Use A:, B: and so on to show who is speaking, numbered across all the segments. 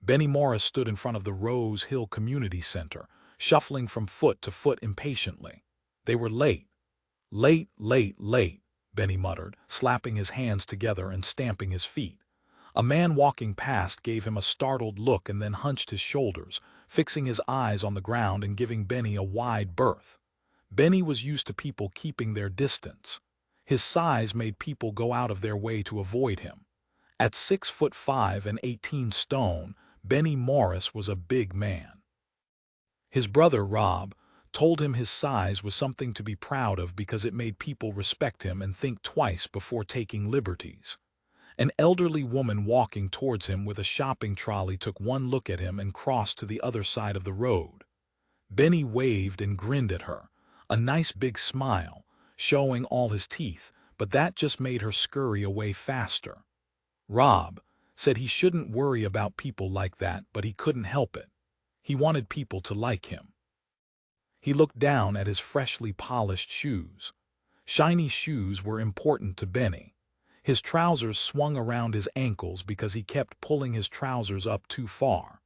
A: Benny Morris stood in front of the Rose Hill Community Center, shuffling from foot to foot impatiently. They were late. Late, late, late, Benny muttered, slapping his hands together and stamping his feet. A man walking past gave him a startled look and then hunched his shoulders, fixing his eyes on the ground and giving Benny a wide berth. Benny was used to people keeping their distance. His size made people go out of their way to avoid him. At 6'5" and 18 stone, Benny Morris was a big man. His brother, Rob, told him his size was something to be proud of because it made people respect him and think twice before taking liberties. An elderly woman walking towards him with a shopping trolley took one look at him and crossed to the other side of the road. Benny waved and grinned at her, a nice big smile, showing all his teeth, but that just made her scurry away faster. Rob said he shouldn't worry about people like that, but he couldn't help it. He wanted people to like him. He looked down at his freshly polished shoes. Shiny shoes were important to Benny. His trousers swung around his ankles because he kept pulling his trousers up too far.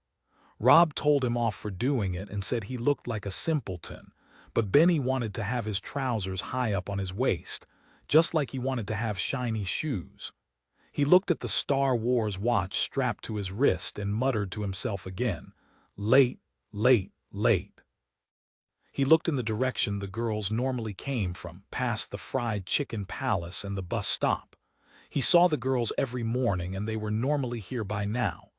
A: Rob told him off for doing it and said he looked like a simpleton, but Benny wanted to have his trousers high up on his waist, just like he wanted to have shiny shoes. He looked at the Star Wars watch strapped to his wrist and muttered to himself again, "Late, late, late." He looked in the direction the girls normally came from, past the Fried Chicken Palace and the bus stop. He saw the girls every morning and they were normally here by now.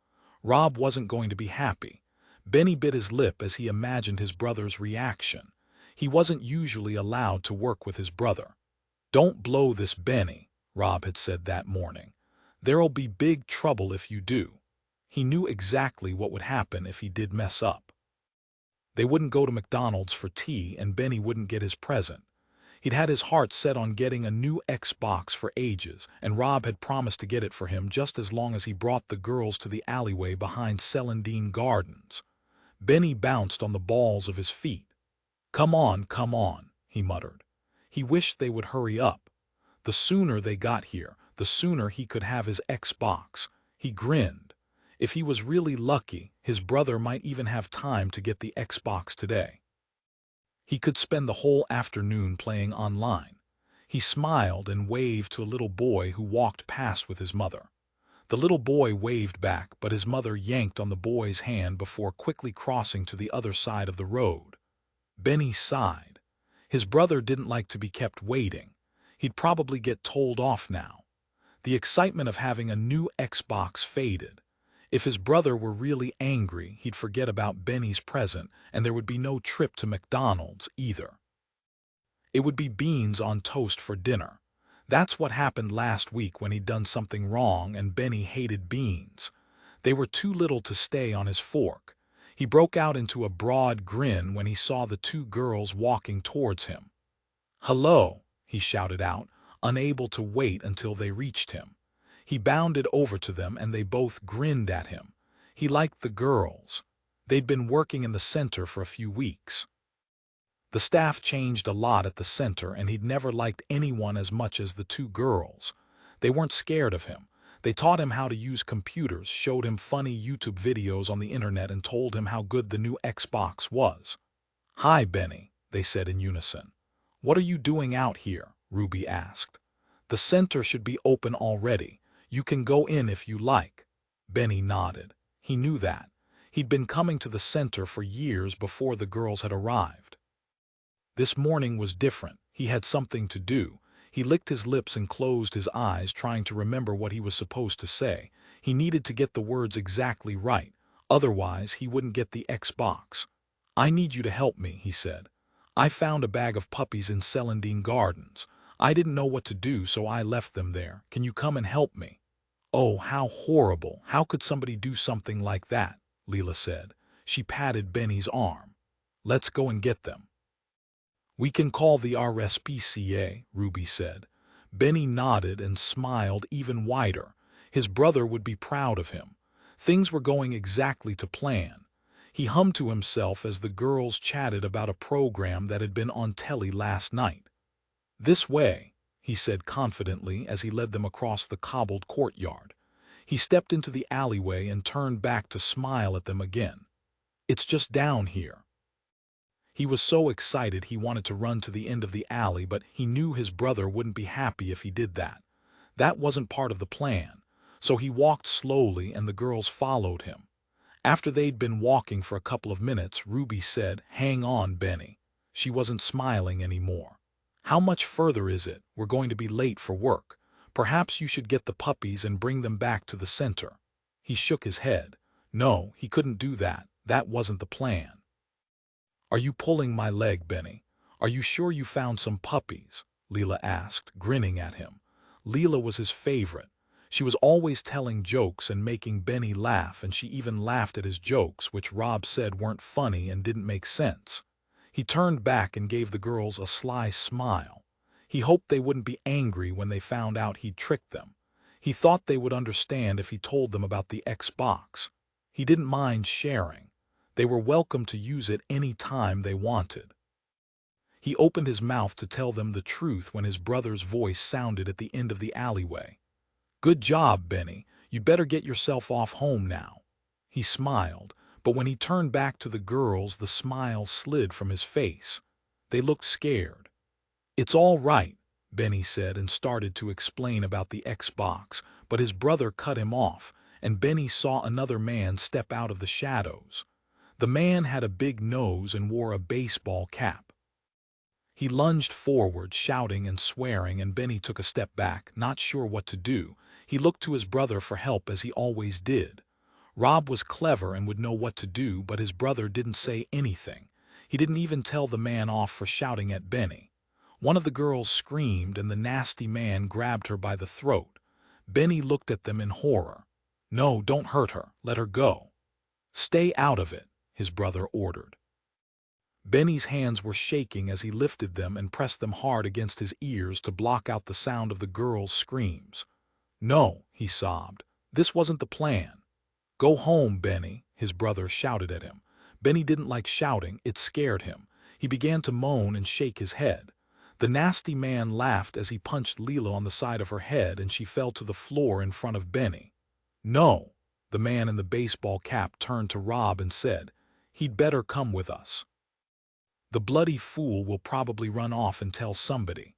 A: Rob wasn't going to be happy. Benny bit his lip as he imagined his brother's reaction. He wasn't usually allowed to work with his brother. "Don't blow this, Benny," Rob had said that morning. "There'll be big trouble if you do." He knew exactly what would happen if he did mess up. They wouldn't go to McDonald's for tea and Benny wouldn't get his present. He'd had his heart set on getting a new Xbox for ages, and Rob had promised to get it for him just as long as he brought the girls to the alleyway behind Celandine Gardens. Benny bounced on the balls of his feet. Come on," he muttered. He wished they would hurry up. The sooner they got here, the sooner he could have his Xbox. He grinned. If he was really lucky, his brother might even have time to get the Xbox today. He could spend the whole afternoon playing online. He smiled and waved to a little boy who walked past with his mother. The little boy waved back, but his mother yanked on the boy's hand before quickly crossing to the other side of the road. Benny sighed. His brother didn't like to be kept waiting. He'd probably get told off now. The excitement of having a new Xbox faded. If his brother were really angry, he'd forget about Benny's present, and there would be no trip to McDonald's either. It would be beans on toast for dinner. That's what happened last week when he'd done something wrong and Benny hated beans. They were too little to stay on his fork. He broke out into a broad grin when he saw the two girls walking towards him. "Hello," he shouted out, unable to wait until they reached him. He bounded over to them and they both grinned at him. He liked the girls. They'd been working in the center for a few weeks. The staff changed a lot at the center and he'd never liked anyone as much as the two girls. They weren't scared of him. They taught him how to use computers, showed him funny YouTube videos on the internet, and told him how good the new Xbox was. "Hi, Benny," they said in unison. "What are you doing out here?" Ruby asked. "The center should be open already. You can go in if you like." Benny nodded. He knew that. He'd been coming to the center for years before the girls had arrived. This morning was different. He had something to do. He licked his lips and closed his eyes, trying to remember what he was supposed to say. He needed to get the words exactly right. Otherwise, he wouldn't get the Xbox. "I need you to help me," he said. "I found a bag of puppies in Celandine Gardens. I didn't know what to do, so I left them there. Can you come and help me?" "Oh, how horrible. How could somebody do something like that?" Leela said. She patted Benny's arm. "Let's go and get them." "We can call the RSPCA," Ruby said. Benny nodded and smiled even wider. His brother would be proud of him. Things were going exactly to plan. He hummed to himself as the girls chatted about a program that had been on telly last night. "This way," he said confidently as he led them across the cobbled courtyard. He stepped into the alleyway and turned back to smile at them again. "It's just down here." He was so excited he wanted to run to the end of the alley, but he knew his brother wouldn't be happy if he did that. That wasn't part of the plan, so he walked slowly and the girls followed him. After they'd been walking for a couple of minutes, Ruby said, "Hang on, Benny." She wasn't smiling anymore. "How much further is it? We're going to be late for work. Perhaps you should get the puppies and bring them back to the center." He shook his head. No, he couldn't do that. That wasn't the plan. "Are you pulling my leg, Benny? Are you sure you found some puppies?" Leela asked, grinning at him. Leela was his favorite. She was always telling jokes and making Benny laugh, and she even laughed at his jokes, which Rob said weren't funny and didn't make sense. He turned back and gave the girls a sly smile. He hoped they wouldn't be angry when they found out he'd tricked them. He thought they would understand if he told them about the Xbox. He didn't mind sharing. They were welcome to use it any time they wanted. He opened his mouth to tell them the truth when his brother's voice sounded at the end of the alleyway. "Good job, Benny. You'd better get yourself off home now." He smiled, but when he turned back to the girls, the smile slid from his face. They looked scared. "It's all right," Benny said and started to explain about the Xbox, but his brother cut him off, and Benny saw another man step out of the shadows. The man had a big nose and wore a baseball cap. He lunged forward, shouting and swearing, and Benny took a step back, not sure what to do. He looked to his brother for help, as he always did. Rob was clever and would know what to do, but his brother didn't say anything. He didn't even tell the man off for shouting at Benny. One of the girls screamed, and the nasty man grabbed her by the throat. Benny looked at them in horror. "No, don't hurt her. Let her go." "Stay out of it," his brother ordered. Benny's hands were shaking as he lifted them and pressed them hard against his ears to block out the sound of the girls' screams. "No," he sobbed. "This wasn't the plan." "Go home, Benny," his brother shouted at him. Benny didn't like shouting. It scared him. He began to moan and shake his head. The nasty man laughed as he punched Leela on the side of her head, and she fell to the floor in front of Benny. "No." The man in the baseball cap turned to Rob and said, "He'd better come with us. The bloody fool will probably run off and tell somebody."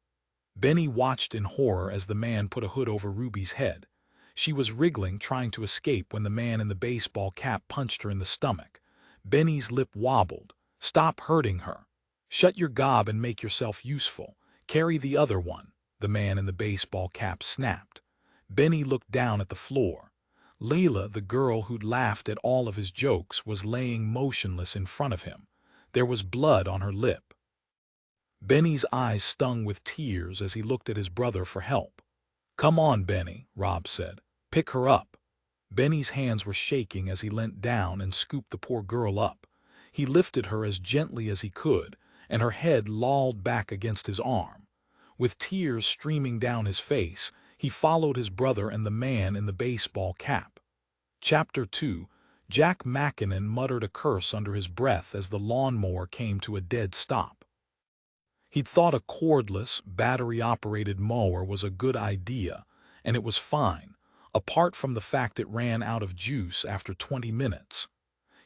A: Benny watched in horror as the man put a hood over Ruby's head. She was wriggling, trying to escape, when the man in the baseball cap punched her in the stomach. Benny's lip wobbled. "Stop hurting her. Shut your gob and make yourself useful. Carry the other one," the man in the baseball cap snapped. Benny looked down at the floor. Leela, the girl who'd laughed at all of his jokes, was laying motionless in front of him. There was blood on her lip. Benny's eyes stung with tears as he looked at his brother for help. "Come on, Benny," Rob said. "Pick her up." Benny's hands were shaking as he leant down and scooped the poor girl up. He lifted her as gently as he could, and her head lolled back against his arm. With tears streaming down his face, he followed his brother and the man in the baseball cap. Chapter 2. Jack Mackinnon muttered a curse under his breath as the lawnmower came to a dead stop. He'd thought a cordless, battery-operated mower was a good idea, and it was fine, apart from the fact it ran out of juice after 20 minutes.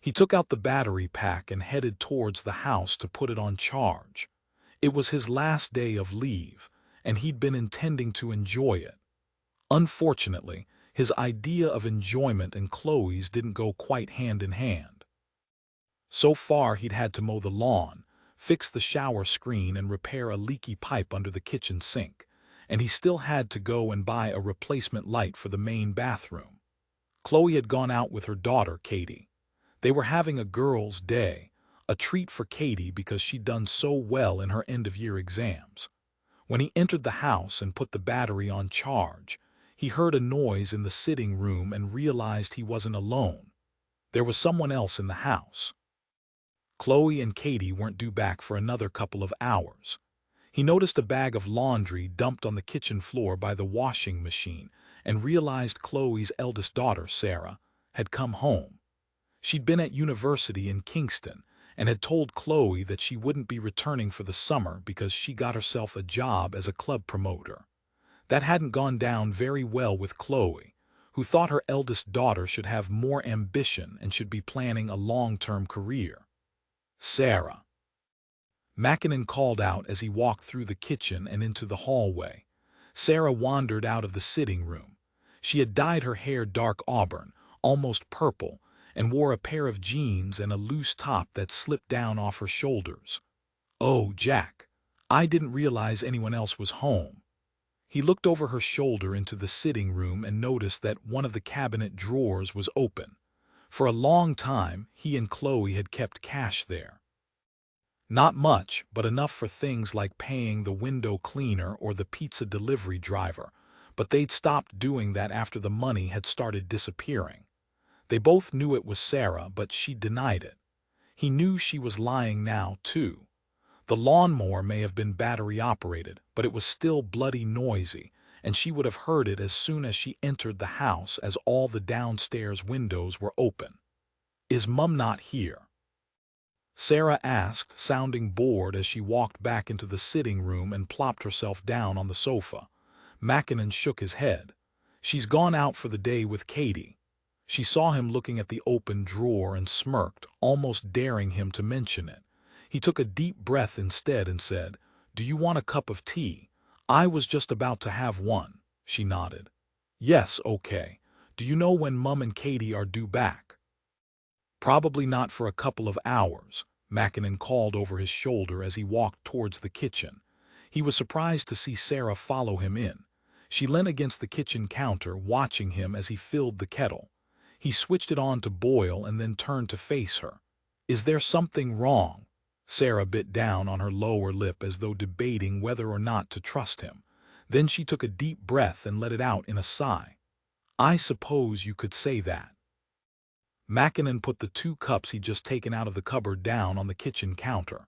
A: He took out the battery pack and headed towards the house to put it on charge. It was his last day of leave, and he'd been intending to enjoy it. Unfortunately, his idea of enjoyment and Chloe's didn't go quite hand in hand. So far, he'd had to mow the lawn, fix the shower screen, and repair a leaky pipe under the kitchen sink, and he still had to go and buy a replacement light for the main bathroom. Chloe had gone out with her daughter, Katie. They were having a girls' day, a treat for Katie because she'd done so well in her end-of-year exams. When he entered the house and put the battery on charge, he heard a noise in the sitting room and realized he wasn't alone. There was someone else in the house. Chloe and Katie weren't due back for another couple of hours. He noticed a bag of laundry dumped on the kitchen floor by the washing machine and realized Chloe's eldest daughter, Sarah, had come home. She'd been at university in Kingston and had told Chloe that she wouldn't be returning for the summer because she got herself a job as a club promoter. That hadn't gone down very well with Chloe, who thought her eldest daughter should have more ambition and should be planning a long-term career. Sarah. Mackinnon called out as he walked through the kitchen and into the hallway. Sarah wandered out of the sitting room. She had dyed her hair dark auburn, almost purple, and wore a pair of jeans and a loose top that slipped down off her shoulders. "Oh, Jack, I didn't realize anyone else was home." He looked over her shoulder into the sitting room and noticed that one of the cabinet drawers was open. For a long time, he and Chloe had kept cash there. Not much, but enough for things like paying the window cleaner or the pizza delivery driver, but they'd stopped doing that after the money had started disappearing. They both knew it was Sarah, but she denied it. He knew she was lying now, too. The lawnmower may have been battery-operated, but it was still bloody noisy, and she would have heard it as soon as she entered the house, as all the downstairs windows were open. "Is Mum not here?" Sarah asked, sounding bored as she walked back into the sitting room and plopped herself down on the sofa. Mackinnon shook his head. "She's gone out for the day with Katie." She saw him looking at the open drawer and smirked, almost daring him to mention it. He took a deep breath instead and said, "Do you want a cup of tea?" "I was just about to have one." She nodded. "Yes, okay. Do you know when Mum and Katie are due back?" "Probably not for a couple of hours," Mackinnon called over his shoulder as he walked towards the kitchen. He was surprised to see Sarah follow him in. She leant against the kitchen counter, watching him as he filled the kettle. He switched it on to boil and then turned to face her. "Is there something wrong?" Sarah bit down on her lower lip as though debating whether or not to trust him. Then she took a deep breath and let it out in a sigh. "I suppose you could say that." Mackinnon put the 2 cups he'd just taken out of the cupboard down on the kitchen counter.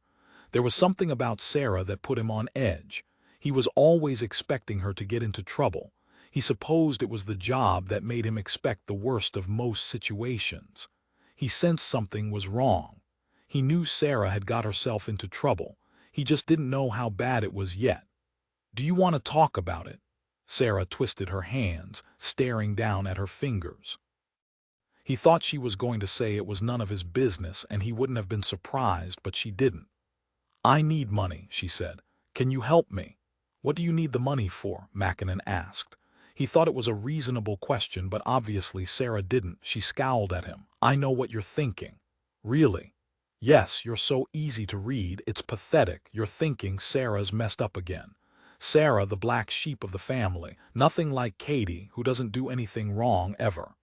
A: There was something about Sarah that put him on edge. He was always expecting her to get into trouble. He supposed it was the job that made him expect the worst of most situations. He sensed something was wrong. He knew Sarah had got herself into trouble. He just didn't know how bad it was yet. "Do you want to talk about it?" Sarah twisted her hands, staring down at her fingers. He thought she was going to say it was none of his business and he wouldn't have been surprised, but she didn't. "I need money," she said. "Can you help me?" "What do you need the money for?" Mackinnon asked. He thought it was a reasonable question, but obviously Sarah didn't. She scowled at him. "I know what you're thinking." "Really?" "Yes, you're so easy to read, it's pathetic. You're thinking Sarah's messed up again. Sarah, the black sheep of the family, nothing like Katie, who doesn't do anything wrong ever."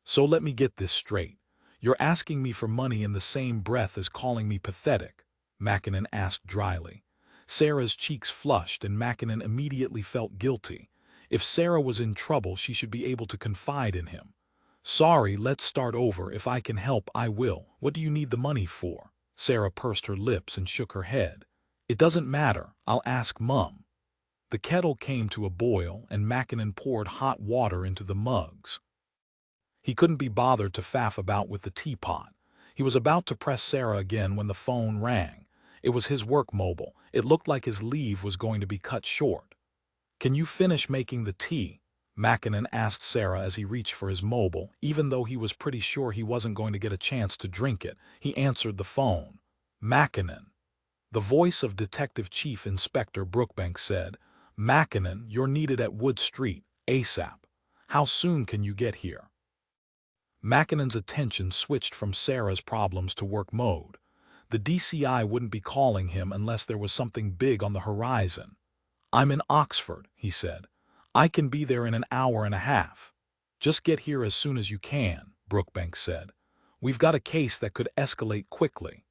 A: "So let me get this straight. You're asking me for money in the same breath as calling me pathetic?" Mackinnon asked dryly. Sarah's cheeks flushed and Mackinnon immediately felt guilty. If Sarah was in trouble, she should be able to confide in him. "Sorry, let's start over. If I can help, I will. What do you need the money for?" Sarah pursed her lips and shook her head. "It doesn't matter. I'll ask Mum." The kettle came to a boil and Mackinnon poured hot water into the mugs. He couldn't be bothered to faff about with the teapot. He was about to press Sarah again when the phone rang. It was his work mobile. It looked like his leave was going to be cut short. "Can you finish making the tea?" Mackinnon asked Sarah as he reached for his mobile. Even though he was pretty sure he wasn't going to get a chance to drink it, he answered the phone. "Mackinnon." The voice of Detective Chief Inspector Brookbank said, "Mackinnon, you're needed at Wood Street, ASAP. How soon can you get here?" Mackinnon's attention switched from Sarah's problems to work mode. The DCI wouldn't be calling him unless there was something big on the horizon. "I'm in Oxford," he said. "I can be there in an hour and a half." "Just get here as soon as you can," Brookbank said. "We've got a case that could escalate quickly."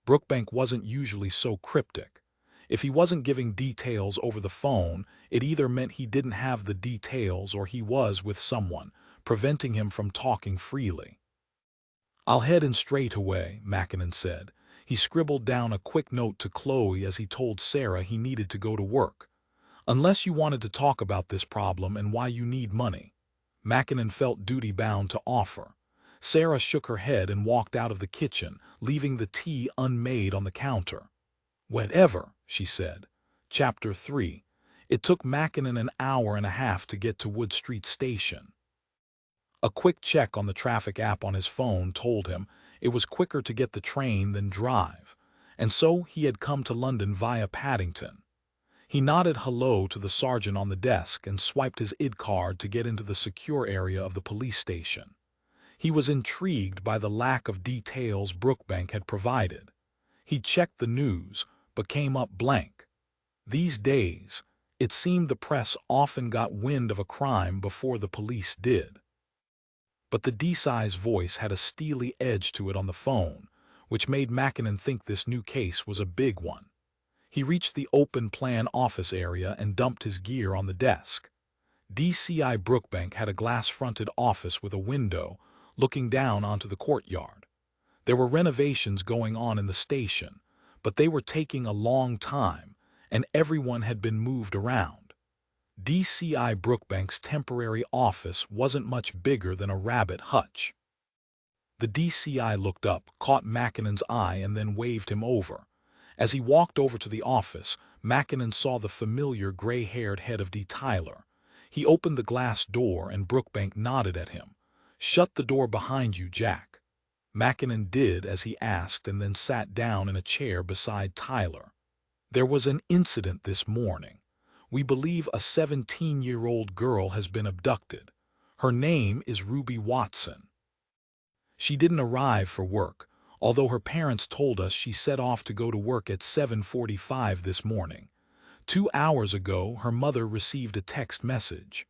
A: Brookbank wasn't usually so cryptic. If he wasn't giving details over the phone, it either meant he didn't have the details or he was with someone, preventing him from talking freely. "I'll head in straight away," Mackinnon said. He scribbled down a quick note to Chloe as he told Sarah he needed to go to work. "Unless you wanted to talk about this problem and why you need money." Mackinnon felt duty-bound to offer. Sarah shook her head and walked out of the kitchen, leaving the tea unmade on the counter. "Whatever," she said. Chapter 3. It took Mackinnon an hour and a half to get to Wood Street Station. A quick check on the traffic app on his phone told him it was quicker to get the train than drive, and so he had come to London via Paddington. He nodded hello to the sergeant on the desk and swiped his ID card to get into the secure area of the police station. He was intrigued by the lack of details Brookbank had provided. He checked the news, but came up blank. These days, it seemed the press often got wind of a crime before the police did. But the DCI's voice had a steely edge to it on the phone, which made Mackinnon think this new case was a big one. He reached the open-plan office area and dumped his gear on the desk. DCI Brookbank had a glass-fronted office with a window looking down onto the courtyard. There were renovations going on in the station, but they were taking a long time, and everyone had been moved around. DCI Brookbank's temporary office wasn't much bigger than a rabbit hutch. The DCI looked up, caught Mackinnon's eye, and then waved him over. As he walked over to the office, Mackinnon saw the familiar gray-haired head of D. Tyler. He opened the glass door and Brookbank nodded at him. "Shut the door behind you, Jack." Mackinnon did as he asked and then sat down in a chair beside Tyler. "There was an incident this morning. We believe a 17-year-old girl has been abducted. Her name is Ruby Watson. She didn't arrive for work, although her parents told us she set off to go to work at 7:45 this morning. 2 hours ago, her mother received a text message."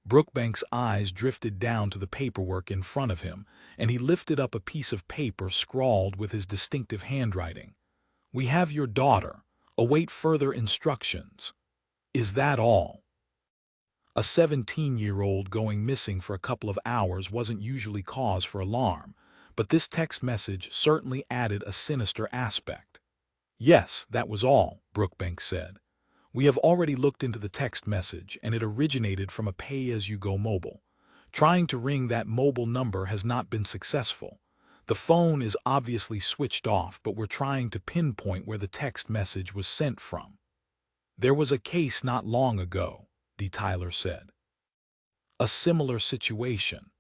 A: Brookbank's eyes drifted down to the paperwork in front of him, and he lifted up a piece of paper scrawled with his distinctive handwriting. "We have your daughter. Await further instructions." "Is that all?" A 17-year-old going missing for a couple of hours wasn't usually cause for alarm, but this text message certainly added a sinister aspect. "Yes, that was all," Brookbank said. "We have already looked into the text message, and it originated from a pay-as-you-go mobile. Trying to ring that mobile number has not been successful. The phone is obviously switched off, but we're trying to pinpoint where the text message was sent from." "There was a case not long ago," D. Tyler said. "A similar situation.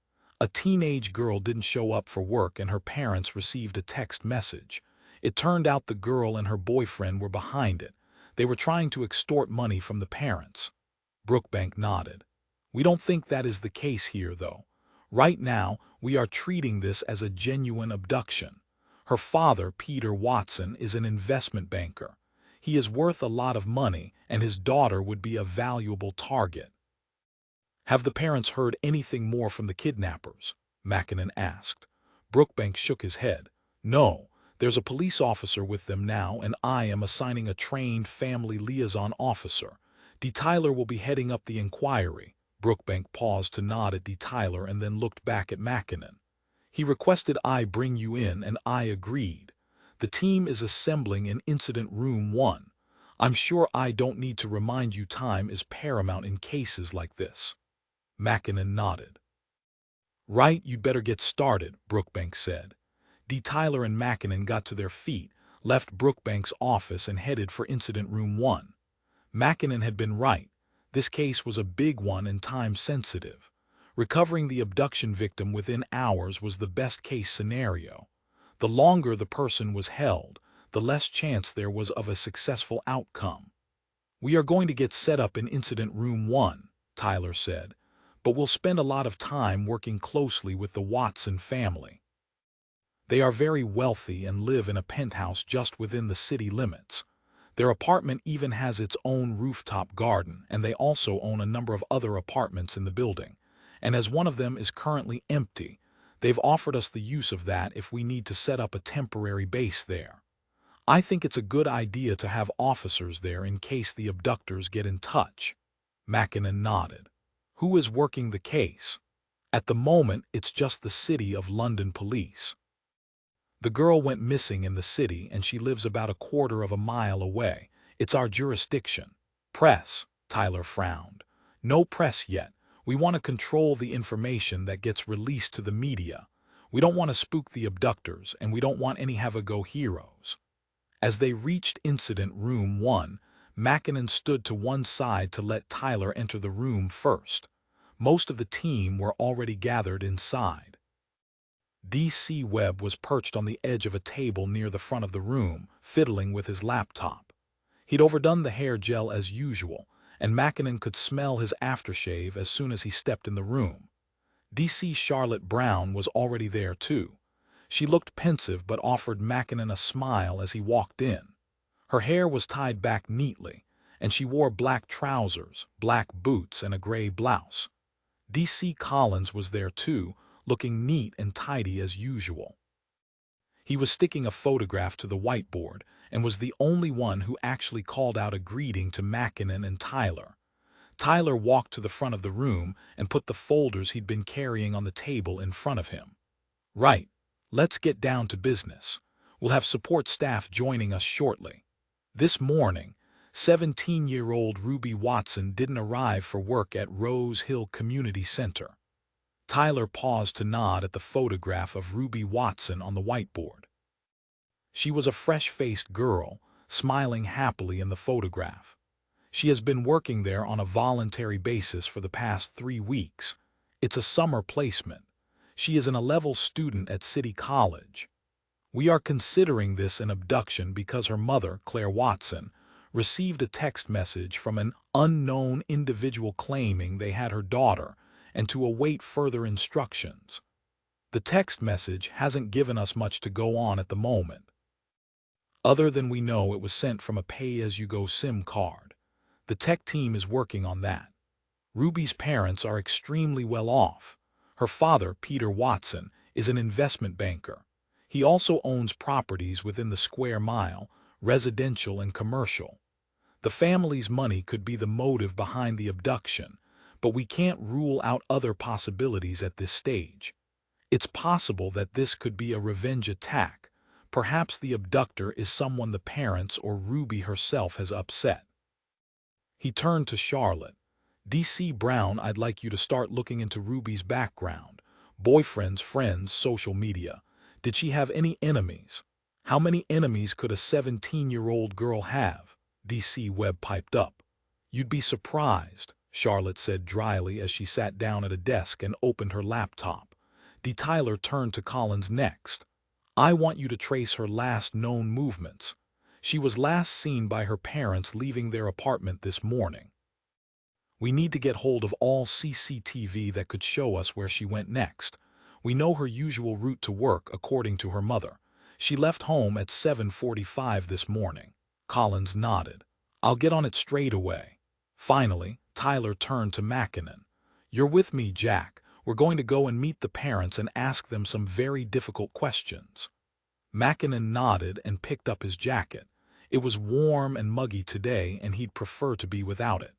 A: A teenage girl didn't show up for work and her parents received a text message. It turned out the girl and her boyfriend were behind it. They were trying to extort money from the parents." Brookbank nodded. "We don't think that is the case here, though. Right now, we are treating this as a genuine abduction. Her father, Peter Watson, is an investment banker. He is worth a lot of money, and his daughter would be a valuable target." "Have the parents heard anything more from the kidnappers?" Mackinnon asked. Brookbank shook his head. "No. There's a police officer with them now, and I am assigning a trained family liaison officer. D. Tyler will be heading up the inquiry." Brookbank paused to nod at D. Tyler and then looked back at Mackinnon. "He requested I bring you in, and I agreed. The team is assembling in Incident Room 1. I'm sure I don't need to remind you time is paramount in cases like this." Mackinnon nodded. "Right, you'd better get started," Brookbank said. D. Tyler and Mackinnon got to their feet, left Brookbank's office and headed for Incident Room 1. Mackinnon had been right. This case was a big one and time-sensitive. Recovering the abduction victim within hours was the best-case scenario. The longer the person was held, the less chance there was of a successful outcome. "We are going to get set up in Incident Room 1, Tyler said, "but we'll spend a lot of time working closely with the Watson family. They are very wealthy and live in a penthouse just within the city limits. Their apartment even has its own rooftop garden, and they also own a number of other apartments in the building. And as one of them is currently empty, they've offered us the use of that if we need to set up a temporary base there. I think it's a good idea to have officers there in case the abductors get in touch." Mackinnon nodded. "Who is working the case?" "At the moment, it's just the City of London Police. The girl went missing in the city and she lives about a quarter of a mile away. It's our jurisdiction." "Press," Tyler frowned. "No press yet. We want to control the information that gets released to the media. We don't want to spook the abductors, and we don't want any have-a-go heroes." As they reached Incident Room 1, Mackinnon stood to one side to let Tyler enter the room first. Most of the team were already gathered inside. DC Webb was perched on the edge of a table near the front of the room, fiddling with his laptop. He'd overdone the hair gel as usual, and Mackinnon could smell his aftershave as soon as he stepped in the room. DC Charlotte Brown was already there too. She looked pensive but offered Mackinnon a smile as he walked in. Her hair was tied back neatly, and she wore black trousers, black boots, and a gray blouse. DC Collins was there too, looking neat and tidy as usual. He was sticking a photograph to the whiteboard and was the only one who actually called out a greeting to Mackinnon and Tyler. Tyler walked to the front of the room and put the folders he'd been carrying on the table in front of him. "Right, let's get down to business. We'll have support staff joining us shortly." This morning, 17-year-old Ruby Watson didn't arrive for work at Rose Hill Community Center. Tyler paused to nod at the photograph of Ruby Watson on the whiteboard. She was a fresh-faced girl, smiling happily in the photograph. She has been working there on a voluntary basis for the past 3 weeks. It's a summer placement. She is an A-level student at City College. We are considering this an abduction because her mother, Claire Watson, received a text message from an unknown individual claiming they had her daughter and to await further instructions. The text message hasn't given us much to go on at the moment, other than we know it was sent from a pay-as-you-go SIM card. The tech team is working on that. Ruby's parents are extremely well off. Her father, Peter Watson, is an investment banker. He also owns properties within the square mile, residential and commercial. The family's money could be the motive behind the abduction, but we can't rule out other possibilities at this stage. It's possible that this could be a revenge attack. Perhaps the abductor is someone the parents or Ruby herself has upset. He turned to Charlotte. DC Brown, I'd like you to start looking into Ruby's background. Boyfriends, friends, social media. Did she have any enemies? How many enemies could a 17-year-old girl have? DC Webb piped up. You'd be surprised, Charlotte said dryly as she sat down at a desk and opened her laptop. Tyler turned to Collins next. I want you to trace her last known movements. She was last seen by her parents leaving their apartment this morning. We need to get hold of all CCTV that could show us where she went next. We know her usual route to work according to her mother. She left home at 7:45 this morning. Collins nodded. I'll get on it straight away. Finally, Tyler turned to Mackinnon. You're with me, Jack. We're going to go and meet the parents and ask them some very difficult questions. Mackinnon nodded and picked up his jacket. It was warm and muggy today, and he'd prefer to be without it.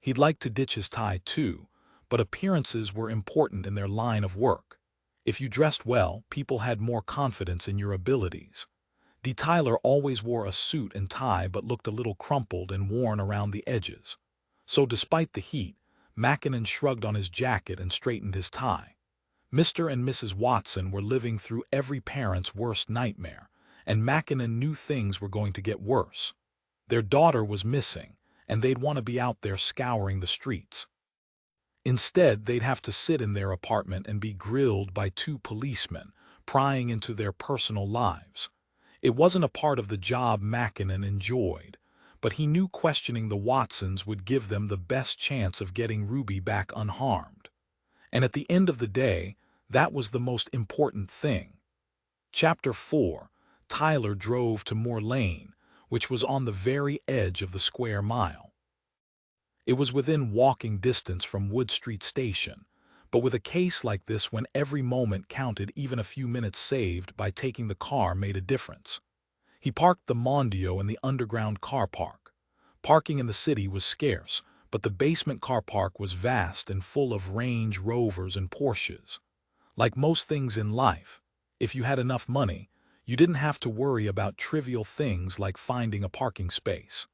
A: He'd like to ditch his tie too, but appearances were important in their line of work. If you dressed well, people had more confidence in your abilities. Tyler always wore a suit and tie but looked a little crumpled and worn around the edges. So despite the heat, Mackinnon shrugged on his jacket and straightened his tie. Mr. and Mrs. Watson were living through every parent's worst nightmare, and Mackinnon knew things were going to get worse. Their daughter was missing, and they'd want to be out there scouring the streets. Instead, they'd have to sit in their apartment and be grilled by 2 policemen, prying into their personal lives. It wasn't a part of the job Mackinnon enjoyed, but he knew questioning the Watsons would give them the best chance of getting Ruby back unharmed. And at the end of the day, that was the most important thing. Chapter 4. Tyler drove to Moore Lane, which was on the very edge of the square mile. It was within walking distance from Wood Street Station, but with a case like this when every moment counted, even a few minutes saved by taking the car made a difference. He parked the Mondio in the underground car park. Parking in the city was scarce, but the basement car park was vast and full of Range Rovers and Porsches. Like most things in life, if you had enough money, you didn't have to worry about trivial things like finding a parking space.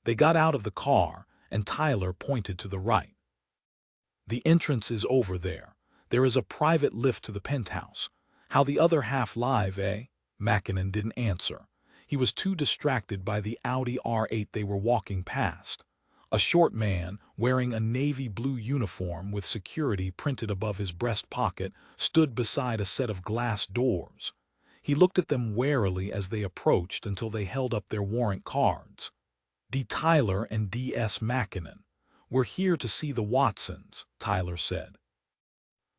A: They got out of the car, and Tyler pointed to the right. The entrance is over there. There is a private lift to the penthouse. How the other half live, eh? Mackinnon didn't answer. He was too distracted by the Audi R8 they were walking past. A short man, wearing a navy blue uniform with security printed above his breast pocket, stood beside a set of glass doors. He looked at them warily as they approached until they held up their warrant cards. D. Tyler and D.S. Mackinnon. We're here to see the Watsons, Tyler said.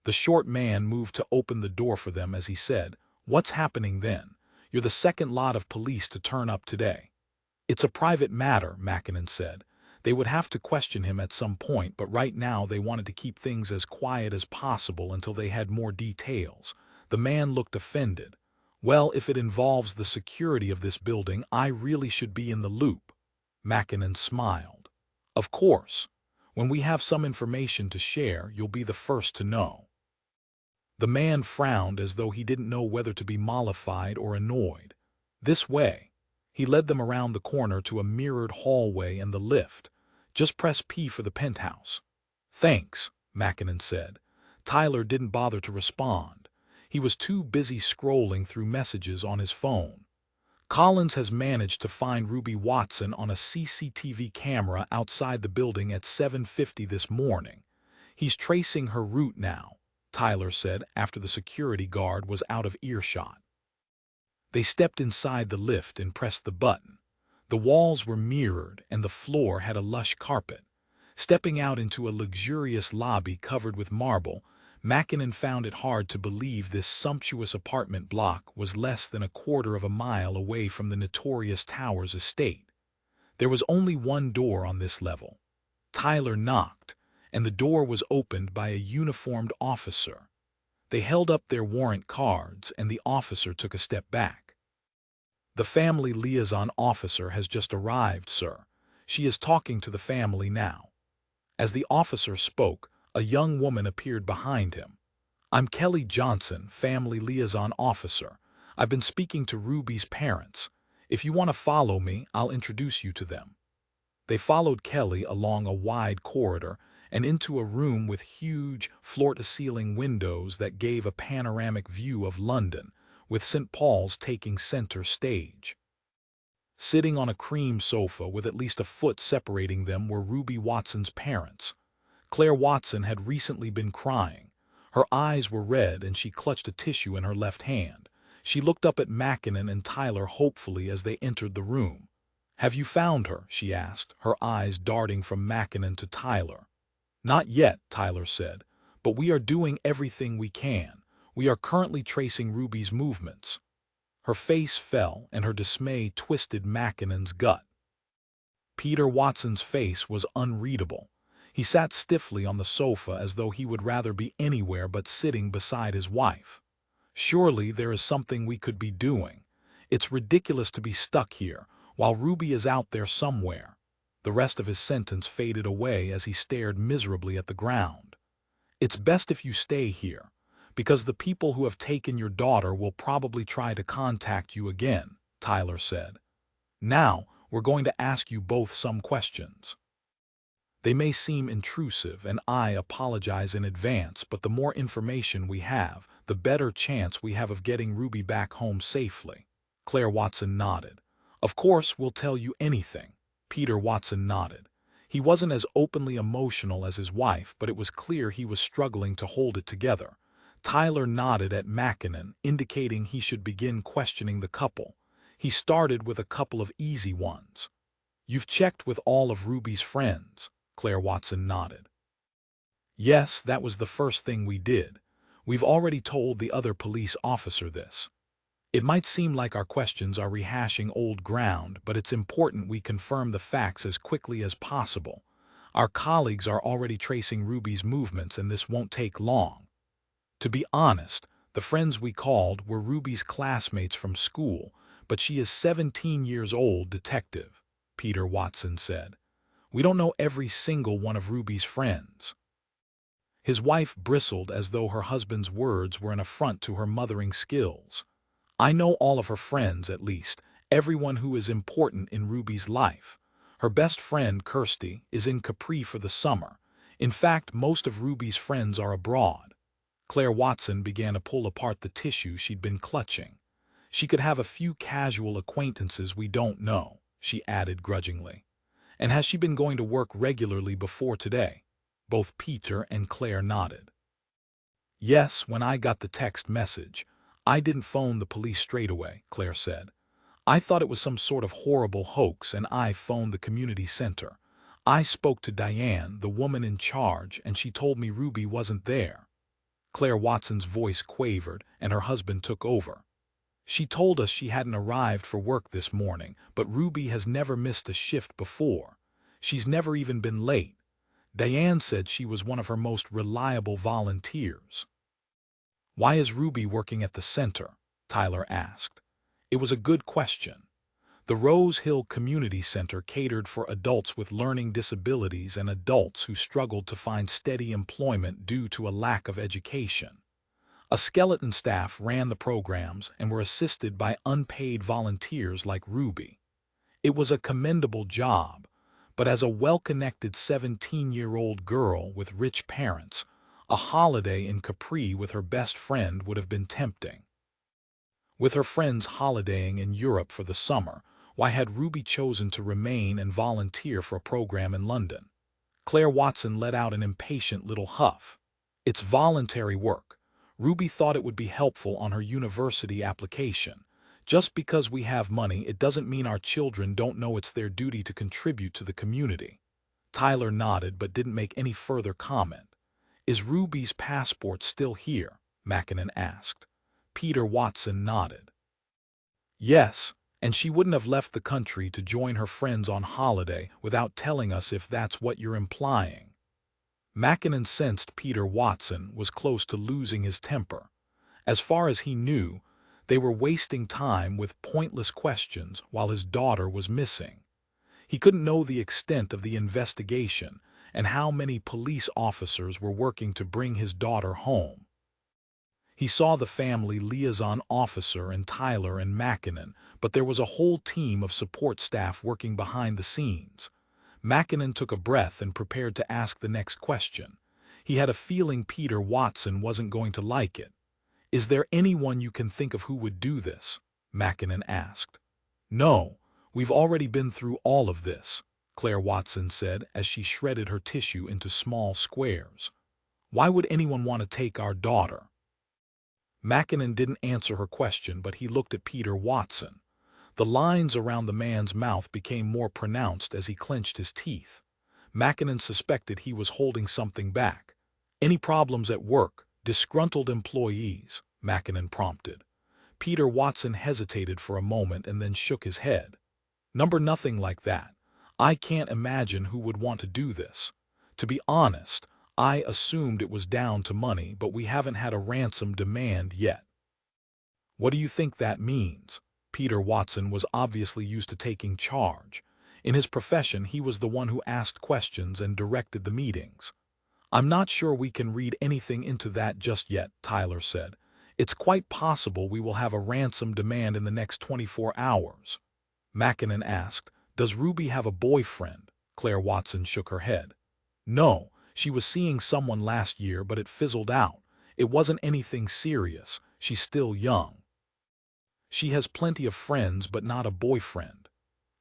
A: The short man moved to open the door for them as he said, "What's happening then? You're the second lot of police to turn up today." "It's a private matter," Mackinnon said. They would have to question him at some point, but right now they wanted to keep things as quiet as possible until they had more details. The man looked offended. "Well, if it involves the security of this building, I really should be in the loop." Mackinnon smiled. "Of course. When we have some information to share, you'll be the first to know." The man frowned as though he didn't know whether to be mollified or annoyed. "This way." He led them around the corner to a mirrored hallway and the lift. "Just press P for the penthouse." "Thanks," Mackinnon said. Tyler didn't bother to respond. He was too busy scrolling through messages on his phone. "Collins has managed to find Ruby Watson on a CCTV camera outside the building at 7:50 this morning. He's tracing her route now," Tyler said after the security guard was out of earshot. They stepped inside the lift and pressed the button. The walls were mirrored and the floor had a lush carpet. Stepping out into a luxurious lobby covered with marble, Mackinnon found it hard to believe this sumptuous apartment block was less than a quarter of a mile away from the notorious Towers estate. There was only one door on this level. Tyler knocked, and the door was opened by a uniformed officer. They held up their warrant cards, and the officer took a step back. "The family liaison officer has just arrived, sir. She is talking to the family now." As the officer spoke, a young woman appeared behind him. "I'm Kelly Johnson, family liaison officer. I've been speaking to Ruby's parents. If you want to follow me, I'll introduce you to them." They followed Kelly along a wide corridor and into a room with huge, floor-to-ceiling windows that gave a panoramic view of London, with St. Paul's taking center stage. Sitting on a cream sofa with at least a foot separating them were Ruby Watson's parents. Claire Watson had recently been crying. Her eyes were red and she clutched a tissue in her left hand. She looked up at Mackinnon and Tyler hopefully as they entered the room. "Have you found her?" she asked, her eyes darting from Mackinnon to Tyler. "Not yet," Tyler said, "but we are doing everything we can. We are currently tracing Ruby's movements." Her face fell and her dismay twisted Mackinnon's gut. Peter Watson's face was unreadable. He sat stiffly on the sofa as though he would rather be anywhere but sitting beside his wife. "Surely there is something we could be doing. It's ridiculous to be stuck here while Ruby is out there somewhere." The rest of his sentence faded away as he stared miserably at the ground. "It's best if you stay here, because the people who have taken your daughter will probably try to contact you again," Tyler said. "Now, we're going to ask you both some questions. They may seem intrusive, and I apologize in advance, but the more information we have, the better chance we have of getting Ruby back home safely." Claire Watson nodded. "Of course, we'll tell you anything." Peter Watson nodded. He wasn't as openly emotional as his wife, but it was clear he was struggling to hold it together. Tyler nodded at Mackinnon, indicating he should begin questioning the couple. He started with a couple of easy ones. "You've checked with all of Ruby's friends?" Claire Watson nodded. "Yes, that was the first thing we did. We've already told the other police officer this. It might seem like our questions are rehashing old ground, but it's important we confirm the facts as quickly as possible. Our colleagues are already tracing Ruby's movements, and this won't take long. To be honest, the friends we called were Ruby's classmates from school, but she is 17 years old, Detective," Peter Watson said. "We don't know every single one of Ruby's friends." His wife bristled as though her husband's words were an affront to her mothering skills. "I know all of her friends, at least, everyone who is important in Ruby's life. Her best friend, Kirsty, is in Capri for the summer. In fact, most of Ruby's friends are abroad." Claire Watson began to pull apart the tissue she'd been clutching. "She could have a few casual acquaintances we don't know," she added grudgingly. And has she been going to work regularly before today? Both Peter and Claire nodded. Yes, when I got the text message. I didn't phone the police straight away, Claire said. I thought it was some sort of horrible hoax and I phoned the community center. I spoke to Diane, the woman in charge, and she told me Ruby wasn't there. Claire Watson's voice quavered and her husband took over. She told us she hadn't arrived for work this morning, but Ruby has never missed a shift before. She's never even been late. Diane said she was one of her most reliable volunteers. Why is Ruby working at the center? Tyler asked. It was a good question. The Rose Hill Community Center catered for adults with learning disabilities and adults who struggled to find steady employment due to a lack of education. A skeleton staff ran the programs and were assisted by unpaid volunteers like Ruby. It was a commendable job, but as a well-connected 17-year-old girl with rich parents, a holiday in Capri with her best friend would have been tempting. With her friends holidaying in Europe for the summer, why had Ruby chosen to remain and volunteer for a program in London? Claire Watson let out an impatient little huff. It's voluntary work. Ruby thought it would be helpful on her university application. Just because we have money, it doesn't mean our children don't know it's their duty to contribute to the community. Tyler nodded but didn't make any further comment. Is Ruby's passport still here? Mackinnon asked. Peter Watson nodded. Yes, and she wouldn't have left the country to join her friends on holiday without telling us if that's what you're implying. Mackinnon sensed Peter Watson was close to losing his temper. As far as he knew, they were wasting time with pointless questions while his daughter was missing. He couldn't know the extent of the investigation and how many police officers were working to bring his daughter home. He saw the family liaison officer and Tyler and Mackinnon, but there was a whole team of support staff working behind the scenes. Mackinnon took a breath and prepared to ask the next question. He had a feeling Peter Watson wasn't going to like it. Is there anyone you can think of who would do this? Mackinnon asked. No, we've already been through all of this, Claire Watson said as she shredded her tissue into small squares. Why would anyone want to take our daughter? Mackinnon didn't answer her question, but he looked at Peter Watson. The lines around the man's mouth became more pronounced as he clenched his teeth. Mackinnon suspected he was holding something back. Any problems at work? Disgruntled employees? Mackinnon prompted. Peter Watson hesitated for a moment and then shook his head. Nothing like that. I can't imagine who would want to do this. To be honest, I assumed it was down to money, but we haven't had a ransom demand yet. What do you think that means? Peter Watson was obviously used to taking charge. In his profession, he was the one who asked questions and directed the meetings. I'm not sure we can read anything into that just yet, Tyler said. It's quite possible we will have a ransom demand in the next 24 hours. Mackinnon asked, Does Ruby have a boyfriend? Claire Watson shook her head. No, she was seeing someone last year, but it fizzled out. It wasn't anything serious. She's still young. She has plenty of friends, but not a boyfriend.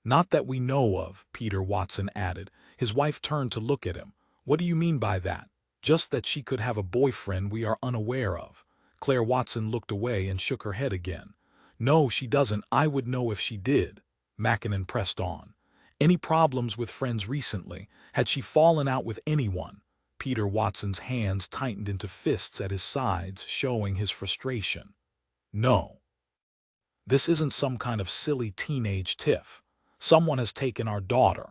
A: Not that we know of, Peter Watson added. His wife turned to look at him. What do you mean by that? Just that she could have a boyfriend we are unaware of. Claire Watson looked away and shook her head again. No, she doesn't. I would know if she did. Mackinnon pressed on. Any problems with friends recently? Had she fallen out with anyone? Peter Watson's hands tightened into fists at his sides, showing his frustration. No. This isn't some kind of silly teenage tiff. Someone has taken our daughter.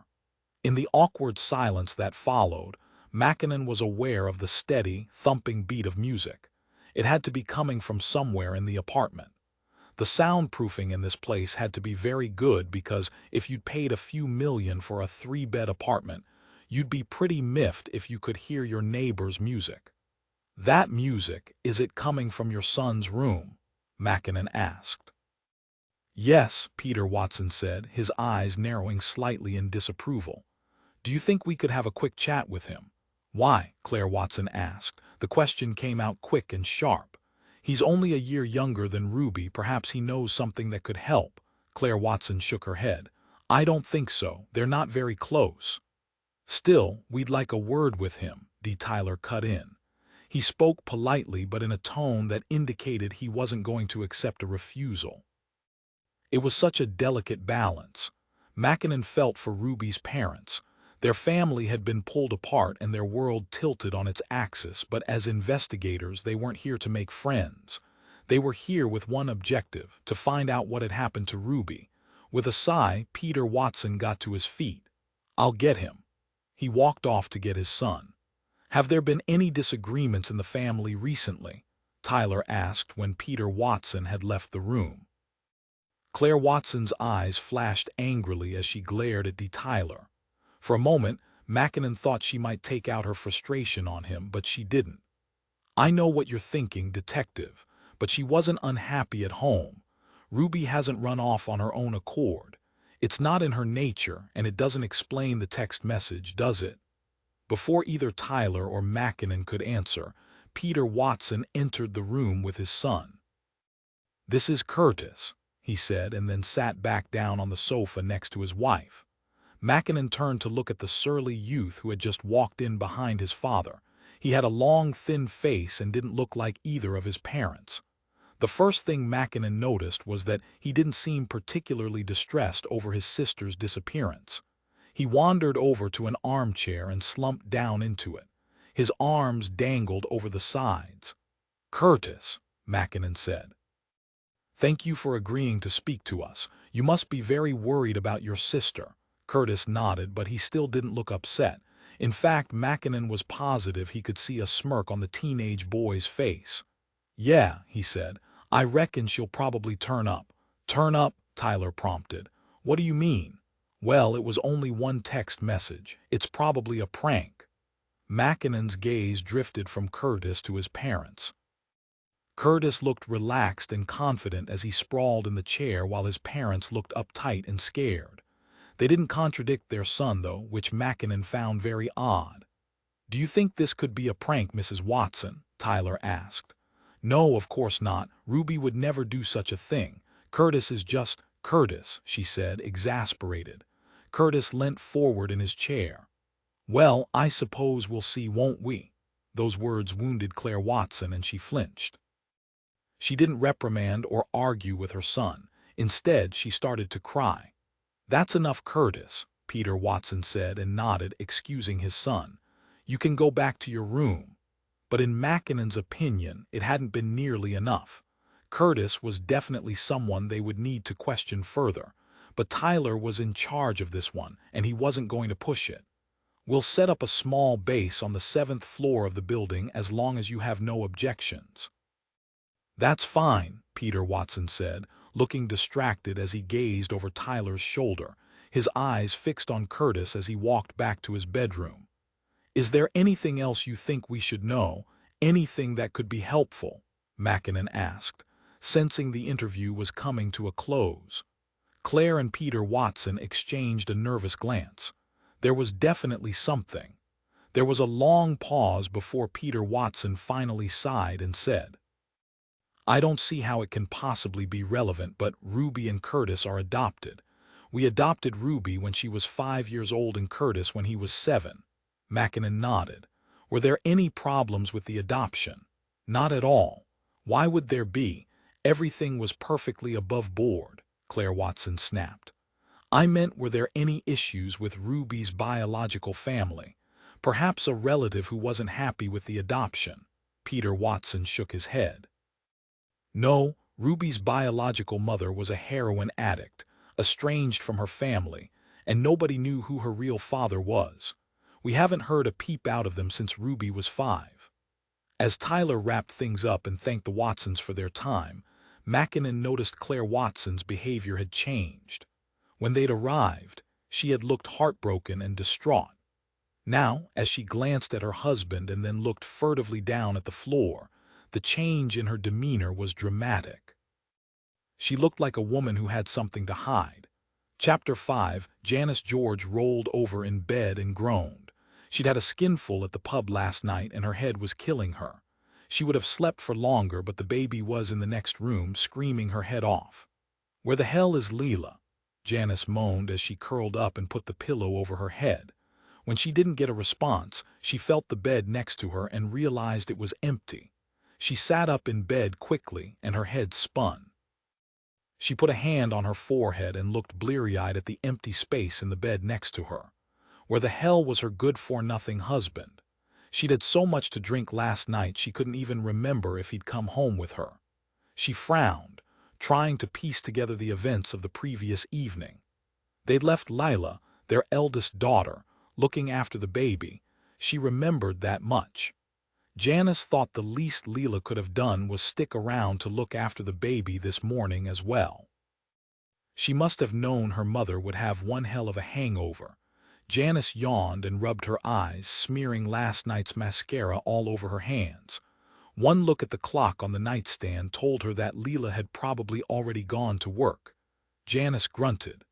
A: In the awkward silence that followed, Mackinnon was aware of the steady, thumping beat of music. It had to be coming from somewhere in the apartment. The soundproofing in this place had to be very good because if you'd paid a few million for a 3-bed apartment, you'd be pretty miffed if you could hear your neighbor's music. That music, is it coming from your son's room? Mackinnon asked. Yes, Peter Watson said, his eyes narrowing slightly in disapproval. Do you think we could have a quick chat with him? Why? Claire Watson asked. The question came out quick and sharp. He's only a year younger than Ruby. Perhaps he knows something that could help. Claire Watson shook her head. I don't think so. They're not very close. Still, we'd like a word with him, D. Tyler cut in. He spoke politely but in a tone that indicated he wasn't going to accept a refusal. It was such a delicate balance. Mackinnon felt for Ruby's parents. Their family had been pulled apart and their world tilted on its axis, but as investigators they weren't here to make friends. They were here with one objective, to find out what had happened to Ruby. With a sigh, Peter Watson got to his feet. I'll get him. He walked off to get his son. Have there been any disagreements in the family recently? Tyler asked when Peter Watson had left the room. Claire Watson's eyes flashed angrily as she glared at D. Tyler. For a moment, Mackinnon thought she might take out her frustration on him, but she didn't. I know what you're thinking, detective, but she wasn't unhappy at home. Ruby hasn't run off on her own accord. It's not in her nature, and it doesn't explain the text message, does it? Before either Tyler or Mackinnon could answer, Peter Watson entered the room with his son. This is Curtis, he said, and then sat back down on the sofa next to his wife. Mackinnon turned to look at the surly youth who had just walked in behind his father. He had a long, thin face and didn't look like either of his parents. The first thing Mackinnon noticed was that he didn't seem particularly distressed over his sister's disappearance. He wandered over to an armchair and slumped down into it. His arms dangled over the sides. Curtis, Mackinnon said. Thank you for agreeing to speak to us. You must be very worried about your sister. Curtis nodded, but he still didn't look upset. In fact, Mackinnon was positive he could see a smirk on the teenage boy's face. Yeah, he said. I reckon she'll probably turn up. Turn up? Tyler prompted. What do you mean? Well, it was only one text message. It's probably a prank. Mackinnon's gaze drifted from Curtis to his parents. Curtis looked relaxed and confident as he sprawled in the chair while his parents looked uptight and scared. They didn't contradict their son, though, which Mackinnon found very odd. Do you think this could be a prank, Mrs. Watson? Tyler asked. No, of course not. Ruby would never do such a thing. Curtis is just Curtis, she said, exasperated. Curtis leant forward in his chair. Well, I suppose we'll see, won't we? Those words wounded Claire Watson and she flinched. She didn't reprimand or argue with her son. Instead, she started to cry. That's enough, Curtis, Peter Watson said and nodded, excusing his son. You can go back to your room. But in Mackinnon's opinion, it hadn't been nearly enough. Curtis was definitely someone they would need to question further. But Tyler was in charge of this one, and he wasn't going to push it. We'll set up a small base on the 7th floor of the building as long as you have no objections. That's fine, Peter Watson said, looking distracted as he gazed over Tyler's shoulder, his eyes fixed on Curtis as he walked back to his bedroom. Is there anything else you think we should know, anything that could be helpful? Mackinnon asked, sensing the interview was coming to a close. Claire and Peter Watson exchanged a nervous glance. There was definitely something. There was a long pause before Peter Watson finally sighed and said, I don't see how it can possibly be relevant, but Ruby and Curtis are adopted. We adopted Ruby when she was 5 years old and Curtis when he was 7. Mackinnon nodded. Were there any problems with the adoption? Not at all. Why would there be? Everything was perfectly above board, Claire Watson snapped. I meant, were there any issues with Ruby's biological family? Perhaps a relative who wasn't happy with the adoption. Peter Watson shook his head. No, Ruby's biological mother was a heroin addict, estranged from her family, and nobody knew who her real father was. We haven't heard a peep out of them since Ruby was 5. As Tyler wrapped things up and thanked the Watsons for their time, Mackinnon noticed Claire Watson's behavior had changed. When they'd arrived, she had looked heartbroken and distraught. Now, as she glanced at her husband and then looked furtively down at the floor, the change in her demeanor was dramatic. She looked like a woman who had something to hide. Chapter 5, Janice George rolled over in bed and groaned. She'd had a skinful at the pub last night and her head was killing her. She would have slept for longer, but the baby was in the next room screaming her head off. Where the hell is Leela? Janice moaned as she curled up and put the pillow over her head. When she didn't get a response, she felt the bed next to her and realized it was empty. She sat up in bed quickly and her head spun. She put a hand on her forehead and looked bleary-eyed at the empty space in the bed next to her. Where the hell was her good-for-nothing husband? She'd had so much to drink last night she couldn't even remember if he'd come home with her. She frowned, trying to piece together the events of the previous evening. They'd left Lila, their eldest daughter, looking after the baby. She remembered that much. Janice thought the least Lila could have done was stick around to look after the baby this morning as well. She must have known her mother would have one hell of a hangover. Janice yawned and rubbed her eyes, smearing last night's mascara all over her hands. One look at the clock on the nightstand told her that Lila had probably already gone to work. Janice grunted.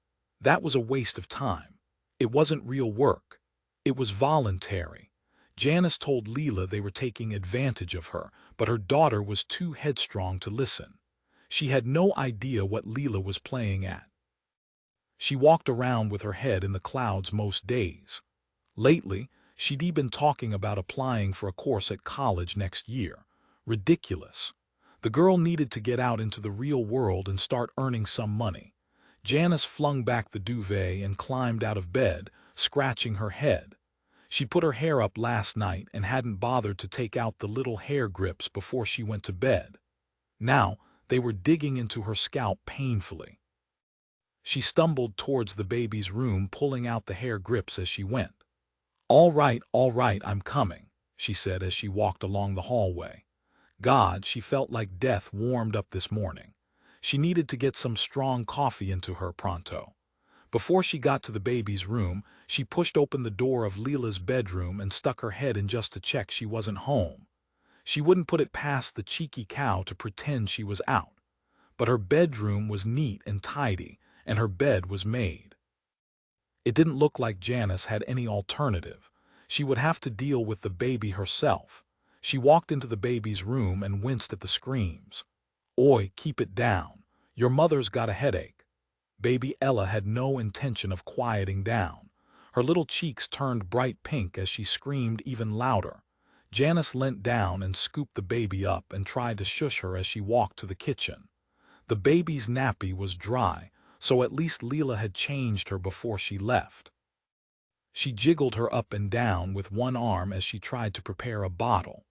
A: That was a waste of time. It wasn't real work. It was voluntary. Janice told Lila they were taking advantage of her, but her daughter was too headstrong to listen. She had no idea what Lila was playing at. She walked around with her head in the clouds most days. Lately, she'd been talking about applying for a course at college next year. Ridiculous. The girl needed to get out into the real world and start earning some money. Janice flung back the duvet and climbed out of bed, scratching her head. She put her hair up last night and hadn't bothered to take out the little hair grips before she went to bed. Now, they were digging into her scalp painfully. She stumbled towards the baby's room, pulling out the hair grips as she went. All right, I'm coming," she said as she walked along the hallway. God, she felt like death warmed up this morning. She needed to get some strong coffee into her pronto. Before she got to the baby's room, she pushed open the door of Lila's bedroom and stuck her head in just to check she wasn't home. She wouldn't put it past the cheeky cow to pretend she was out. But her bedroom was neat and tidy, and her bed was made. It didn't look like Janice had any alternative. She would have to deal with the baby herself. She walked into the baby's room and winced at the screams. "Oi, keep it down. Your mother's got a headache." Baby Ella had no intention of quieting down. Her little cheeks turned bright pink as she screamed even louder. Janice leant down and scooped the baby up and tried to shush her as she walked to the kitchen. The baby's nappy was dry, so at least Lila had changed her before she left. She jiggled her up and down with one arm as she tried to prepare a bottle.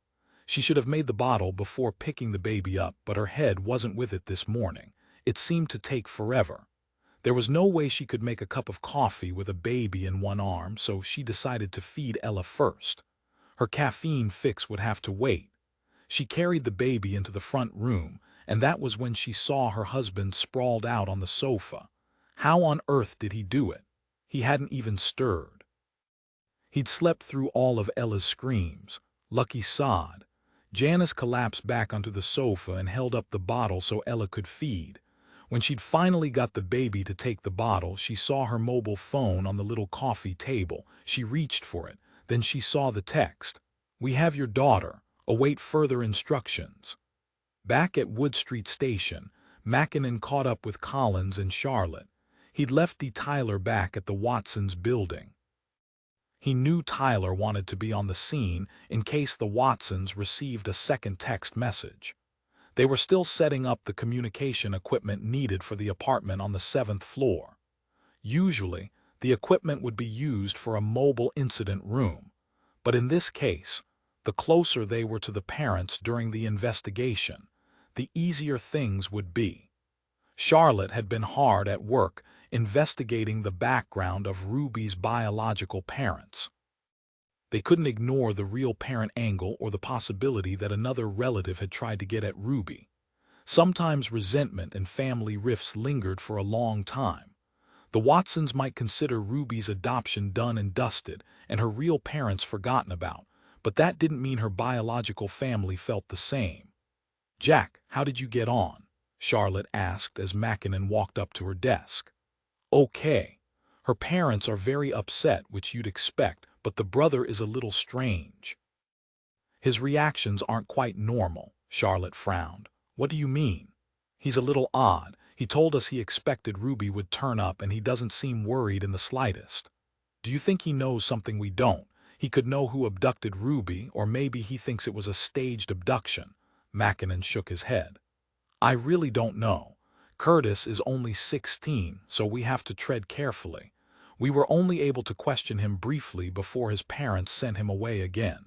A: She should have made the bottle before picking the baby up, but her head wasn't with it this morning. It seemed to take forever. There was no way she could make a cup of coffee with a baby in one arm, so she decided to feed Ella first. Her caffeine fix would have to wait. She carried the baby into the front room, and that was when she saw her husband sprawled out on the sofa. How on earth did he do it? He hadn't even stirred. He'd slept through all of Ella's screams. Lucky sod. Janice collapsed back onto the sofa and held up the bottle so Ella could feed. When she'd finally got the baby to take the bottle, she saw her mobile phone on the little coffee table. She reached for it. Then she saw the text. "We have your daughter. Await further instructions." Back at Wood Street Station, Mackinnon caught up with Collins and Charlotte. He'd left Tyler back at the Watsons building. He knew Tyler wanted to be on the scene in case the Watsons received a second text message. They were still setting up the communication equipment needed for the apartment on the 7th floor. Usually, the equipment would be used for a mobile incident room, but in this case, the closer they were to the parents during the investigation, the easier things would be. Charlotte had been hard at work investigating the background of Ruby's biological parents. They couldn't ignore the real parent angle or the possibility that another relative had tried to get at Ruby. Sometimes resentment and family rifts lingered for a long time. The Watsons might consider Ruby's adoption done and dusted and her real parents forgotten about, but that didn't mean her biological family felt the same. "Jack, how did you get on?" Charlotte asked as Mackinnon walked up to her desk. "Okay. Her parents are very upset, which you'd expect, but the brother is a little strange." "His reactions aren't quite normal," Charlotte frowned. "What do you mean?" "He's a little odd. He told us he expected Ruby would turn up and he doesn't seem worried in the slightest. Do you think he knows something we don't? He could know who abducted Ruby, or maybe he thinks it was a staged abduction. Mackinnon shook his head. I really don't know. Curtis is only 16, so we have to tread carefully. We were only able to question him briefly before his parents sent him away again.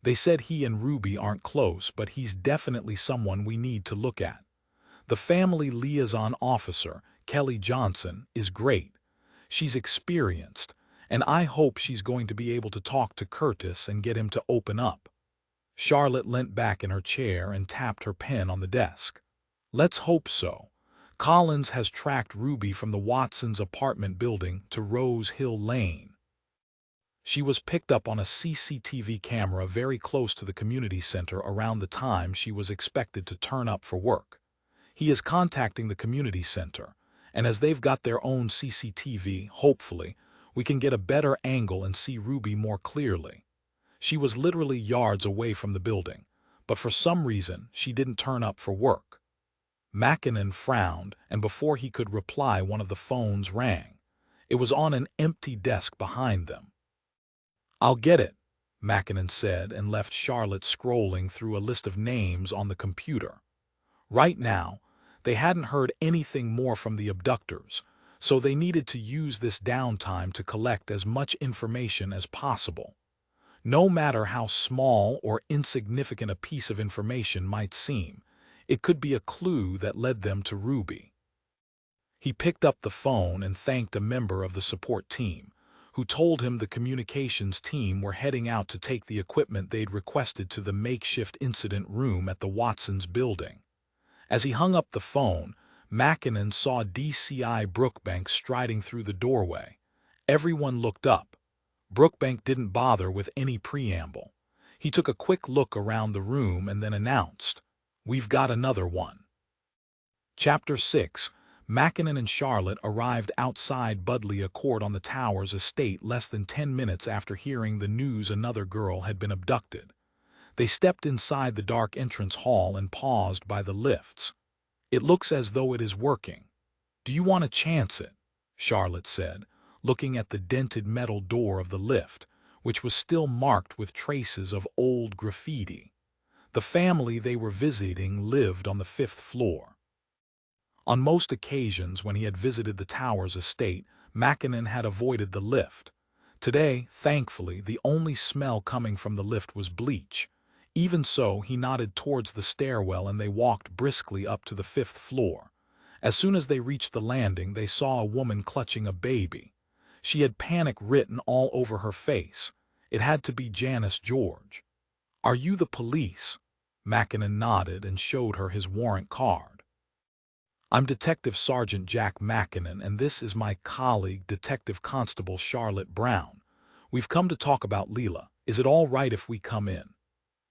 A: They said he and Ruby aren't close, but he's definitely someone we need to look at. The family liaison officer, Kelly Johnson, is great. She's experienced, and I hope she's going to be able to talk to Curtis and get him to open up. Charlotte leant back in her chair and tapped her pen on the desk. Let's hope so. Collins has tracked Ruby from the Watsons' apartment building to Rose Hill Lane. She was picked up on a CCTV camera very close to the community center around the time she was expected to turn up for work. He is contacting the community center, and as they've got their own CCTV, hopefully, we can get a better angle and see Ruby more clearly. She was literally yards away from the building, but for some reason she didn't turn up for work. Mackinnon frowned, and before he could reply, one of the phones rang. It was on an empty desk behind them. I'll get it, Mackinnon said, and left Charlotte scrolling through a list of names on the computer. Right now, they hadn't heard anything more from the abductors, so they needed to use this downtime to collect as much information as possible. No matter how small or insignificant a piece of information might seem, it could be a clue that led them to Ruby. He picked up the phone and thanked a member of the support team, who told him the communications team were heading out to take the equipment they'd requested to the makeshift incident room at the Watsons' building. As he hung up the phone, Mackinnon saw DCI Brookbank striding through the doorway. Everyone looked up. Brookbank didn't bother with any preamble. He took a quick look around the room and then announced, "We've got another one." Chapter 6. Mackinnon and Charlotte arrived outside Butler Court on the Towers estate less than 10 minutes after hearing the news another girl had been abducted. They stepped inside the dark entrance hall and paused by the lifts. "It looks as though it is working. Do you want to chance it?" Charlotte said, looking at the dented metal door of the lift, which was still marked with traces of old graffiti. The family they were visiting lived on the 5th floor. On most occasions when he had visited the Towers estate, Mackinnon had avoided the lift. Today, thankfully, the only smell coming from the lift was bleach. Even so, he nodded towards the stairwell and they walked briskly up to the 5th floor. As soon as they reached the landing, they saw a woman clutching a baby. She had panic written all over her face. It had to be Janice George. "Are you the police?" Mackinnon nodded and showed her his warrant card. "I'm Detective Sergeant Jack Mackinnon, and this is my colleague, Detective Constable Charlotte Brown. We've come to talk about Leela. Is it all right if we come in?"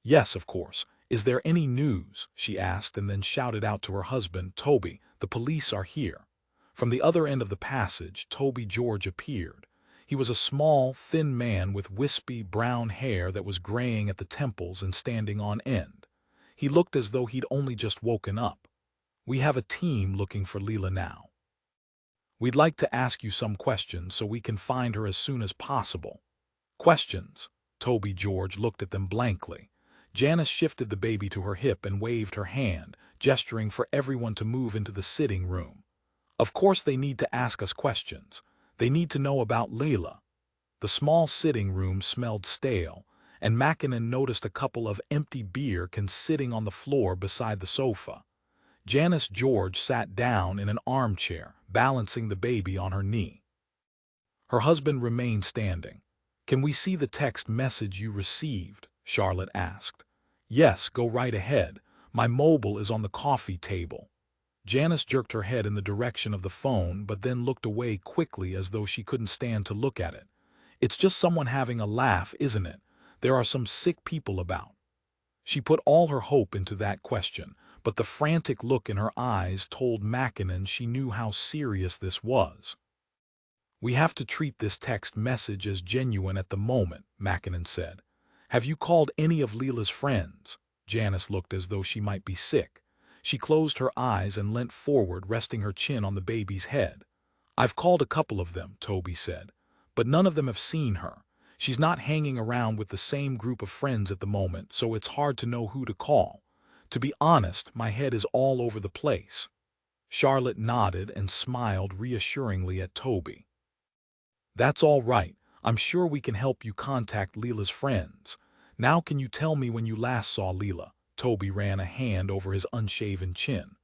A: "Yes, of course. Is there any news?" she asked, and then shouted out to her husband, "Toby, the police are here." From the other end of the passage, Toby George appeared. He was a small, thin man with wispy brown hair that was graying at the temples and standing on end. He looked as though he'd only just woken up. "We have a team looking for Leela now. We'd like to ask you some questions so we can find her as soon as possible." "Questions?" Toby George looked at them blankly. Janice shifted the baby to her hip and waved her hand, gesturing for everyone to move into the sitting room. "Of course they need to ask us questions. They need to know about Leela." The small sitting room smelled stale, and Mackinnon noticed a couple of empty beer cans sitting on the floor beside the sofa. Janice George sat down in an armchair, balancing the baby on her knee. Her husband remained standing. "Can we see the text message you received?" Charlotte asked. "Yes, go right ahead. My mobile is on the coffee table." Janice jerked her head in the direction of the phone, but then looked away quickly as though she couldn't stand to look at it. "It's just someone having a laugh, isn't it? There are some sick people about." She put all her hope into that question, but the frantic look in her eyes told Mackinnon she knew how serious this was. "We have to treat this text message as genuine at the moment," Mackinnon said. "Have you called any of Leela's friends?" Janice looked as though she might be sick. She closed her eyes and leant forward, resting her chin on the baby's head. "I've called a couple of them," Toby said, "but none of them have seen her. She's not hanging around with the same group of friends at the moment, so it's hard to know who to call. To be honest, my head is all over the place." Charlotte nodded and smiled reassuringly at Toby. "That's all right. I'm sure we can help you contact Leela's friends. Now can you tell me when you last saw Leela?" Toby ran a hand over his unshaven chin.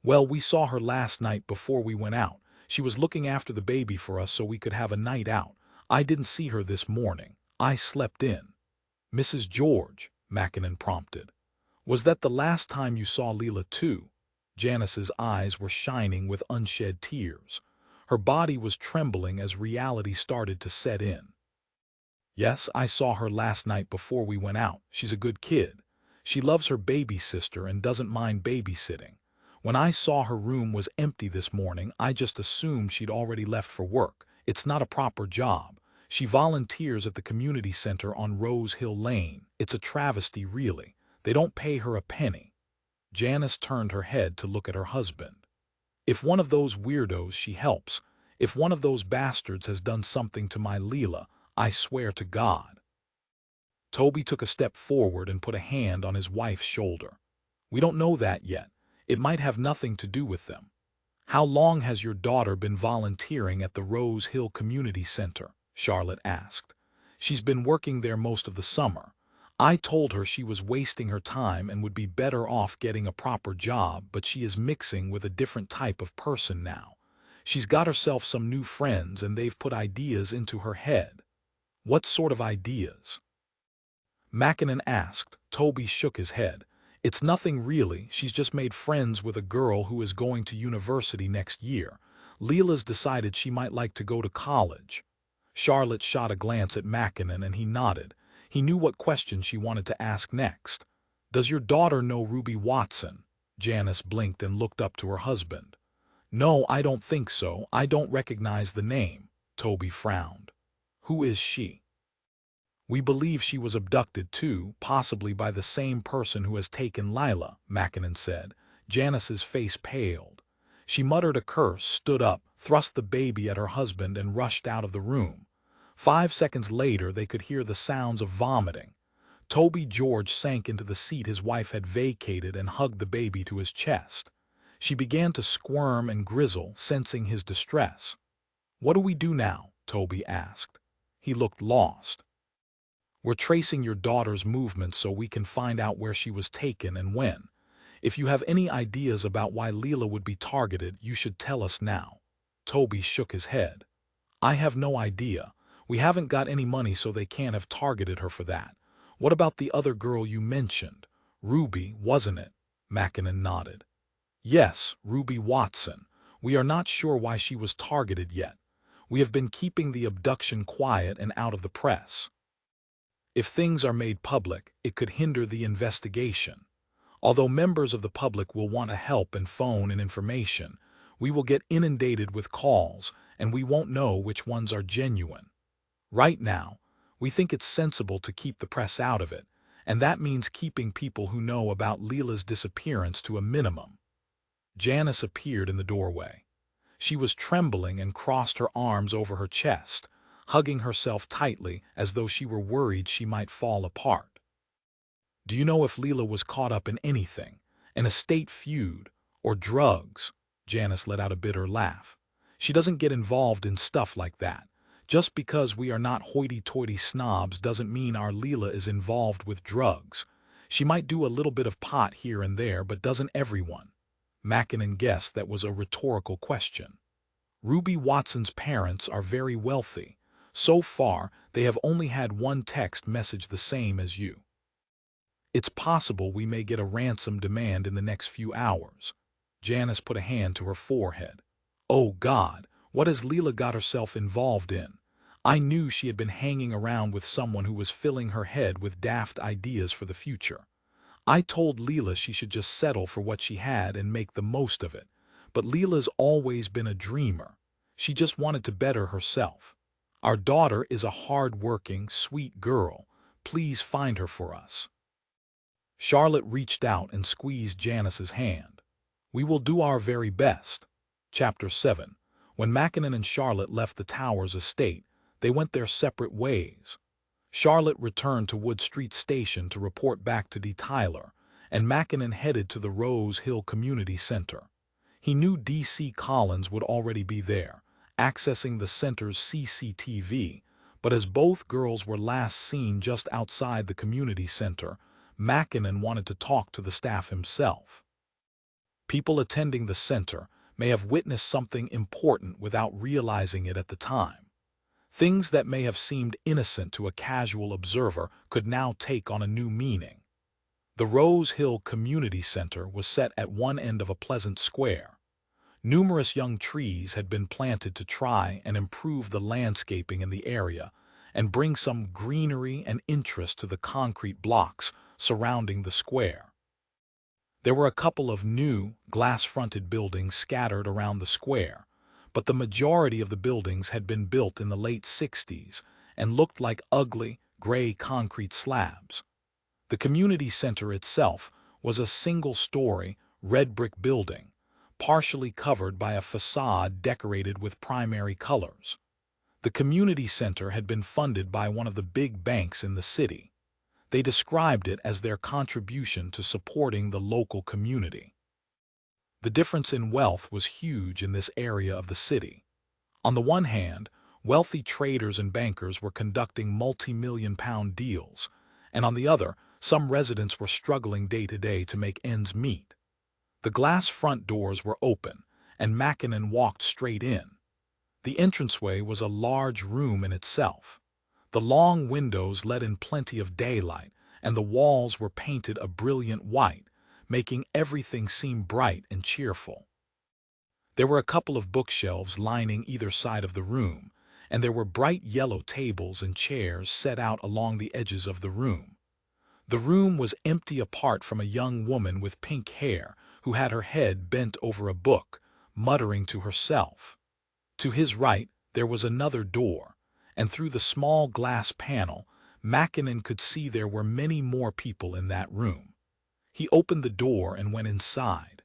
A: "Well, we saw her last night before we went out. She was looking after the baby for us so we could have a night out. I didn't see her this morning. I slept in." "Mrs. George," Mackinnon prompted. "Was that the last time you saw Leela too?" Janice's eyes were shining with unshed tears. Her body was trembling as reality started to set in. "Yes, I saw her last night before we went out. She's a good kid. She loves her baby sister and doesn't mind babysitting. When I saw her room was empty this morning, I just assumed she'd already left for work. It's not a proper job. She volunteers at the community center on Rose Hill Lane. It's a travesty, really. They don't pay her a penny." Janice turned her head to look at her husband. "If one of those weirdos she helps, if one of those bastards has done something to my Leela, I swear to God." Toby took a step forward and put a hand on his wife's shoulder. "We don't know that yet. It might have nothing to do with them." "How long has your daughter been volunteering at the Rose Hill Community Center?" Charlotte asked. "She's been working there most of the summer. I told her she was wasting her time and would be better off getting a proper job, but she is mixing with a different type of person now. She's got herself some new friends and they've put ideas into her head." "What sort of ideas?" Mackinnon asked. Toby shook his head. "It's nothing really. She's just made friends with a girl who is going to university next year. Leela's decided she might like to go to college." Charlotte shot a glance at Mackinnon and he nodded. He knew what question she wanted to ask next. "Does your daughter know Ruby Watson?" Janice blinked and looked up to her husband. "No, I don't think so. I don't recognize the name." Toby frowned. "Who is she?" "We believe she was abducted too, possibly by the same person who has taken Lila," Mackinnon said. Janice's face paled. She muttered a curse, stood up, thrust the baby at her husband and rushed out of the room. 5 seconds later they could hear the sounds of vomiting. Toby George sank into the seat his wife had vacated and hugged the baby to his chest. She began to squirm and grizzle, sensing his distress. "What do we do now?" Toby asked. He looked lost. "We're tracing your daughter's movements so we can find out where she was taken and when. If you have any ideas about why Leela would be targeted, you should tell us now." Toby shook his head. "I have no idea. We haven't got any money, so they can't have targeted her for that. What about the other girl you mentioned? Ruby, wasn't it?" Mackinnon nodded. "Yes, Ruby Watson. We are not sure why she was targeted yet. We have been keeping the abduction quiet and out of the press. If things are made public, it could hinder the investigation. Although members of the public will want to help and phone and information, we will get inundated with calls and we won't know which ones are genuine. Right now, we think it's sensible to keep the press out of it, and that means keeping people who know about Leela's disappearance to a minimum." Janice appeared in the doorway. She was trembling and crossed her arms over her chest, hugging herself tightly as though she were worried she might fall apart. "Do you know if Leela was caught up in anything, an estate feud, or drugs?" Janice let out a bitter laugh. "She doesn't get involved in stuff like that. Just because we are not hoity-toity snobs doesn't mean our Leela is involved with drugs. She might do a little bit of pot here and there, but doesn't everyone?" Mackinnon guessed that was a rhetorical question. "Ruby Watson's parents are very wealthy. So far, they have only had one text message the same as you. It's possible we may get a ransom demand in the next few hours." Janice put a hand to her forehead. "Oh God, what has Leela got herself involved in? I knew she had been hanging around with someone who was filling her head with daft ideas for the future. I told Leela she should just settle for what she had and make the most of it. But Leela's always been a dreamer. She just wanted to better herself. Our daughter is a hard-working, sweet girl. Please find her for us." Charlotte reached out and squeezed Janice's hand. We will do our very best. Chapter 7. When Mackinnon and Charlotte left the Towers estate, they went their separate ways. Charlotte returned to Wood Street Station to report back to D. Tyler, and Mackinnon headed to the Rose Hill Community Center. He knew D.C. Collins would already be there, accessing the center's CCTV, but as both girls were last seen just outside the community center, Mackinnon wanted to talk to the staff himself. People attending the center may have witnessed something important without realizing it at the time. Things that may have seemed innocent to a casual observer could now take on a new meaning. The Rose Hill Community Center was set at one end of a pleasant square. Numerous young trees had been planted to try and improve the landscaping in the area and bring some greenery and interest to the concrete blocks surrounding the square. There were a couple of new, glass-fronted buildings scattered around the square, but the majority of the buildings had been built in the late 60s and looked like ugly, gray concrete slabs. The community center itself was a single-story, red brick building, partially covered by a facade decorated with primary colors. The community center had been funded by one of the big banks in the city. They described it as their contribution to supporting the local community. The difference in wealth was huge in this area of the city. On the one hand, wealthy traders and bankers were conducting multi-million-pound deals, and on the other, some residents were struggling day to day to make ends meet. The glass front doors were open, and Mackinnon walked straight in. The entranceway was a large room in itself. The long windows let in plenty of daylight, and the walls were painted a brilliant white, making everything seem bright and cheerful. There were a couple of bookshelves lining either side of the room, and there were bright yellow tables and chairs set out along the edges of the room. The room was empty apart from a young woman with pink hair who had her head bent over a book, muttering to herself. To his right, there was another door, and through the small glass panel, Mackinnon could see there were many more people in that room. He opened the door and went inside.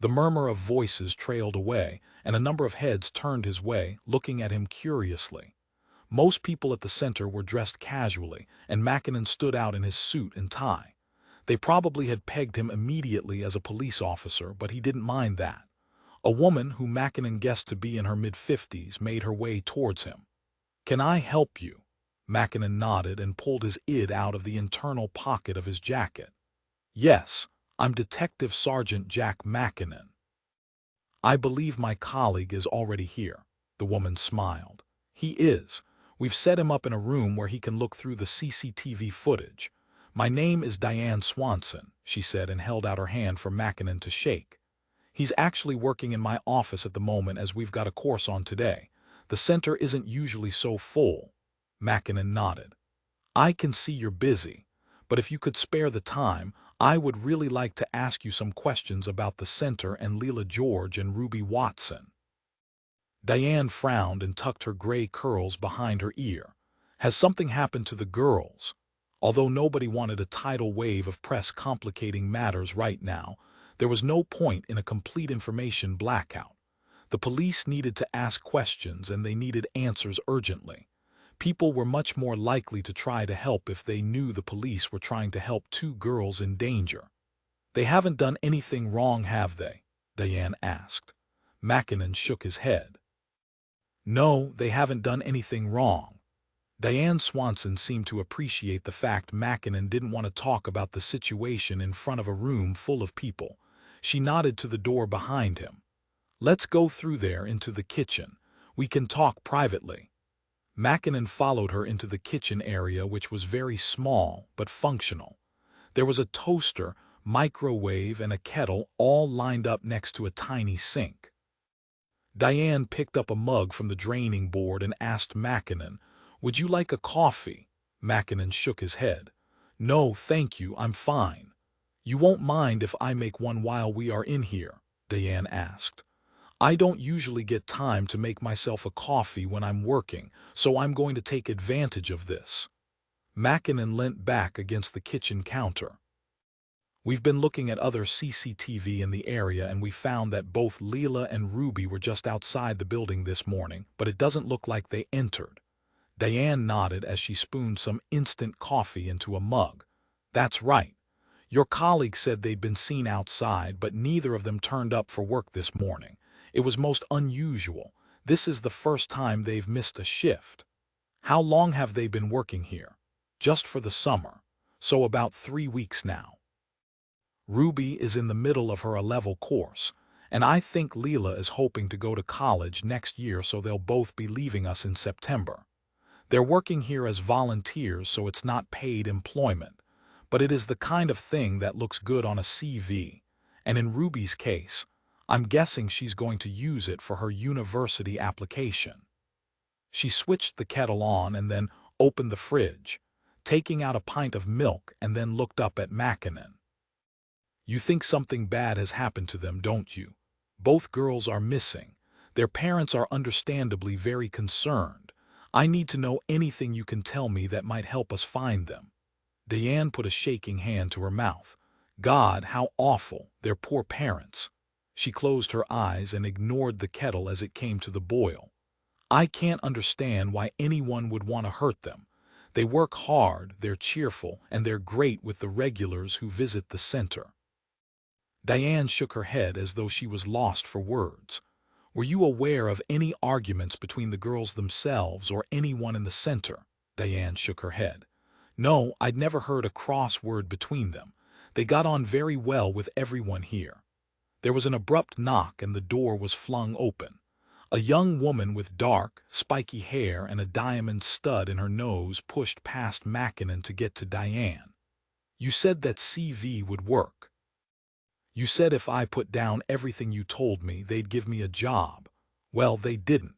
A: The murmur of voices trailed away, and a number of heads turned his way, looking at him curiously. Most people at the center were dressed casually, and Mackinnon stood out in his suit and tie. They probably had pegged him immediately as a police officer, but he didn't mind that. A woman who Mackinnon guessed to be in her mid-50s made her way towards him. "Can I help you?" Mackinnon nodded and pulled his id out of the internal pocket of his jacket. "Yes, I'm Detective Sergeant Jack Mackinnon." "I believe my colleague is already here," the woman smiled. "He is. We've set him up in a room where he can look through the CCTV footage. My name is Diane Swanson," she said, and held out her hand for Mackinnon to shake. "He's actually working in my office at the moment as we've got a course on today. The center isn't usually so full." Mackinnon nodded. "I can see you're busy, but if you could spare the time, I would really like to ask you some questions about the center and Leela George and Ruby Watson." Diane frowned and tucked her gray curls behind her ear. Has something happened to the girls? Although nobody wanted a tidal wave of press complicating matters right now, there was no point in a complete information blackout. The police needed to ask questions, and they needed answers urgently. People were much more likely to try to help if they knew the police were trying to help two girls in danger. "They haven't done anything wrong, have they?" Diane asked. Mackinnon shook his head. "No, they haven't done anything wrong." Diane Swanson seemed to appreciate the fact Mackinnon didn't want to talk about the situation in front of a room full of people. She nodded to the door behind him. "Let's go through there into the kitchen. We can talk privately." Mackinnon followed her into the kitchen area, which was very small but functional. There was a toaster, microwave, and a kettle all lined up next to a tiny sink. Diane picked up a mug from the draining board and asked Mackinnon, "Would you like a coffee?" Mackinnon shook his head. "No, thank you, I'm fine." "You won't mind if I make one while we are in here?" Diane asked. "I don't usually get time to make myself a coffee when I'm working, so I'm going to take advantage of this." Mackinnon leant back against the kitchen counter. We've been looking at other CCTV in the area and we found that both Leela and Ruby were just outside the building this morning, but it doesn't look like they entered. Diane nodded as she spooned some instant coffee into a mug. That's right. Your colleague said they'd been seen outside, but neither of them turned up for work this morning. It was most unusual. This is the first time they've missed a shift. How long have they been working here? Just for the summer. So about 3 weeks now. Ruby is in the middle of her A-level course, and I think Leela is hoping to go to college next year, so they'll both be leaving us in September. They're working here as volunteers, so it's not paid employment, but it is the kind of thing that looks good on a CV, and in Ruby's case, I'm guessing she's going to use it for her university application. She switched the kettle on and then opened the fridge, taking out a pint of milk, and then looked up at Mackinnon. You think something bad has happened to them, don't you? Both girls are missing. Their parents are understandably very concerned. I need to know anything you can tell me that might help us find them. Diane put a shaking hand to her mouth. God, how awful, their poor parents. She closed her eyes and ignored the kettle as it came to the boil. I can't understand why anyone would want to hurt them. They work hard, they're cheerful, and they're great with the regulars who visit the center. Diane shook her head as though she was lost for words. Were you aware of any arguments between the girls themselves or anyone in the center? Diane shook her head. No, I'd never heard a cross word between them. They got on very well with everyone here. There was an abrupt knock and the door was flung open. A young woman with dark, spiky hair and a diamond stud in her nose pushed past Mackinnon to get to Diane. You said that CV would work. You said if I put down everything you told me, they'd give me a job. Well, they didn't.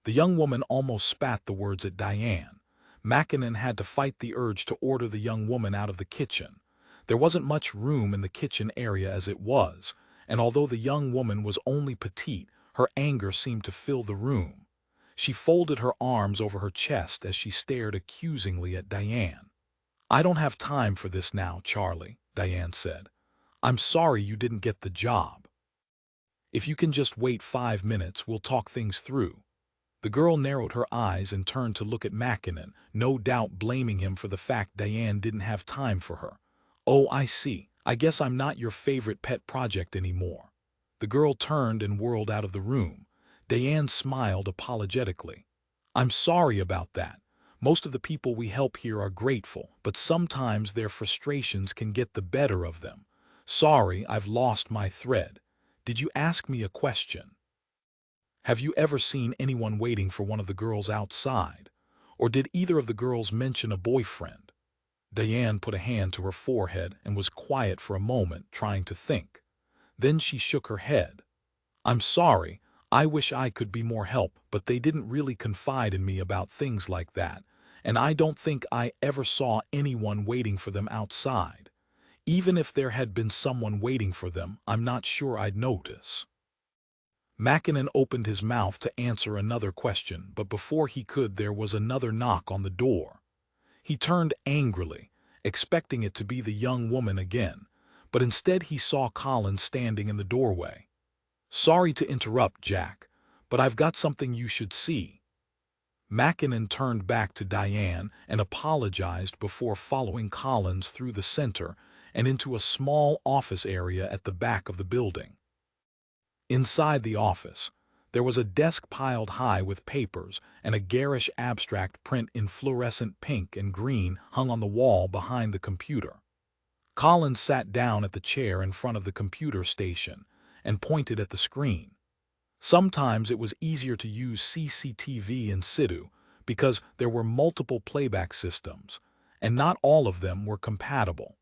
A: The young woman almost spat the words at Diane. Mackinnon had to fight the urge to order the young woman out of the kitchen. There wasn't much room in the kitchen area as it was, and although the young woman was only petite, her anger seemed to fill the room. She folded her arms over her chest as she stared accusingly at Diane. I don't have time for this now, Charlie, Diane said. I'm sorry you didn't get the job. If you can just wait 5 minutes, we'll talk things through. The girl narrowed her eyes and turned to look at Mackinnon, no doubt blaming him for the fact Diane didn't have time for her. Oh, I see. I guess I'm not your favorite pet project anymore. The girl turned and whirled out of the room. Diane smiled apologetically. I'm sorry about that. Most of the people we help here are grateful, but sometimes their frustrations can get the better of them. Sorry, I've lost my thread. Did you ask me a question? Have you ever seen anyone waiting for one of the girls outside? Or did either of the girls mention a boyfriend? Diane put a hand to her forehead and was quiet for a moment, trying to think. Then she shook her head. I'm sorry, I wish I could be more help, but they didn't really confide in me about things like that, and I don't think I ever saw anyone waiting for them outside. Even if there had been someone waiting for them, I'm not sure I'd notice. Mackinnon opened his mouth to answer another question, but before he could, there was another knock on the door. He turned angrily, expecting it to be the young woman again, but instead he saw Colin standing in the doorway. Sorry to interrupt, Jack, but I've got something you should see. Mackinnon turned back to Diane and apologized before following Collins through the center and into a small office area at the back of the building. Inside the office, there was a desk piled high with papers and a garish abstract print in fluorescent pink and green hung on the wall behind the computer. Collins sat down at the chair in front of the computer station and pointed at the screen. Sometimes it was easier to use CCTV in situ because there were multiple playback systems, and not all of them were compatible.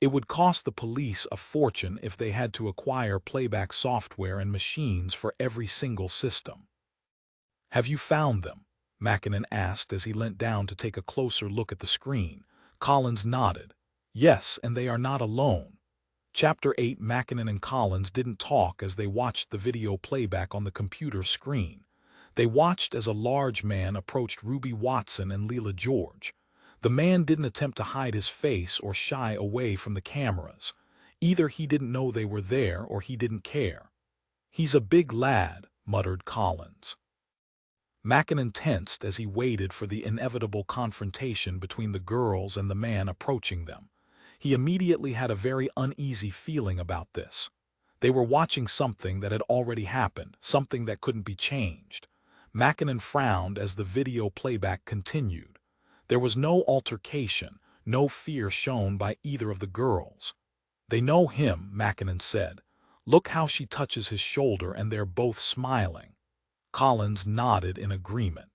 A: It would cost the police a fortune if they had to acquire playback software and machines for every single system. Have you found them? Mackinnon asked as he leant down to take a closer look at the screen. Collins nodded. Yes, and they are not alone. Chapter 8. Mackinnon and Collins didn't talk as they watched the video playback on the computer screen. They watched as a large man approached Ruby Watson and Leela George. The man didn't attempt to hide his face or shy away from the cameras. Either he didn't know they were there or he didn't care. "He's a big lad," muttered Collins. Mackinnon tensed as he waited for the inevitable confrontation between the girls and the man approaching them. He immediately had a very uneasy feeling about this. They were watching something that had already happened, something that couldn't be changed. Mackinnon frowned as the video playback continued. There was no altercation, no fear shown by either of the girls. "They know him," Mackinnon said. "Look how she touches his shoulder, and they're both smiling." Collins nodded in agreement.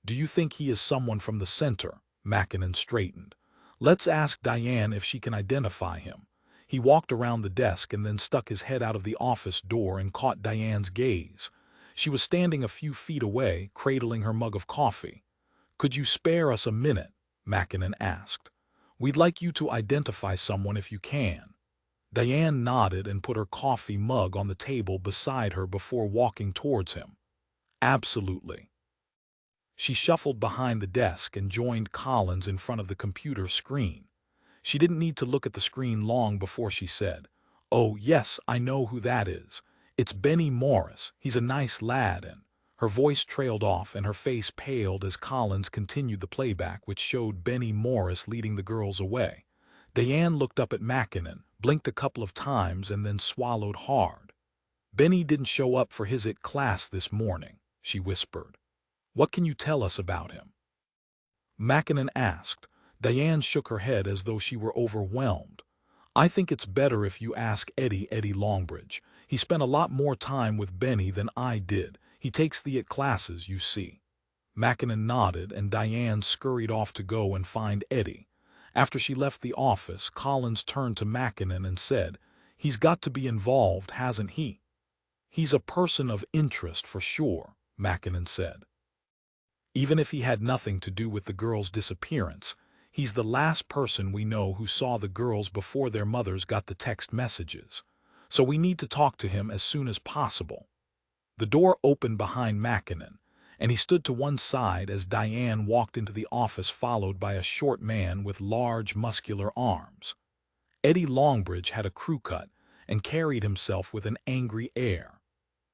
A: "Do you think he is someone from the center?" Mackinnon straightened. "Let's ask Diane if she can identify him." He walked around the desk and then stuck his head out of the office door and caught Diane's gaze. She was standing a few feet away, cradling her mug of coffee. "Could you spare us a minute?" Mackinnon asked. "We'd like you to identify someone if you can." Diane nodded and put her coffee mug on the table beside her before walking towards him. "Absolutely." She shuffled behind the desk and joined Collins in front of the computer screen. She didn't need to look at the screen long before she said, "Oh, yes, I know who that is. It's Benny Morris. He's a nice lad," and her voice trailed off and her face paled as Collins continued the playback, which showed Benny Morris leading the girls away. Diane looked up at Mackinnon, blinked a couple of times, and then swallowed hard. "Benny didn't show up for his class this morning," she whispered. "What can you tell us about him?" Mackinnon asked. Diane shook her head as though she were overwhelmed. "I think it's better if you ask Eddie Longbridge. He spent a lot more time with Benny than I did. He takes the classes, you see." Mackinnon nodded, and Diane scurried off to go and find Eddie. After she left the office, Collins turned to Mackinnon and said, "He's got to be involved, hasn't he?" "He's a person of interest for sure," Mackinnon said. "Even if he had nothing to do with the girls' disappearance, he's the last person we know who saw the girls before their mothers got the text messages. So we need to talk to him as soon as possible." The door opened behind Mackinnon, and he stood to one side as Diane walked into the office, followed by a short man with large, muscular arms. Eddie Longbridge had a crew cut and carried himself with an angry air.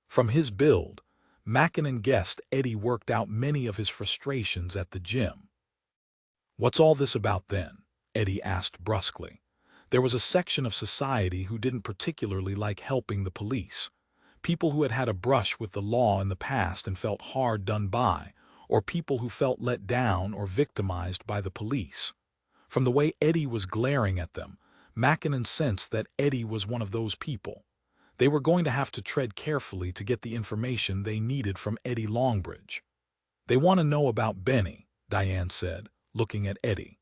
A: From his build, Mackinnon guessed Eddie worked out many of his frustrations at the gym. "What's all this about then?" Eddie asked brusquely. There was a section of society who didn't particularly like helping the police. People who had had a brush with the law in the past and felt hard done by, or people who felt let down or victimized by the police. From the way Eddie was glaring at them, Mackinnon sensed that Eddie was one of those people. They were going to have to tread carefully to get the information they needed from Eddie Longbridge. "They want to know about Benny," Diane said, looking at Eddie.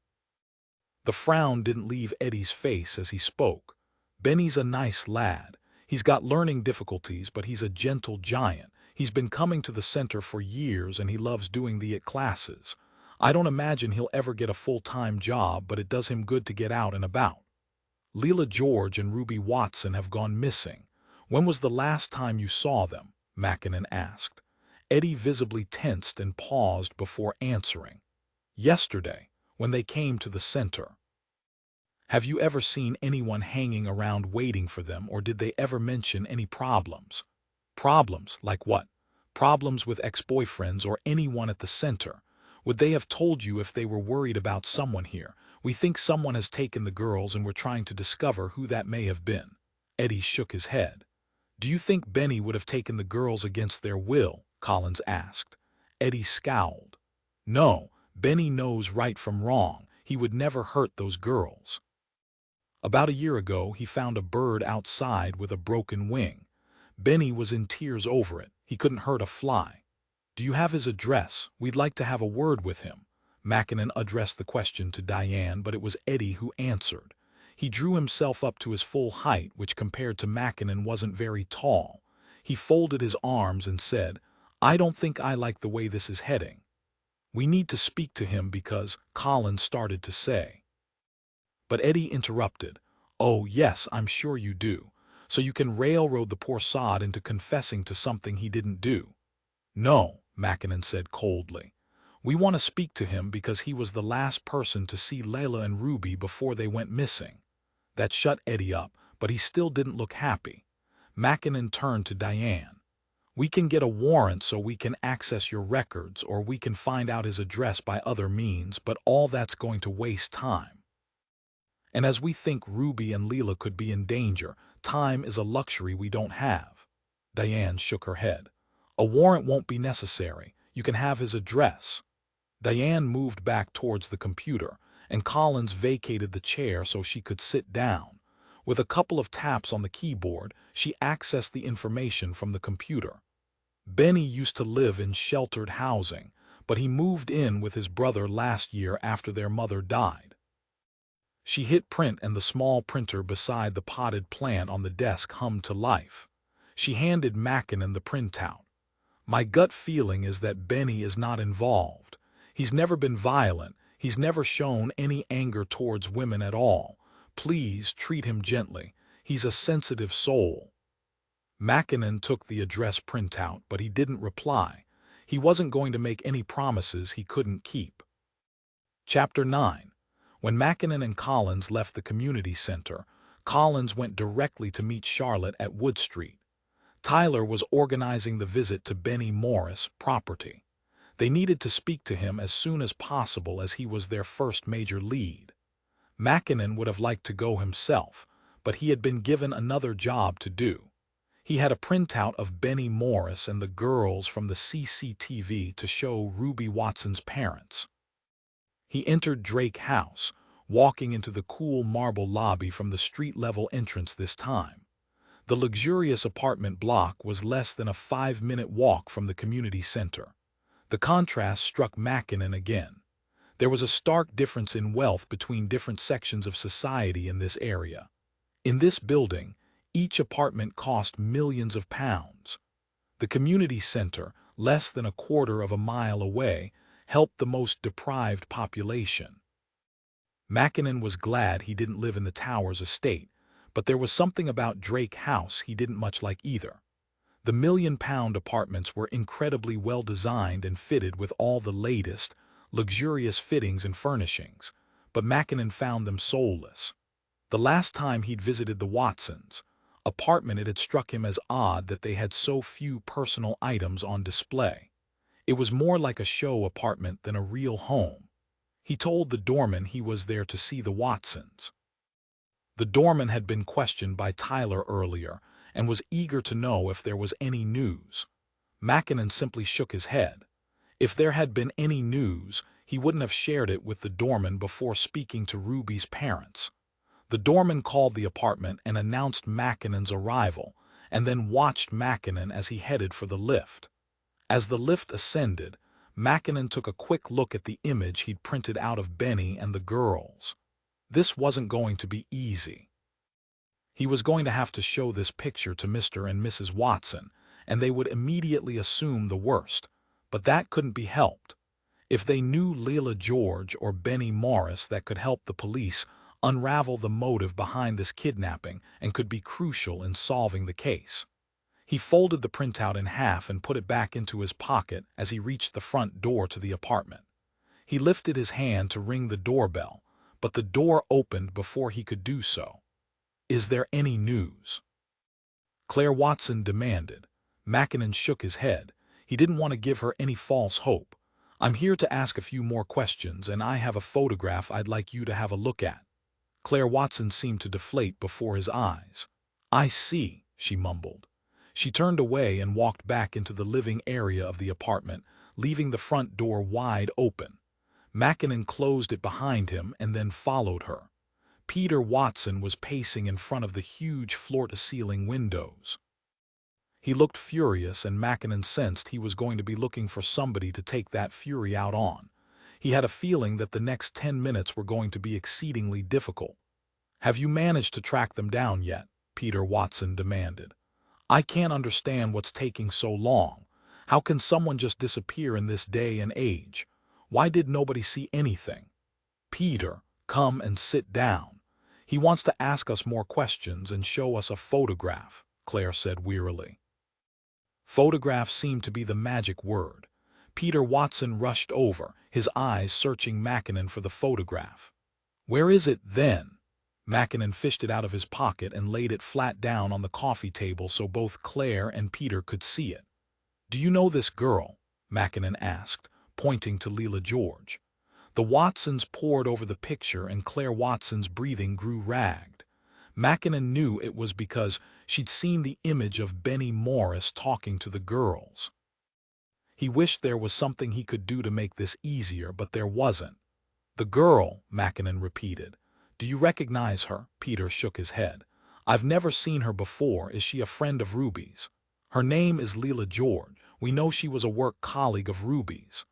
A: The frown didn't leave Eddie's face as he spoke. "Benny's a nice lad. He's got learning difficulties, but he's a gentle giant. He's been coming to the center for years and he loves doing the classes. I don't imagine he'll ever get a full-time job, but it does him good to get out and about." "Leela George and Ruby Watson have gone missing. When was the last time you saw them?" Mackinnon asked. Eddie visibly tensed and paused before answering. "Yesterday, when they came to the center." "Have you ever seen anyone hanging around waiting for them, or did they ever mention any problems?" "Problems? Like what?" "Problems with ex-boyfriends or anyone at the center. Would they have told you if they were worried about someone here? We think someone has taken the girls and we're trying to discover who that may have been." Eddie shook his head. "Do you think Benny would have taken the girls against their will?" Collins asked. Eddie scowled. "No, Benny knows right from wrong. He would never hurt those girls. About a year ago, he found a bird outside with a broken wing. Benny was in tears over it. He couldn't hurt a fly. Do you have his address? We'd like to have a word with him." Mackinnon addressed the question to Diane, but it was Eddie who answered. He drew himself up to his full height, which compared to Mackinnon wasn't very tall. He folded his arms and said, "I don't think I like the way this is heading. We need to speak to him because," Collins started to say. But Eddie interrupted. "Oh, yes, I'm sure you do. So you can railroad the poor sod into confessing to something he didn't do." "No," Mackinnon said coldly. "We want to speak to him because he was the last person to see Layla and Ruby before they went missing." That shut Eddie up, but he still didn't look happy. Mackinnon turned to Diane. "We can get a warrant so we can access your records, or we can find out his address by other means, but all that's going to waste time. And as we think Ruby and Leela could be in danger, time is a luxury we don't have." Diane shook her head. "A warrant won't be necessary. You can have his address." Diane moved back towards the computer, and Collins vacated the chair so she could sit down. With a couple of taps on the keyboard, she accessed the information from the computer. Benny used to live in sheltered housing, but he moved in with his brother last year after their mother died. She hit print and the small printer beside the potted plant on the desk hummed to life. She handed Mackinnon the printout. "My gut feeling is that Benny is not involved. He's never been violent. He's never shown any anger towards women at all. Please treat him gently. He's a sensitive soul." Mackinnon took the address printout, but he didn't reply. He wasn't going to make any promises he couldn't keep. Chapter 9. When Mackinnon and Collins left the community center, Collins went directly to meet Charlotte at Wood Street. Tyler was organizing the visit to Benny Morris' property. They needed to speak to him as soon as possible as he was their first major lead. Mackinnon would have liked to go himself, but he had been given another job to do. He had a printout of Benny Morris and the girls from the CCTV to show Ruby Watson's parents. He entered Drake House, walking into the cool marble lobby from the street-level entrance this time. The luxurious apartment block was less than a 5-minute walk from the community center. The contrast struck Mackinnon again. There was a stark difference in wealth between different sections of society in this area. In this building, each apartment cost millions of pounds. The community center, less than a quarter of a mile away, helped the most deprived population. Mackinnon was glad he didn't live in the Towers estate, but there was something about Drake House he didn't much like either. The million-pound apartments were incredibly well-designed and fitted with all the latest, luxurious fittings and furnishings, but Mackinnon found them soulless. The last time he'd visited the Watsons' apartment, it had struck him as odd that they had so few personal items on display. It was more like a show apartment than a real home. He told the doorman he was there to see the Watsons. The doorman had been questioned by Tyler earlier and was eager to know if there was any news. Mackinnon simply shook his head. If there had been any news, he wouldn't have shared it with the doorman before speaking to Ruby's parents. The doorman called the apartment and announced Mackinnon's arrival, and then watched Mackinnon as he headed for the lift. As the lift ascended, Mackinnon took a quick look at the image he'd printed out of Benny and the girls. This wasn't going to be easy. He was going to have to show this picture to Mr. and Mrs. Watson, and they would immediately assume the worst, but that couldn't be helped. If they knew Leela George or Benny Morris, that could help the police unravel the motive behind this kidnapping and could be crucial in solving the case. He folded the printout in half and put it back into his pocket as he reached the front door to the apartment. He lifted his hand to ring the doorbell, but the door opened before he could do so. "Is there any news?" Claire Watson demanded. Mackinnon shook his head. He didn't want to give her any false hope. "I'm here to ask a few more questions, and I have a photograph I'd like you to have a look at." Claire Watson seemed to deflate before his eyes. "I see," she mumbled. She turned away and walked back into the living area of the apartment, leaving the front door wide open. Mackinnon closed it behind him and then followed her. Peter Watson was pacing in front of the huge floor-to-ceiling windows. He looked furious, and Mackinnon sensed he was going to be looking for somebody to take that fury out on. He had a feeling that the next 10 minutes were going to be exceedingly difficult. "Have you managed to track them down yet?" Peter Watson demanded. "I can't understand what's taking so long. How can someone just disappear in this day and age? Why did nobody see anything?" "Peter, come and sit down. He wants to ask us more questions and show us a photograph," Claire said wearily. Photograph seemed to be the magic word. Peter Watson rushed over, his eyes searching Mackinnon for the photograph. "Where is it, then?" Mackinnon fished it out of his pocket and laid it flat down on the coffee table so both Claire and Peter could see it. "Do you know this girl?" Mackinnon asked, pointing to Leila George. The Watsons pored over the picture and Claire Watson's breathing grew ragged. Mackinnon knew it was because she'd seen the image of Benny Morris talking to the girls. He wished there was something he could do to make this easier, but there wasn't. "The girl," Mackinnon repeated. "Do you recognize her?" Peter shook his head. "I've never seen her before. Is she a friend of Ruby's?" "Her name is Leila George. We know she was a work colleague of Ruby's."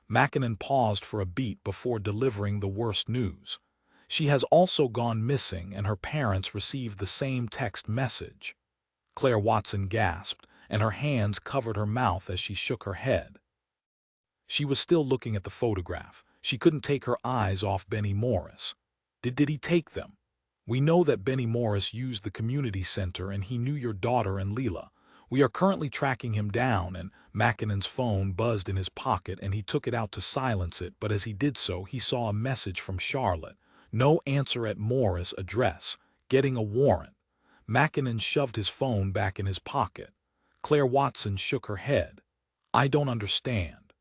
A: Mackinnon paused for a beat before delivering the worst news. "She has also gone missing, and her parents received the same text message." Claire Watson gasped, and her hands covered her mouth as she shook her head. She was still looking at the photograph. She couldn't take her eyes off Benny Morris. Did he take them? "We know that Benny Morris used the community center and he knew your daughter and Leila. We are currently tracking him down," and Mackinnon's phone buzzed in his pocket and he took it out to silence it, but as he did so he saw a message from Charlotte. "No answer at Morris address. Getting a warrant." Mackinnon shoved his phone back in his pocket. Claire Watson shook her head. "I don't understand."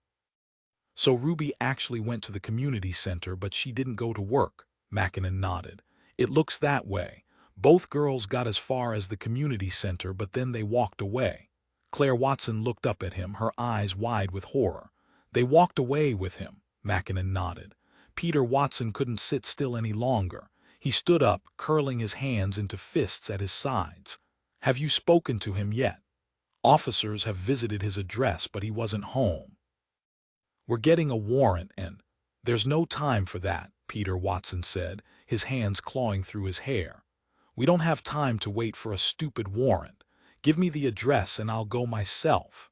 A: "So Ruby actually went to the community center, but she didn't go to work?" Mackinnon nodded. "It looks that way. Both girls got as far as the community center, but then they walked away." Claire Watson looked up at him, her eyes wide with horror. "They walked away with him," Mackinnon nodded. Peter Watson couldn't sit still any longer. He stood up, curling his hands into fists at his sides. "Have you spoken to him yet?" "Officers have visited his address, but he wasn't home." "We're getting a warrant and—" "There's no time for that," Peter Watson said, his hands clawing through his hair. "We don't have time to wait for a stupid warrant. Give me the address and I'll go myself."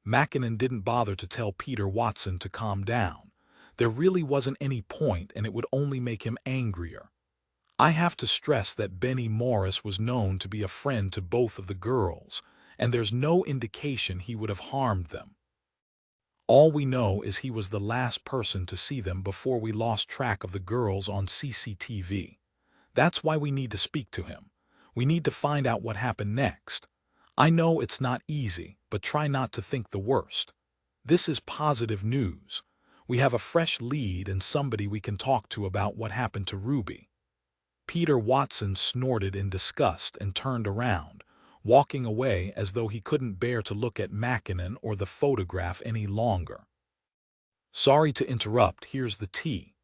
A: Mackinnon didn't bother to tell Peter Watson to calm down. There really wasn't any point, and it would only make him angrier. "I have to stress that Benny Morris was known to be a friend to both of the girls, and there's no indication he would have harmed them. All we know is he was the last person to see them before we lost track of the girls on CCTV. That's why we need to speak to him. We need to find out what happened next. I know it's not easy, but try not to think the worst. This is positive news. We have a fresh lead and somebody we can talk to about what happened to Ruby." Peter Watson snorted in disgust and turned around, walking away as though he couldn't bear to look at Mackinnon or the photograph any longer. "Sorry to interrupt, here's the tea."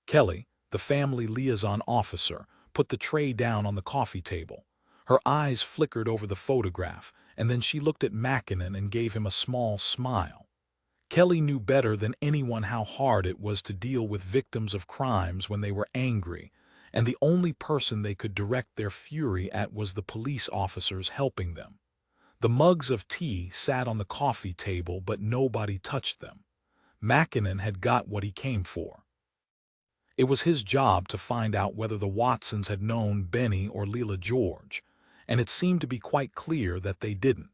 A: Kelly, the family liaison officer, put the tray down on the coffee table. Her eyes flickered over the photograph, and then she looked at Mackinnon and gave him a small smile. Kelly knew better than anyone how hard it was to deal with victims of crimes when they were angry, and the only person they could direct their fury at was the police officers helping them. The mugs of tea sat on the coffee table, but nobody touched them. Mackinnon had got what he came for. It was his job to find out whether the Watsons had known Benny or Leila George, and it seemed to be quite clear that they didn't.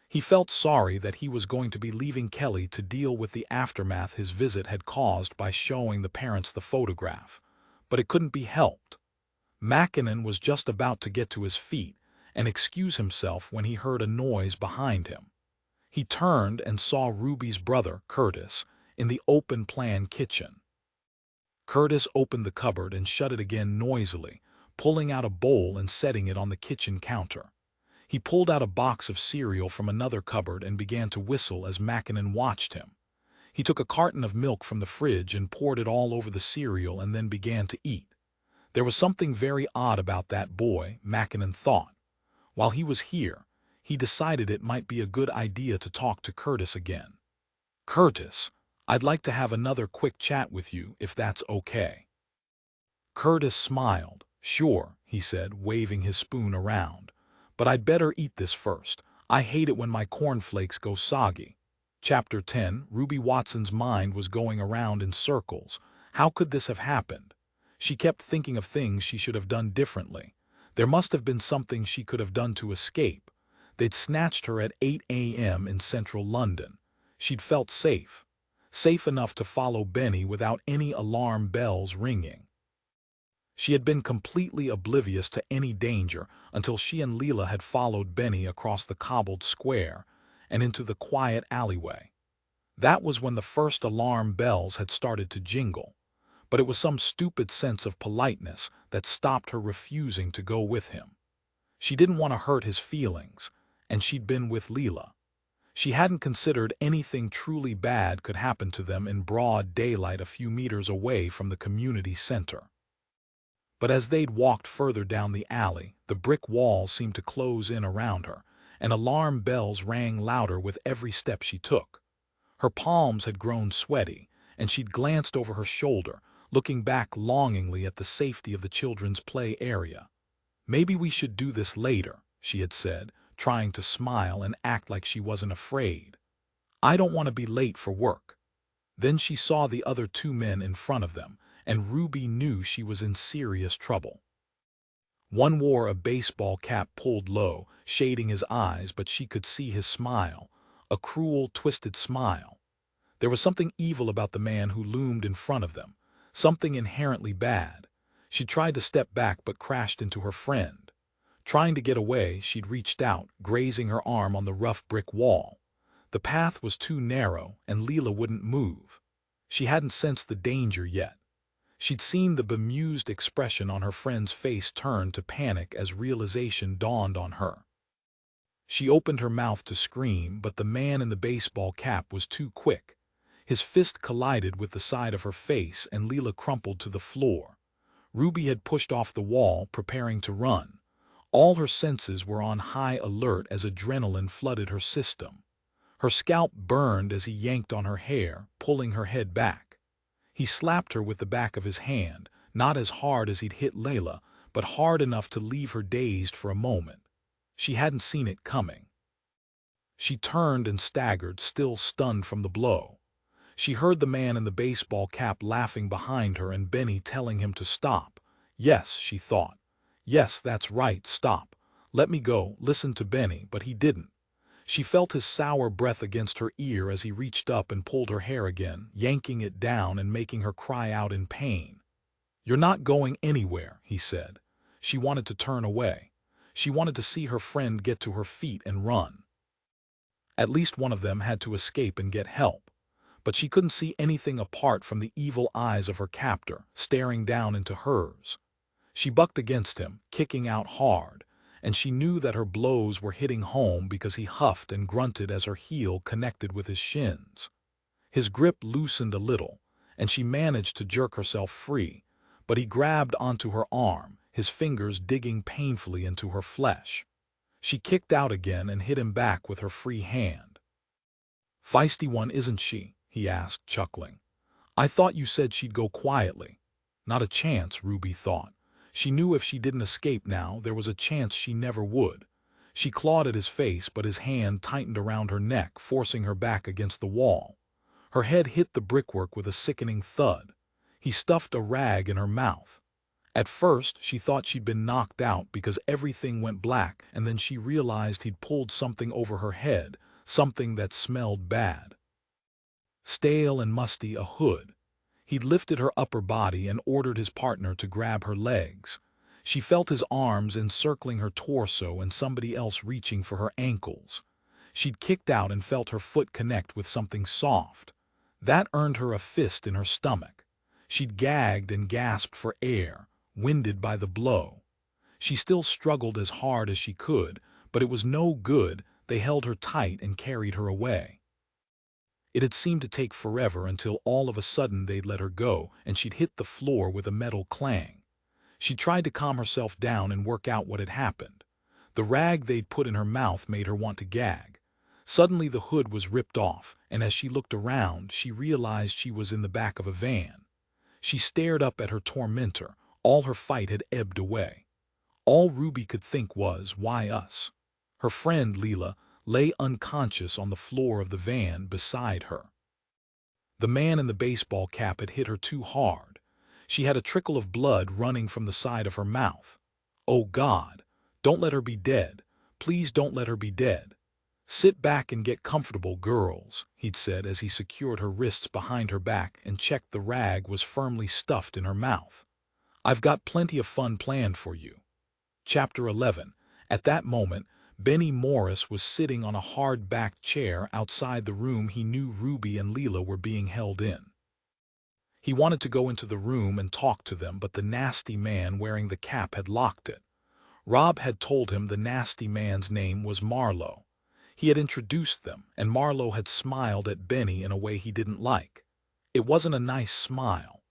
A: He felt sorry that he was going to be leaving Kelly to deal with the aftermath his visit had caused by showing the parents the photograph, but it couldn't be helped. Mackinnon was just about to get to his feet and excuse himself when he heard a noise behind him. He turned and saw Ruby's brother, Curtis, in the open-plan kitchen. Curtis opened the cupboard and shut it again noisily, pulling out a bowl and setting it on the kitchen counter. He pulled out a box of cereal from another cupboard and began to whistle as Mackinnon watched him. He took a carton of milk from the fridge and poured it all over the cereal and then began to eat. There was something very odd about that boy, Mackinnon thought. While he was here, he decided it might be a good idea to talk to Curtis again. "Curtis, I'd like to have another quick chat with you, if that's okay." Curtis smiled. "Sure," he said, waving his spoon around. "But I'd better eat this first. I hate it when my cornflakes go soggy." Chapter 10. Ruby Watson's mind was going around in circles. How could this have happened? She kept thinking of things she should have done differently. There must have been something she could have done to escape. They'd snatched her at 8 a.m. in central London. She'd felt safe. Safe enough to follow Benny without any alarm bells ringing. She had been completely oblivious to any danger until she and Leela had followed Benny across the cobbled square and into the quiet alleyway. That was when the first alarm bells had started to jingle, but it was some stupid sense of politeness that stopped her refusing to go with him. She didn't want to hurt his feelings, and she'd been with Leela. She hadn't considered anything truly bad could happen to them in broad daylight a few meters away from the community center. But as they'd walked further down the alley, the brick walls seemed to close in around her, and alarm bells rang louder with every step she took. Her palms had grown sweaty, and she'd glanced over her shoulder, looking back longingly at the safety of the children's play area. "Maybe we should do this later," she had said, trying to smile and act like she wasn't afraid. "I don't want to be late for work." Then she saw the other two men in front of them, and Ruby knew she was in serious trouble. One wore a baseball cap pulled low, shading his eyes, but she could see his smile, a cruel, twisted smile. There was something evil about the man who loomed in front of them, something inherently bad. She tried to step back but crashed into her friend. Trying to get away, she'd reached out, grazing her arm on the rough brick wall. The path was too narrow, and Leela wouldn't move. She hadn't sensed the danger yet. She'd seen the bemused expression on her friend's face turn to panic as realization dawned on her. She opened her mouth to scream, but the man in the baseball cap was too quick. His fist collided with the side of her face, and Leela crumpled to the floor. Ruby had pushed off the wall, preparing to run. All her senses were on high alert as adrenaline flooded her system. Her scalp burned as he yanked on her hair, pulling her head back. He slapped her with the back of his hand, not as hard as he'd hit Layla, but hard enough to leave her dazed for a moment. She hadn't seen it coming. She turned and staggered, still stunned from the blow. She heard the man in the baseball cap laughing behind her and Benny telling him to stop. Yes, she thought. Yes, that's right, stop. Let me go, listen to Benny, but he didn't. She felt his sour breath against her ear as he reached up and pulled her hair again, yanking it down and making her cry out in pain. "You're not going anywhere," he said. She wanted to turn away. She wanted to see her friend get to her feet and run. At least one of them had to escape and get help. But she couldn't see anything apart from the evil eyes of her captor, staring down into hers. She bucked against him, kicking out hard, and she knew that her blows were hitting home because he huffed and grunted as her heel connected with his shins. His grip loosened a little, and she managed to jerk herself free, but he grabbed onto her arm, his fingers digging painfully into her flesh. She kicked out again and hit him back with her free hand. "Feisty one, isn't she?" he asked, chuckling. "I thought you said she'd go quietly." Not a chance, Ruby thought. She knew if she didn't escape now, there was a chance she never would. She clawed at his face, but his hand tightened around her neck, forcing her back against the wall. Her head hit the brickwork with a sickening thud. He stuffed a rag in her mouth. At first, she thought she'd been knocked out because everything went black, and then she realized he'd pulled something over her head, something that smelled bad. Stale and musty, a hood. He'd lifted her upper body and ordered his partner to grab her legs. She felt his arms encircling her torso and somebody else reaching for her ankles. She'd kicked out and felt her foot connect with something soft. That earned her a fist in her stomach. She'd gagged and gasped for air, winded by the blow. She still struggled as hard as she could, but it was no good. They held her tight and carried her away. It had seemed to take forever until all of a sudden they'd let her go and she'd hit the floor with a metal clang. She tried to calm herself down and work out what had happened. The rag they'd put in her mouth made her want to gag. Suddenly the hood was ripped off, and as she looked around, she realized she was in the back of a van. She stared up at her tormentor. All her fight had ebbed away. All Ruby could think was, why us? Her friend, Leela, lay unconscious on the floor of the van beside her. The man in the baseball cap had hit her too hard. She had a trickle of blood running from the side of her mouth. "Oh God, don't let her be dead. Please don't let her be dead. Sit back and get comfortable, girls," he'd said as he secured her wrists behind her back and checked the rag was firmly stuffed in her mouth. I've got plenty of fun planned for you. Chapter 11. At that moment, Benny Morris was sitting on a hard-backed chair outside the room he knew Ruby and Leela were being held in. He wanted to go into the room and talk to them, but the nasty man wearing the cap had locked it. Rob had told him the nasty man's name was Marlowe. He had introduced them, and Marlowe had smiled at Benny in a way he didn't like. It wasn't a nice smile.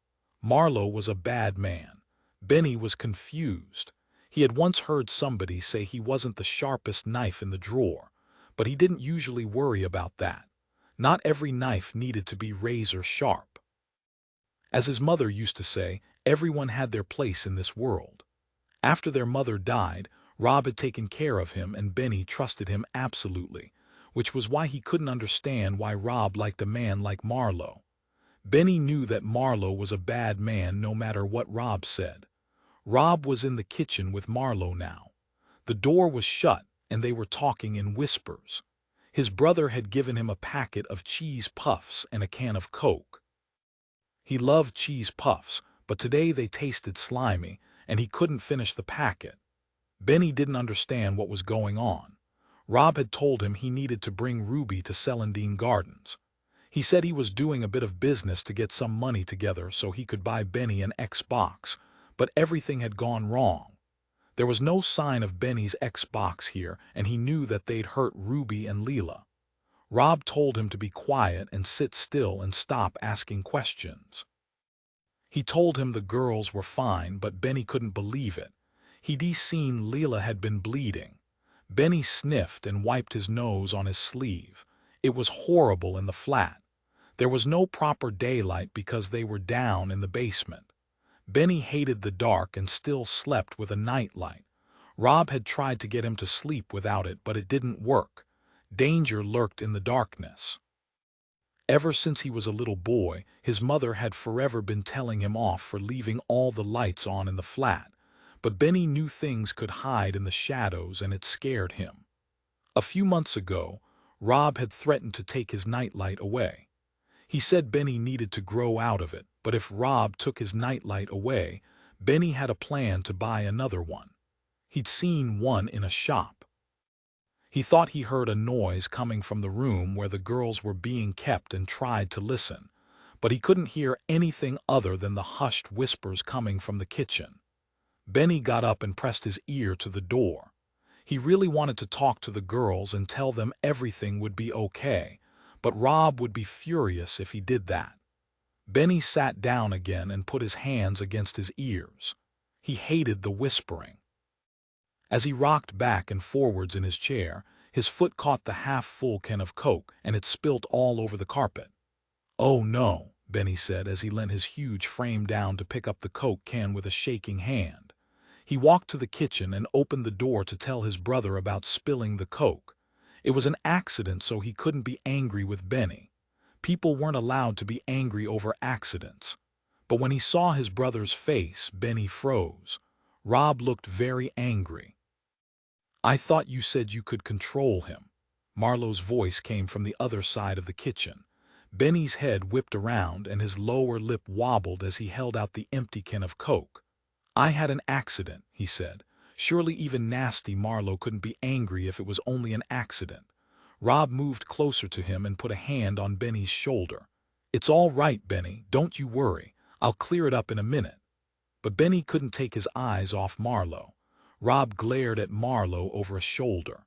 A: Marlowe was a bad man. Benny was confused. He had once heard somebody say he wasn't the sharpest knife in the drawer, but he didn't usually worry about that. Not every knife needed to be razor sharp. As his mother used to say, everyone had their place in this world. After their mother died, Rob had taken care of him and Benny trusted him absolutely, which was why he couldn't understand why Rob liked a man like Marlowe. Benny knew that Marlowe was a bad man no matter what Rob said. Rob was in the kitchen with Marlowe now. The door was shut and they were talking in whispers. His brother had given him a packet of cheese puffs and a can of Coke. He loved cheese puffs, but today they tasted slimy and he couldn't finish the packet. Benny didn't understand what was going on. Rob had told him he needed to bring Ruby to Celandine Gardens. He said he was doing a bit of business to get some money together so he could buy Benny an Xbox, but everything had gone wrong. There was no sign of Benny's Xbox here, and he knew that they'd hurt Ruby and Leela. Rob told him to be quiet and sit still and stop asking questions. He told him the girls were fine, but Benny couldn't believe it. He'd seen Leela had been bleeding. Benny sniffed and wiped his nose on his sleeve. It was horrible in the flat. There was no proper daylight because they were down in the basement. Benny hated the dark and still slept with a nightlight. Rob had tried to get him to sleep without it, but it didn't work. Danger lurked in the darkness. Ever since he was a little boy, his mother had forever been telling him off for leaving all the lights on in the flat. But Benny knew things could hide in the shadows and it scared him. A few months ago, Rob had threatened to take his nightlight away. He said Benny needed to grow out of it, but if Rob took his nightlight away, Benny had a plan to buy another one. He'd seen one in a shop. He thought he heard a noise coming from the room where the girls were being kept and tried to listen, but he couldn't hear anything other than the hushed whispers coming from the kitchen. Benny got up and pressed his ear to the door. He really wanted to talk to the girls and tell them everything would be okay, but Rob would be furious if he did that. Benny sat down again and put his hands against his ears. He hated the whispering. As he rocked back and forwards in his chair, his foot caught the half-full can of Coke and it spilt all over the carpet. "Oh no," Benny said as he leant his huge frame down to pick up the Coke can with a shaking hand. He walked to the kitchen and opened the door to tell his brother about spilling the Coke. It was an accident, so he couldn't be angry with Benny. People weren't allowed to be angry over accidents. But when he saw his brother's face, Benny froze. Rob looked very angry. "I thought you said you could control him." Marlowe's voice came from the other side of the kitchen. Benny's head whipped around and his lower lip wobbled as he held out the empty can of Coke. "I had an accident," he said. Surely even nasty Marlowe couldn't be angry if it was only an accident. Rob moved closer to him and put a hand on Benny's shoulder. "It's all right, Benny, don't you worry. I'll clear it up in a minute." But Benny couldn't take his eyes off Marlowe. Rob glared at Marlowe over a shoulder.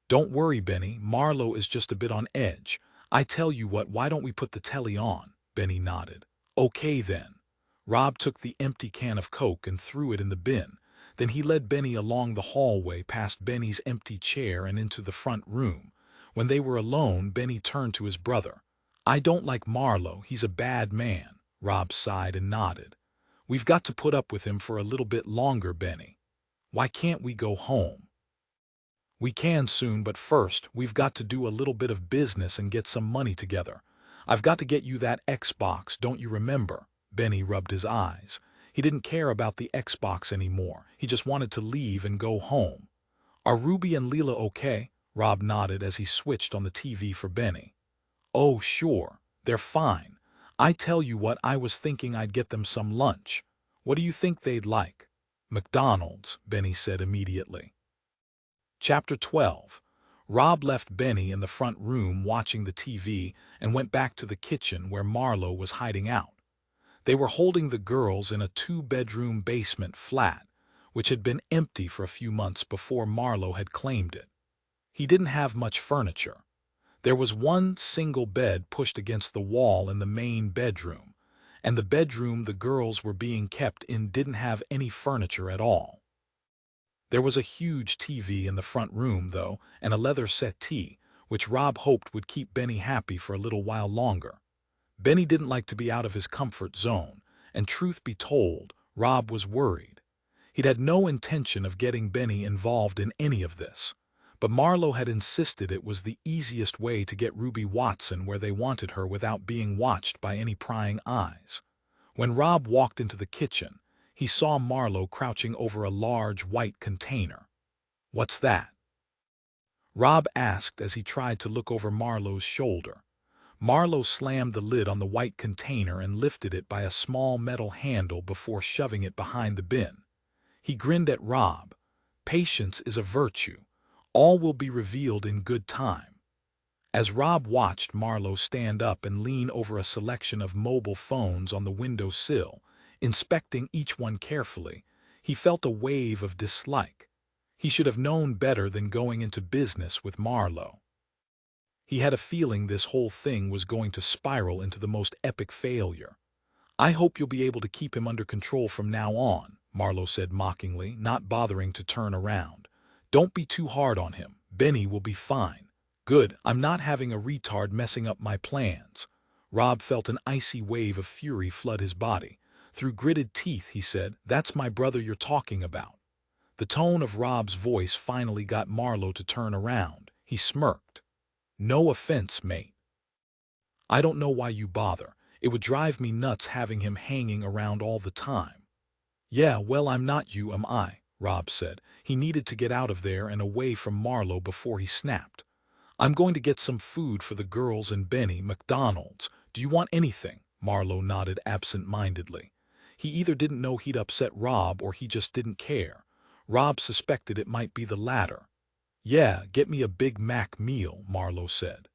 A: "Don't worry, Benny, Marlowe is just a bit on edge. I tell you what, why don't we put the telly on?" Benny nodded. "Okay then." Rob took the empty can of Coke and threw it in the bin. Then he led Benny along the hallway past Benny's empty chair and into the front room. When they were alone, Benny turned to his brother. "I don't like Marlowe, he's a bad man." Rob sighed and nodded. "We've got to put up with him for a little bit longer, Benny. Why can't we go home?" "We can soon, but first, we've got to do a little bit of business and get some money together. I've got to get you that Xbox, don't you remember?" Benny rubbed his eyes. He didn't care about the Xbox anymore. He just wanted to leave and go home. "Are Ruby and Leela okay?" Rob nodded as he switched on the TV for Benny. "Oh, sure. They're fine. I tell you what, I was thinking I'd get them some lunch. What do you think they'd like? McDonald's, Benny said immediately. Chapter 12. Rob left Benny in the front room watching the TV and went back to the kitchen where Marlowe was hiding out. They were holding the girls in a two-bedroom basement flat, which had been empty for a few months before Marlowe had claimed it. He didn't have much furniture. There was one single bed pushed against the wall in the main bedroom, and the bedroom the girls were being kept in didn't have any furniture at all. There was a huge TV in the front room, though, and a leather settee, which Rob hoped would keep Benny happy for a little while longer. Benny didn't like to be out of his comfort zone, and truth be told, Rob was worried. He'd had no intention of getting Benny involved in any of this, but Marlowe had insisted it was the easiest way to get Ruby Watson where they wanted her without being watched by any prying eyes. When Rob walked into the kitchen, he saw Marlowe crouching over a large white container. "What's that?" Rob asked as he tried to look over Marlowe's shoulder. Marlowe slammed the lid on the white container and lifted it by a small metal handle before shoving it behind the bin. He grinned at Rob. "Patience is a virtue. All will be revealed in good time." As Rob watched Marlowe stand up and lean over a selection of mobile phones on the window sill, inspecting each one carefully, he felt a wave of dislike. He should have known better than going into business with Marlowe. He had a feeling this whole thing was going to spiral into the most epic failure. "I hope you'll be able to keep him under control from now on," Marlowe said mockingly, not bothering to turn around. "Don't be too hard on him. Benny will be fine." "Good, I'm not having a retard messing up my plans." Rob felt an icy wave of fury flood his body. Through gritted teeth, he said, "That's my brother you're talking about." The tone of Rob's voice finally got Marlowe to turn around. He smirked. "No offense, mate. I don't know why you bother. It would drive me nuts having him hanging around all the time." "Yeah, well, I'm not you, am I?" Rob said. He needed to get out of there and away from Marlowe before he snapped. "I'm going to get some food for the girls and Benny. McDonald's. Do you want anything?" Marlowe nodded absent-mindedly. He either didn't know he'd upset Rob or he just didn't care. Rob suspected it might be the latter. "Yeah, get me a Big Mac meal," Marlowe said.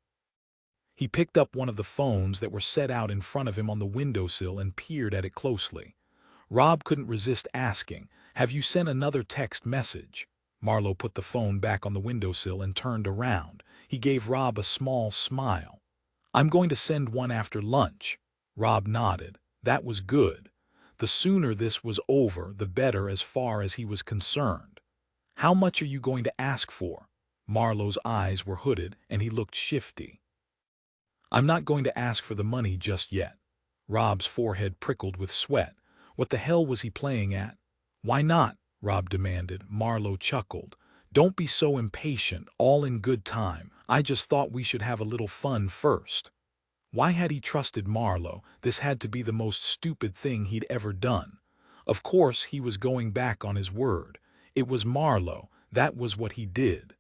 A: He picked up one of the phones that were set out in front of him on the windowsill and peered at it closely. Rob couldn't resist asking, "Have you sent another text message?" Marlowe put the phone back on the windowsill and turned around. He gave Rob a small smile. "I'm going to send one after lunch." Rob nodded. That was good. The sooner this was over, the better as far as he was concerned. "How much are you going to ask for?" Marlowe's eyes were hooded and he looked shifty. "I'm not going to ask for the money just yet." Rob's forehead prickled with sweat. What the hell was he playing at? "Why not?" Rob demanded. Marlowe chuckled. "Don't be so impatient, all in good time. I just thought we should have a little fun first." Why had he trusted Marlowe? This had to be the most stupid thing he'd ever done. Of course, he was going back on his word. It was Marlowe. That was what he did.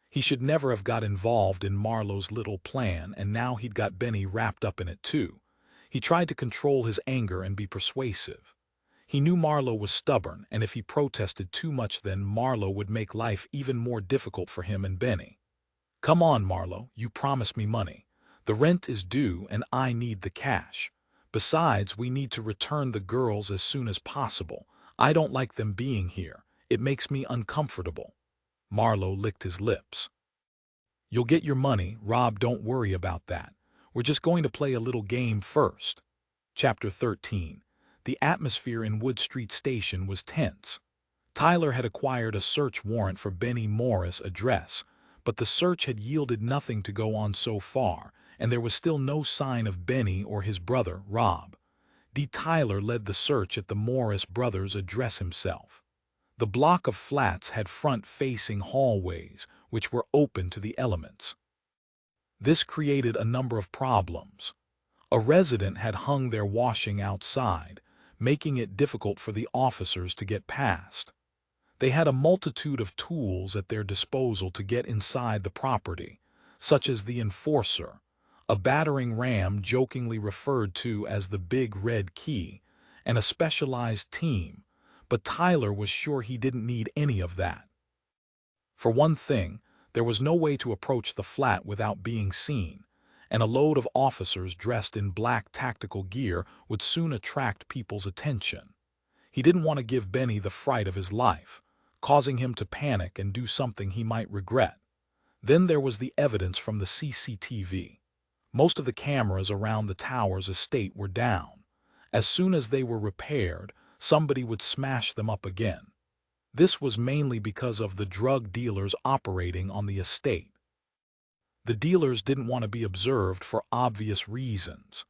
A: He should never have got involved in Marlowe's little plan, and now he'd got Benny wrapped up in it too. He tried to control his anger and be persuasive. He knew Marlowe was stubborn, and if he protested too much then Marlowe would make life even more difficult for him and Benny. "Come on, Marlowe, you promised me money. The rent is due and I need the cash. Besides, we need to return the girls as soon as possible. I don't like them being here. It makes me uncomfortable." Marlowe licked his lips. "You'll get your money, Rob, don't worry about that. We're just going to play a little game first." Chapter 13. The atmosphere in Wood Street Station was tense. Tyler had acquired a search warrant for Benny Morris' address, but the search had yielded nothing to go on so far, and there was still no sign of Benny or his brother, Rob. Tyler led the search at the Morris brothers' address himself. The block of flats had front-facing hallways, which were open to the elements. This created a number of problems. A resident had hung their washing outside, making it difficult for the officers to get past. They had a multitude of tools at their disposal to get inside the property, such as the enforcer, a battering ram jokingly referred to as the Big Red Key, and a specialized team, but Tyler was sure he didn't need any of that. For one thing, there was no way to approach the flat without being seen, and a load of officers dressed in black tactical gear would soon attract people's attention. He didn't want to give Benny the fright of his life, causing him to panic and do something he might regret. Then there was the evidence from the CCTV. Most of the cameras around the tower's estate were down. As soon as they were repaired, somebody would smash them up again. This was mainly because of the drug dealers operating on the estate. The dealers didn't want to be observed for obvious reasons.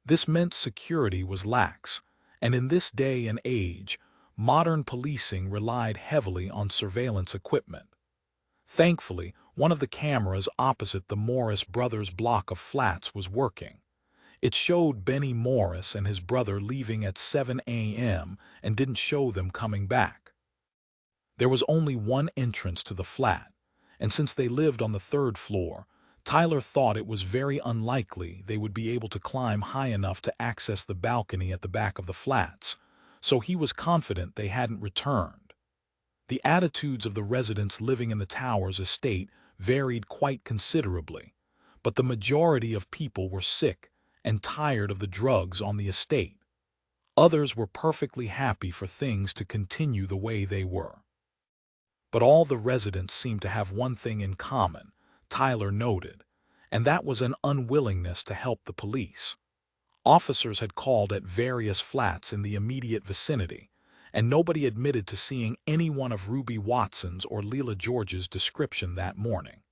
A: This meant security was lax, and in this day and age, modern policing relied heavily on surveillance equipment. Thankfully, one of the cameras opposite the Morris brothers' block of flats was working. It showed Benny Morris and his brother leaving at 7 a.m. and didn't show them coming back. There was only one entrance to the flat, and since they lived on the third floor, Tyler thought it was very unlikely they would be able to climb high enough to access the balcony at the back of the flats, so he was confident they hadn't returned. The attitudes of the residents living in the tower's estate varied quite considerably, but the majority of people were sick and tired of the drugs on the estate. Others were perfectly happy for things to continue the way they were. But all the residents seemed to have one thing in common, Tyler noted, and that was an unwillingness to help the police. Officers had called at various flats in the immediate vicinity, and nobody admitted to seeing any one of Ruby Watson's or Leela George's description that morning.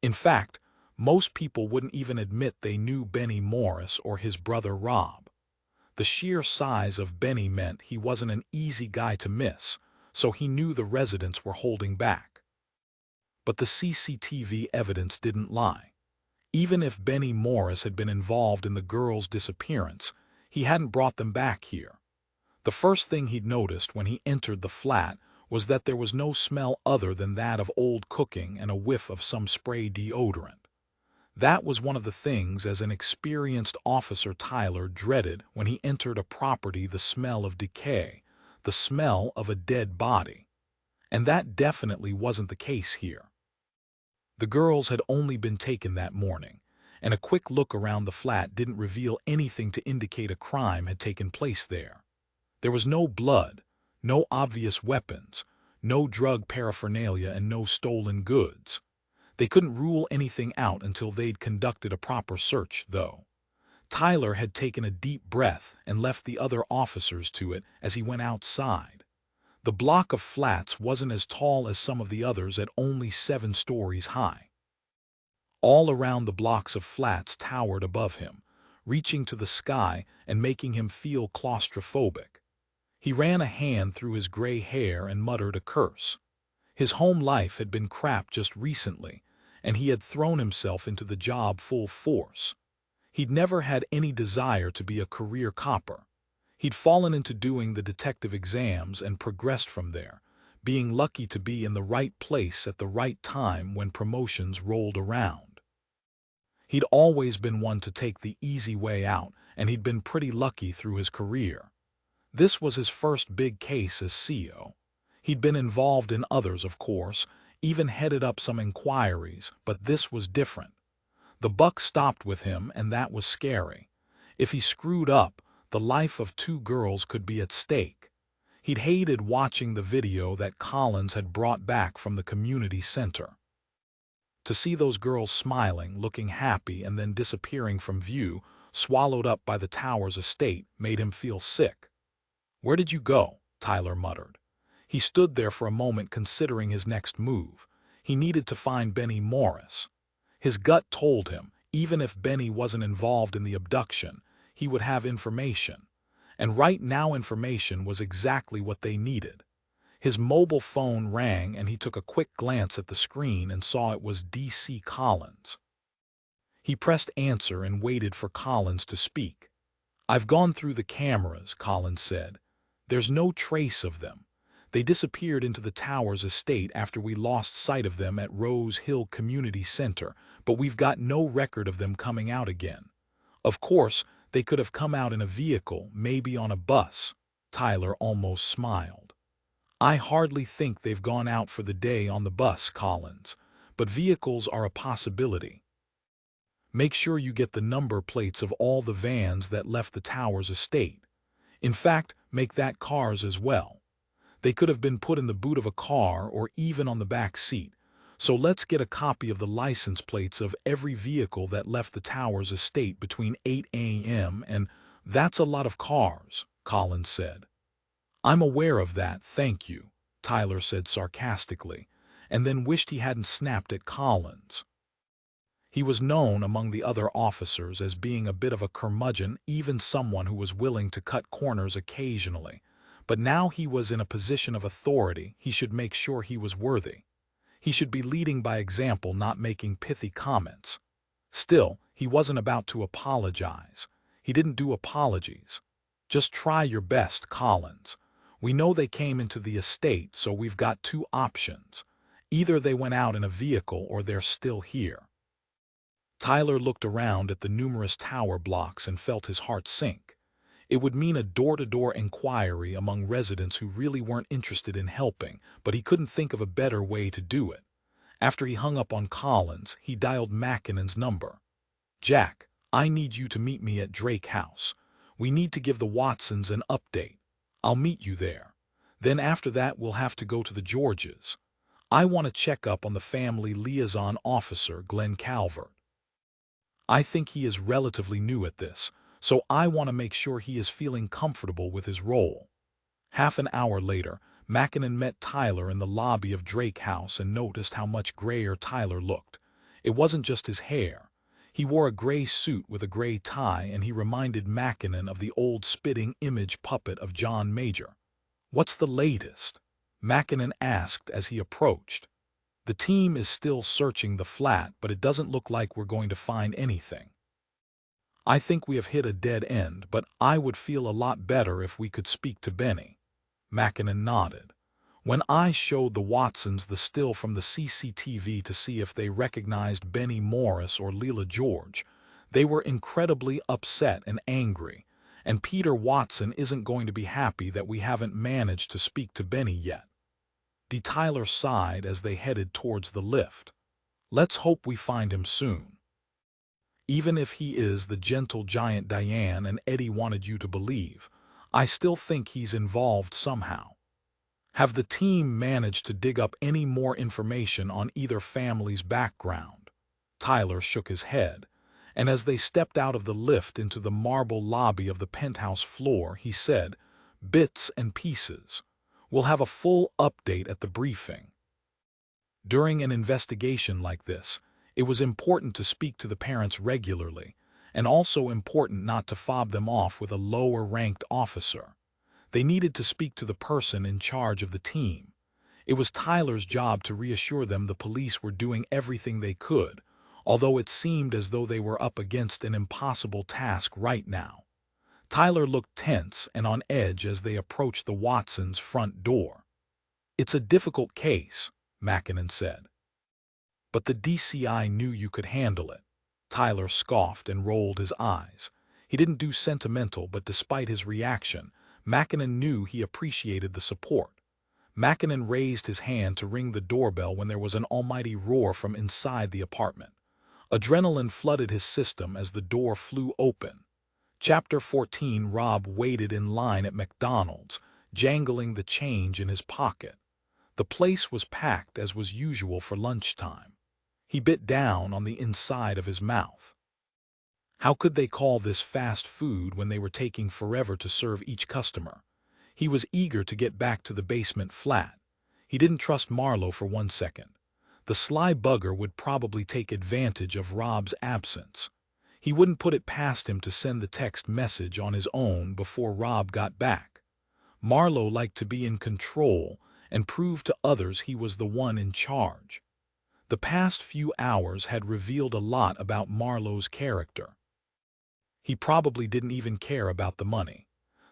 A: In fact, most people wouldn't even admit they knew Benny Morris or his brother Rob. The sheer size of Benny meant he wasn't an easy guy to miss, so he knew the residents were holding back. But the CCTV evidence didn't lie. Even if Benny Morris had been involved in the girls' disappearance, he hadn't brought them back here. The first thing he'd noticed when he entered the flat was that there was no smell other than that of old cooking and a whiff of some spray deodorant. That was one of the things as an experienced officer Tyler dreaded when he entered a property: the smell of decay, the smell of a dead body. And that definitely wasn't the case here. The girls had only been taken that morning, and a quick look around the flat didn't reveal anything to indicate a crime had taken place there. There was no blood, no obvious weapons, no drug paraphernalia, and no stolen goods. They couldn't rule anything out until they'd conducted a proper search, though. Tyler had taken a deep breath and left the other officers to it as he went outside. The block of flats wasn't as tall as some of the others, at only 7 stories high. All around the blocks of flats towered above him, reaching to the sky and making him feel claustrophobic. He ran a hand through his gray hair and muttered a curse. His home life had been crap just recently, and he had thrown himself into the job full force. He'd never had any desire to be a career copper. He'd fallen into doing the detective exams and progressed from there, being lucky to be in the right place at the right time when promotions rolled around. He'd always been one to take the easy way out, and he'd been pretty lucky through his career. This was his first big case as CO. He'd been involved in others, of course, even headed up some inquiries, but this was different. The buck stopped with him, and that was scary. If he screwed up, the life of 2 girls could be at stake. He'd hated watching the video that Collins had brought back from the community center. To see those girls smiling, looking happy, and then disappearing from view, swallowed up by the tower's estate, made him feel sick. "Where did you go?" Tyler muttered. He stood there for a moment considering his next move. He needed to find Benny Morris. His gut told him, even if Benny wasn't involved in the abduction, he would have information. And right now information was exactly what they needed. His mobile phone rang, and he took a quick glance at the screen and saw it was D.C. Collins. He pressed answer and waited for Collins to speak. "I've gone through the cameras," Collins said. "There's no trace of them. They disappeared into the tower's estate after we lost sight of them at Rose Hill Community Center, but we've got no record of them coming out again. Of course, They could have come out in a vehicle, maybe on a bus. Tyler almost smiled. I hardly think they've gone out for the day on the bus, Collins, but vehicles are a possibility. Make sure you get the number plates of all the vans that left the Towers estate. In fact, make that cars as well. They could have been put in the boot of a car or even on the back seat. So let's get a copy of the license plates of every vehicle that left the Towers estate between 8 a.m. and that's a lot of cars, Collins said. I'm aware of that, thank you, Tyler said sarcastically, and then wished he hadn't snapped at Collins. He was known among the other officers as being a bit of a curmudgeon, even someone who was willing to cut corners occasionally. But now he was in a position of authority, he should make sure he was worthy. He should be leading by example, not making pithy comments. Still, he wasn't about to apologize. He didn't do apologies. Just try your best, Collins. We know they came into the estate, so we've got two options. Either they went out in a vehicle or they're still here. Tyler looked around at the numerous tower blocks and felt his heart sink. It would mean a door-to-door inquiry among residents who really weren't interested in helping, but he couldn't think of a better way to do it. After he hung up on Collins, he dialed Mackinnon's number. Jack, I need you to meet me at Drake House. We need to give the Watsons an update. I'll meet you there. Then after that we'll have to go to the Georges. I want to check up on the family liaison officer, Glenn Calvert. I think he is relatively new at this, so I want to make sure he is feeling comfortable with his role. Half an hour later, Mackinnon met Tyler in the lobby of Drake House and noticed how much grayer Tyler looked. It wasn't just his hair. He wore a gray suit with a gray tie, and he reminded Mackinnon of the old spitting image puppet of John Major. What's the latest? Mackinnon asked as he approached. The team is still searching the flat, but it doesn't look like we're going to find anything. I think we have hit a dead end, but I would feel a lot better if we could speak to Benny. Mackinnon nodded. When I showed the Watsons the still from the CCTV to see if they recognized Benny Morris or Leela George, they were incredibly upset and angry, and Peter Watson isn't going to be happy that we haven't managed to speak to Benny yet. Tyler sighed as they headed towards the lift. Let's hope we find him soon. Even if he is the gentle giant Diane and Eddie wanted you to believe, I still think he's involved somehow. Have the team managed to dig up any more information on either family's background? Tyler shook his head, and as they stepped out of the lift into the marble lobby of the penthouse floor, he said, "Bits and pieces. We'll have a full update at the briefing." During an investigation like this, it was important to speak to the parents regularly, and also important not to fob them off with a lower-ranked officer. They needed to speak to the person in charge of the team. It was Tyler's job to reassure them the police were doing everything they could, although it seemed as though they were up against an impossible task right now. Tyler looked tense and on edge as they approached the Watsons' front door. "It's a difficult case," Mackinnon said. "But the DCI knew you could handle it." Tyler scoffed and rolled his eyes. He didn't do sentimental, but despite his reaction, Mackinnon knew he appreciated the support. Mackinnon raised his hand to ring the doorbell when there was an almighty roar from inside the apartment. Adrenaline flooded his system as the door flew open. Chapter 14. Rob waited in line at McDonald's, jangling the change in his pocket. The place was packed as was usual for lunchtime. He bit down on the inside of his mouth. How could they call this fast food when they were taking forever to serve each customer? He was eager to get back to the basement flat. He didn't trust Marlowe for 1 second. The sly bugger would probably take advantage of Rob's absence. He wouldn't put it past him to send the text message on his own before Rob got back. Marlowe liked to be in control and prove to others he was the one in charge. The past few hours had revealed a lot about Marlowe's character. He probably didn't even care about the money.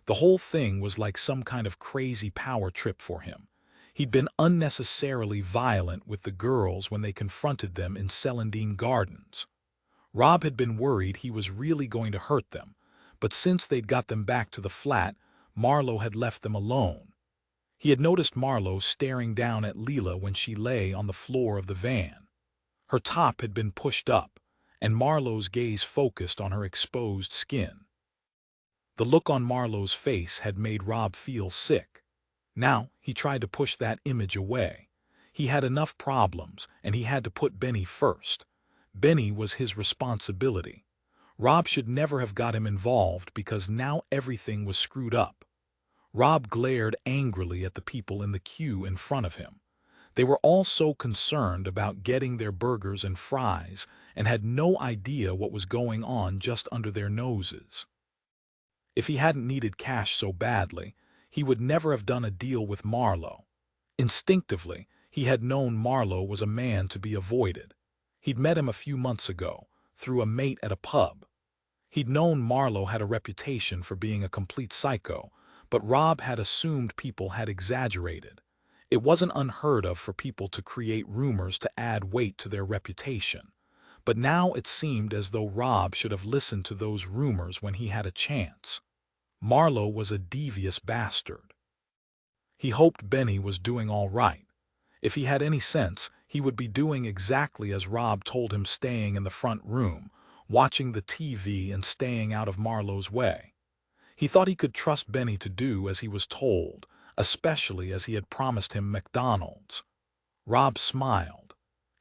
A: The whole thing was like some kind of crazy power trip for him. He'd been unnecessarily violent with the girls when they confronted them in Celandine Gardens. Rob had been worried he was really going to hurt them, but since they'd got them back to the flat, Marlowe had left them alone. He had noticed Marlowe staring down at Leela when she lay on the floor of the van. Her top had been pushed up, and Marlowe's gaze focused on her exposed skin. The look on Marlowe's face had made Rob feel sick. Now, he tried to push that image away. He had enough problems, and he had to put Benny first. Benny was his responsibility. Rob should never have got him involved because now everything was screwed up. Rob glared angrily at the people in the queue in front of him. They were all so concerned about getting their burgers and fries and had no idea what was going on just under their noses. If he hadn't needed cash so badly, he would never have done a deal with Marlowe. Instinctively, he had known Marlowe was a man to be avoided. He'd met him a few months ago, through a mate at a pub. He'd known Marlowe had a reputation for being a complete psycho, but Rob had assumed people had exaggerated. It wasn't unheard of for people to create rumors to add weight to their reputation. But now it seemed as though Rob should have listened to those rumors when he had a chance. Marlowe was a devious bastard. He hoped Benny was doing all right. If he had any sense, he would be doing exactly as Rob told him, staying in the front room, watching the TV and staying out of Marlowe's way. He thought he could trust Benny to do as he was told, especially as he had promised him McDonald's. Rob smiled.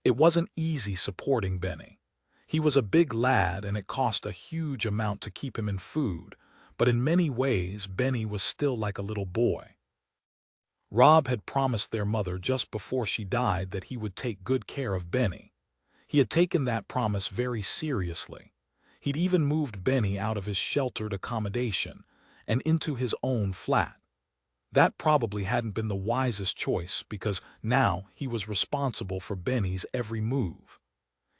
A: It wasn't easy supporting Benny. He was a big lad and it cost a huge amount to keep him in food, but in many ways Benny was still like a little boy. Rob had promised their mother just before she died that he would take good care of Benny. He had taken that promise very seriously. He'd even moved Benny out of his sheltered accommodation and into his own flat. That probably hadn't been the wisest choice because now he was responsible for Benny's every move.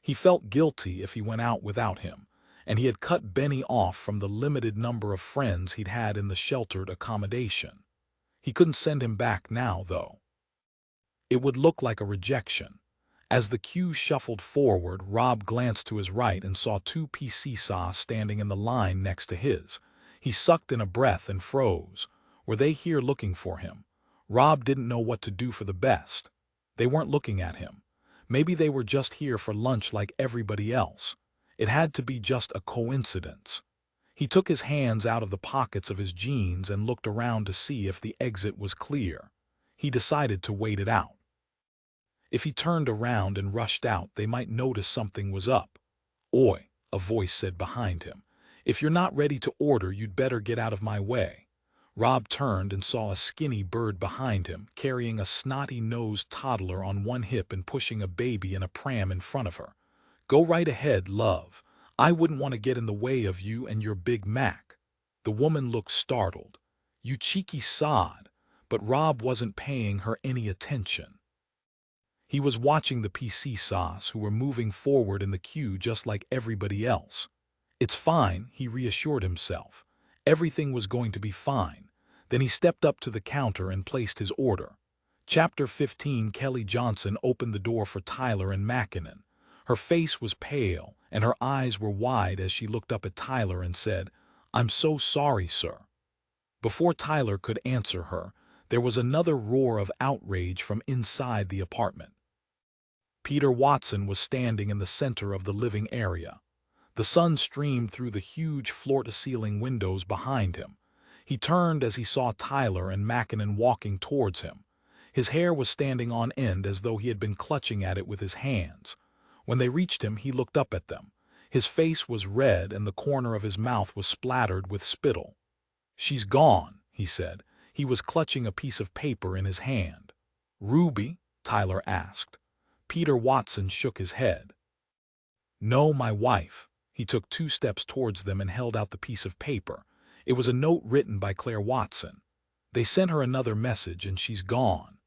A: He felt guilty if he went out without him, and he had cut Benny off from the limited number of friends he'd had in the sheltered accommodation. He couldn't send him back now, though. It would look like a rejection. As the queue shuffled forward, Rob glanced to his right and saw two PC saws standing in the line next to his. He sucked in a breath and froze. Were they here looking for him? Rob didn't know what to do for the best. They weren't looking at him. Maybe they were just here for lunch like everybody else. It had to be just a coincidence. He took his hands out of the pockets of his jeans and looked around to see if the exit was clear. He decided to wait it out. If he turned around and rushed out, they might notice something was up. "Oi," a voice said behind him. "If you're not ready to order, you'd better get out of my way." Rob turned and saw a skinny bird behind him, carrying a snotty-nosed toddler on one hip and pushing a baby in a pram in front of her. "Go right ahead, love. I wouldn't want to get in the way of you and your Big Mac." The woman looked startled. "You cheeky sod," but Rob wasn't paying her any attention. He was watching the PC saws who were moving forward in the queue just like everybody else. "It's fine," he reassured himself. Everything was going to be fine. Then he stepped up to the counter and placed his order. Chapter 15. Kelly Johnson opened the door for Tyler and Mackinnon. Her face was pale, and her eyes were wide as she looked up at Tyler and said, "I'm so sorry, sir." Before Tyler could answer her, there was another roar of outrage from inside the apartment. Peter Watson was standing in the center of the living area. The sun streamed through the huge floor-to-ceiling windows behind him. He turned as he saw Tyler and Mackinnon walking towards him. His hair was standing on end as though he had been clutching at it with his hands. When they reached him, he looked up at them. His face was red and the corner of his mouth was splattered with spittle. "She's gone," he said. He was clutching a piece of paper in his hand. "Ruby?" Tyler asked. Peter Watson shook his head. "No, my wife." He took 2 steps towards them and held out the piece of paper. It was a note written by Claire Watson. "They sent her another message and she's gone."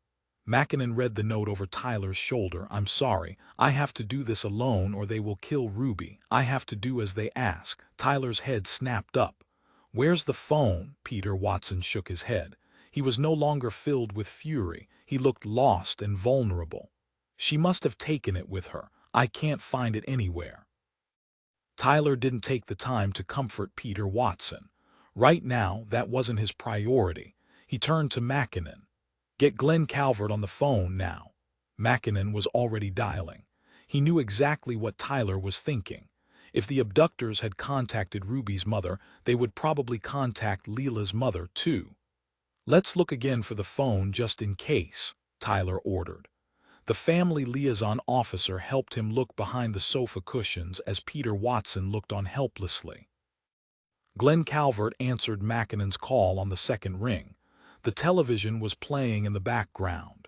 A: Mackinnon read the note over Tyler's shoulder. "I'm sorry. I have to do this alone or they will kill Ruby. I have to do as they ask." Tyler's head snapped up. "Where's the phone?" Peter Watson shook his head. He was no longer filled with fury. He looked lost and vulnerable. "She must have taken it with her. I can't find it anywhere." Tyler didn't take the time to comfort Peter Watson. Right now, that wasn't his priority. He turned to Mackinnon. "Get Glenn Calvert on the phone now." Mackinnon was already dialing. He knew exactly what Tyler was thinking. If the abductors had contacted Ruby's mother, they would probably contact Leela's mother, too. "Let's look again for the phone just in case," Tyler ordered. The family liaison officer helped him look behind the sofa cushions as Peter Watson looked on helplessly. Glenn Calvert answered Mackinnon's call on the second ring. The television was playing in the background.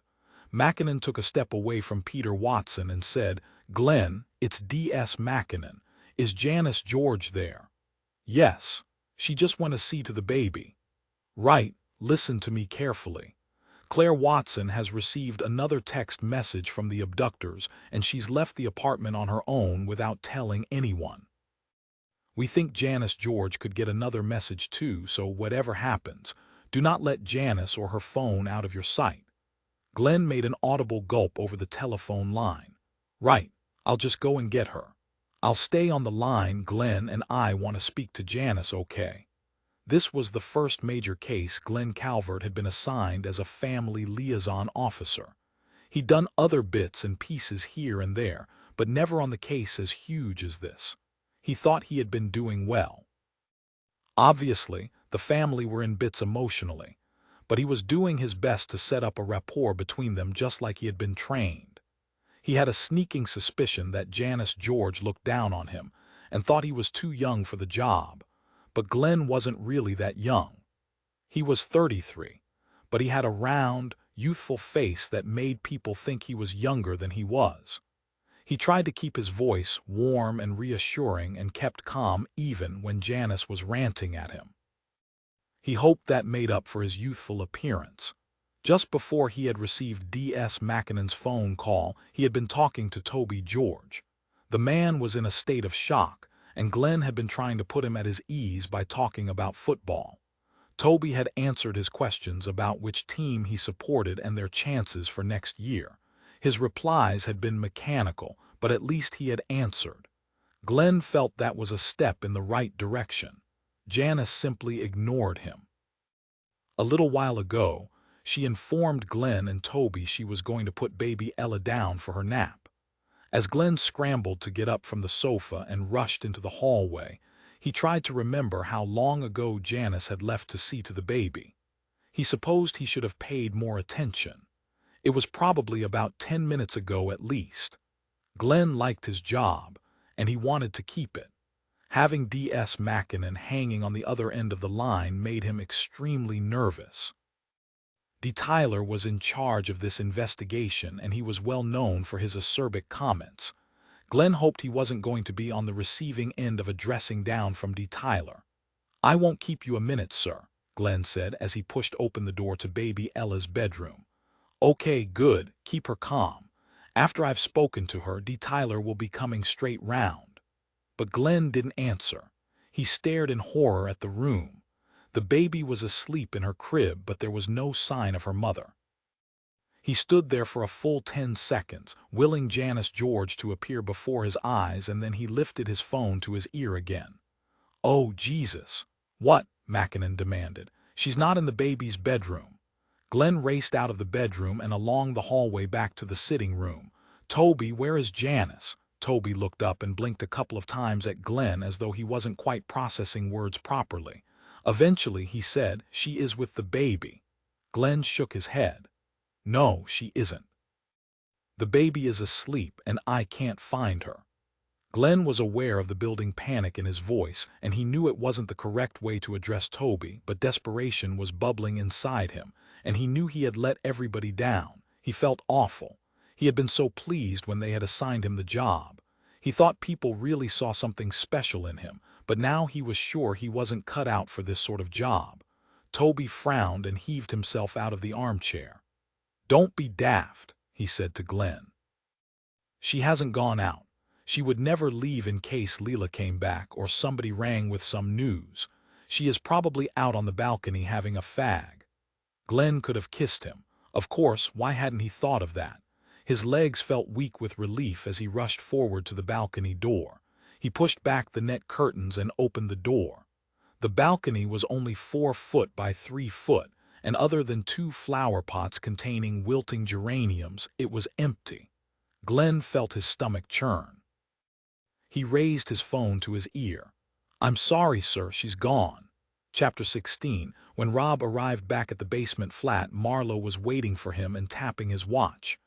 A: Mackinnon took a step away from Peter Watson and said, "Glenn, it's D.S. Mackinnon. Is Janice George there?" "Yes. She just went to see to the baby." "Right. Listen to me carefully. Claire Watson has received another text message from the abductors, and she's left the apartment on her own without telling anyone. We think Janice George could get another message too, so whatever happens, do not let Janice or her phone out of your sight." Glenn made an audible gulp over the telephone line. "Right. I'll just go and get her. I'll stay on the line. Glenn and I want to speak to Janice, okay?" This was the first major case Glenn Calvert had been assigned as a family liaison officer. He'd done other bits and pieces here and there, but never on the case as huge as this. He thought he had been doing well. Obviously, the family were in bits emotionally, but he was doing his best to set up a rapport between them just like he had been trained. He had a sneaking suspicion that Janice George looked down on him and thought he was too young for the job, but Glenn wasn't really that young. He was 33, but he had a round, youthful face that made people think he was younger than he was. He tried to keep his voice warm and reassuring and kept calm even when Janice was ranting at him. He hoped that made up for his youthful appearance. Just before he had received D.S. Mackinnon's phone call, he had been talking to Toby George. The man was in a state of shock, and Glenn had been trying to put him at his ease by talking about football. Toby had answered his questions about which team he supported and their chances for next year. His replies had been mechanical, but at least he had answered. Glenn felt that was a step in the right direction. Janice simply ignored him. A little while ago, she informed Glenn and Toby she was going to put baby Ella down for her nap. As Glenn scrambled to get up from the sofa and rushed into the hallway, he tried to remember how long ago Janice had left to see to the baby. He supposed he should have paid more attention. It was probably about 10 minutes ago at least. Glenn liked his job, and he wanted to keep it. Having D.S. Mackinnon hanging on the other end of the line made him extremely nervous. Tyler was in charge of this investigation, and he was well known for his acerbic comments. Glenn hoped he wasn't going to be on the receiving end of a dressing down from Tyler. "I won't keep you a minute, sir," Glenn said as he pushed open the door to baby Ella's bedroom. "Okay, good, keep her calm. After I've spoken to her, Tyler will be coming straight round." But Glenn didn't answer. He stared in horror at the room. The baby was asleep in her crib, but there was no sign of her mother. He stood there for a full 10 seconds, willing Janice George to appear before his eyes, and then he lifted his phone to his ear again. "Oh, Jesus." "What?" Mackinnon demanded. "She's not in the baby's bedroom." Glenn raced out of the bedroom and along the hallway back to the sitting room. "Toby, where is Janice?" Toby looked up and blinked a couple of times at Glenn as though he wasn't quite processing words properly. Eventually he said, "She is with the baby." Glenn shook his head. "No, she isn't. The baby is asleep and I can't find her." Glenn was aware of the building panic in his voice, and he knew it wasn't the correct way to address Toby, but desperation was bubbling inside him, and he knew he had let everybody down. He felt awful. He had been so pleased when they had assigned him the job. He thought people really saw something special in him, but now he was sure he wasn't cut out for this sort of job. Toby frowned and heaved himself out of the armchair. "Don't be daft," he said to Glenn. "She hasn't gone out. She would never leave in case Leela came back or somebody rang with some news. She is probably out on the balcony having a fag." Glenn could have kissed him. Of course, why hadn't he thought of that? His legs felt weak with relief as he rushed forward to the balcony door. He pushed back the net curtains and opened the door. The balcony was only 4 foot by 3 foot, and other than 2 flower pots containing wilting geraniums, it was empty. Glenn felt his stomach churn. He raised his phone to his ear. "I'm sorry, sir, she's gone." Chapter 16. When Rob arrived back at the basement flat, Marlowe was waiting for him and tapping his watch.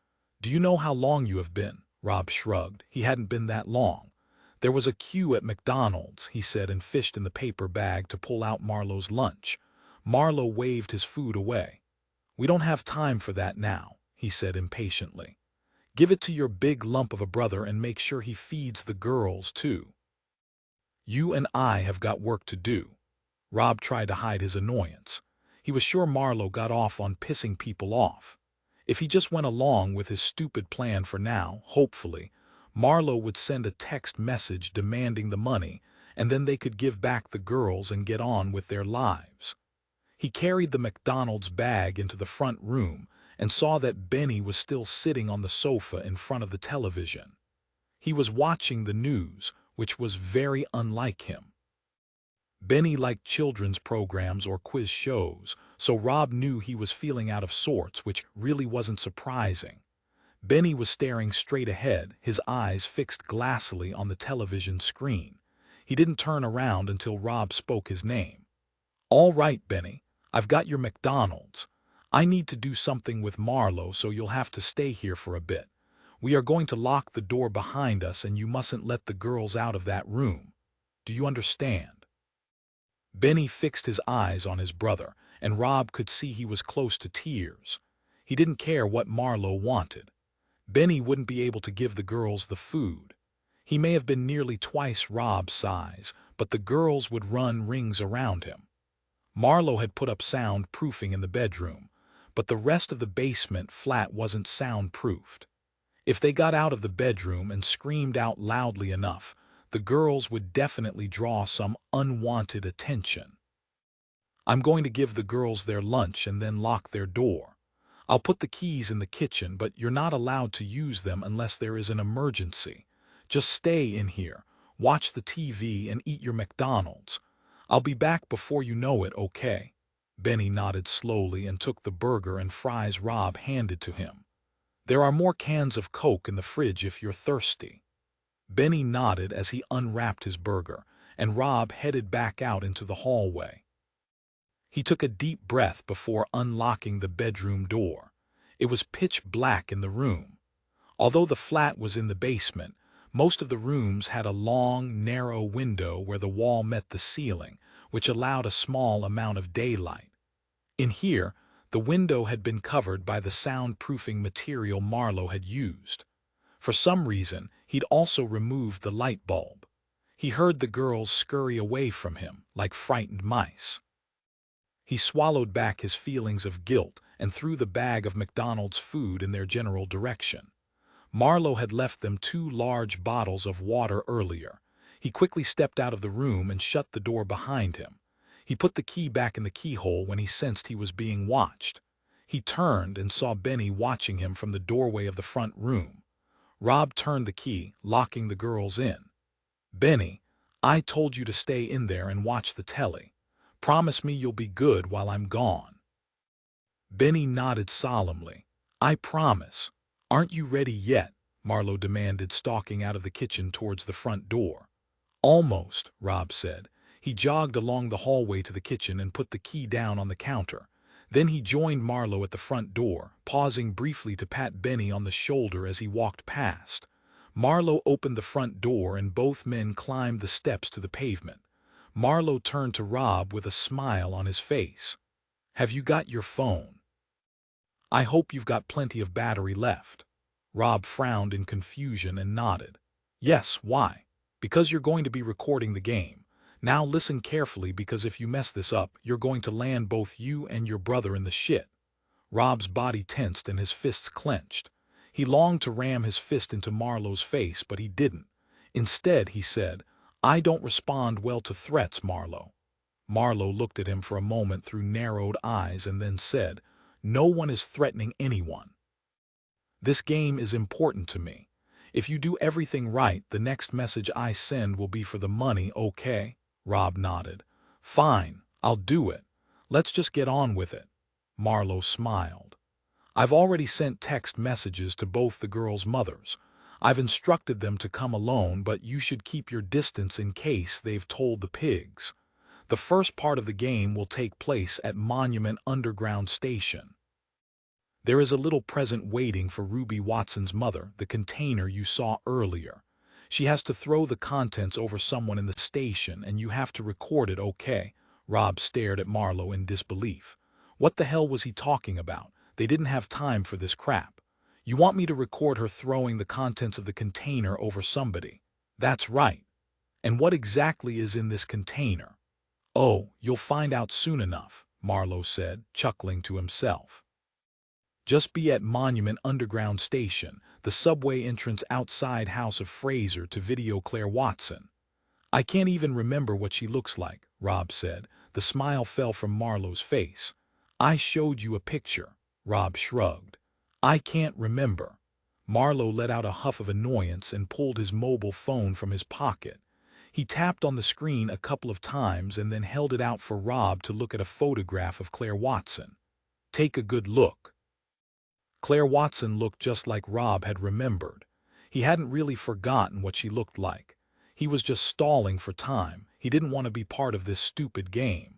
A: "Do you know how long you have been?" Rob shrugged. He hadn't been that long. "There was a queue at McDonald's," he said, and fished in the paper bag to pull out Marlowe's lunch. Marlowe waved his food away. "We don't have time for that now," he said impatiently. "Give it to your big lump of a brother and make sure he feeds the girls, too. You and I have got work to do." Rob tried to hide his annoyance. He was sure Marlowe got off on pissing people off. If he just went along with his stupid plan for now, hopefully, Marlowe would send a text message demanding the money, and then they could give back the girls and get on with their lives. He carried the McDonald's bag into the front room and saw that Benny was still sitting on the sofa in front of the television. He was watching the news, which was very unlike him. Benny liked children's programs or quiz shows, so Rob knew he was feeling out of sorts, which really wasn't surprising. Benny was staring straight ahead, his eyes fixed glassily on the television screen. He didn't turn around until Rob spoke his name. "All right, Benny, I've got your McDonald's. I need to do something with Marlowe, so you'll have to stay here for a bit. We are going to lock the door behind us, and you mustn't let the girls out of that room. Do you understand?" Benny fixed his eyes on his brother, and Rob could see he was close to tears. He didn't care what Marlowe wanted. Benny wouldn't be able to give the girls the food. He may have been nearly twice Rob's size, but the girls would run rings around him. Marlowe had put up soundproofing in the bedroom, but the rest of the basement flat wasn't soundproofed. If they got out of the bedroom and screamed out loudly enough, the girls would definitely draw some unwanted attention. "I'm going to give the girls their lunch and then lock their door. I'll put the keys in the kitchen, but you're not allowed to use them unless there is an emergency. Just stay in here, watch the TV, and eat your McDonald's. I'll be back before you know it, okay?" Benny nodded slowly and took the burger and fries Rob handed to him. "There are more cans of Coke in the fridge if you're thirsty." Benny nodded as he unwrapped his burger, and Rob headed back out into the hallway. He took a deep breath before unlocking the bedroom door. It was pitch black in the room. Although the flat was in the basement, most of the rooms had a long, narrow window where the wall met the ceiling, which allowed a small amount of daylight. In here, the window had been covered by the soundproofing material Marlowe had used. For some reason, he'd also removed the light bulb. He heard the girls scurry away from him, like frightened mice. He swallowed back his feelings of guilt and threw the bag of McDonald's food in their general direction. Marlowe had left them 2 large bottles of water earlier. He quickly stepped out of the room and shut the door behind him. He put the key back in the keyhole when he sensed he was being watched. He turned and saw Benny watching him from the doorway of the front room. Rob turned the key, locking the girls in. "Benny, I told you to stay in there and watch the telly. Promise me you'll be good while I'm gone." Benny nodded solemnly. "I promise. Aren't you ready yet?" Marlowe demanded, stalking out of the kitchen towards the front door. "Almost," Rob said. He jogged along the hallway to the kitchen and put the key down on the counter. Then he joined Marlowe at the front door, pausing briefly to pat Benny on the shoulder as he walked past. Marlowe opened the front door and both men climbed the steps to the pavement. Marlowe turned to Rob with a smile on his face. "Have you got your phone? I hope you've got plenty of battery left." Rob frowned in confusion and nodded. "Yes, why?" "Because you're going to be recording the game. Now listen carefully, because if you mess this up, you're going to land both you and your brother in the shit." Rob's body tensed and his fists clenched. He longed to ram his fist into Marlowe's face, but he didn't. Instead, he said, "I don't respond well to threats, Marlowe." Marlowe looked at him for a moment through narrowed eyes and then said, "No one is threatening anyone. This game is important to me. If you do everything right, the next message I send will be for the money, okay? Rob nodded. Fine, I'll do it. Let's just get on with it. Marlowe smiled. I've already sent text messages to both the girls' mothers. I've instructed them to come alone, but you should keep your distance in case they've told the pigs. The first part of the game will take place at Monument Underground Station. There is a little present waiting for Ruby Watson's mother, the container you saw earlier. She has to throw the contents over someone in the station, and you have to record it, okay? Rob stared at Marlowe in disbelief. What the hell was he talking about? They didn't have time for this crap. You want me to record her throwing the contents of the container over somebody? That's right. And what exactly is in this container? Oh, you'll find out soon enough, Marlowe said, chuckling to himself. Just be at Monument Underground Station, the subway entrance outside House of Fraser, to video Claire Watson. I can't even remember what she looks like, Rob said. The smile fell from Marlowe's face. I showed you a picture. Rob shrugged. I can't remember. Marlowe let out a huff of annoyance and pulled his mobile phone from his pocket. He tapped on the screen a couple of times and then held it out for Rob to look at a photograph of Claire Watson. Take a good look. Claire Watson looked just like Rob had remembered. He hadn't really forgotten what she looked like. He was just stalling for time. He didn't want to be part of this stupid game.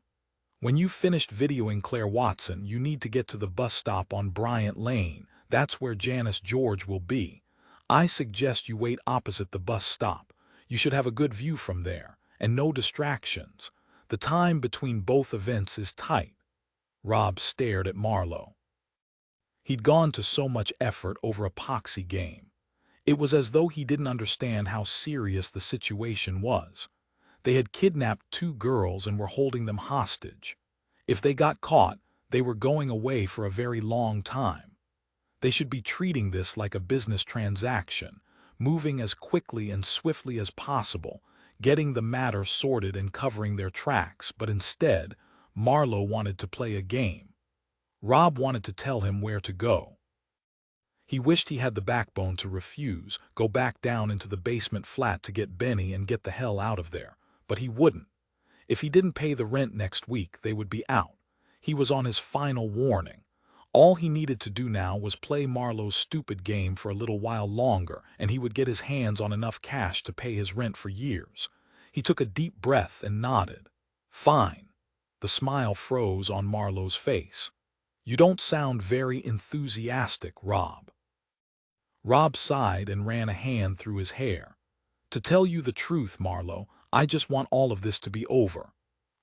A: When you've finished videoing Claire Watson, you need to get to the bus stop on Bryant Lane. That's where Janice George will be. I suggest you wait opposite the bus stop. You should have a good view from there, and no distractions. The time between both events is tight. Rob stared at Marlowe. He'd gone to so much effort over a poxy game. It was as though he didn't understand how serious the situation was. They had kidnapped 2 girls and were holding them hostage. If they got caught, they were going away for a very long time. They should be treating this like a business transaction, moving as quickly and swiftly as possible, getting the matter sorted and covering their tracks, but instead, Marlowe wanted to play a game. Rob wanted to tell him where to go. He wished he had the backbone to refuse, go back down into the basement flat to get Benny and get the hell out of there. But he wouldn't. If he didn't pay the rent next week, they would be out. He was on his final warning. All he needed to do now was play Marlowe's stupid game for a little while longer, and he would get his hands on enough cash to pay his rent for years. He took a deep breath and nodded. Fine. The smile froze on Marlowe's face. You don't sound very enthusiastic, Rob. Rob sighed and ran a hand through his hair. To tell you the truth, Marlowe, I just want all of this to be over.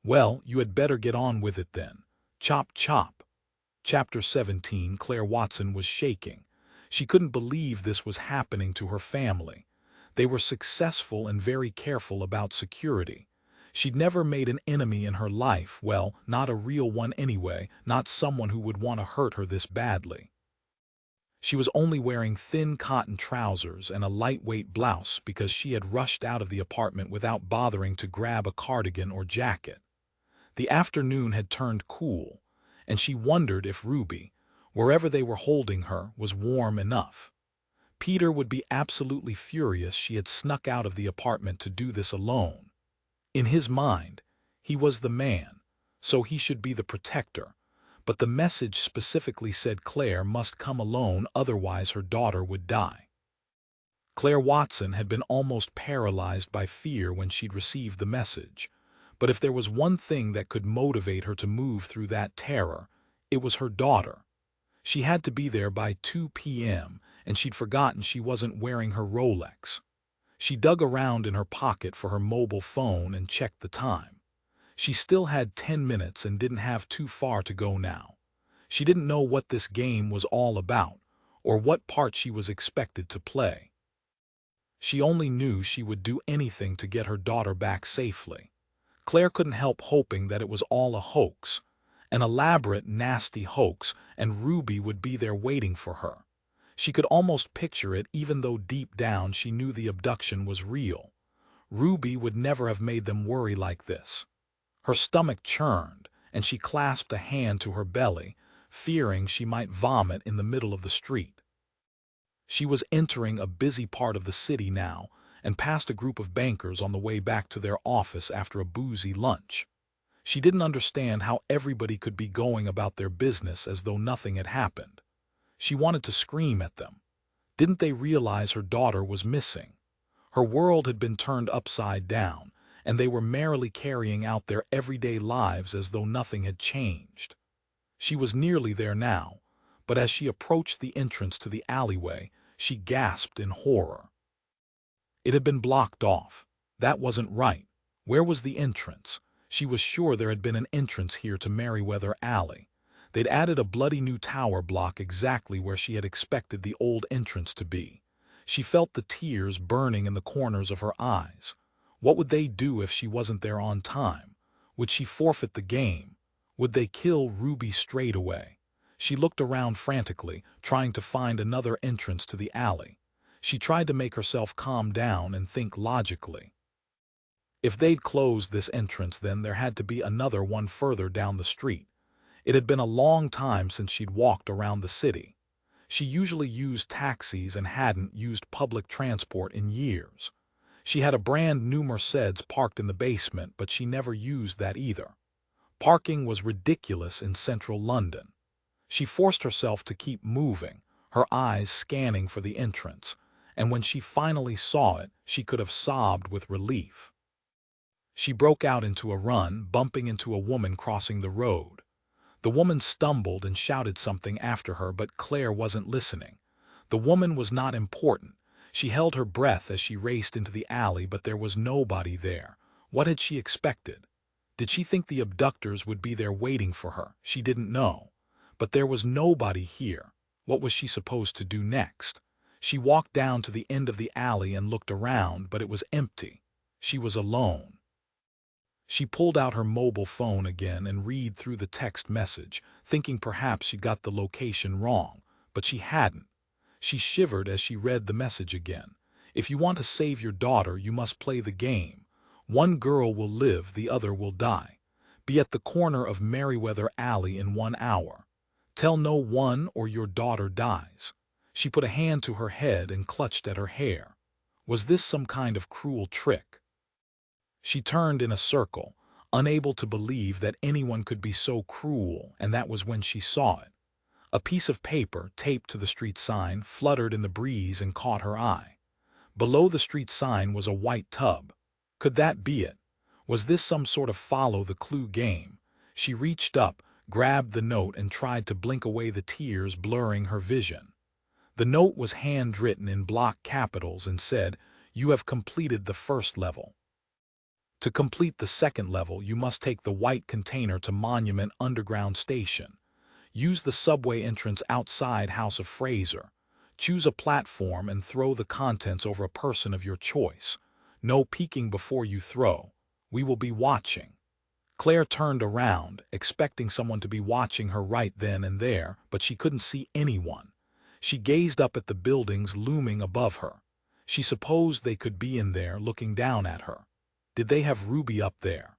A: Well, you had better get on with it then. Chop chop. Chapter 17. Claire Watson was shaking. She couldn't believe this was happening to her family. They were successful and very careful about security. She'd never made an enemy in her life, well, not a real one anyway, not someone who would want to hurt her this badly. She was only wearing thin cotton trousers and a lightweight blouse because she had rushed out of the apartment without bothering to grab a cardigan or jacket. The afternoon had turned cool, and she wondered if Ruby, wherever they were holding her, was warm enough. Peter would be absolutely furious she had snuck out of the apartment to do this alone. In his mind, he was the man, so he should be the protector. But the message specifically said Claire must come alone, otherwise her daughter would die. Claire Watson had been almost paralyzed by fear when she'd received the message. But if there was one thing that could motivate her to move through that terror, it was her daughter. She had to be there by 2 p.m., and she'd forgotten she wasn't wearing her Rolex. She dug around in her pocket for her mobile phone and checked the time. She still had 10 minutes and didn't have too far to go now. She didn't know what this game was all about, or what part she was expected to play. She only knew she would do anything to get her daughter back safely. Claire couldn't help hoping that it was all a hoax, an elaborate, nasty hoax, and Ruby would be there waiting for her. She could almost picture it, even though deep down she knew the abduction was real. Ruby would never have made them worry like this. Her stomach churned, and she clasped a hand to her belly, fearing she might vomit in the middle of the street. She was entering a busy part of the city now and passed a group of bankers on the way back to their office after a boozy lunch. She didn't understand how everybody could be going about their business as though nothing had happened. She wanted to scream at them. Didn't they realize her daughter was missing? Her world had been turned upside down, and they were merrily carrying out their everyday lives as though nothing had changed. She was nearly there now, but as she approached the entrance to the alleyway, she gasped in horror. It had been blocked off. That wasn't right. Where was the entrance? She was sure there had been an entrance here to Merriweather Alley. They'd added a bloody new tower block exactly where she had expected the old entrance to be. She felt the tears burning in the corners of her eyes. What would they do if she wasn't there on time? Would she forfeit the game? Would they kill Ruby straight away? She looked around frantically, trying to find another entrance to the alley. She tried to make herself calm down and think logically. If they'd closed this entrance, then there had to be another one further down the street. It had been a long time since she'd walked around the city. She usually used taxis and hadn't used public transport in years. She had a brand new Mercedes parked in the basement, but she never used that either. Parking was ridiculous in central London. She forced herself to keep moving, her eyes scanning for the entrance, and when she finally saw it, she could have sobbed with relief. She broke out into a run, bumping into a woman crossing the road. The woman stumbled and shouted something after her, but Claire wasn't listening. The woman was not important. She held her breath as she raced into the alley, but there was nobody there. What had she expected? Did she think the abductors would be there waiting for her? She didn't know. But there was nobody here. What was she supposed to do next? She walked down to the end of the alley and looked around, but it was empty. She was alone. She pulled out her mobile phone again and read through the text message, thinking perhaps she got the location wrong, but she hadn't. She shivered as she read the message again. If you want to save your daughter, you must play the game. One girl will live, the other will die. Be at the corner of Merriweather Alley in 1 hour. Tell no one or your daughter dies. She put a hand to her head and clutched at her hair. Was this some kind of cruel trick? She turned in a circle, unable to believe that anyone could be so cruel, and that was when she saw it. A piece of paper, taped to the street sign, fluttered in the breeze and caught her eye. Below the street sign was a white tub. Could that be it? Was this some sort of follow the clue game? She reached up, grabbed the note, and tried to blink away the tears blurring her vision. The note was handwritten in block capitals and said, "You have completed the first level. To complete the second level, you must take the white container to Monument Underground Station. Use the subway entrance outside House of Fraser. Choose a platform and throw the contents over a person of your choice. No peeking before you throw. We will be watching." Claire turned around, expecting someone to be watching her right then and there, but she couldn't see anyone. She gazed up at the buildings looming above her. She supposed they could be in there looking down at her. Did they have Ruby up there?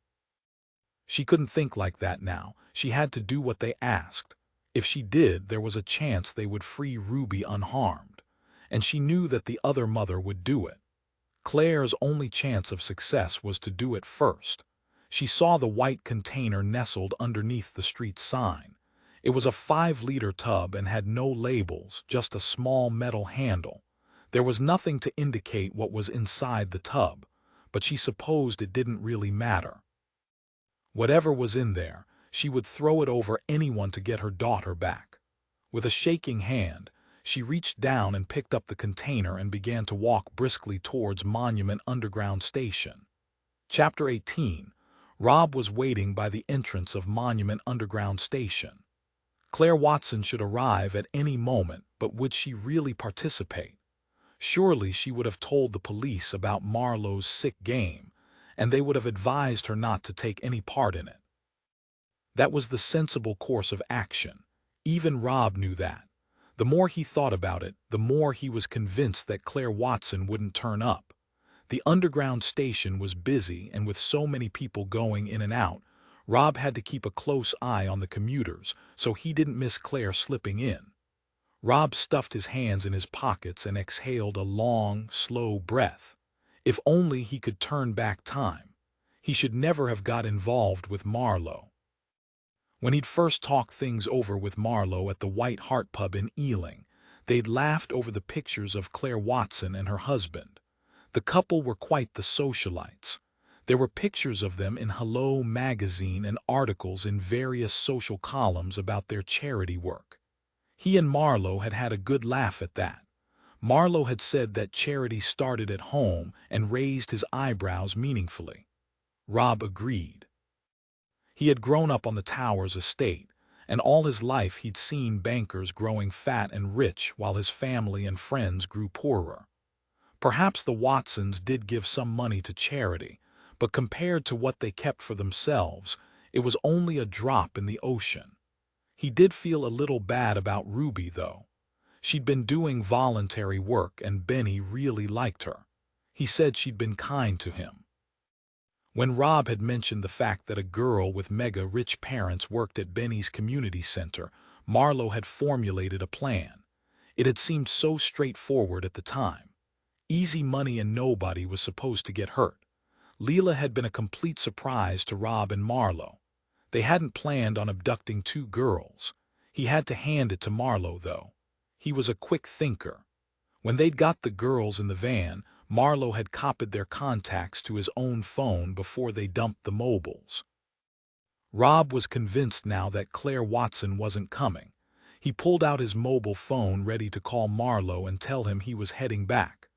A: She couldn't think like that now. She had to do what they asked. If she did, there was a chance they would free Ruby unharmed. And she knew that the other mother would do it. Claire's only chance of success was to do it first. She saw the white container nestled underneath the street sign. It was a 5-liter tub and had no labels, just a small metal handle. There was nothing to indicate what was inside the tub, but she supposed it didn't really matter. Whatever was in there, she would throw it over anyone to get her daughter back. With a shaking hand, she reached down and picked up the container and began to walk briskly towards Monument Underground Station. Chapter 18. Rob was waiting by the entrance of Monument Underground Station. Claire Watson should arrive at any moment, but would she really participate? Surely she would have told the police about Marlowe's sick game, and they would have advised her not to take any part in it. That was the sensible course of action. Even Rob knew that. The more he thought about it, the more he was convinced that Claire Watson wouldn't turn up. The underground station was busy, and with so many people going in and out, Rob had to keep a close eye on the commuters so he didn't miss Claire slipping in. Rob stuffed his hands in his pockets and exhaled a long, slow breath. If only he could turn back time. He should never have got involved with Marlowe. When he'd first talked things over with Marlowe at the White Hart pub in Ealing, they'd laughed over the pictures of Claire Watson and her husband. The couple were quite the socialites. There were pictures of them in Hello magazine and articles in various social columns about their charity work. He and Marlowe had had a good laugh at that. Marlowe had said that charity started at home and raised his eyebrows meaningfully. Rob agreed. He had grown up on the Towers estate, and all his life he'd seen bankers growing fat and rich while his family and friends grew poorer. Perhaps the Watsons did give some money to charity, but compared to what they kept for themselves, it was only a drop in the ocean. He did feel a little bad about Ruby, though. She'd been doing voluntary work and Benny really liked her. He said she'd been kind to him. When Rob had mentioned the fact that a girl with mega-rich parents worked at Benny's community center, Marlowe had formulated a plan. It had seemed so straightforward at the time. Easy money and nobody was supposed to get hurt. Leela had been a complete surprise to Rob and Marlowe. They hadn't planned on abducting two girls. He had to hand it to Marlowe, though. He was a quick thinker. When they'd got the girls in the van, Marlowe had copied their contacts to his own phone before they dumped the mobiles. Rob was convinced now that Claire Watson wasn't coming. He pulled out his mobile phone ready to call Marlowe and tell him he was heading back.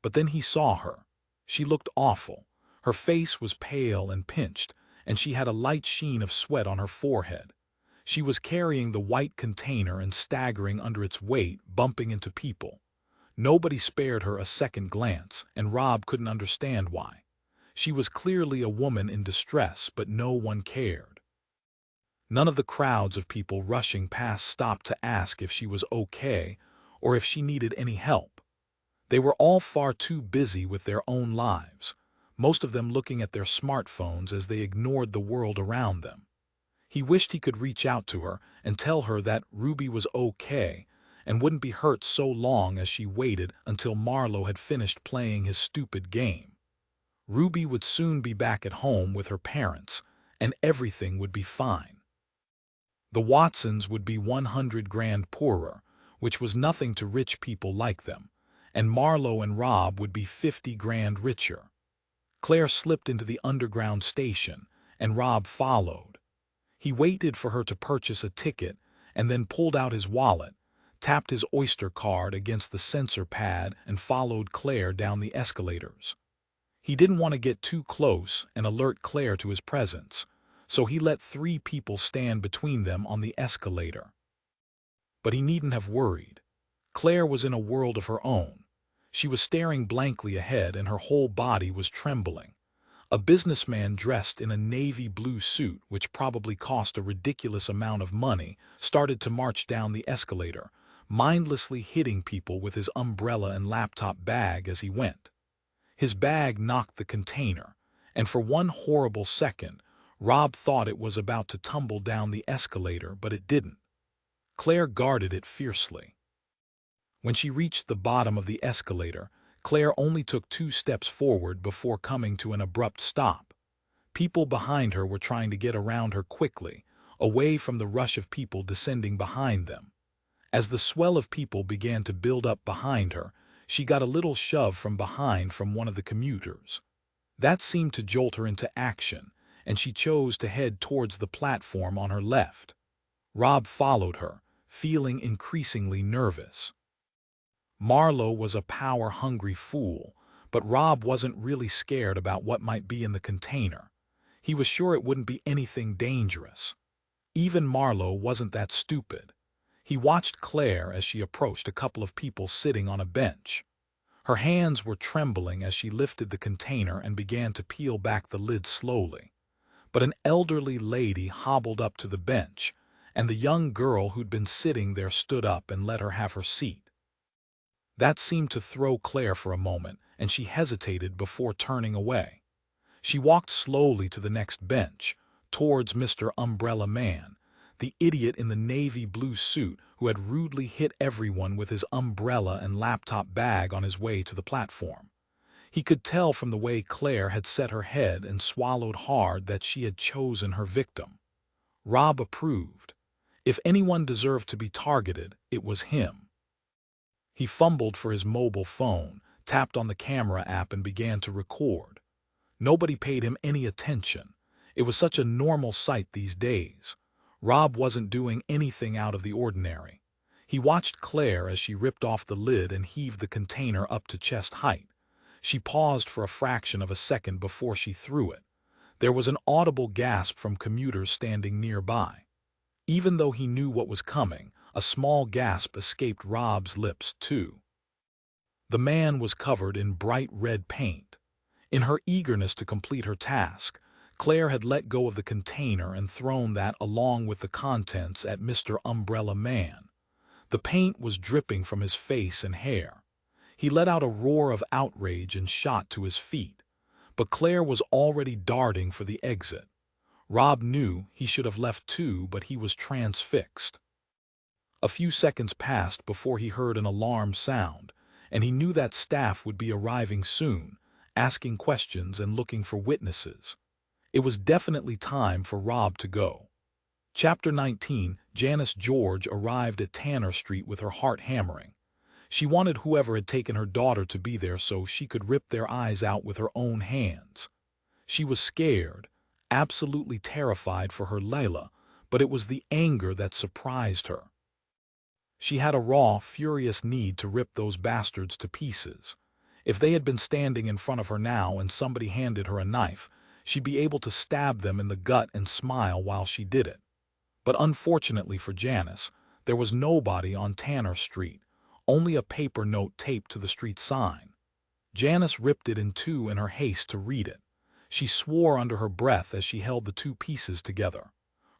A: But then he saw her. She looked awful. Her face was pale and pinched, and she had a light sheen of sweat on her forehead. She was carrying the white container and staggering under its weight, bumping into people. Nobody spared her a second glance, and Rob couldn't understand why. She was clearly a woman in distress, but no one cared. None of the crowds of people rushing past stopped to ask if she was okay or if she needed any help. They were all far too busy with their own lives, most of them looking at their smartphones as they ignored the world around them. He wished he could reach out to her and tell her that Ruby was okay and wouldn't be hurt so long as she waited until Marlowe had finished playing his stupid game. Ruby would soon be back at home with her parents, and everything would be fine. The Watsons would be 100 grand poorer, which was nothing to rich people like them, and Marlowe and Rob would be 50 grand richer. Claire slipped into the underground station, and Rob followed. He waited for her to purchase a ticket and then pulled out his wallet, tapped his Oyster card against the sensor pad and followed Claire down the escalators. He didn't want to get too close and alert Claire to his presence, so he let 3 people stand between them on the escalator. But he needn't have worried. Claire was in a world of her own. She was staring blankly ahead and her whole body was trembling. A businessman dressed in a navy blue suit, which probably cost a ridiculous amount of money, started to march down the escalator, mindlessly hitting people with his umbrella and laptop bag as he went. His bag knocked the container, and for one horrible second, Rob thought it was about to tumble down the escalator, but it didn't. Claire guarded it fiercely. When she reached the bottom of the escalator, Claire only took 2 steps forward before coming to an abrupt stop. People behind her were trying to get around her quickly, away from the rush of people descending behind them. As the swell of people began to build up behind her, she got a little shove from behind from one of the commuters. That seemed to jolt her into action, and she chose to head towards the platform on her left. Rob followed her, feeling increasingly nervous. Marlowe was a power-hungry fool, but Rob wasn't really scared about what might be in the container. He was sure it wouldn't be anything dangerous. Even Marlowe wasn't that stupid. He watched Claire as she approached a couple of people sitting on a bench. Her hands were trembling as she lifted the container and began to peel back the lid slowly. But an elderly lady hobbled up to the bench, and the young girl who'd been sitting there stood up and let her have her seat. That seemed to throw Claire for a moment, and she hesitated before turning away. She walked slowly to the next bench, towards Mr. Umbrella Man. the idiot in the navy blue suit who had rudely hit everyone with his umbrella and laptop bag on his way to the platform. He could tell from the way Claire had set her head and swallowed hard that she had chosen her victim. Rob approved. If anyone deserved to be targeted, it was him. He fumbled for his mobile phone, tapped on the camera app and began to record. Nobody paid him any attention. It was such a normal sight these days. Rob wasn't doing anything out of the ordinary. He watched Claire as she ripped off the lid and heaved the container up to chest height. She paused for a fraction of a second before she threw it. There was an audible gasp from commuters standing nearby. Even though he knew what was coming, a small gasp escaped Rob's lips too. The man was covered in bright red paint. In her eagerness to complete her task, Claire had let go of the container and thrown that along with the contents at Mr. Umbrella Man. The paint was dripping from his face and hair. He let out a roar of outrage and shot to his feet. But Claire was already darting for the exit. Rob knew he should have left too, but he was transfixed. A few seconds passed before he heard an alarm sound, and he knew that staff would be arriving soon, asking questions and looking for witnesses. It was definitely time for Rob to go. Chapter 19. Janice George arrived at Tanner Street with her heart hammering. She wanted whoever had taken her daughter to be there so she could rip their eyes out with her own hands. She was scared, absolutely terrified for her Layla, but it was the anger that surprised her. She had a raw, furious need to rip those bastards to pieces. If they had been standing in front of her now and somebody handed her a knife, she'd be able to stab them in the gut and smile while she did it. But unfortunately for Janice, there was nobody on Tanner Street, only a paper note taped to the street sign. Janice ripped it in two in her haste to read it. She swore under her breath as she held the two pieces together.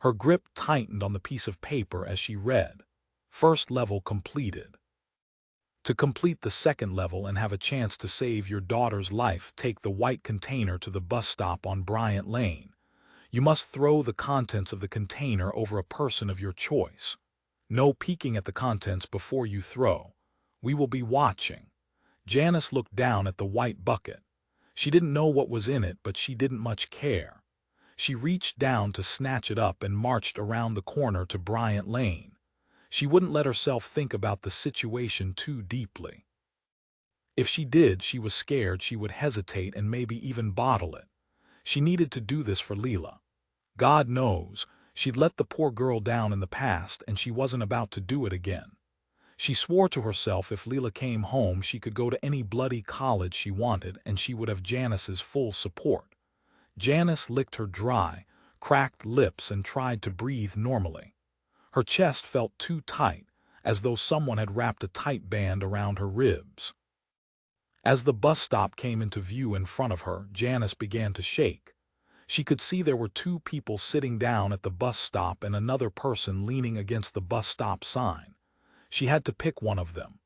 A: Her grip tightened on the piece of paper as she read. First level completed. To complete the second level and have a chance to save your daughter's life, take the white container to the bus stop on Bryant Lane. You must throw the contents of the container over a person of your choice. No peeking at the contents before you throw. We will be watching. Janice looked down at the white bucket. She didn't know what was in it, but she didn't much care. She reached down to snatch it up and marched around the corner to Bryant Lane. She wouldn't let herself think about the situation too deeply. If she did, she was scared she would hesitate and maybe even bottle it. She needed to do this for Leela. God knows, she'd let the poor girl down in the past and she wasn't about to do it again. She swore to herself if Leela came home she could go to any bloody college she wanted and she would have Janice's full support. Janice licked her dry, cracked lips and tried to breathe normally. Her chest felt too tight, as though someone had wrapped a tight band around her ribs. As the bus stop came into view in front of her, Janice began to shake. She could see there were two people sitting down at the bus stop and another person leaning against the bus stop sign. She had to pick one of them.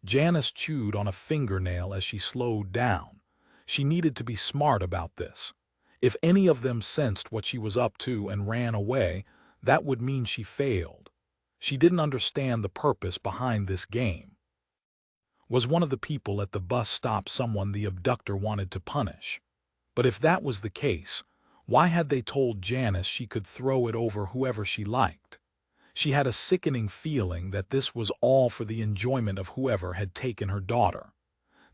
A: Janice chewed on a fingernail as she slowed down. She needed to be smart about this. If any of them sensed what she was up to and ran away, that would mean she failed. She didn't understand the purpose behind this game. Was one of the people at the bus stop someone the abductor wanted to punish? But if that was the case, why had they told Janice she could throw it over whoever she liked? She had a sickening feeling that this was all for the enjoyment of whoever had taken her daughter.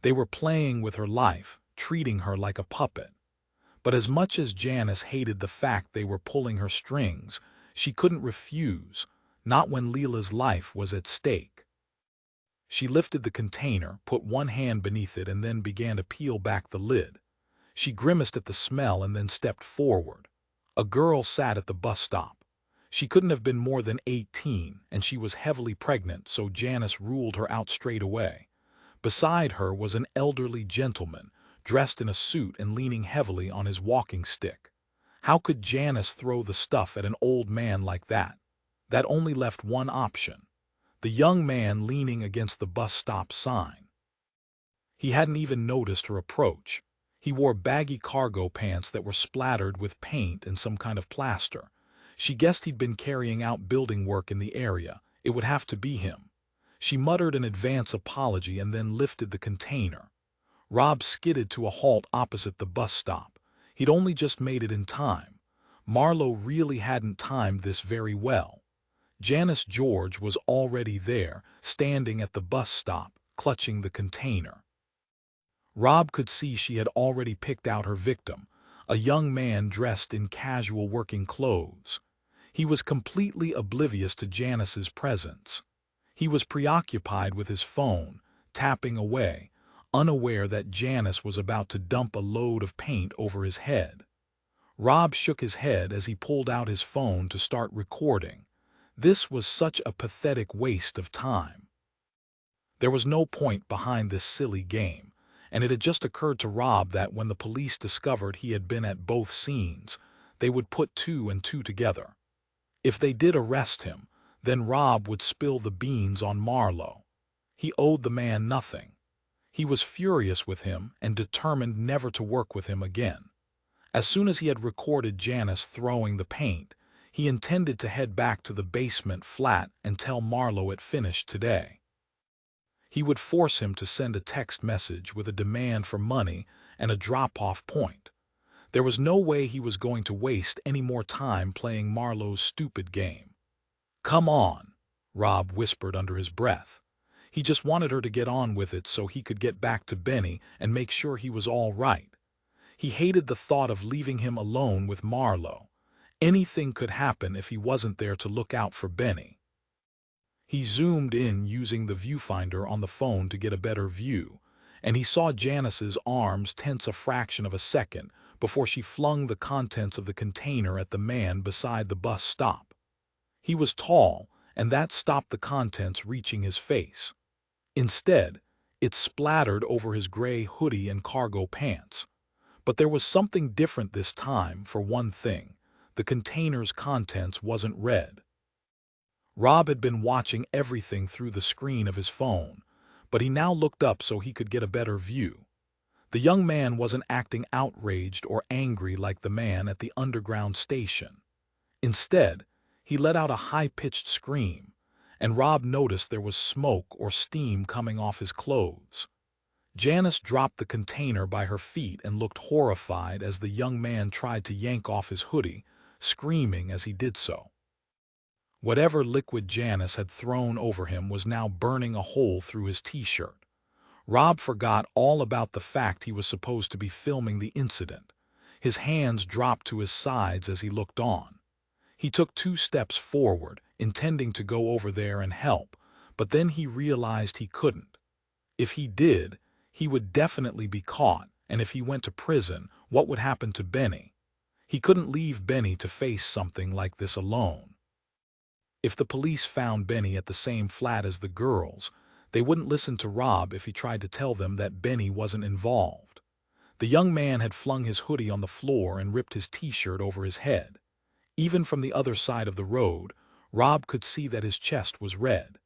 A: They were playing with her life, treating her like a puppet. But as much as Janice hated the fact they were pulling her strings, she couldn't refuse, not when Leela's life was at stake. She lifted the container, put one hand beneath it, and then began to peel back the lid. She grimaced at the smell and then stepped forward. A girl sat at the bus stop. She couldn't have been more than 18, and she was heavily pregnant, so Janice ruled her out straight away. Beside her was an elderly gentleman, dressed in a suit and leaning heavily on his walking stick. How could Janice throw the stuff at an old man like that? That only left one option. The young man leaning against the bus stop sign. He hadn't even noticed her approach. He wore baggy cargo pants that were splattered with paint and some kind of plaster. She guessed he'd been carrying out building work in the area. It would have to be him. She muttered an advance apology and then lifted the container. Rob skidded to a halt opposite the bus stop. He'd only just made it in time. Marlowe really hadn't timed this very well. Janice George was already there, standing at the bus stop, clutching the container. Rob could see she had already picked out her victim, a young man dressed in casual working clothes. He was completely oblivious to Janice's presence. He was preoccupied with his phone, tapping away, unaware that Janice was about to dump a load of paint over his head. Rob shook his head as he pulled out his phone to start recording. This was such a pathetic waste of time. There was no point behind this silly game, and it had just occurred to Rob that when the police discovered he had been at both scenes, they would put two and two together. If they did arrest him, then Rob would spill the beans on Marlowe. He owed the man nothing. He was furious with him and determined never to work with him again. As soon as he had recorded Janice throwing the paint, he intended to head back to the basement flat and tell Marlowe it finished today. He would force him to send a text message with a demand for money and a drop-off point. There was no way he was going to waste any more time playing Marlowe's stupid game. "Come on," Rob whispered under his breath. He just wanted her to get on with it so he could get back to Benny and make sure he was all right. He hated the thought of leaving him alone with Marlowe. Anything could happen if he wasn't there to look out for Benny. He zoomed in using the viewfinder on the phone to get a better view, and he saw Janice's arms tense a fraction of a second before she flung the contents of the container at the man beside the bus stop. He was tall, and that stopped the contents reaching his face. Instead, it splattered over his gray hoodie and cargo pants. But there was something different this time. For one thing, the container's contents wasn't red. Rob had been watching everything through the screen of his phone, but he now looked up so he could get a better view. The young man wasn't acting outraged or angry like the man at the underground station. Instead, he let out a high-pitched scream, and Rob noticed there was smoke or steam coming off his clothes. Janice dropped the container by her feet and looked horrified as the young man tried to yank off his hoodie, screaming as he did so. Whatever liquid Janice had thrown over him was now burning a hole through his t-shirt. Rob forgot all about the fact he was supposed to be filming the incident. His hands dropped to his sides as he looked on. He took 2 steps forward, intending to go over there and help, but then he realized he couldn't. If he did, he would definitely be caught, and if he went to prison, what would happen to Benny? He couldn't leave Benny to face something like this alone. If the police found Benny at the same flat as the girls, they wouldn't listen to Rob if he tried to tell them that Benny wasn't involved. The young man had flung his hoodie on the floor and ripped his t-shirt over his head. Even from the other side of the road, Rob could see that his chest was red.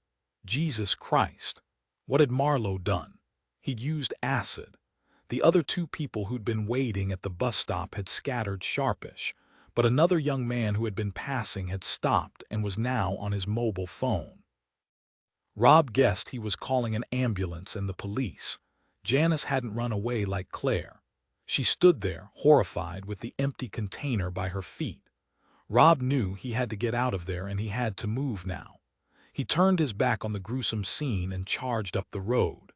A: Jesus Christ! What had Marlowe done? He'd used acid. The other 2 people who'd been waiting at the bus stop had scattered sharpish, but another young man who had been passing had stopped and was now on his mobile phone. Rob guessed he was calling an ambulance and the police. Janice hadn't run away like Claire. She stood there, horrified, with the empty container by her feet. Rob knew he had to get out of there and he had to move now. He turned his back on the gruesome scene and charged up the road.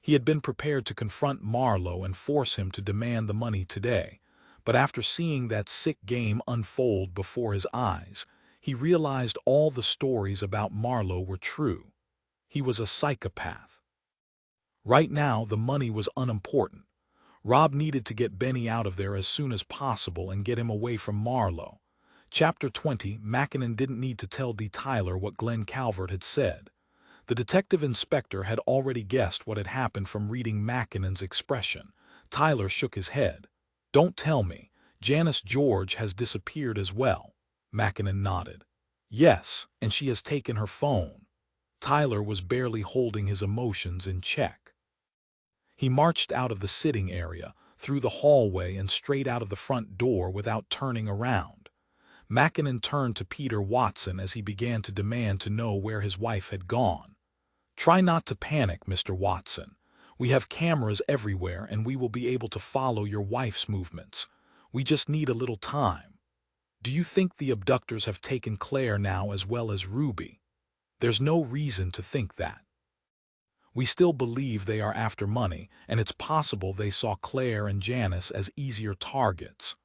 A: He had been prepared to confront Marlowe and force him to demand the money today, but after seeing that sick game unfold before his eyes, he realized all the stories about Marlowe were true. He was a psychopath. Right now, the money was unimportant. Rob needed to get Benny out of there as soon as possible and get him away from Marlowe. Chapter 20. Mackinnon didn't need to tell D. Tyler what Glenn Calvert had said. The detective inspector had already guessed what had happened from reading Mackinnon's expression. Tyler shook his head. "Don't tell me. Janice George has disappeared as well." Mackinnon nodded. "Yes, and she has taken her phone." Tyler was barely holding his emotions in check. He marched out of the sitting area, through the hallway and straight out of the front door without turning around. Mackinnon turned to Peter Watson as he began to demand to know where his wife had gone. "Try not to panic, Mr. Watson. We have cameras everywhere and we will be able to follow your wife's movements. We just need a little time. Do you think the abductors have taken Claire now as well as Ruby? There's no reason to think that. We still believe they are after money, and it's possible they saw Claire and Janice as easier targets."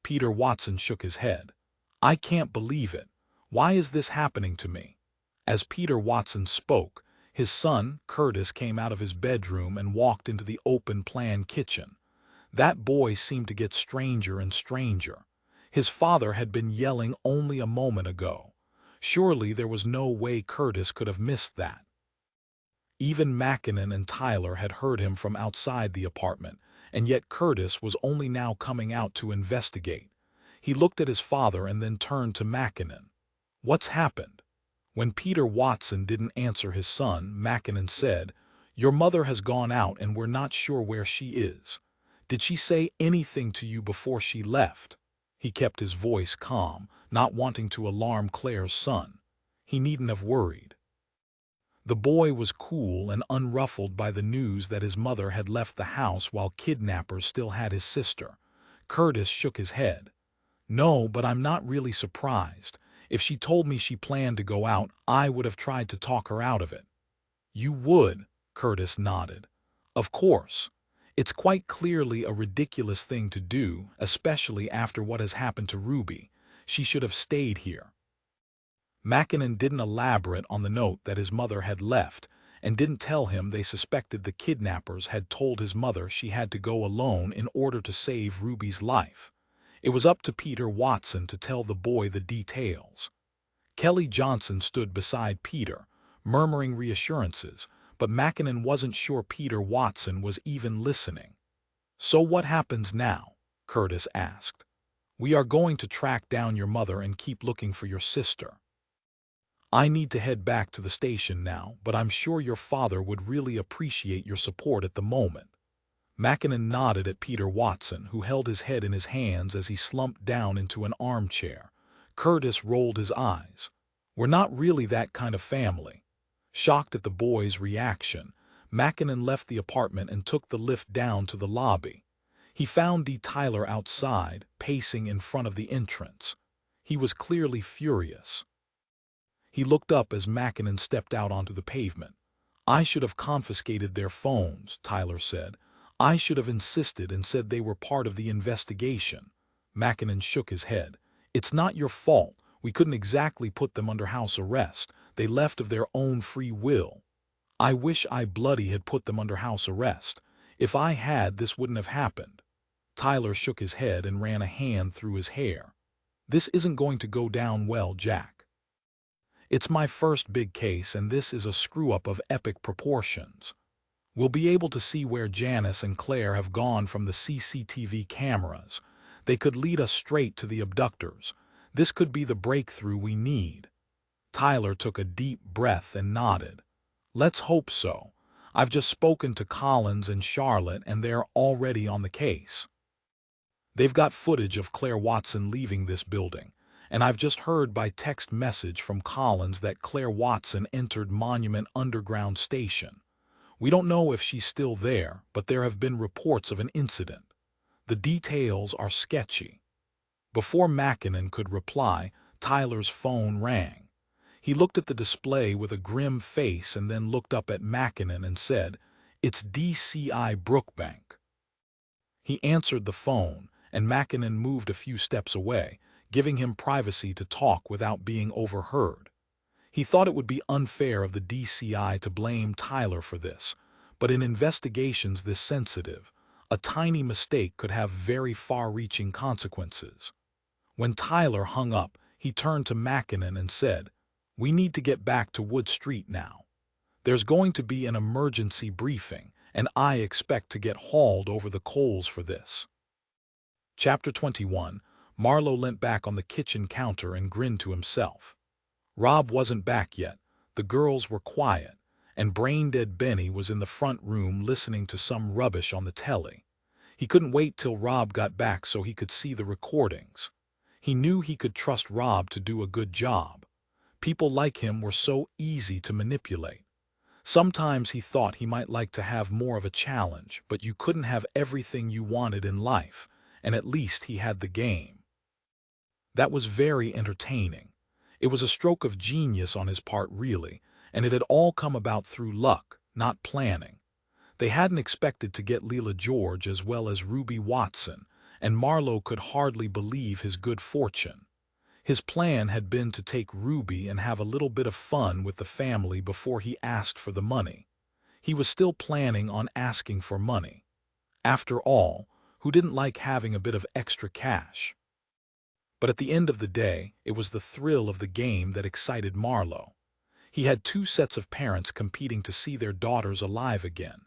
A: Peter Watson shook his head. "I can't believe it. Why is this happening to me?" As Peter Watson spoke, his son, Curtis, came out of his bedroom and walked into the open-plan kitchen. That boy seemed to get stranger and stranger. His father had been yelling only a moment ago. Surely there was no way Curtis could have missed that. Even Mackinnon and Tyler had heard him from outside the apartment, and yet Curtis was only now coming out to investigate. He looked at his father and then turned to Mackinnon. "What's happened?" When Peter Watson didn't answer his son, Mackinnon said, "Your mother has gone out and we're not sure where she is. Did she say anything to you before she left?" He kept his voice calm, not wanting to alarm Claire's son. He needn't have worried. The boy was cool and unruffled by the news that his mother had left the house while kidnappers still had his sister. Curtis shook his head. "No, but I'm not really surprised. If she told me she planned to go out, I would have tried to talk her out of it." "You would?" Curtis nodded. "Of course. It's quite clearly a ridiculous thing to do, especially after what has happened to Ruby. She should have stayed here." Mackinnon didn't elaborate on the note that his mother had left, and didn't tell him they suspected the kidnappers had told his mother she had to go alone in order to save Ruby's life. It was up to Peter Watson to tell the boy the details. Kelly Johnson stood beside Peter, murmuring reassurances, but Mackinnon wasn't sure Peter Watson was even listening. "So what happens now?" Curtis asked. "We are going to track down your mother and keep looking for your sister. I need to head back to the station now, but I'm sure your father would really appreciate your support at the moment." Mackinnon nodded at Peter Watson, who held his head in his hands as he slumped down into an armchair. Curtis rolled his eyes. "We're not really that kind of family." Shocked at the boy's reaction, Mackinnon left the apartment and took the lift down to the lobby. He found D. Tyler outside, pacing in front of the entrance. He was clearly furious. He looked up as Mackinnon stepped out onto the pavement. "I should have confiscated their phones," Tyler said. "I should have insisted and said they were part of the investigation." Mackinnon shook his head. "It's not your fault. We couldn't exactly put them under house arrest. They left of their own free will. I wish I bloody had put them under house arrest. If I had, this wouldn't have happened." Tyler shook his head and ran a hand through his hair. "This isn't going to go down well, Jack. It's my first big case, and this is a screw-up of epic proportions. We'll be able to see where Janice and Claire have gone from the CCTV cameras. They could lead us straight to the abductors. This could be the breakthrough we need." Tyler took a deep breath and nodded. "Let's hope so. I've just spoken to Collins and Charlotte, and they're already on the case. They've got footage of Claire Watson leaving this building, and I've just heard by text message from Collins that Claire Watson entered Monument Underground Station. We don't know if she's still there, but there have been reports of an incident. The details are sketchy." Before Mackinnon could reply, Tyler's phone rang. He looked at the display with a grim face and then looked up at Mackinnon and said, "It's DCI Brookbank." He answered the phone, and Mackinnon moved a few steps away, giving him privacy to talk without being overheard. He thought it would be unfair of the DCI to blame Tyler for this, but in investigations this sensitive, a tiny mistake could have very far-reaching consequences. When Tyler hung up, he turned to Mackinnon and said, "We need to get back to Wood Street now. There's going to be an emergency briefing, and I expect to get hauled over the coals for this." Chapter 21. Marlowe leant back on the kitchen counter and grinned to himself. Rob wasn't back yet, the girls were quiet, and brain-dead Benny was in the front room listening to some rubbish on the telly. He couldn't wait till Rob got back so he could see the recordings. He knew he could trust Rob to do a good job. People like him were so easy to manipulate. Sometimes he thought he might like to have more of a challenge, but you couldn't have everything you wanted in life, and at least he had the game. That was very entertaining. It was a stroke of genius on his part, really, and it had all come about through luck, not planning. They hadn't expected to get Leela George as well as Ruby Watson, and Marlowe could hardly believe his good fortune. His plan had been to take Ruby and have a little bit of fun with the family before he asked for the money. He was still planning on asking for money. After all, who didn't like having a bit of extra cash? But at the end of the day, it was the thrill of the game that excited Marlowe. He had two sets of parents competing to see their daughters alive again.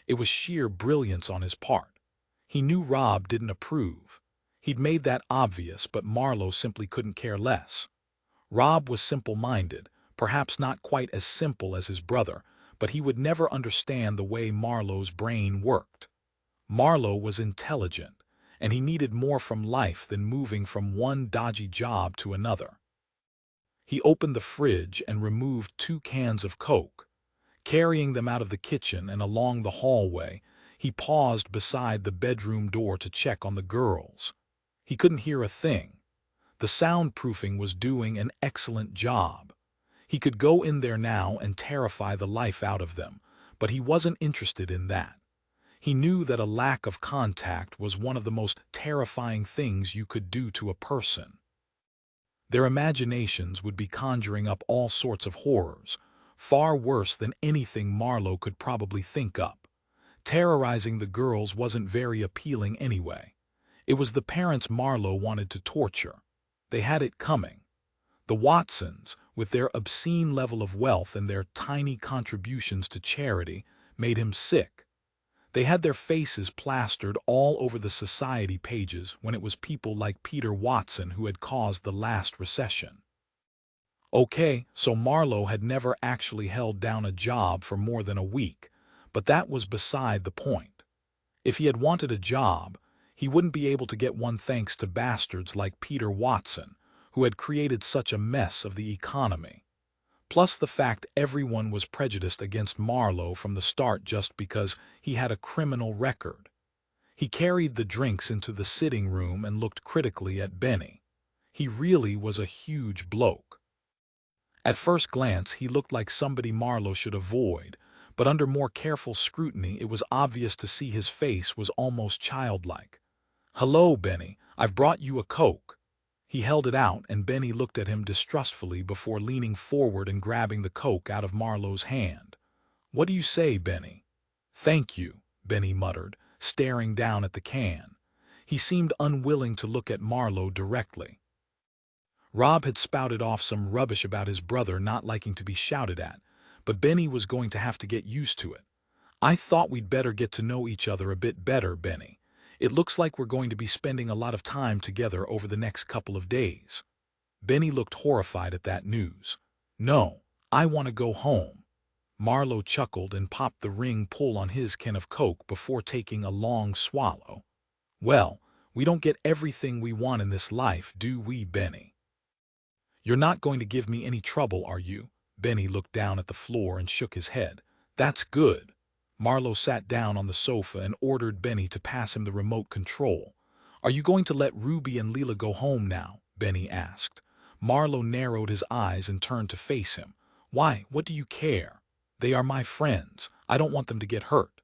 A: It was sheer brilliance on his part. He knew Rob didn't approve. He'd made that obvious, but Marlowe simply couldn't care less. Rob was simple-minded, perhaps not quite as simple as his brother, but he would never understand the way Marlowe's brain worked. Marlowe was intelligent, and he needed more from life than moving from one dodgy job to another. He opened the fridge and removed 2 cans of Coke. Carrying them out of the kitchen and along the hallway, he paused beside the bedroom door to check on the girls. He couldn't hear a thing. The soundproofing was doing an excellent job. He could go in there now and terrify the life out of them, but he wasn't interested in that. He knew that a lack of contact was one of the most terrifying things you could do to a person. Their imaginations would be conjuring up all sorts of horrors, far worse than anything Marlowe could probably think up. Terrorizing the girls wasn't very appealing anyway. It was the parents Marlowe wanted to torture. They had it coming. The Watsons, with their obscene level of wealth and their tiny contributions to charity, made him sick. They had their faces plastered all over the society pages when it was people like Peter Watson who had caused the last recession. Okay, so Marlowe had never actually held down a job for more than a week, but that was beside the point. If he had wanted a job, he wouldn't be able to get one thanks to bastards like Peter Watson, who had created such a mess of the economy. Plus the fact everyone was prejudiced against Marlowe from the start just because he had a criminal record. He carried the drinks into the sitting room and looked critically at Benny. He really was a huge bloke. At first glance, he looked like somebody Marlowe should avoid, but under more careful scrutiny, it was obvious to see his face was almost childlike. "Hello, Benny, I've brought you a Coke." He held it out, and Benny looked at him distrustfully before leaning forward and grabbing the Coke out of Marlowe's hand. "What do you say, Benny?" "Thank you," Benny muttered, staring down at the can. He seemed unwilling to look at Marlowe directly. Rob had spouted off some rubbish about his brother not liking to be shouted at, but Benny was going to have to get used to it. "I thought we'd better get to know each other a bit better, Benny. It looks like we're going to be spending a lot of time together over the next couple of days." Benny looked horrified at that news. "No, I want to go home." Marlowe chuckled and popped the ring pull on his can of Coke before taking a long swallow. "Well, we don't get everything we want in this life, do we, Benny?" "You're not going to give me any trouble, are you?" Benny looked down at the floor and shook his head. "That's good." Marlowe sat down on the sofa and ordered Benny to pass him the remote control. "Are you going to let Ruby and Leela go home now?" Benny asked. Marlowe narrowed his eyes and turned to face him. "Why, what do you care? They are my friends. I don't want them to get hurt."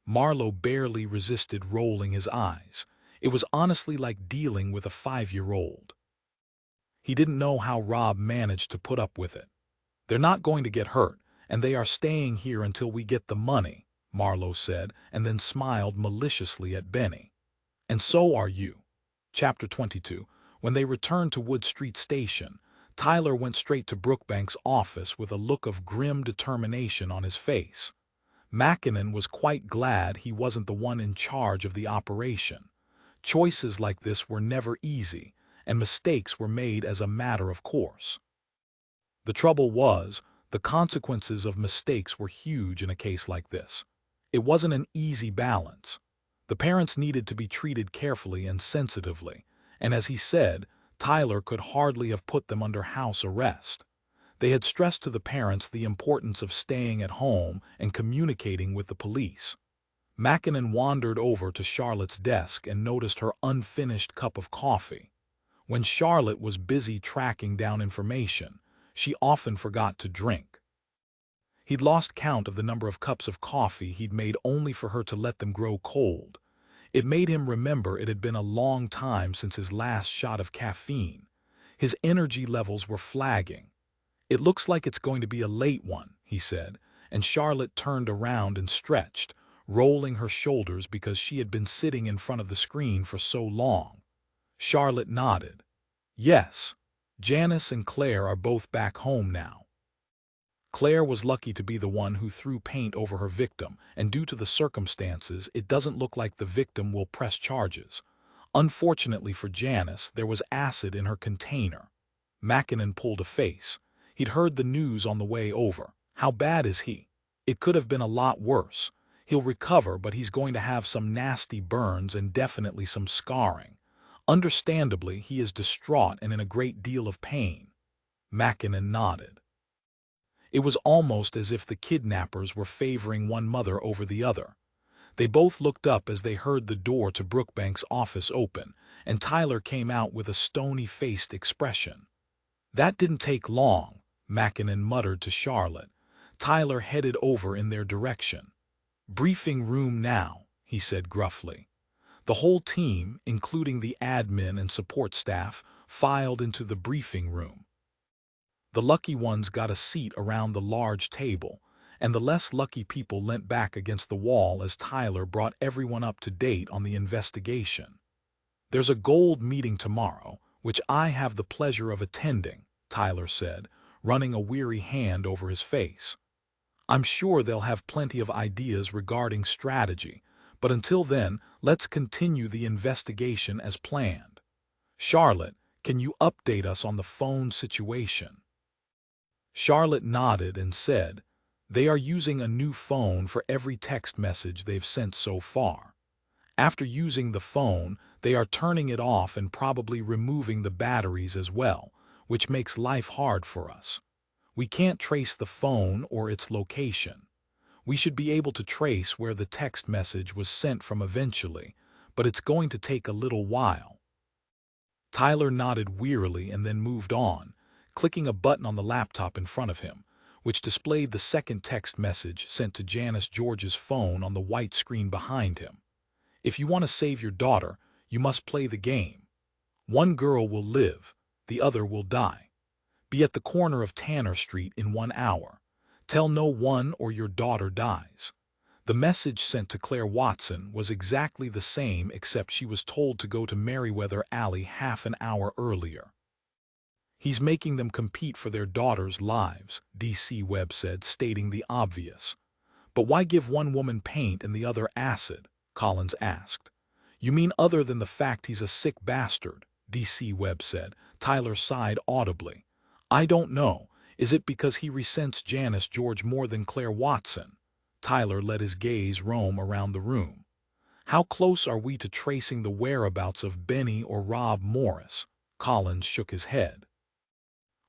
A: Marlowe barely resisted rolling his eyes. It was honestly like dealing with a 5-year-old. He didn't know how Rob managed to put up with it. "They're not going to get hurt, and they are staying here until we get the money," Marlowe said, and then smiled maliciously at Benny. "And so are you." Chapter 22. When they returned to Wood Street Station, Tyler went straight to Brookbank's office with a look of grim determination on his face. Mackinnon was quite glad he wasn't the one in charge of the operation. Choices like this were never easy, and mistakes were made as a matter of course. The trouble was, the consequences of mistakes were huge in a case like this. It wasn't an easy balance. The parents needed to be treated carefully and sensitively, and as he said, Tyler could hardly have put them under house arrest. They had stressed to the parents the importance of staying at home and communicating with the police. Mackinnon wandered over to Charlotte's desk and noticed her unfinished cup of coffee. When Charlotte was busy tracking down information, she often forgot to drink. He'd lost count of the number of cups of coffee he'd made only for her to let them grow cold. It made him remember it had been a long time since his last shot of caffeine. His energy levels were flagging. "It looks like it's going to be a late one," he said, and Charlotte turned around and stretched, rolling her shoulders because she had been sitting in front of the screen for so long. Charlotte nodded. "Yes, Janice and Claire are both back home now." Claire was lucky to be the one who threw paint over her victim, and due to the circumstances, it doesn't look like the victim will press charges. Unfortunately for Janice, there was acid in her container. Mackinnon pulled a face. He'd heard the news on the way over. "How bad is he?" "It could have been a lot worse. He'll recover, but he's going to have some nasty burns and definitely some scarring. Understandably, he is distraught and in a great deal of pain." Mackinnon nodded. It was almost as if the kidnappers were favoring one mother over the other. They both looked up as they heard the door to Brookbank's office open, and Tyler came out with a stony-faced expression. "That didn't take long," Mackinnon muttered to Charlotte. Tyler headed over in their direction. "Briefing room now," he said gruffly. The whole team, including the admin and support staff, filed into the briefing room. The lucky ones got a seat around the large table, and the less lucky people leant back against the wall as Tyler brought everyone up to date on the investigation. "There's a gold meeting tomorrow, which I have the pleasure of attending," Tyler said, running a weary hand over his face. "I'm sure they'll have plenty of ideas regarding strategy, but until then, let's continue the investigation as planned. Charlotte, can you update us on the phone situation?" Charlotte nodded and said, "They are using a new phone for every text message they've sent so far. After using the phone, they are turning it off and probably removing the batteries as well, which makes life hard for us. We can't trace the phone or its location. We should be able to trace where the text message was sent from eventually, but it's going to take a little while." Tyler nodded wearily and then moved on, clicking a button on the laptop in front of him, which displayed the second text message sent to Janice George's phone on the white screen behind him. "If you want to save your daughter, you must play the game. One girl will live, the other will die. Be at the corner of Tanner Street in 1 hour. Tell no one or your daughter dies." The message sent to Claire Watson was exactly the same, except she was told to go to Merriweather Alley half an hour earlier. "He's making them compete for their daughters' lives," DC Webb said, stating the obvious. "But why give one woman paint and the other acid?" Collins asked. "You mean other than the fact he's a sick bastard?" DC Webb said. Tyler sighed audibly. "I don't know. Is it because he resents Janice George more than Claire Watson?" Tyler let his gaze roam around the room. "How close are we to tracing the whereabouts of Benny or Rob Morris?" Collins shook his head.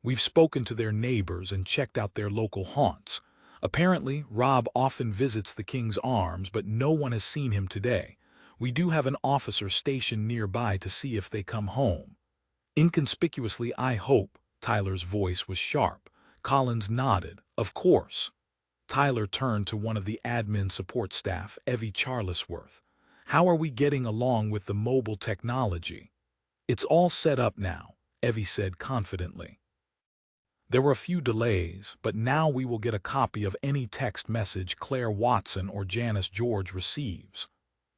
A: "We've spoken to their neighbors and checked out their local haunts. Apparently, Rob often visits the King's Arms, but no one has seen him today. We do have an officer stationed nearby to see if they come home." "Inconspicuously, I hope." Tyler's voice was sharp. Collins nodded. "Of course." Tyler turned to one of the admin support staff, Evie Charlesworth. "How are we getting along with the mobile technology?" "It's all set up now," Evie said confidently. "There were a few delays, but now we will get a copy of any text message Claire Watson or Janice George receives."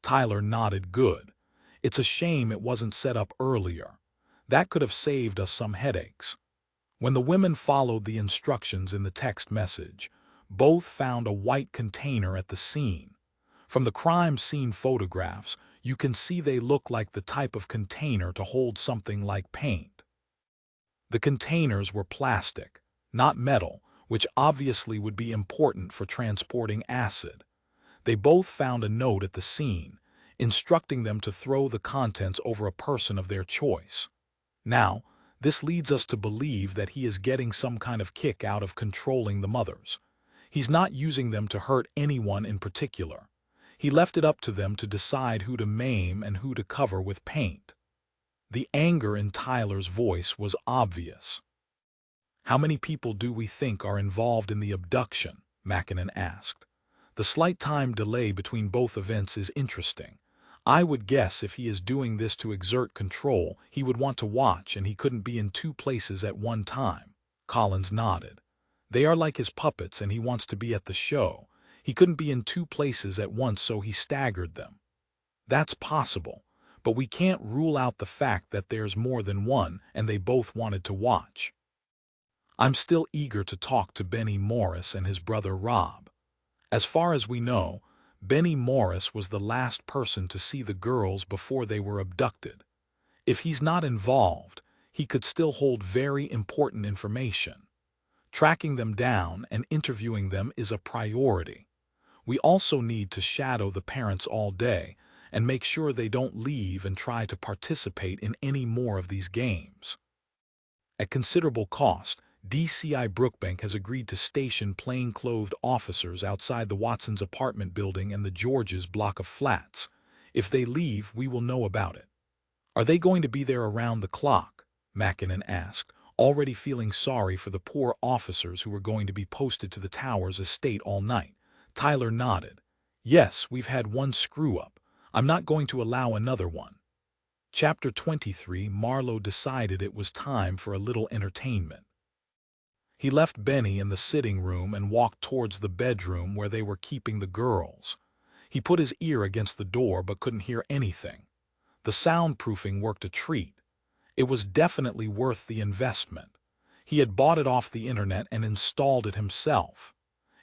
A: Tyler nodded. "Good. It's a shame it wasn't set up earlier. That could have saved us some headaches." When the women followed the instructions in the text message, both found a white container at the scene. From the crime scene photographs, you can see they look like the type of container to hold something like paint. The containers were plastic, not metal, which obviously would be important for transporting acid. They both found a note at the scene, instructing them to throw the contents over a person of their choice. Now, this leads us to believe that he is getting some kind of kick out of controlling the mothers. He's not using them to hurt anyone in particular. He left it up to them to decide who to maim and who to cover with paint. The anger in Tyler's voice was obvious. "How many people do we think are involved in the abduction?" Mackinnon asked. "The slight time delay between both events is interesting. I would guess if he is doing this to exert control, he would want to watch and he couldn't be in two places at one time." Collins nodded. "They are like his puppets and he wants to be at the show. He couldn't be in two places at once, so he staggered them." "That's possible, but we can't rule out the fact that there's more than one and they both wanted to watch." "I'm still eager to talk to Benny Morris and his brother Rob. As far as we know, Benny Morris was the last person to see the girls before they were abducted. If he's not involved, he could still hold very important information. Tracking them down and interviewing them is a priority. We also need to shadow the parents all day and make sure they don't leave and try to participate in any more of these games." At considerable cost, DCI Brookbank has agreed to station plain-clothed officers outside the Watsons apartment building and the Georges block of flats. If they leave, we will know about it. "Are they going to be there around the clock?" Mackinnon asked, already feeling sorry for the poor officers who were going to be posted to the Towers estate all night. Tyler nodded. "Yes, we've had one screw-up. I'm not going to allow another one." Chapter 23. Marlowe decided it was time for a little entertainment. He left Benny in the sitting room and walked towards the bedroom where they were keeping the girls. He put his ear against the door but couldn't hear anything. The soundproofing worked a treat. It was definitely worth the investment. He had bought it off the internet and installed it himself.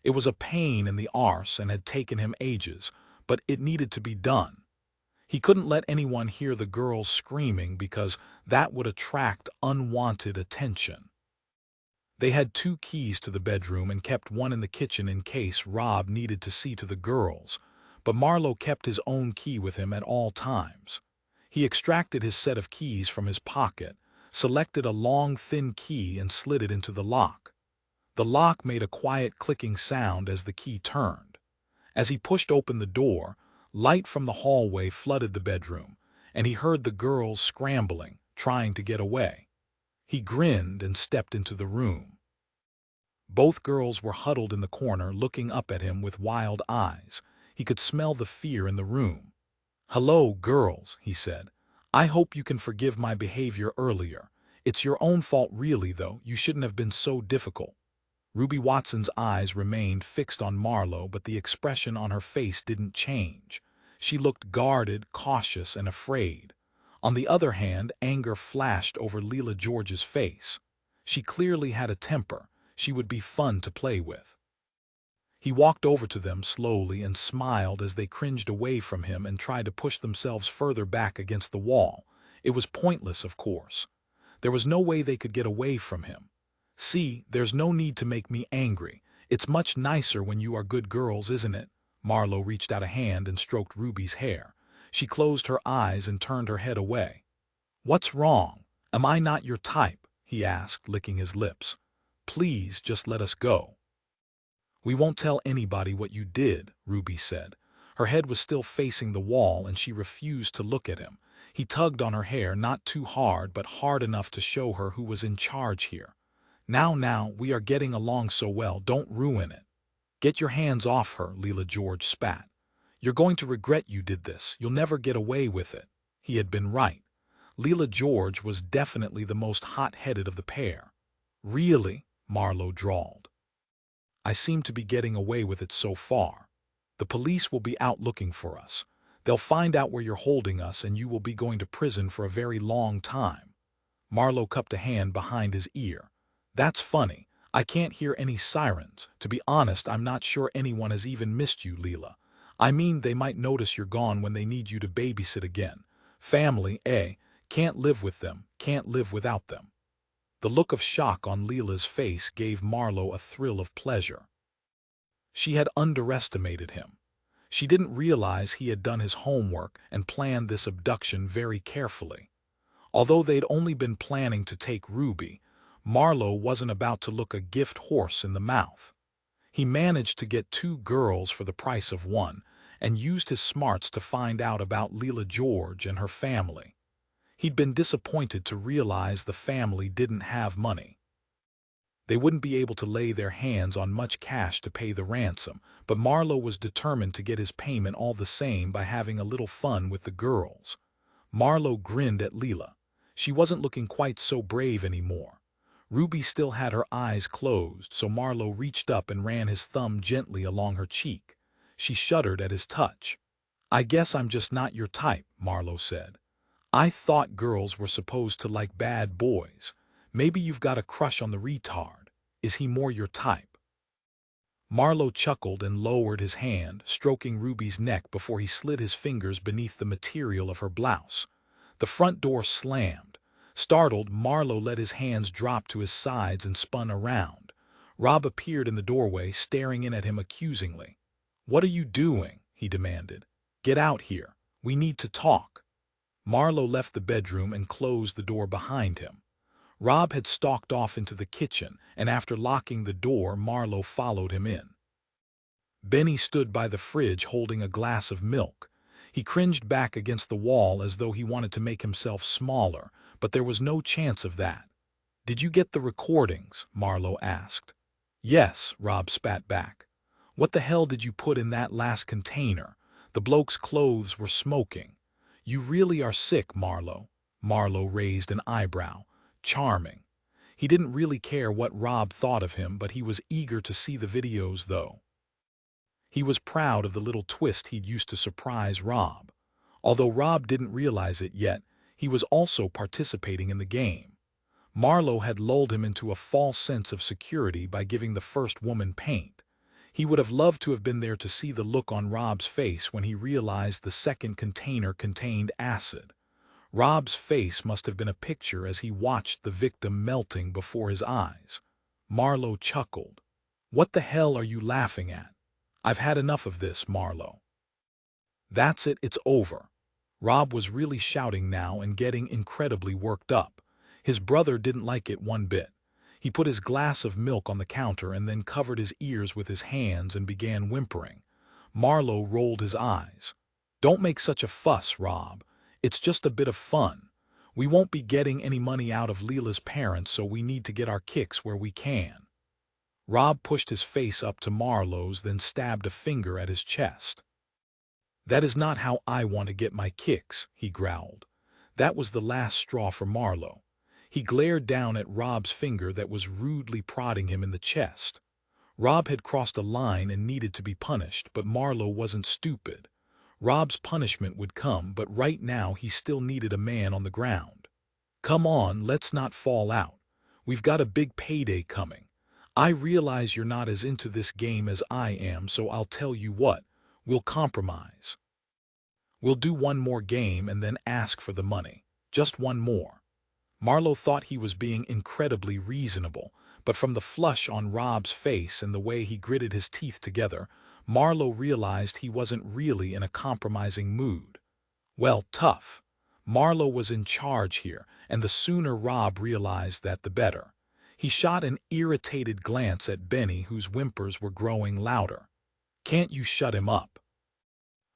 A: It was a pain in the arse and had taken him ages, but it needed to be done. He couldn't let anyone hear the girls screaming because that would attract unwanted attention. They had 2 keys to the bedroom and kept one in the kitchen in case Rob needed to see to the girls, but Marlowe kept his own key with him at all times. He extracted his set of keys from his pocket, selected a long, thin key and slid it into the lock. The lock made a quiet clicking sound as the key turned. As he pushed open the door, light from the hallway flooded the bedroom, and he heard the girls scrambling, trying to get away. He grinned and stepped into the room. Both girls were huddled in the corner, looking up at him with wild eyes. He could smell the fear in the room. "Hello, girls," he said. "I hope you can forgive my behavior earlier. It's your own fault really, though. You shouldn't have been so difficult." Ruby Watson's eyes remained fixed on Marlowe, but the expression on her face didn't change. She looked guarded, cautious, and afraid. On the other hand, anger flashed over Leela George's face. She clearly had a temper. She would be fun to play with. He walked over to them slowly and smiled as they cringed away from him and tried to push themselves further back against the wall. It was pointless, of course. There was no way they could get away from him. "See, there's no need to make me angry. It's much nicer when you are good girls, isn't it?" Marlowe reached out a hand and stroked Ruby's hair. She closed her eyes and turned her head away. "What's wrong? Am I not your type?" he asked, licking his lips. "Please, just let us go." "We won't tell anybody what you did," Ruby said. Her head was still facing the wall and she refused to look at him. He tugged on her hair, not too hard, but hard enough to show her who was in charge here. Now, we are getting along so well, don't ruin it." "Get your hands off her," Leela George spat. "You're going to regret you did this. You'll never get away with it." He had been right. Leela George was definitely the most hot-headed of the pair. "Really?" Marlowe drawled. "I seem to be getting away with it so far. The police will be out looking for us. They'll find out where you're holding us and you will be going to prison for a very long time." Marlowe cupped a hand behind his ear. "That's funny. I can't hear any sirens. To be honest, I'm not sure anyone has even missed you, Leela. I mean, they might notice you're gone when they need you to babysit again. Family, eh? Can't live with them, can't live without them." The look of shock on Leela's face gave Marlowe a thrill of pleasure. She had underestimated him. She didn't realize he had done his homework and planned this abduction very carefully. Although they'd only been planning to take Ruby, Marlowe wasn't about to look a gift horse in the mouth. He managed to get 2 girls for the price of 1 and used his smarts to find out about Leela George and her family. He'd been disappointed to realize the family didn't have money. They wouldn't be able to lay their hands on much cash to pay the ransom, but Marlowe was determined to get his payment all the same by having a little fun with the girls. Marlowe grinned at Leela. She wasn't looking quite so brave anymore. Ruby still had her eyes closed, so Marlowe reached up and ran his thumb gently along her cheek. She shuddered at his touch. "I guess I'm just not your type," Marlowe said. "I thought girls were supposed to like bad boys. Maybe you've got a crush on the retard. Is he more your type?" Marlowe chuckled and lowered his hand, stroking Ruby's neck before he slid his fingers beneath the material of her blouse. The front door slammed. Startled, Marlowe let his hands drop to his sides and spun around. Rob appeared in the doorway, staring in at him accusingly. "What are you doing?" he demanded. "Get out here. We need to talk." Marlowe left the bedroom and closed the door behind him. Rob had stalked off into the kitchen, and after locking the door, Marlowe followed him in. Benny stood by the fridge holding a glass of milk. He cringed back against the wall as though he wanted to make himself smaller, but there was no chance of that. "Did you get the recordings?" Marlowe asked. "Yes," Rob spat back. "What the hell did you put in that last container? The bloke's clothes were smoking." "You really are sick, Marlowe." Marlowe raised an eyebrow. Charming. He didn't really care what Rob thought of him, but he was eager to see the videos, though. He was proud of the little twist he'd used to surprise Rob. Although Rob didn't realize it yet, he was also participating in the game. Marlowe had lulled him into a false sense of security by giving the first woman paint. He would have loved to have been there to see the look on Rob's face when he realized the second container contained acid. Rob's face must have been a picture as he watched the victim melting before his eyes. Marlowe chuckled. "What the hell are you laughing at? I've had enough of this, Marlowe." "That's it, it's over." Rob was really shouting now and getting incredibly worked up. His brother didn't like it one bit. He put his glass of milk on the counter and then covered his ears with his hands and began whimpering. Marlowe rolled his eyes. "Don't make such a fuss, Rob. It's just a bit of fun. We won't be getting any money out of Leela's parents, so we need to get our kicks where we can." Rob pushed his face up to Marlowe's, then stabbed a finger at his chest. "That is not how I want to get my kicks," he growled. That was the last straw for Marlowe. He glared down at Rob's finger that was rudely prodding him in the chest. Rob had crossed a line and needed to be punished, but Marlowe wasn't stupid. Rob's punishment would come, but right now he still needed a man on the ground. "Come on, let's not fall out. We've got a big payday coming. I realize you're not as into this game as I am, so I'll tell you what, we'll compromise. We'll do one more game and then ask for the money. Just one more." Marlowe thought he was being incredibly reasonable, but from the flush on Rob's face and the way he gritted his teeth together, Marlowe realized he wasn't really in a compromising mood. Well, tough. Marlowe was in charge here, and the sooner Rob realized that, the better. He shot an irritated glance at Benny, whose whimpers were growing louder. "Can't you shut him up?"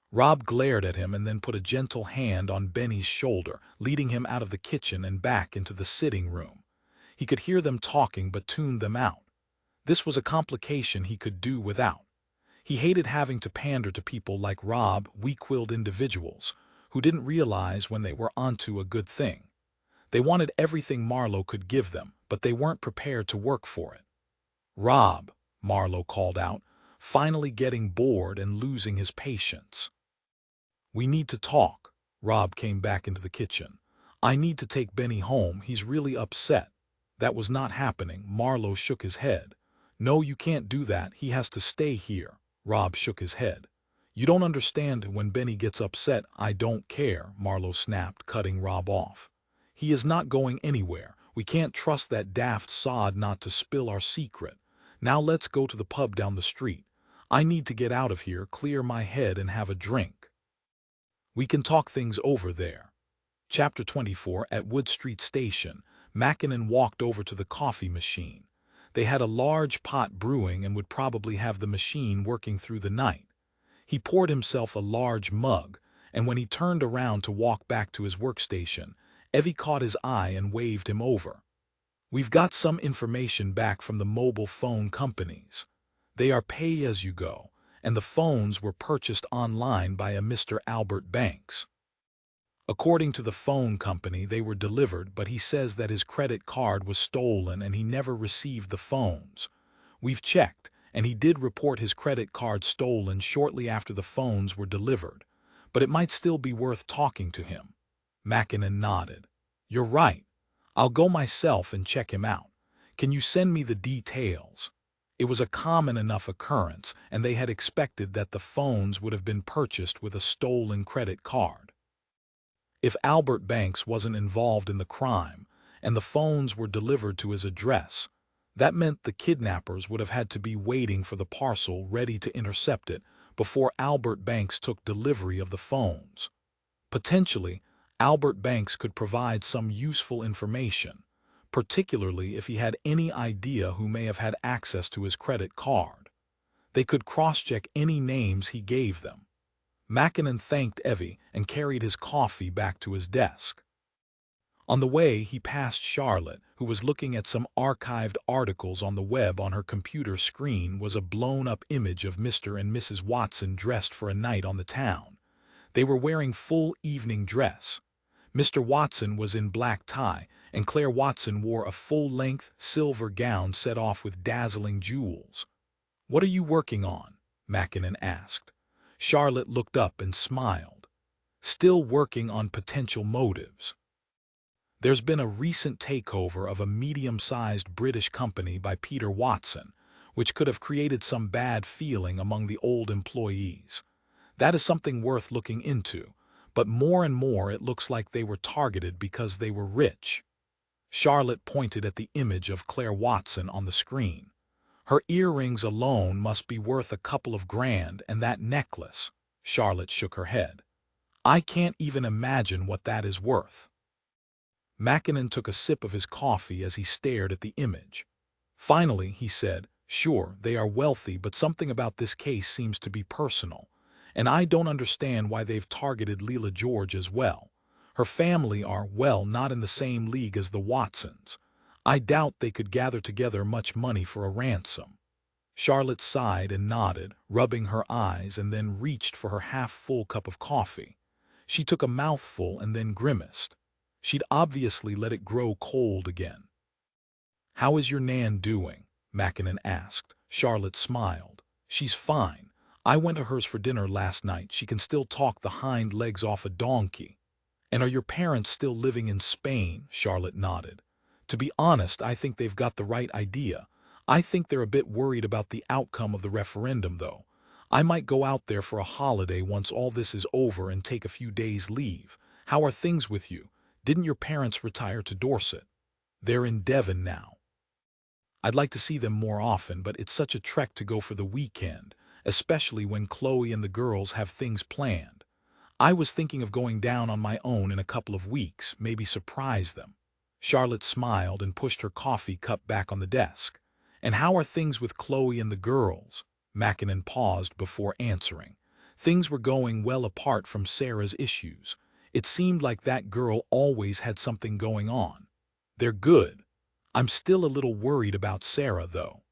A: Rob glared at him and then put a gentle hand on Benny's shoulder, leading him out of the kitchen and back into the sitting room. He could hear them talking but tuned them out. This was a complication he could do without. He hated having to pander to people like Rob, weak-willed individuals, who didn't realize when they were onto a good thing. They wanted everything Marlowe could give them, but they weren't prepared to work for it. "Rob," Marlowe called out, finally getting bored and losing his patience. "We need to talk." Rob came back into the kitchen. "I need to take Benny home. He's really upset." That was not happening. Marlowe shook his head. "No, you can't do that. He has to stay here." Rob shook his head. "You don't understand. When Benny gets upset, I don't care," Marlowe snapped, cutting Rob off. "He is not going anywhere. We can't trust that daft sod not to spill our secret. Now let's go to the pub down the street. I need to get out of here, clear my head, and have a drink. We can talk things over there." Chapter 24. At Wood Street Station, Mackinnon walked over to the coffee machine. They had a large pot brewing and would probably have the machine working through the night. He poured himself a large mug, and when he turned around to walk back to his workstation, Evie caught his eye and waved him over. "We've got some information back from the mobile phone companies. They are pay-as-you-go, and the phones were purchased online by a Mr. Albert Banks. According to the phone company, they were delivered, but he says that his credit card was stolen and he never received the phones. We've checked, and he did report his credit card stolen shortly after the phones were delivered, but it might still be worth talking to him." Mackinnon nodded. "You're right. I'll go myself and check him out. Can you send me the details?" It was a common enough occurrence, and they had expected that the phones would have been purchased with a stolen credit card. If Albert Banks wasn't involved in the crime, and the phones were delivered to his address, that meant the kidnappers would have had to be waiting for the parcel ready to intercept it before Albert Banks took delivery of the phones. Potentially, Albert Banks could provide some useful information, particularly if he had any idea who may have had access to his credit card. They could cross-check any names he gave them. Mackinnon thanked Evie and carried his coffee back to his desk. On the way, he passed Charlotte, who was looking at some archived articles on the web. On her computer screen was a blown-up image of Mr. and Mrs. Watson dressed for a night on the town. They were wearing full evening dress. Mr. Watson was in black tie, and Claire Watson wore a full-length silver gown set off with dazzling jewels. "What are you working on?" Mackinnon asked. Charlotte looked up and smiled. "Still working on potential motives. There's been a recent takeover of a medium-sized British company by Peter Watson, which could have created some bad feeling among the old employees. That is something worth looking into, but more and more it looks like they were targeted because they were rich." Charlotte pointed at the image of Claire Watson on the screen. "Her earrings alone must be worth a couple of grand, and that necklace." Charlotte shook her head. "I can't even imagine what that is worth." Mackinnon took a sip of his coffee as he stared at the image. Finally, he said, "Sure, they are wealthy, but something about this case seems to be personal, and I don't understand why they've targeted Leela George as well. Her family are, well, not in the same league as the Watsons. I doubt they could gather together much money for a ransom." Charlotte sighed and nodded, rubbing her eyes, and then reached for her half-full cup of coffee. She took a mouthful and then grimaced. She'd obviously let it grow cold again. "How is your Nan doing?" Mackinnon asked. Charlotte smiled. "She's fine. I went to hers for dinner last night. She can still talk the hind legs off a donkey." "And are your parents still living in Spain?" Charlotte nodded. "To be honest, I think they've got the right idea. I think they're a bit worried about the outcome of the referendum, though. I might go out there for a holiday once all this is over and take a few days' leave. How are things with you? Didn't your parents retire to Dorset?" "They're in Devon now. I'd like to see them more often, but it's such a trek to go for the weekend, especially when Chloe and the girls have things planned. I was thinking of going down on my own in a couple of weeks, maybe surprise them." Charlotte smiled and pushed her coffee cup back on the desk. "And how are things with Chloe and the girls?" Mackinnon paused before answering. Things were going well apart from Sarah's issues. It seemed like that girl always had something going on. "They're good. I'm still a little worried about Sarah, though."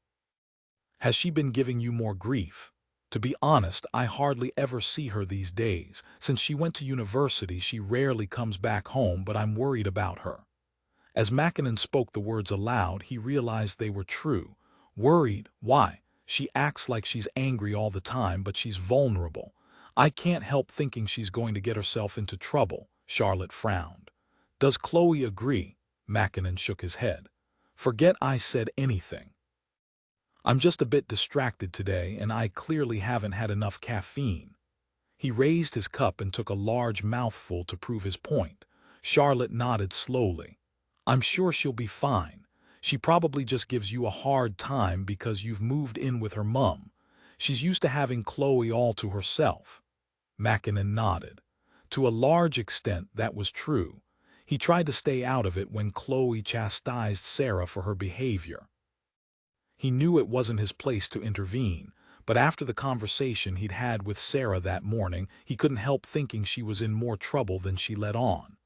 A: "Has she been giving you more grief?" "To be honest, I hardly ever see her these days. Since she went to university, she rarely comes back home, but I'm worried about her." As Mackinnon spoke the words aloud, he realized they were true. "Worried? Why? She acts like she's angry all the time, but she's vulnerable. I can't help thinking she's going to get herself into trouble." Charlotte frowned. "Does Chloe agree?" Mackinnon shook his head. "Forget I said anything. I'm just a bit distracted today, and I clearly haven't had enough caffeine." He raised his cup and took a large mouthful to prove his point. Charlotte nodded slowly. "I'm sure she'll be fine. She probably just gives you a hard time because you've moved in with her mum. She's used to having Chloe all to herself." Mackinnon nodded. To a large extent that was true, He tried to stay out of it when Chloe chastised Sarah for her behavior. He knew it wasn't his place to intervene, but after the conversation he'd had with Sarah that morning, he couldn't help thinking she was in more trouble than she let on.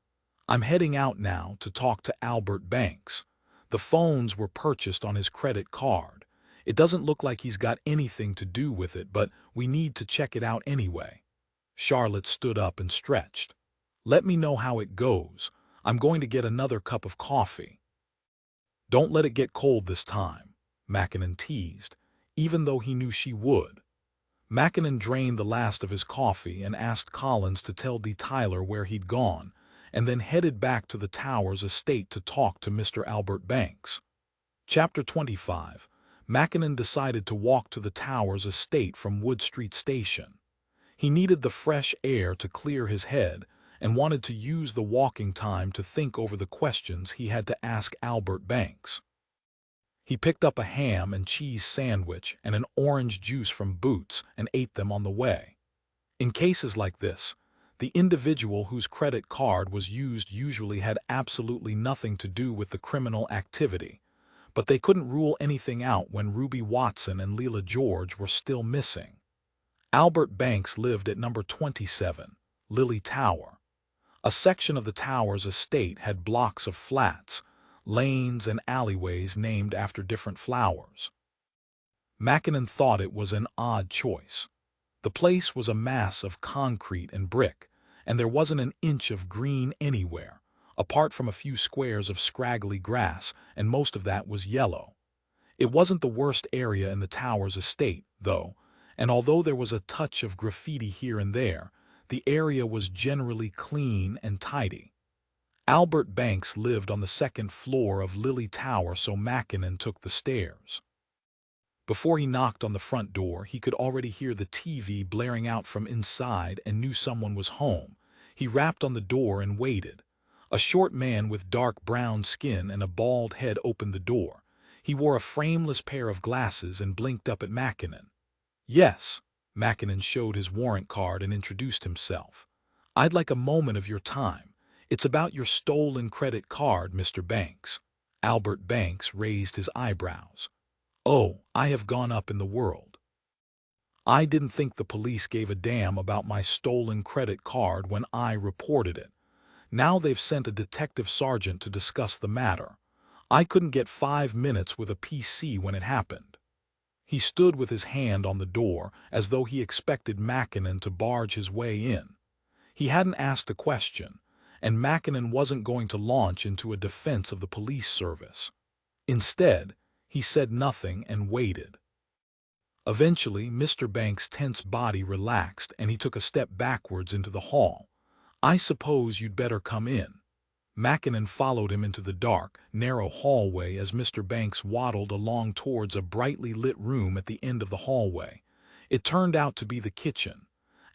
A: "I'm heading out now to talk to Albert Banks. The phones were purchased on his credit card. It doesn't look like he's got anything to do with it, but we need to check it out anyway." Charlotte stood up and stretched. "Let me know how it goes. I'm going to get another cup of coffee." "Don't let it get cold this time," Mackinnon teased, even though he knew she would. Mackinnon drained the last of his coffee and asked Collins to tell Dee Tyler where he'd gone, and then headed back to the Towers estate to talk to Mr. Albert Banks. Chapter 25. Mackinnon decided to walk to the Towers estate from Wood Street Station. He needed the fresh air to clear his head and wanted to use the walking time to think over the questions he had to ask Albert Banks. He picked up a ham and cheese sandwich and an orange juice from Boots and ate them on the way. In cases like this, the individual whose credit card was used usually had absolutely nothing to do with the criminal activity, but they couldn't rule anything out when Ruby Watson and Leela George were still missing. Albert Banks lived at number 27, Lily Tower. A section of the Towers estate had blocks of flats, lanes and alleyways named after different flowers. Mackinnon thought it was an odd choice. The place was a mass of concrete and brick, and there wasn't an inch of green anywhere, apart from a few squares of scraggly grass, and most of that was yellow. It wasn't the worst area in the Towers estate, though, and although there was a touch of graffiti here and there, the area was generally clean and tidy. Albert Banks lived on the second floor of Lily Tower, so Mackinnon took the stairs. Before he knocked on the front door, he could already hear the TV blaring out from inside and knew someone was home. He rapped on the door and waited. A short man with dark brown skin and a bald head opened the door. He wore a frameless pair of glasses and blinked up at Mackinnon. "Yes." Mackinnon showed his warrant card and introduced himself. "I'd like a moment of your time. It's about your stolen credit card, Mr. Banks." Albert Banks raised his eyebrows. "Oh, I have gone up in the world. I didn't think the police gave a damn about my stolen credit card when I reported it. Now they've sent a detective sergeant to discuss the matter. I couldn't get 5 minutes with a PC when it happened." He stood with his hand on the door as though he expected Mackinnon to barge his way in. He hadn't asked a question, and Mackinnon wasn't going to launch into a defense of the police service. Instead, he said nothing and waited. Eventually, Mr. Banks' tense body relaxed and he took a step backwards into the hall. "I suppose you'd better come in." Mackinnon followed him into the dark, narrow hallway as Mr. Banks waddled along towards a brightly lit room at the end of the hallway. It turned out to be the kitchen.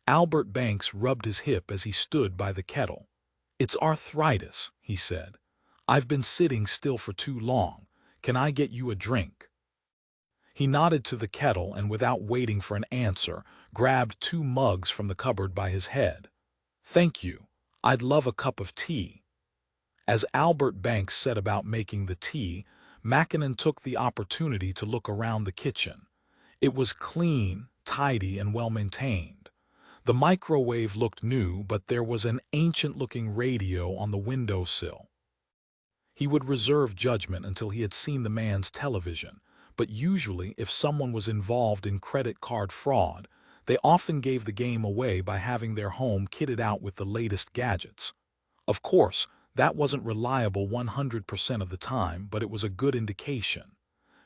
A: Albert Banks rubbed his hip as he stood by the kettle. "It's arthritis," he said. "I've been sitting still for too long. Can I get you a drink?" He nodded to the kettle and, without waiting for an answer, grabbed 2 mugs from the cupboard by his head. "Thank you. I'd love a cup of tea." As Albert Banks set about making the tea, Mackinnon took the opportunity to look around the kitchen. It was clean, tidy, and well-maintained. The microwave looked new, but there was an ancient-looking radio on the windowsill. He would reserve judgment until he had seen the man's television, but usually if someone was involved in credit card fraud, they often gave the game away by having their home kitted out with the latest gadgets. Of course, that wasn't reliable 100% of the time, but it was a good indication.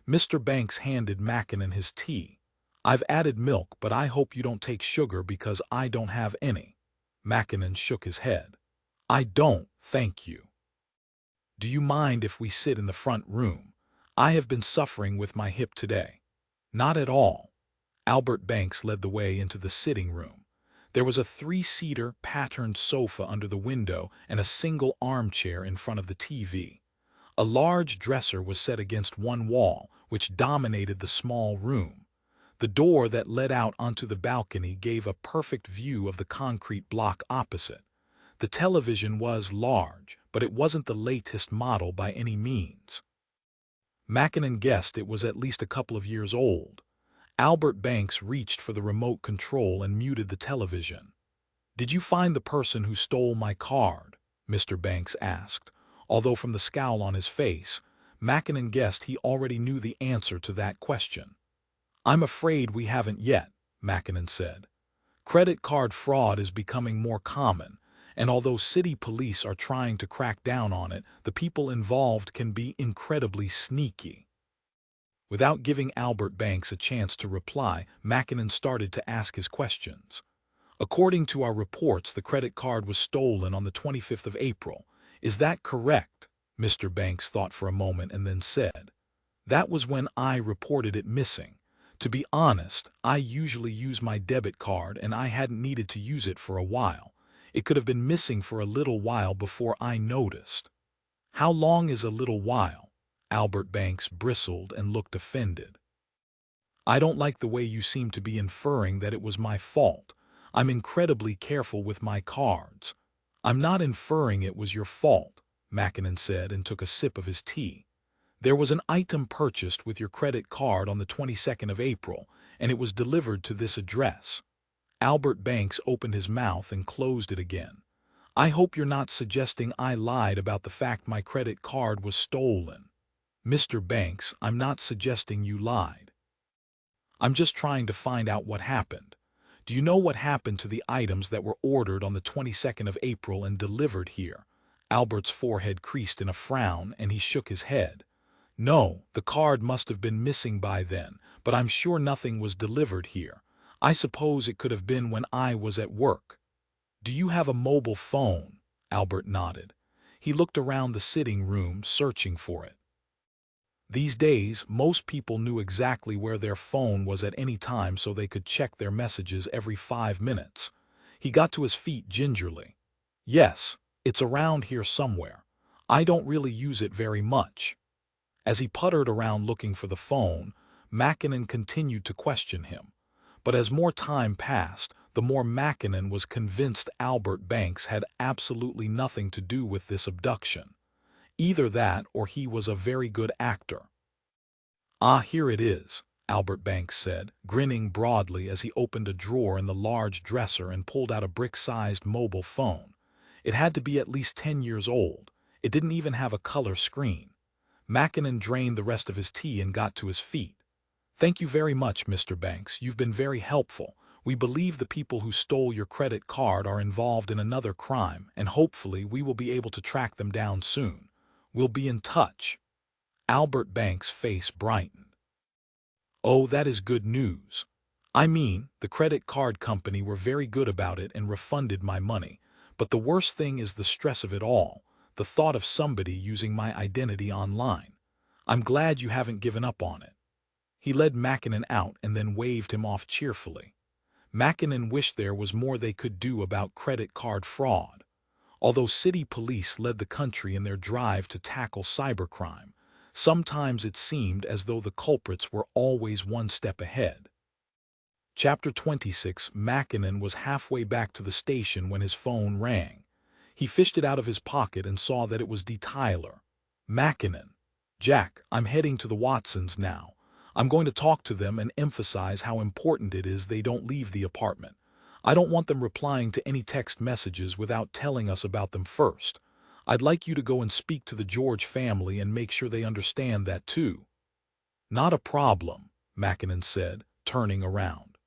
A: Mr. Banks handed Mackinnon his tea. "I've added milk, but I hope you don't take sugar because I don't have any." Mackinnon shook his head. "I don't, thank you." "Do you mind if we sit in the front room? I have been suffering with my hip today." "Not at all." Albert Banks led the way into the sitting room. There was a 3-seater patterned sofa under the window and a single armchair in front of the TV. A large dresser was set against one wall, which dominated the small room. The door that led out onto the balcony gave a perfect view of the concrete block opposite. The television was large, but it wasn't the latest model by any means. Mackinnon guessed it was at least a couple of years old. Albert Banks reached for the remote control and muted the television. "Did you find the person who stole my card?" Mr. Banks asked, although from the scowl on his face, Mackinnon guessed he already knew the answer to that question. "I'm afraid we haven't yet," Mackinnon said. "Credit card fraud is becoming more common, and although city police are trying to crack down on it, the people involved can be incredibly sneaky." Without giving Albert Banks a chance to reply, Mackinnon started to ask his questions. "According to our reports, the credit card was stolen on the 25th of April. Is that correct?" Mr. Banks thought for a moment and then said, "That was when I reported it missing. To be honest, I usually use my debit card and I hadn't needed to use it for a while. It could have been missing for a little while before I noticed." "How long is a little while?" Albert Banks bristled and looked offended. "I don't like the way you seem to be inferring that it was my fault. I'm incredibly careful with my cards." "I'm not inferring it was your fault," Mackinnon said and took a sip of his tea. "There was an item purchased with your credit card on the 22nd of April, and it was delivered to this address." Albert Banks opened his mouth and closed it again. "I hope you're not suggesting I lied about the fact my credit card was stolen." "Mr. Banks, I'm not suggesting you lied. I'm just trying to find out what happened. Do you know what happened to the items that were ordered on the 22nd of April and delivered here?" Albert's forehead creased in a frown and he shook his head. "No, the card must have been missing by then, but I'm sure nothing was delivered here. I suppose it could have been when I was at work." "Do you have a mobile phone?" Albert nodded. He looked around the sitting room, searching for it. These days, most people knew exactly where their phone was at any time so they could check their messages every 5 minutes. He got to his feet gingerly. "Yes, it's around here somewhere. I don't really use it very much." As he puttered around looking for the phone, Mackinnon continued to question him. But as more time passed, the more Mackinnon was convinced Albert Banks had absolutely nothing to do with this abduction. Either that or he was a very good actor. "Ah, here it is," Albert Banks said, grinning broadly as he opened a drawer in the large dresser and pulled out a brick-sized mobile phone. It had to be at least 10 years old. It didn't even have a color screen. Mackinnon drained the rest of his tea and got to his feet. "Thank you very much, Mr. Banks. You've been very helpful. We believe the people who stole your credit card are involved in another crime, and hopefully we will be able to track them down soon. We'll be in touch." Albert Banks' face brightened. "Oh, that is good news. I mean, the credit card company were very good about it and refunded my money. But the worst thing is the stress of it all, the thought of somebody using my identity online. I'm glad you haven't given up on it." He led Mackinnon out and then waved him off cheerfully. Mackinnon wished there was more they could do about credit card fraud. Although city police led the country in their drive to tackle cybercrime, sometimes it seemed as though the culprits were always one step ahead. Chapter 26. Mackinnon was halfway back to the station when his phone rang. He fished it out of his pocket and saw that it was D. Tyler. "Mackinnon. Jack, I'm heading to the Watsons now. I'm going to talk to them and emphasize how important it is they don't leave the apartment. I don't want them replying to any text messages without telling us about them first. I'd like you to go and speak to the George family and make sure they understand that too." "Not a problem," Mackinnon said, turning around.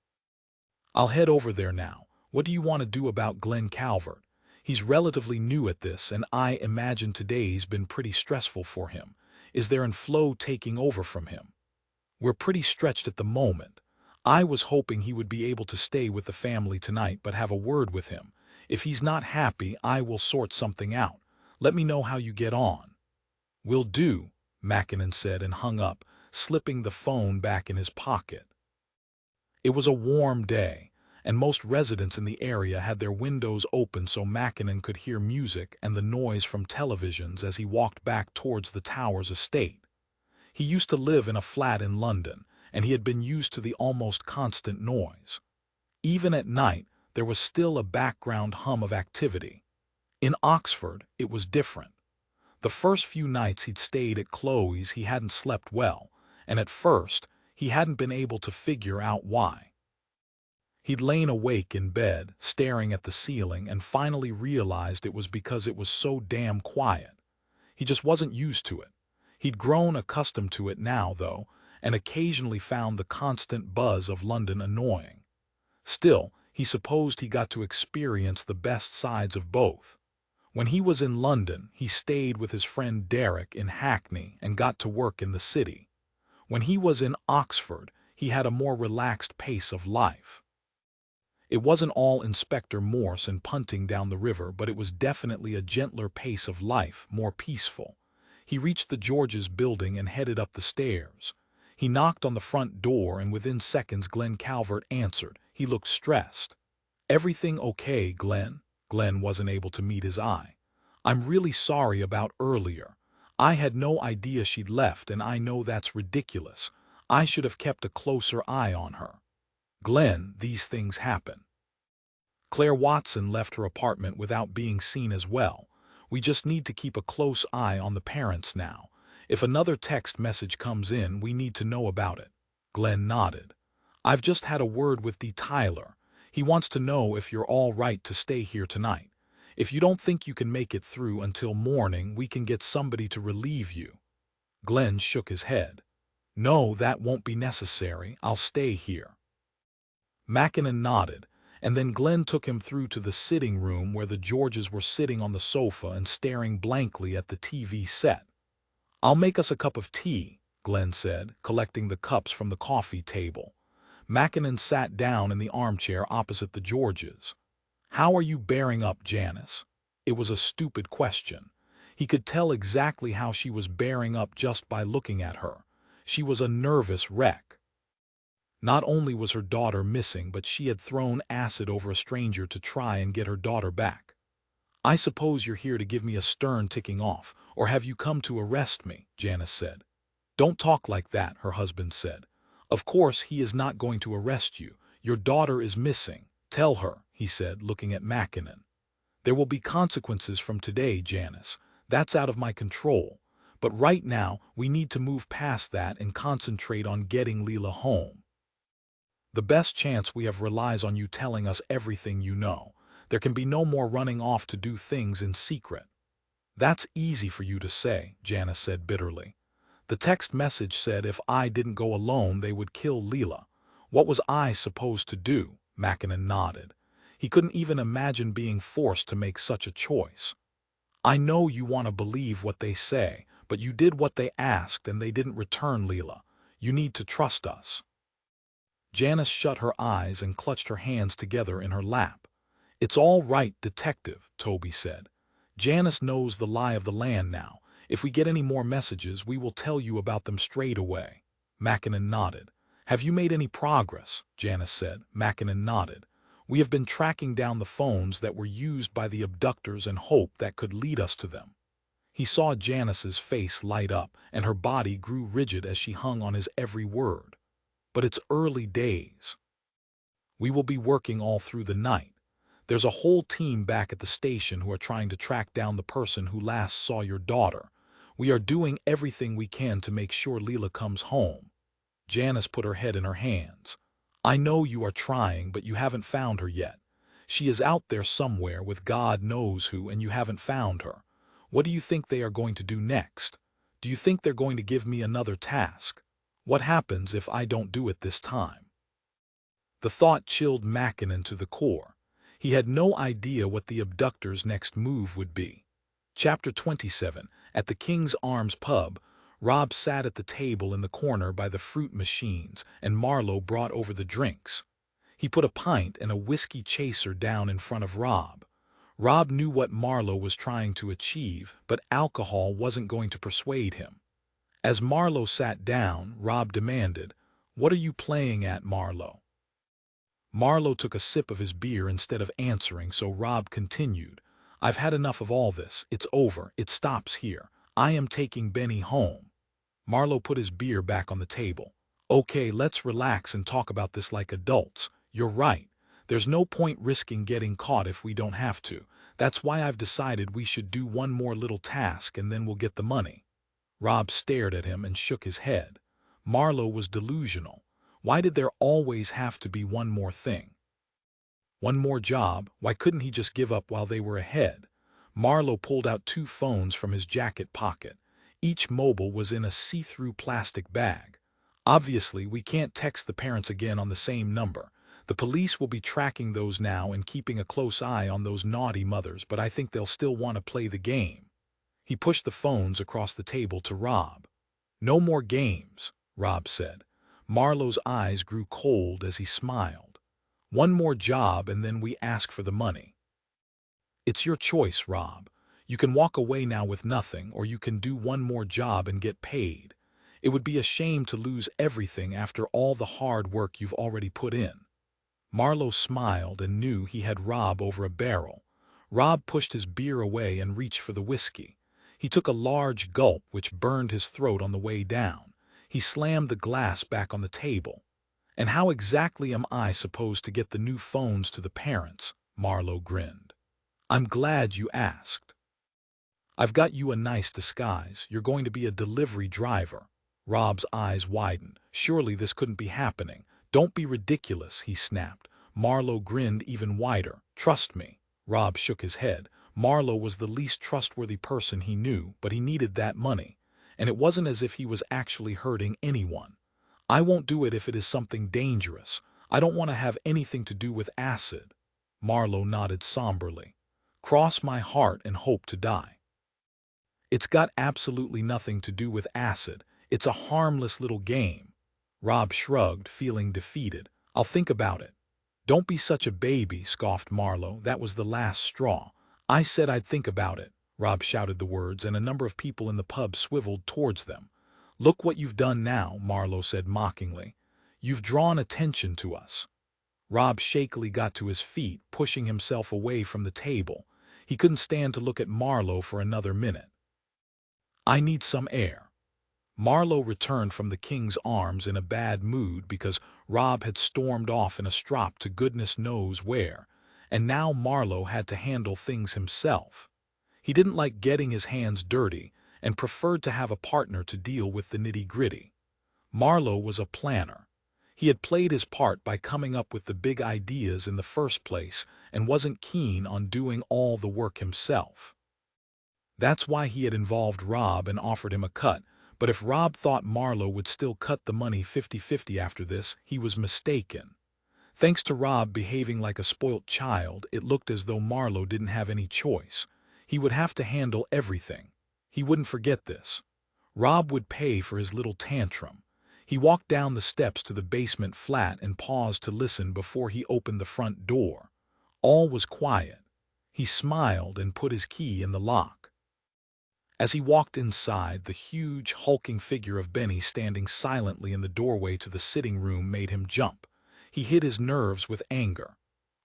A: "I'll head over there now. What do you want to do about Glenn Calvert? He's relatively new at this, and I imagine today's been pretty stressful for him. Is there an flow taking over from him?" "We're pretty stretched at the moment. I was hoping he would be able to stay with the family tonight but have a word with him. If he's not happy, I will sort something out. Let me know how you get on." "Will do," Mackinnon said and hung up, slipping the phone back in his pocket. It was a warm day, and most residents in the area had their windows open so Mackinnon could hear music and the noise from televisions as he walked back towards the Towers estate. He used to live in a flat in London, and he had been used to the almost constant noise. Even at night, there was still a background hum of activity. In Oxford, it was different. The first few nights he'd stayed at Chloe's he hadn't slept well, and at first he hadn't been able to figure out why. He'd lain awake in bed, staring at the ceiling, and finally realized it was because it was so damn quiet. He just wasn't used to it. He'd grown accustomed to it now, though, and occasionally found the constant buzz of London annoying. Still, he supposed he got to experience the best sides of both. When he was in London, he stayed with his friend Derek in Hackney and got to work in the city. When he was in Oxford, he had a more relaxed pace of life. It wasn't all Inspector Morse and punting down the river, but it was definitely a gentler pace of life, more peaceful. He reached the George's building and headed up the stairs. He knocked on the front door, and within seconds Glenn Calvert answered. He looked stressed. "Everything okay, Glenn?" Glenn wasn't able to meet his eye. "I'm really sorry about earlier. I had no idea she'd left, and I know that's ridiculous. I should have kept a closer eye on her." "Glenn, these things happen. Claire Watson left her apartment without being seen as well. We just need to keep a close eye on the parents now. If another text message comes in, we need to know about it." Glenn nodded. "I've just had a word with D. Tyler. He wants to know if you're all right to stay here tonight. If you don't think you can make it through until morning, we can get somebody to relieve you." Glenn shook his head. "No, that won't be necessary. I'll stay here." Mackinnon nodded, and then Glenn took him through to the sitting room where the Georges were sitting on the sofa and staring blankly at the TV set. "I'll make us a cup of tea," Glenn said, collecting the cups from the coffee table. Mackinnon sat down in the armchair opposite the Georges. "How are you bearing up, Janice?" It was a stupid question. He could tell exactly how she was bearing up just by looking at her. She was a nervous wreck. Not only was her daughter missing, but she had thrown acid over a stranger to try and get her daughter back. "I suppose you're here to give me a stern ticking off, or have you come to arrest me?" Janice said. "Don't talk like that," her husband said. "Of course he is not going to arrest you. Your daughter is missing. Tell her," he said, looking at Mackinnon. "There will be consequences from today, Janice. That's out of my control. But right now, we need to move past that and concentrate on getting Leela home. The best chance we have relies on you telling us everything you know. There can be no more running off to do things in secret." "That's easy for you to say," Janice said bitterly. "The text message said if I didn't go alone, they would kill Leela. What was I supposed to do?" Mackinnon nodded. He couldn't even imagine being forced to make such a choice. "I know you want to believe what they say, but you did what they asked and they didn't return Leela. You need to trust us." Janice shut her eyes and clutched her hands together in her lap. "It's all right, Detective," Toby said. "Janice knows the lie of the land now. If we get any more messages, we will tell you about them straight away." Mackinnon nodded. "Have you made any progress?" Janice said. Mackinnon nodded. "We have been tracking down the phones that were used by the abductors and hope that could lead us to them." He saw Janice's face light up, and her body grew rigid as she hung on his every word. "But it's early days. We will be working all through the night. There's a whole team back at the station who are trying to track down the person who last saw your daughter. We are doing everything we can to make sure Leela comes home." Janice put her head in her hands. "I know you are trying, but you haven't found her yet. She is out there somewhere with God knows who, and you haven't found her. What do you think they are going to do next? Do you think they're going to give me another task? What happens if I don't do it this time?" The thought chilled Mackinnon to the core. He had no idea what the abductors' next move would be. Chapter 27. At the King's Arms pub, Rob sat at the table in the corner by the fruit machines, and Marlowe brought over the drinks. He put a pint and a whiskey chaser down in front of Rob. Rob knew what Marlowe was trying to achieve, but alcohol wasn't going to persuade him. As Marlowe sat down, Rob demanded, "What are you playing at, Marlowe?" Marlowe took a sip of his beer instead of answering, so Rob continued, "I've had enough of all this. It's over. It stops here. I am taking Benny home." Marlowe put his beer back on the table. "Okay, let's relax and talk about this like adults. You're right. There's no point risking getting caught if we don't have to. That's why I've decided we should do one more little task and then we'll get the money." Rob stared at him and shook his head. Marlowe was delusional. Why did there always have to be one more thing? One more job? Why couldn't he just give up while they were ahead? Marlowe pulled out 2 phones from his jacket pocket. Each mobile was in a see-through plastic bag. "Obviously, we can't text the parents again on the same number. The police will be tracking those now and keeping a close eye on those naughty mothers, but I think they'll still want to play the game." He pushed the phones across the table to Rob. "No more games," Rob said. Marlowe's eyes grew cold as he smiled. "One more job and then we ask for the money." "It's your choice, Rob. You can walk away now with nothing, or you can do one more job and get paid. It would be a shame to lose everything after all the hard work you've already put in." Marlowe smiled and knew he had Rob over a barrel. Rob pushed his beer away and reached for the whiskey. He took a large gulp which burned his throat on the way down. He slammed the glass back on the table. "And how exactly am I supposed to get the new phones to the parents?" Marlowe grinned. "I'm glad you asked. I've got you a nice disguise. You're going to be a delivery driver." Rob's eyes widened. Surely this couldn't be happening. "Don't be ridiculous," he snapped. Marlowe grinned even wider. "Trust me." Rob shook his head. Marlowe was the least trustworthy person he knew, but he needed that money. And it wasn't as if he was actually hurting anyone. "I won't do it if it is something dangerous. I don't want to have anything to do with acid." Marlowe nodded somberly. "Cross my heart and hope to die." "It's got absolutely nothing to do with acid. It's a harmless little game." Rob shrugged, feeling defeated. "I'll think about it." "Don't be such a baby," scoffed Marlowe. "That was the last straw." "I said I'd think about it." Rob shouted the words, and a number of people in the pub swiveled towards them. "Look what you've done now," Marlowe said mockingly. "You've drawn attention to us." Rob shakily got to his feet, pushing himself away from the table. He couldn't stand to look at Marlowe for another minute. "I need some air." Marlowe returned from the king's arms in a bad mood because Rob had stormed off in a strop to goodness knows where, and now Marlowe had to handle things himself. He didn't like getting his hands dirty and preferred to have a partner to deal with the nitty-gritty. Marlowe was a planner. He had played his part by coming up with the big ideas in the first place and wasn't keen on doing all the work himself. That's why he had involved Rob and offered him a cut. But if Rob thought Marlowe would still cut the money 50-50 after this, he was mistaken. Thanks to Rob behaving like a spoilt child, it looked as though Marlowe didn't have any choice. He would have to handle everything. He wouldn't forget this. Rob would pay for his little tantrum. He walked down the steps to the basement flat and paused to listen before he opened the front door. All was quiet. He smiled and put his key in the lock. As he walked inside, the huge, hulking figure of Benny standing silently in the doorway to the sitting room made him jump. He hid his nerves with anger.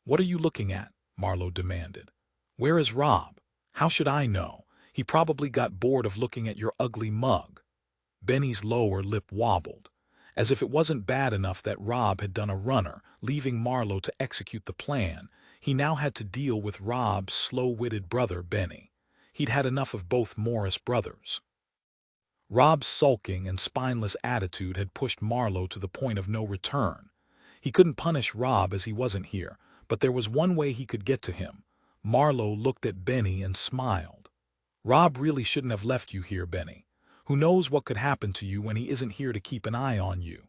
A: "What are you looking at?" Marlowe demanded. "Where is Rob?" "How should I know? He probably got bored of looking at your ugly mug." Benny's lower lip wobbled. As if it wasn't bad enough that Rob had done a runner, leaving Marlowe to execute the plan, he now had to deal with Rob's slow-witted brother, Benny. He'd had enough of both Morris brothers. Rob's sulking and spineless attitude had pushed Marlowe to the point of no return. He couldn't punish Rob as he wasn't here, but there was one way he could get to him. Marlowe looked at Benny and smiled. "Rob really shouldn't have left you here, Benny. Who knows what could happen to you when he isn't here to keep an eye on you?"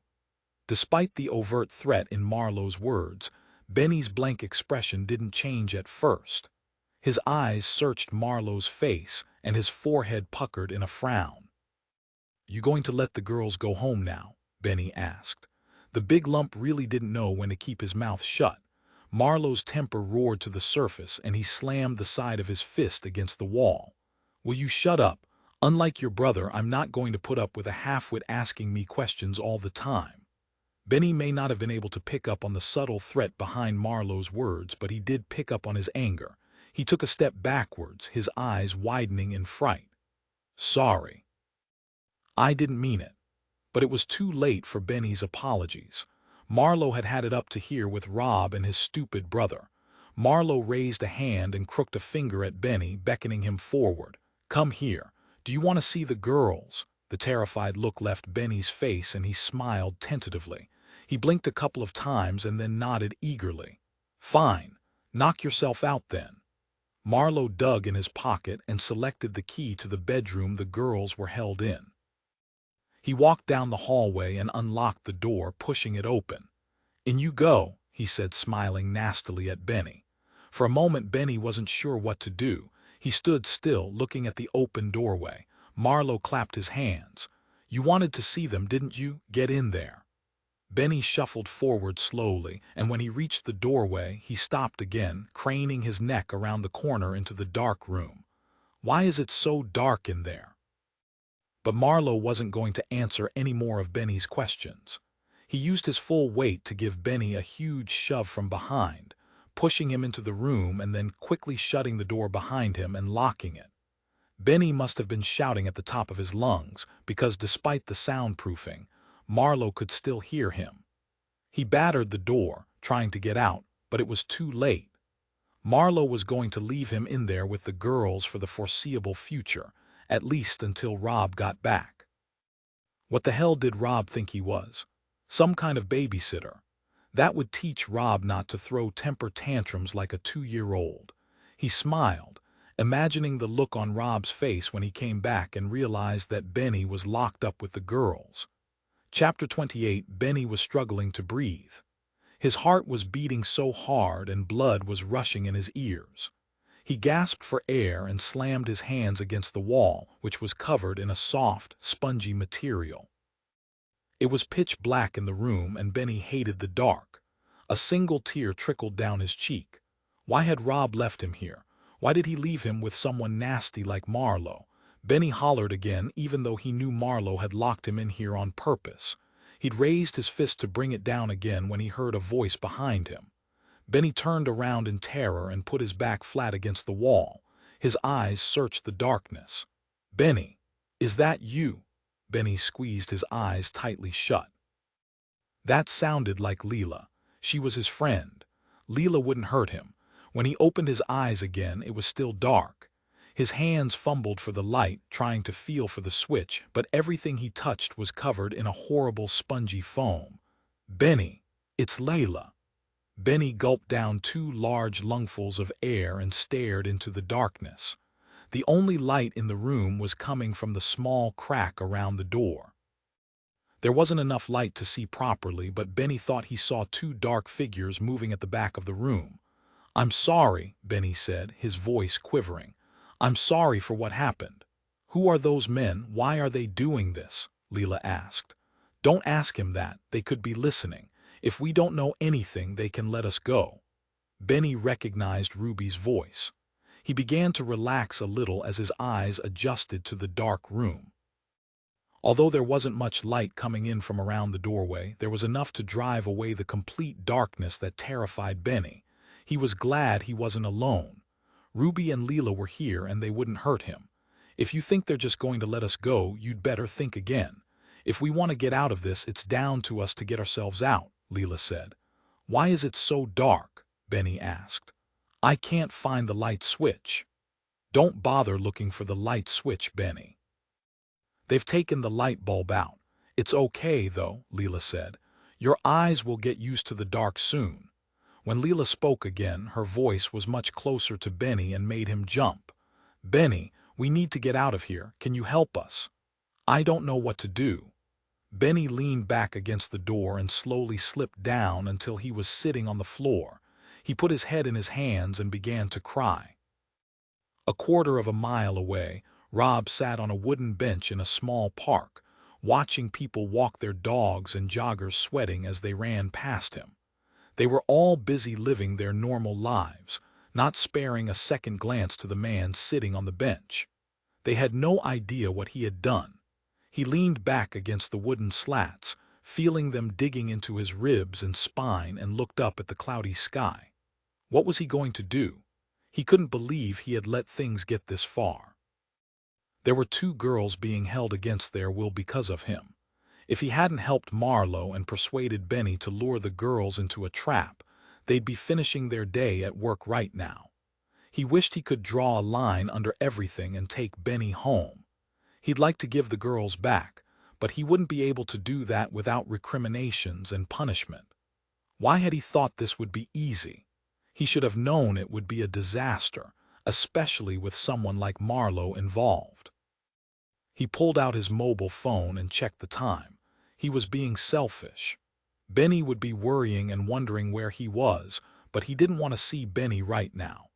A: Despite the overt threat in Marlowe's words, Benny's blank expression didn't change at first. His eyes searched Marlowe's face, and his forehead puckered in a frown. "You going to let the girls go home now?" Benny asked. The big lump really didn't know when to keep his mouth shut. Marlowe's temper roared to the surface, and he slammed the side of his fist against the wall. "Will you shut up? Unlike your brother, I'm not going to put up with a half-wit asking me questions all the time." Benny may not have been able to pick up on the subtle threat behind Marlowe's words, but he did pick up on his anger. He took a step backwards, his eyes widening in fright. "Sorry. I didn't mean it." But it was too late for Benny's apologies. Marlowe had had it up to here with Rob and his stupid brother. Marlowe raised a hand and crooked a finger at Benny, beckoning him forward. "Come here. Do you want to see the girls?" The terrified look left Benny's face and he smiled tentatively. He blinked a couple of times and then nodded eagerly. "Fine. Knock yourself out then." Marlowe dug in his pocket and selected the key to the bedroom the girls were held in. He walked down the hallway and unlocked the door, pushing it open. "In you go," he said, smiling nastily at Benny. For a moment Benny wasn't sure what to do. He stood still, looking at the open doorway. Marlowe clapped his hands. "You wanted to see them, didn't you? Get in there." Benny shuffled forward slowly, and when he reached the doorway, he stopped again, craning his neck around the corner into the dark room. "Why is it so dark in there?" But Marlowe wasn't going to answer any more of Benny's questions. He used his full weight to give Benny a huge shove from behind, pushing him into the room and then quickly shutting the door behind him and locking it. Benny must have been shouting at the top of his lungs, because despite the soundproofing, Marlowe could still hear him. He battered the door, trying to get out, but it was too late. Marlowe was going to leave him in there with the girls for the foreseeable future, at least until Rob got back. What the hell did Rob think he was? Some kind of babysitter? That would teach Rob not to throw temper tantrums like a 2-year-old. He smiled, imagining the look on Rob's face when he came back and realized that Benny was locked up with the girls. Chapter 28. Benny was struggling to breathe. His heart was beating so hard and blood was rushing in his ears. He gasped for air and slammed his hands against the wall, which was covered in a soft, spongy material. It was pitch black in the room and Benny hated the dark. A single tear trickled down his cheek. Why had Rob left him here? Why did he leave him with someone nasty like Marlowe? Benny hollered again, even though he knew Marlowe had locked him in here on purpose. He'd raised his fist to bring it down again when he heard a voice behind him. Benny turned around in terror and put his back flat against the wall. His eyes searched the darkness. "Benny, is that you?" Benny squeezed his eyes tightly shut. That sounded like Leela. She was his friend. Leela wouldn't hurt him. When he opened his eyes again, it was still dark. His hands fumbled for the light, trying to feel for the switch, but everything he touched was covered in a horrible spongy foam. "Benny, it's Layla." Benny gulped down 2 large lungfuls of air and stared into the darkness. The only light in the room was coming from the small crack around the door. There wasn't enough light to see properly, but Benny thought he saw 2 dark figures moving at the back of the room. "I'm sorry," Benny said, his voice quivering. "I'm sorry for what happened." "Who are those men? Why are they doing this?" Leela asked. "Don't ask him that. They could be listening. If we don't know anything, they can let us go." Benny recognized Ruby's voice. He began to relax a little as his eyes adjusted to the dark room. Although there wasn't much light coming in from around the doorway, there was enough to drive away the complete darkness that terrified Benny. He was glad he wasn't alone. Ruby and Leela were here and they wouldn't hurt him. "If you think they're just going to let us go, you'd better think again. If we want to get out of this, it's down to us to get ourselves out," Leela said. "Why is it so dark?" Benny asked. "I can't find the light switch." "Don't bother looking for the light switch, Benny. They've taken the light bulb out. It's okay, though," Leela said. "Your eyes will get used to the dark soon." When Leela spoke again, her voice was much closer to Benny and made him jump. "Benny, we need to get out of here. Can you help us?" "I don't know what to do." Benny leaned back against the door and slowly slipped down until he was sitting on the floor. He put his head in his hands and began to cry. A quarter of a mile away, Rob sat on a wooden bench in a small park, watching people walk their dogs and joggers sweating as they ran past him. They were all busy living their normal lives, not sparing a second glance to the man sitting on the bench. They had no idea what he had done. He leaned back against the wooden slats, feeling them digging into his ribs and spine, and looked up at the cloudy sky. What was he going to do? He couldn't believe he had let things get this far. There were 2 girls being held against their will because of him. If he hadn't helped Marlowe and persuaded Benny to lure the girls into a trap, They'd be finishing their day at work right now. He wished he could draw a line under everything and take Benny home. He'd like to give the girls back, but he wouldn't be able to do that without recriminations and punishment. Why had he thought this would be easy? He should have known it would be a disaster, especially with someone like Marlowe involved. He pulled out his mobile phone and checked the time. He was being selfish. Benny would be worrying and wondering where he was, but he didn't want to see Benny right now.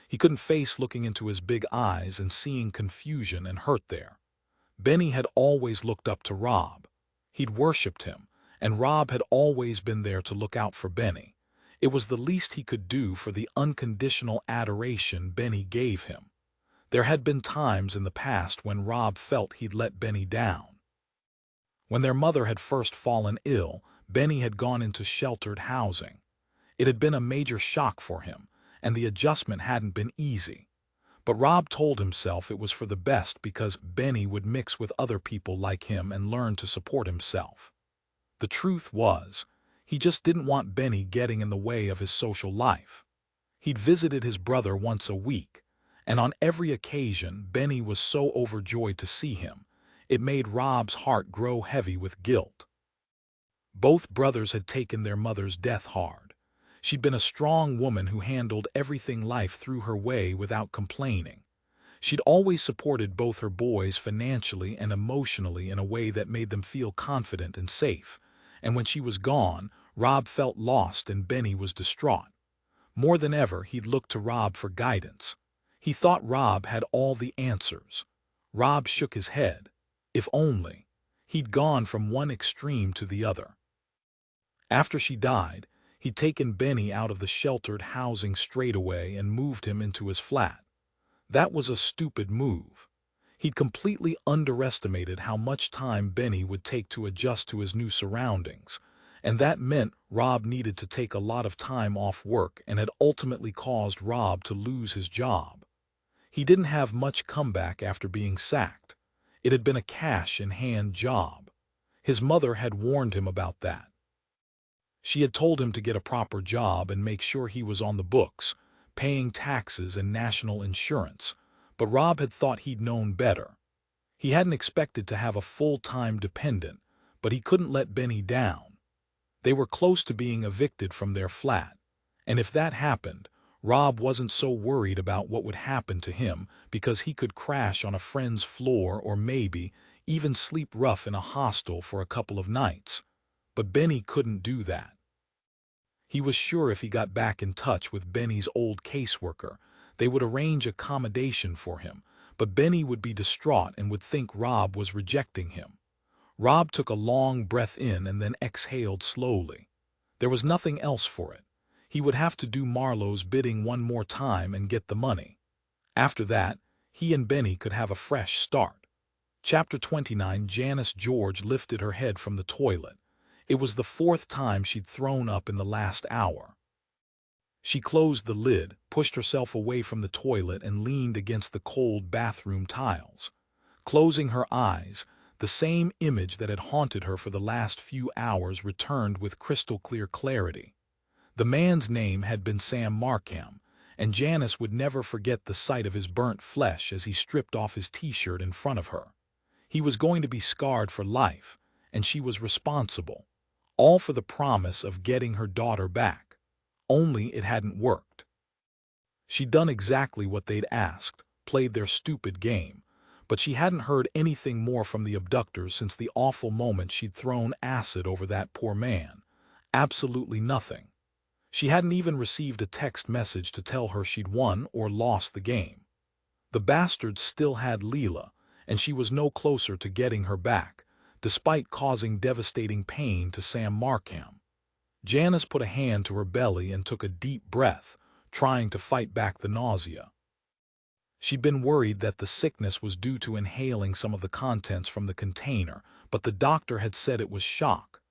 A: He couldn't face looking into his big eyes and seeing confusion and hurt there. Benny had always looked up to Rob. He'd worshipped him, and Rob had always been there to look out for Benny. It was the least he could do for the unconditional adoration Benny gave him. There had been times in the past when Rob felt he'd let Benny down. When their mother had first fallen ill, Benny had gone into sheltered housing. It had been a major shock for him, and the adjustment hadn't been easy. But Rob told himself it was for the best because Benny would mix with other people like him and learn to support himself. The truth was, he just didn't want Benny getting in the way of his social life. He'd visited his brother once a week, and on every occasion Benny was so overjoyed to see him, it made Rob's heart grow heavy with guilt. Both brothers had taken their mother's death hard. She'd been a strong woman who handled everything life threw her way without complaining. She'd always supported both her boys financially and emotionally in a way that made them feel confident and safe. And when she was gone, Rob felt lost and Benny was distraught. More than ever, he'd looked to Rob for guidance. He thought Rob had all the answers. Rob shook his head. If only. He'd gone from one extreme to the other. After she died, he'd taken Benny out of the sheltered housing straight away and moved him into his flat. That was a stupid move. He'd completely underestimated how much time Benny would take to adjust to his new surroundings, and that meant Rob needed to take a lot of time off work and had ultimately caused Rob to lose his job. He didn't have much comeback after being sacked. It had been a cash-in-hand job. His mother had warned him about that. She had told him to get a proper job and make sure he was on the books, paying taxes and national insurance, but Rob had thought he'd known better. He hadn't expected to have a full-time dependent, but he couldn't let Benny down. They were close to being evicted from their flat, and if that happened, Rob wasn't so worried about what would happen to him because he could crash on a friend's floor or maybe even sleep rough in a hostel for a couple of nights. But Benny couldn't do that. He was sure if he got back in touch with Benny's old caseworker, they would arrange accommodation for him, but Benny would be distraught and would think Rob was rejecting him. Rob took a long breath in and then exhaled slowly. There was nothing else for it. He would have to do Marlowe's bidding one more time and get the money. After that, he and Benny could have a fresh start. Chapter 29. Janice George lifted her head from the toilet. It was the fourth time she'd thrown up in the last hour. She closed the lid, pushed herself away from the toilet and leaned against the cold bathroom tiles. Closing her eyes, the same image that had haunted her for the last few hours returned with crystal-clear clarity. The man's name had been Sam Markham, and Janice would never forget the sight of his burnt flesh as he stripped off his t-shirt in front of her. He was going to be scarred for life, and she was responsible, all for the promise of getting her daughter back. Only it hadn't worked. She'd done exactly what they'd asked, played their stupid game, but she hadn't heard anything more from the abductors since the awful moment she'd thrown acid over that poor man. Absolutely nothing. She hadn't even received a text message to tell her she'd won or lost the game. The bastards still had Leela, and she was no closer to getting her back, despite causing devastating pain to Sam Markham. Janice put a hand to her belly and took a deep breath, trying to fight back the nausea. She'd been worried that the sickness was due to inhaling some of the contents from the container, but the doctor had said it was shock.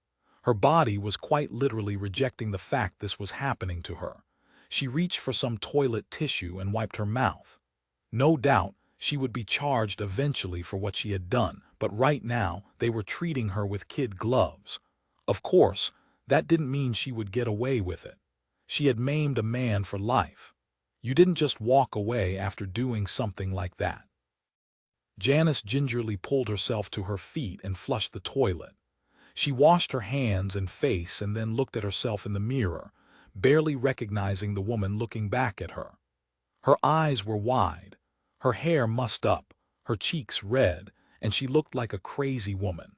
A: Her body was quite literally rejecting the fact this was happening to her. She reached for some toilet tissue and wiped her mouth. No doubt, she would be charged eventually for what she had done, but right now they were treating her with kid gloves. Of course, that didn't mean she would get away with it. She had maimed a man for life. You didn't just walk away after doing something like that. Janice gingerly pulled herself to her feet and flushed the toilet. She washed her hands and face and then looked at herself in the mirror, barely recognizing the woman looking back at her. Her eyes were wide, her hair mussed up, her cheeks red, and she looked like a crazy woman.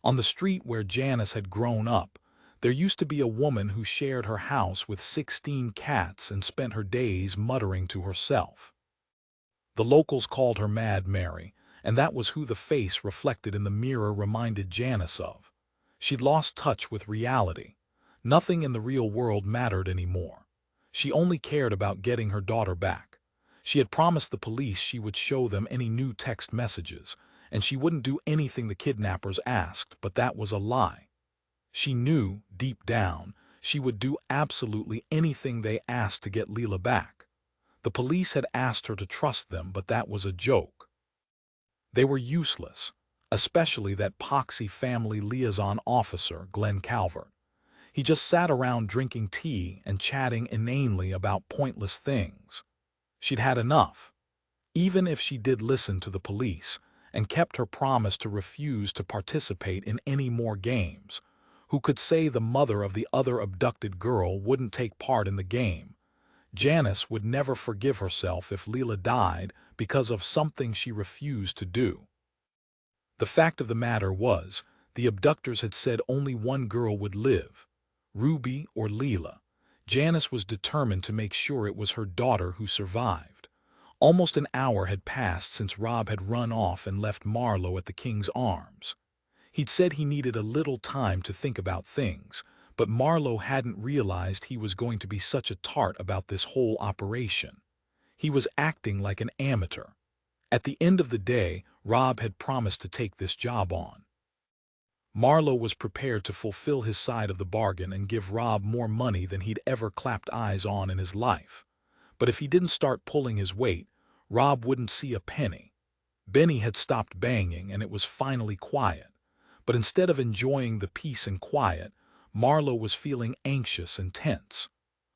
A: On the street where Janice had grown up, there used to be a woman who shared her house with 16 cats and spent her days muttering to herself. The locals called her Mad Mary, and that was who the face reflected in the mirror reminded Janice of. She'd lost touch with reality. Nothing in the real world mattered anymore. She only cared about getting her daughter back. She had promised the police she would show them any new text messages, and she wouldn't do anything the kidnappers asked, but that was a lie. She knew, deep down, she would do absolutely anything they asked to get Leela back. The police had asked her to trust them, but that was a joke. They were useless, especially that poxy family liaison officer, Glenn Calvert. He just sat around drinking tea and chatting inanely about pointless things. She'd had enough. Even if she did listen to the police and kept her promise to refuse to participate in any more games, who could say the mother of the other abducted girl wouldn't take part in the game? Janice would never forgive herself if Leela died because of something she refused to do. The fact of the matter was, the abductors had said only one girl would live, Ruby or Leela. Janice was determined to make sure it was her daughter who survived. Almost an hour had passed since Rob had run off and left Marlowe at the King's Arms. He'd said he needed a little time to think about things, but Marlowe hadn't realized he was going to be such a tart about this whole operation. He was acting like an amateur. At the end of the day, Rob had promised to take this job on. Marlowe was prepared to fulfill his side of the bargain and give Rob more money than he'd ever clapped eyes on in his life. But if he didn't start pulling his weight, Rob wouldn't see a penny. Benny had stopped banging and it was finally quiet. But instead of enjoying the peace and quiet, Marlowe was feeling anxious and tense.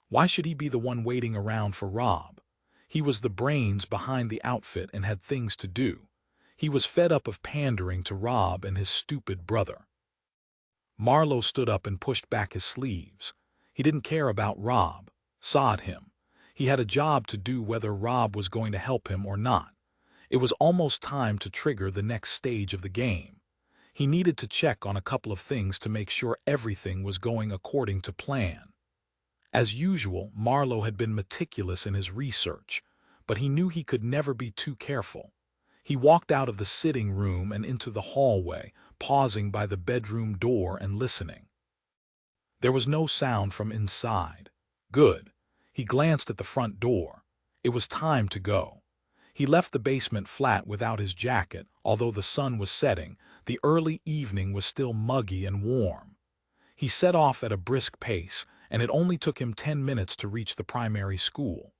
A: Why should he be the one waiting around for Rob? He was the brains behind the outfit and had things to do. He was fed up of pandering to Rob and his stupid brother. Marlowe stood up and pushed back his sleeves. He didn't care about Rob. Sod him. He had a job to do whether Rob was going to help him or not. It was almost time to trigger the next stage of the game. He needed to check on a couple of things to make sure everything was going according to plan. As usual, Marlowe had been meticulous in his research, but he knew he could never be too careful. He walked out of the sitting room and into the hallway, pausing by the bedroom door and listening. There was no sound from inside. Good. He glanced at the front door. It was time to go. He left the basement flat without his jacket. Although the sun was setting, the early evening was still muggy and warm. He set off at a brisk pace, and it only took him 10 minutes to reach the primary school.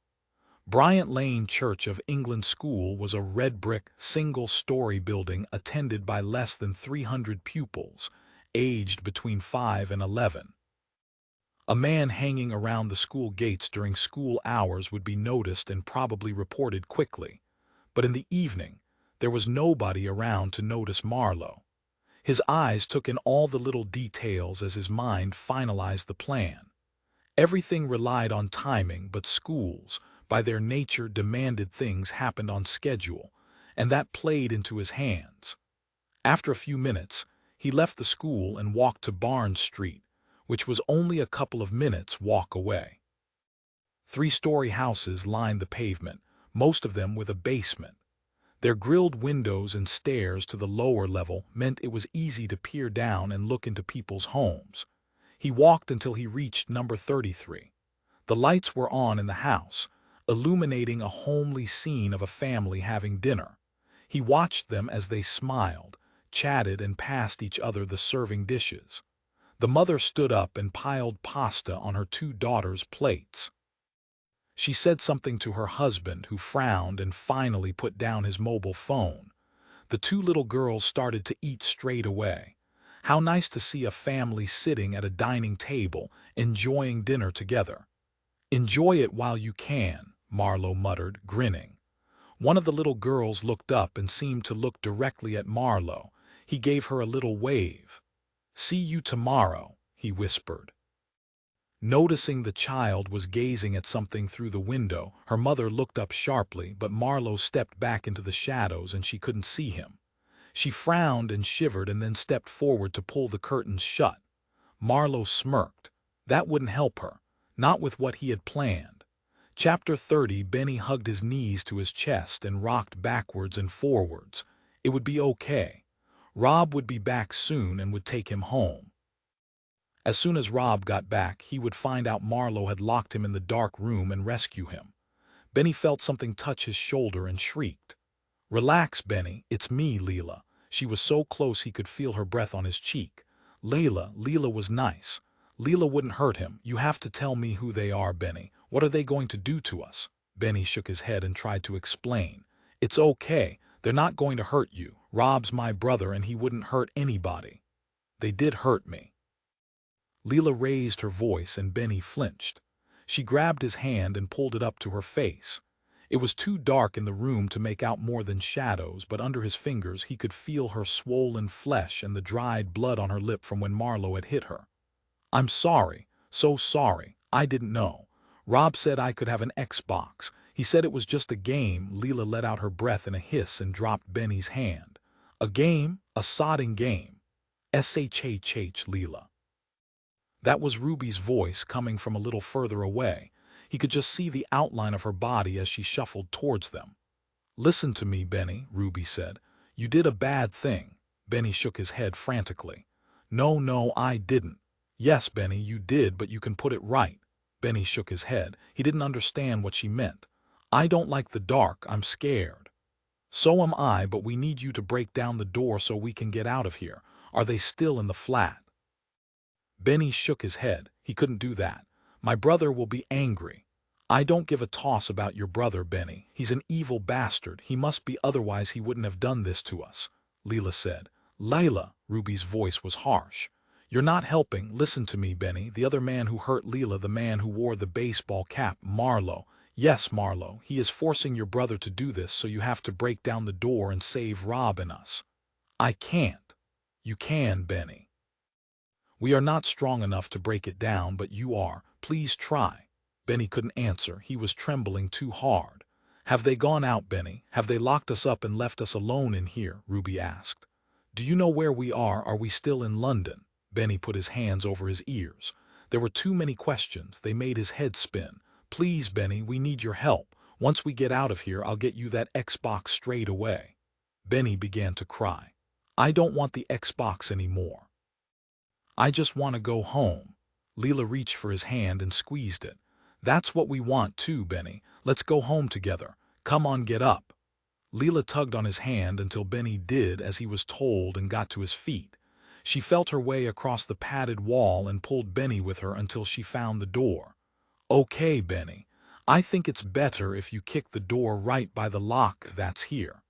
A: Bryant Lane Church of England School was a red-brick, single-story building attended by less than 300 pupils, aged between 5 and 11. A man hanging around the school gates during school hours would be noticed and probably reported quickly. But in the evening, there was nobody around to notice Marlowe. His eyes took in all the little details as his mind finalized the plan. Everything relied on timing, but schools, by their nature, demanded things happened on schedule, and that played into his hands. After a few minutes, he left the school and walked to Barnes Street, which was only a couple of minutes' walk away. 3-story houses lined the pavement, most of them with a basement. Their grilled windows and stairs to the lower level meant it was easy to peer down and look into people's homes. He walked until he reached number 33. The lights were on in the house, illuminating a homely scene of a family having dinner. He watched them as they smiled, chatted, and passed each other the serving dishes. The mother stood up and piled pasta on her 2 daughters' plates. She said something to her husband, who frowned and finally put down his mobile phone. The 2 little girls started to eat straight away. How nice to see a family sitting at a dining table, enjoying dinner together. Enjoy it while you can, Marlowe muttered, grinning. One of the little girls looked up and seemed to look directly at Marlowe. He gave her a little wave. See you tomorrow, he whispered. Noticing the child was gazing at something through the window, her mother looked up sharply, but Marlowe stepped back into the shadows and she couldn't see him. She frowned and shivered and then stepped forward to pull the curtains shut. Marlowe smirked. That wouldn't help her, not with what he had planned. Chapter 30. Benny hugged his knees to his chest and rocked backwards and forwards. It would be okay. Rob would be back soon and would take him home. As soon as Rob got back, he would find out Marlowe had locked him in the dark room and rescue him. Benny felt something touch his shoulder and shrieked. Relax, Benny, it's me, Leela. She was so close he could feel her breath on his cheek. Leela was nice. Leela wouldn't hurt him. You have to tell me who they are, Benny. What are they going to do to us? Benny shook his head and tried to explain. It's okay. They're not going to hurt you. Rob's my brother and he wouldn't hurt anybody. They did hurt me. Leela raised her voice and Benny flinched. She grabbed his hand and pulled it up to her face. It was too dark in the room to make out more than shadows, but under his fingers he could feel her swollen flesh and the dried blood on her lip from when Marlowe had hit her. I'm sorry, so sorry, I didn't know. Rob said I could have an Xbox. He said it was just a game. Leela let out her breath in a hiss and dropped Benny's hand. A game? A sodding game. SHHH, Leela. That was Ruby's voice coming from a little further away. He could just see the outline of her body as she shuffled towards them. Listen to me, Benny, Ruby said. You did a bad thing. Benny shook his head frantically. No, I didn't. Yes, Benny, you did, but you can put it right. Benny shook his head. He didn't understand what she meant. I don't like the dark. I'm scared. So am I, but we need you to break down the door so we can get out of here. Are they still in the flat? Benny shook his head. He couldn't do that. My brother will be angry. I don't give a toss about your brother, Benny. He's an evil bastard. He must be, otherwise he wouldn't have done this to us, Leela said. Layla, Ruby's voice was harsh. You're not helping. Listen to me, Benny. The other man who hurt Leela, the man who wore the baseball cap, Marlowe. Yes, Marlowe. He is forcing your brother to do this, so you have to break down the door and save Rob and us. I can't. You can, Benny. We are not strong enough to break it down, but you are. Please try. Benny couldn't answer. He was trembling too hard. Have they gone out, Benny? Have they locked us up and left us alone in here? Ruby asked. Do you know where we are? Are we still in London? Benny put his hands over his ears. There were too many questions. They made his head spin. Please, Benny, we need your help. Once we get out of here, I'll get you that Xbox straight away. Benny began to cry. I don't want the Xbox anymore. I just want to go home. Leela reached for his hand and squeezed it. That's what we want too, Benny. Let's go home together. Come on, get up. Leela tugged on his hand until Benny did as he was told and got to his feet. She felt her way across the padded wall and pulled Benny with her until she found the door. Okay, Benny. I think it's better if you kick the door right by the lock that's here.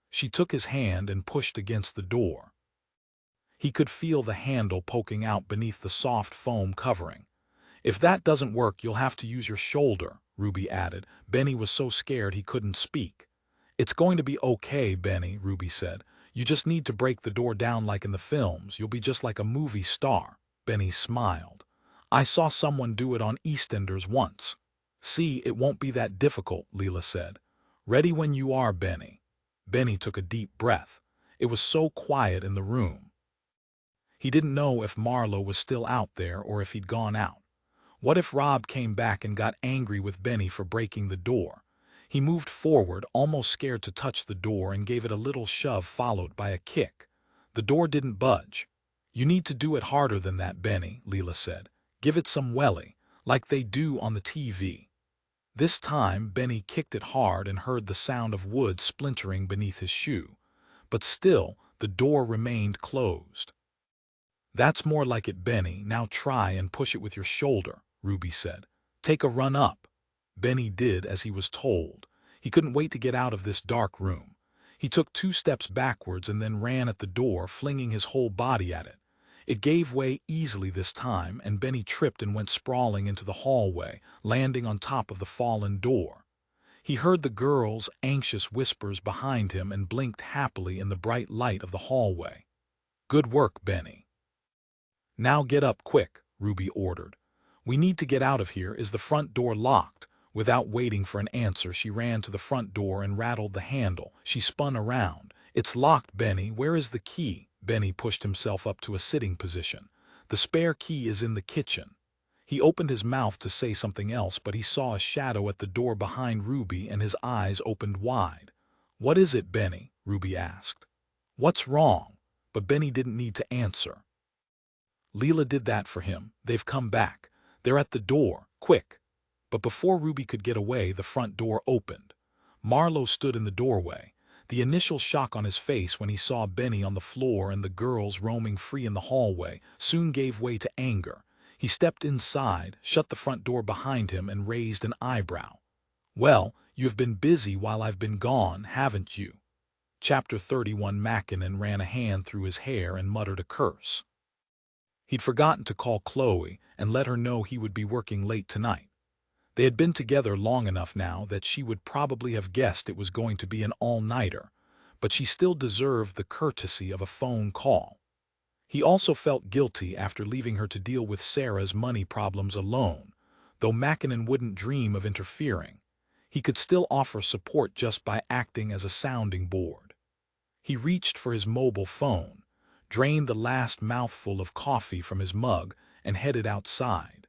A: She took his hand and pushed against the door. He could feel the handle poking out beneath the soft foam covering. If that doesn't work, you'll have to use your shoulder, Ruby added. Benny was so scared he couldn't speak. It's going to be okay, Benny, Ruby said. You just need to break the door down like in the films. You'll be just like a movie star. Benny smiled. I saw someone do it on EastEnders once. See, it won't be that difficult, Leela said. Ready when you are, Benny. Benny took a deep breath. It was so quiet in the room. He didn't know if Marlowe was still out there or if he'd gone out. What if Rob came back and got angry with Benny for breaking the door? He moved forward, almost scared to touch the door, and gave it a little shove followed by a kick. The door didn't budge. You need to do it harder than that, Benny, Leela said. Give it some welly, like they do on the TV. This time, Benny kicked it hard and heard the sound of wood splintering beneath his shoe. But still, the door remained closed. That's more like it, Benny. Now try and push it with your shoulder, Ruby said. Take a run up. Benny did as he was told. He couldn't wait to get out of this dark room. He took 2 steps backwards and then ran at the door, flinging his whole body at it. It gave way easily this time, and Benny tripped and went sprawling into the hallway, landing on top of the fallen door. He heard the girl's anxious whispers behind him and blinked happily in the bright light of the hallway. "Good work, Benny." "Now get up quick," Ruby ordered. "We need to get out of here. Is the front door locked?" Without waiting for an answer, she ran to the front door and rattled the handle. She spun around. "It's locked, Benny. Where is the key?" Benny pushed himself up to a sitting position. "The spare key is in the kitchen." He opened his mouth to say something else, but he saw a shadow at the door behind Ruby and his eyes opened wide. "What is it, Benny?" Ruby asked. "What's wrong?" But Benny didn't need to answer. "Leela did that for him. They've come back. They're at the door. Quick." But before Ruby could get away, the front door opened. Marlowe stood in the doorway. The initial shock on his face when he saw Benny on the floor and the girls roaming free in the hallway soon gave way to anger. He stepped inside, shut the front door behind him, and raised an eyebrow. "Well, you've been busy while I've been gone, haven't you?" Chapter 31. Mackinnon ran a hand through his hair and muttered a curse. He'd forgotten to call Chloe and let her know he would be working late tonight. They had been together long enough now that she would probably have guessed it was going to be an all-nighter, but she still deserved the courtesy of a phone call. He also felt guilty after leaving her to deal with Sarah's money problems alone, though Mackinnon wouldn't dream of interfering. He could still offer support just by acting as a sounding board. He reached for his mobile phone, drained the last mouthful of coffee from his mug, and headed outside.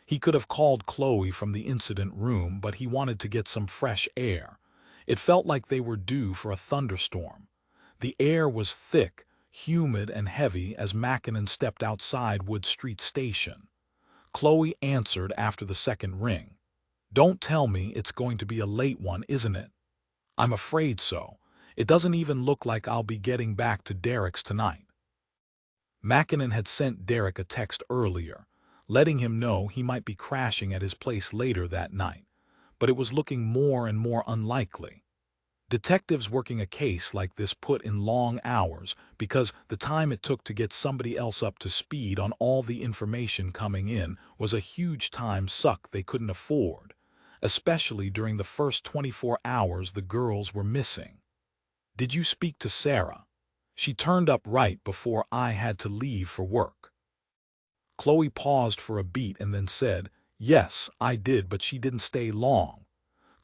A: He could have called Chloe from the incident room, but he wanted to get some fresh air. It felt like they were due for a thunderstorm. The air was thick, humid, and heavy as Mackinnon stepped outside Wood Street Station. Chloe answered after the second ring. "Don't tell me it's going to be a late one, isn't it?" "I'm afraid so. It doesn't even look like I'll be getting back to Derek's tonight." Mackinnon had sent Derek a text earlier, letting him know he might be crashing at his place later that night, but it was looking more and more unlikely. Detectives working a case like this put in long hours because the time it took to get somebody else up to speed on all the information coming in was a huge time suck they couldn't afford, especially during the first 24 hours the girls were missing. "Did you speak to Sarah? She turned up right before I had to leave for work." Chloe paused for a beat and then said, "Yes, I did, but she didn't stay long."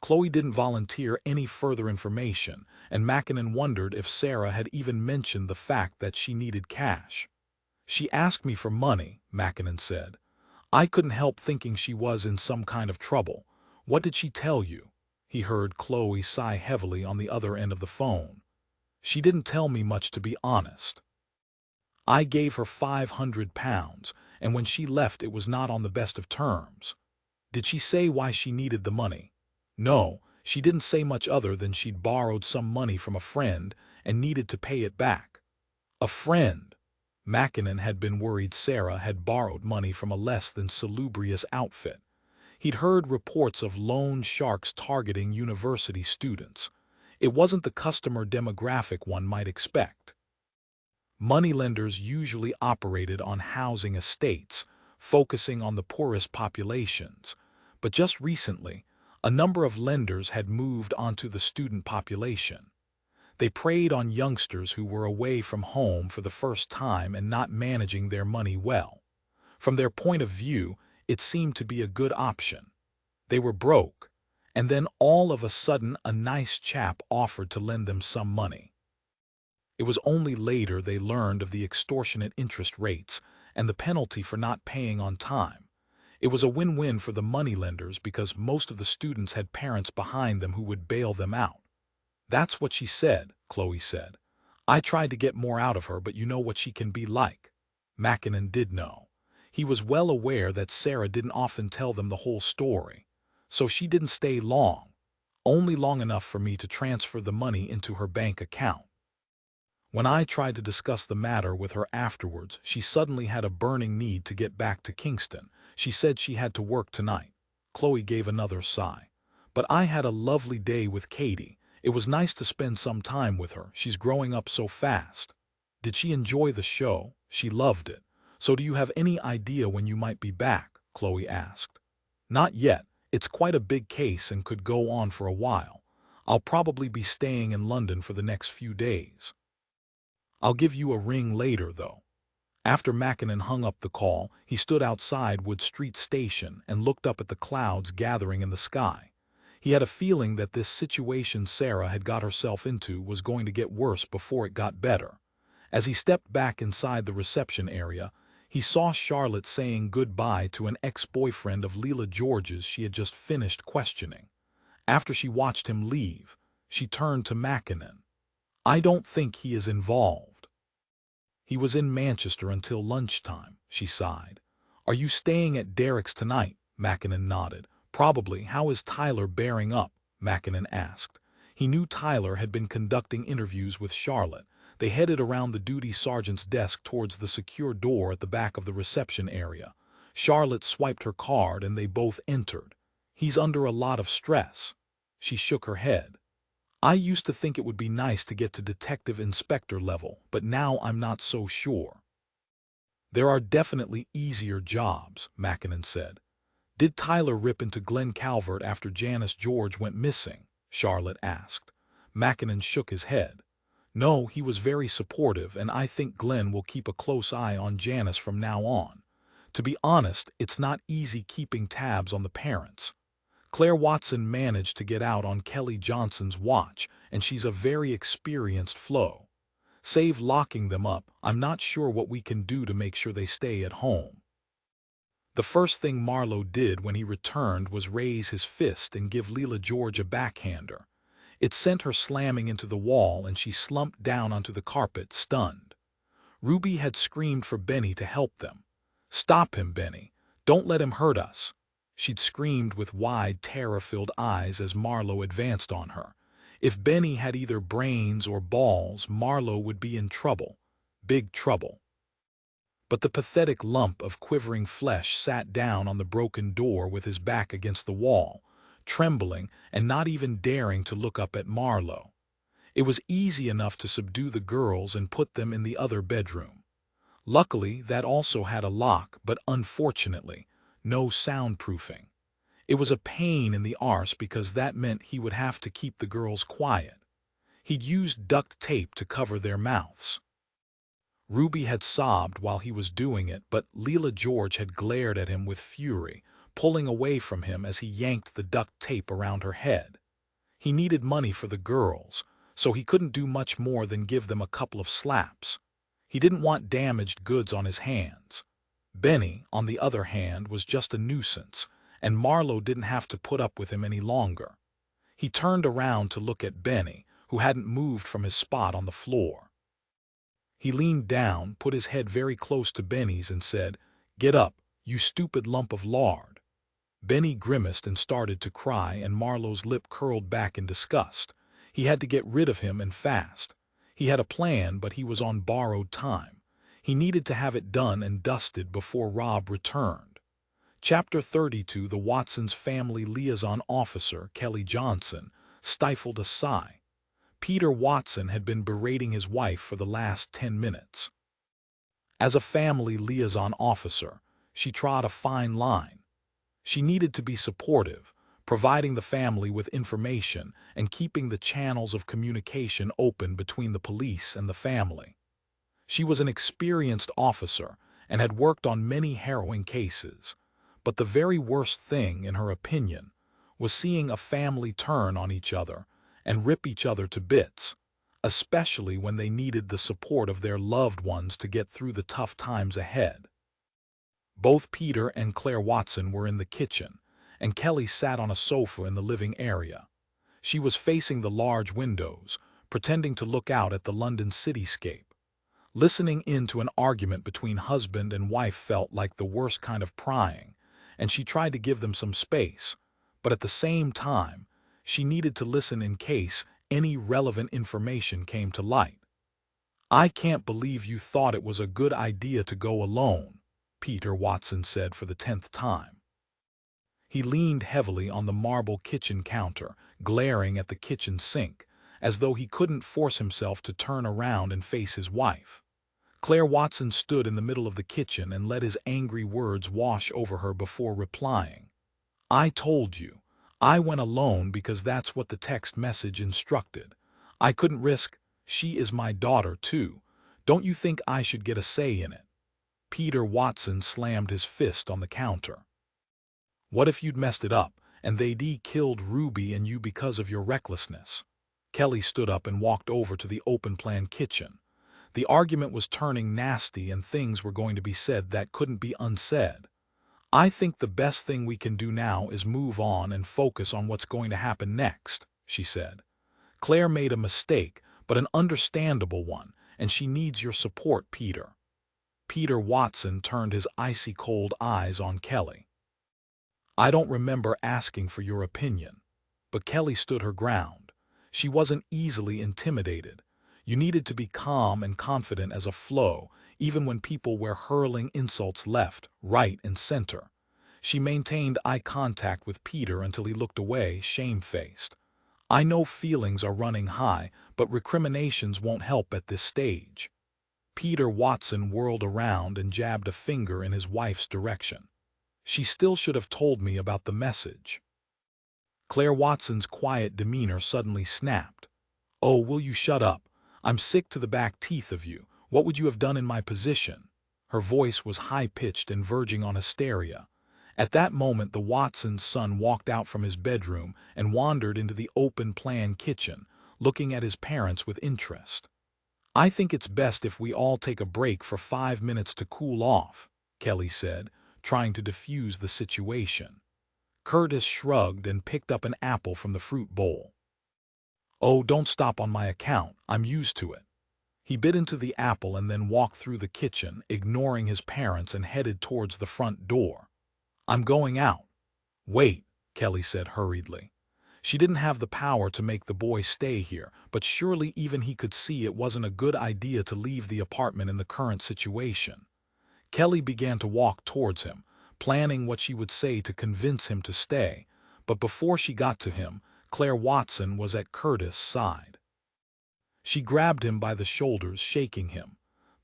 A: Chloe didn't volunteer any further information, and Mackinnon wondered if Sarah had even mentioned the fact that she needed cash. "She asked me for money," Mackinnon said. "I couldn't help thinking she was in some kind of trouble. What did she tell you?" He heard Chloe sigh heavily on the other end of the phone. "She didn't tell me much, to be honest. I gave her £500, and when she left it was not on the best of terms." "Did she say why she needed the money?" "No, she didn't say much other than she'd borrowed some money from a friend and needed to pay it back." A friend? Mackinnon had been worried Sarah had borrowed money from a less than salubrious outfit. He'd heard reports of loan sharks targeting university students. It wasn't the customer demographic one might expect. Moneylenders usually operated on housing estates, focusing on the poorest populations, but just recently, a number of lenders had moved onto the student population. They preyed on youngsters who were away from home for the first time and not managing their money well. From their point of view, it seemed to be a good option. They were broke, and then all of a sudden a nice chap offered to lend them some money. It was only later they learned of the extortionate interest rates and the penalty for not paying on time. It was a win-win for the moneylenders because most of the students had parents behind them who would bail them out. "That's what she said," Chloe said. "I tried to get more out of her, but you know what she can be like." Mackinnon did know. He was well aware that Sarah didn't often tell them the whole story. "So she didn't stay long. Only long enough for me to transfer the money into her bank account. When I tried to discuss the matter with her afterwards, she suddenly had a burning need to get back to Kingston. She said she had to work tonight." Chloe gave another sigh. "But I had a lovely day with Katie. It was nice to spend some time with her. She's growing up so fast." "Did she enjoy the show?" She loved it. "So do you have any idea when you might be back?" Chloe asked. "Not yet. It's quite a big case and could go on for a while. I'll probably be staying in London for the next few days. I'll give you a ring later, though." After Mackinnon hung up the call, he stood outside Wood Street Station and looked up at the clouds gathering in the sky. He had a feeling that this situation Sarah had got herself into was going to get worse before it got better. As he stepped back inside the reception area, he saw Charlotte saying goodbye to an ex-boyfriend of Leela George's she had just finished questioning. After she watched him leave, she turned to Mackinnon. "I don't think he is involved. He was in Manchester until lunchtime," she sighed. "Are you staying at Derek's tonight?" Mackinnon nodded. "Probably. How is Tyler bearing up?" Mackinnon asked. He knew Tyler had been conducting interviews with Charlotte. They headed around the duty sergeant's desk towards the secure door at the back of the reception area. Charlotte swiped her card and they both entered. "He's under a lot of stress." She shook her head. "I used to think it would be nice to get to detective inspector level, but now I'm not so sure." "There are definitely easier jobs," Mackinnon said. "Did Tyler rip into Glenn Calvert after Janice George went missing?" Charlotte asked. Mackinnon shook his head. "No, he was very supportive, and I think Glenn will keep a close eye on Janice from now on. To be honest, it's not easy keeping tabs on the parents. Claire Watson managed to get out on Kelly Johnson's watch, and she's a very experienced Flo. Save locking them up, I'm not sure what we can do to make sure they stay at home." The first thing Marlowe did when he returned was raise his fist and give Leela George a backhander. It sent her slamming into the wall and she slumped down onto the carpet, stunned. Ruby had screamed for Benny to help them. "Stop him, Benny. Don't let him hurt us." She'd screamed with wide, terror-filled eyes as Marlowe advanced on her. If Benny had either brains or balls, Marlowe would be in trouble. Big trouble. But the pathetic lump of quivering flesh sat down on the broken door with his back against the wall, trembling and not even daring to look up at Marlowe. It was easy enough to subdue the girls and put them in the other bedroom. Luckily, that also had a lock, but unfortunately, no soundproofing. It was a pain in the arse because that meant he would have to keep the girls quiet. He'd used duct tape to cover their mouths. Ruby had sobbed while he was doing it, but Leela George had glared at him with fury, pulling away from him as he yanked the duct tape around her head. He needed money for the girls, so he couldn't do much more than give them a couple of slaps. He didn't want damaged goods on his hands. Benny, on the other hand, was just a nuisance, and Marlowe didn't have to put up with him any longer. He turned around to look at Benny, who hadn't moved from his spot on the floor. He leaned down, put his head very close to Benny's and said, "Get up, you stupid lump of lard." Benny grimaced and started to cry, and Marlowe's lip curled back in disgust. He had to get rid of him and fast. He had a plan, but he was on borrowed time. He needed to have it done and dusted before Rob returned. Chapter 32. The Watsons' family liaison officer, Kelly Johnson, stifled a sigh. Peter Watson had been berating his wife for the last 10 minutes. As a family liaison officer, she trod a fine line. She needed to be supportive, providing the family with information and keeping the channels of communication open between the police and the family. She was an experienced officer and had worked on many harrowing cases, but the very worst thing, in her opinion, was seeing a family turn on each other and rip each other to bits, especially when they needed the support of their loved ones to get through the tough times ahead. Both Peter and Claire Watson were in the kitchen, and Kelly sat on a sofa in the living area. She was facing the large windows, pretending to look out at the London cityscape. Listening in to an argument between husband and wife felt like the worst kind of prying, and she tried to give them some space, but at the same time, she needed to listen in case any relevant information came to light. "I can't believe you thought it was a good idea to go alone," Peter Watson said for the 10th time. He leaned heavily on the marble kitchen counter, glaring at the kitchen sink, as though he couldn't force himself to turn around and face his wife. Claire Watson stood in the middle of the kitchen and let his angry words wash over her before replying. I told you. I went alone because that's what the text message instructed. I couldn't risk. She is my daughter, too. Don't you think I should get a say in it? Peter Watson slammed his fist on the counter. What if you'd messed it up, and they'd killed Ruby and you because of your recklessness? Kelly stood up and walked over to the open-plan kitchen. The argument was turning nasty and things were going to be said that couldn't be unsaid. I think the best thing we can do now is move on and focus on what's going to happen next, she said. Claire made a mistake, but an understandable one, and she needs your support, Peter. Peter Watson turned his icy cold eyes on Kelly. I don't remember asking for your opinion. But Kelly stood her ground. She wasn't easily intimidated. You needed to be calm and confident as a flow, even when people were hurling insults left, right, and center. She maintained eye contact with Peter until he looked away, shamefaced. I know feelings are running high, but recriminations won't help at this stage. Peter Watson whirled around and jabbed a finger in his wife's direction. She still should have told me about the message. Claire Watson's quiet demeanor suddenly snapped. Oh, will you shut up? I'm sick to the back teeth of you. What would you have done in my position? Her voice was high-pitched and verging on hysteria. At that moment, the Watson's son walked out from his bedroom and wandered into the open-plan kitchen, looking at his parents with interest. I think it's best if we all take a break for 5 minutes to cool off, Kelly said, trying to defuse the situation. Curtis shrugged and picked up an apple from the fruit bowl. Oh, don't stop on my account. I'm used to it. He bit into the apple and then walked through the kitchen, ignoring his parents, and headed towards the front door. I'm going out. Wait, Kelly said hurriedly. She didn't have the power to make the boy stay here, but surely even he could see it wasn't a good idea to leave the apartment in the current situation. Kelly began to walk towards him, planning what she would say to convince him to stay, but before she got to him, Claire Watson was at Curtis' side. She grabbed him by the shoulders, shaking him.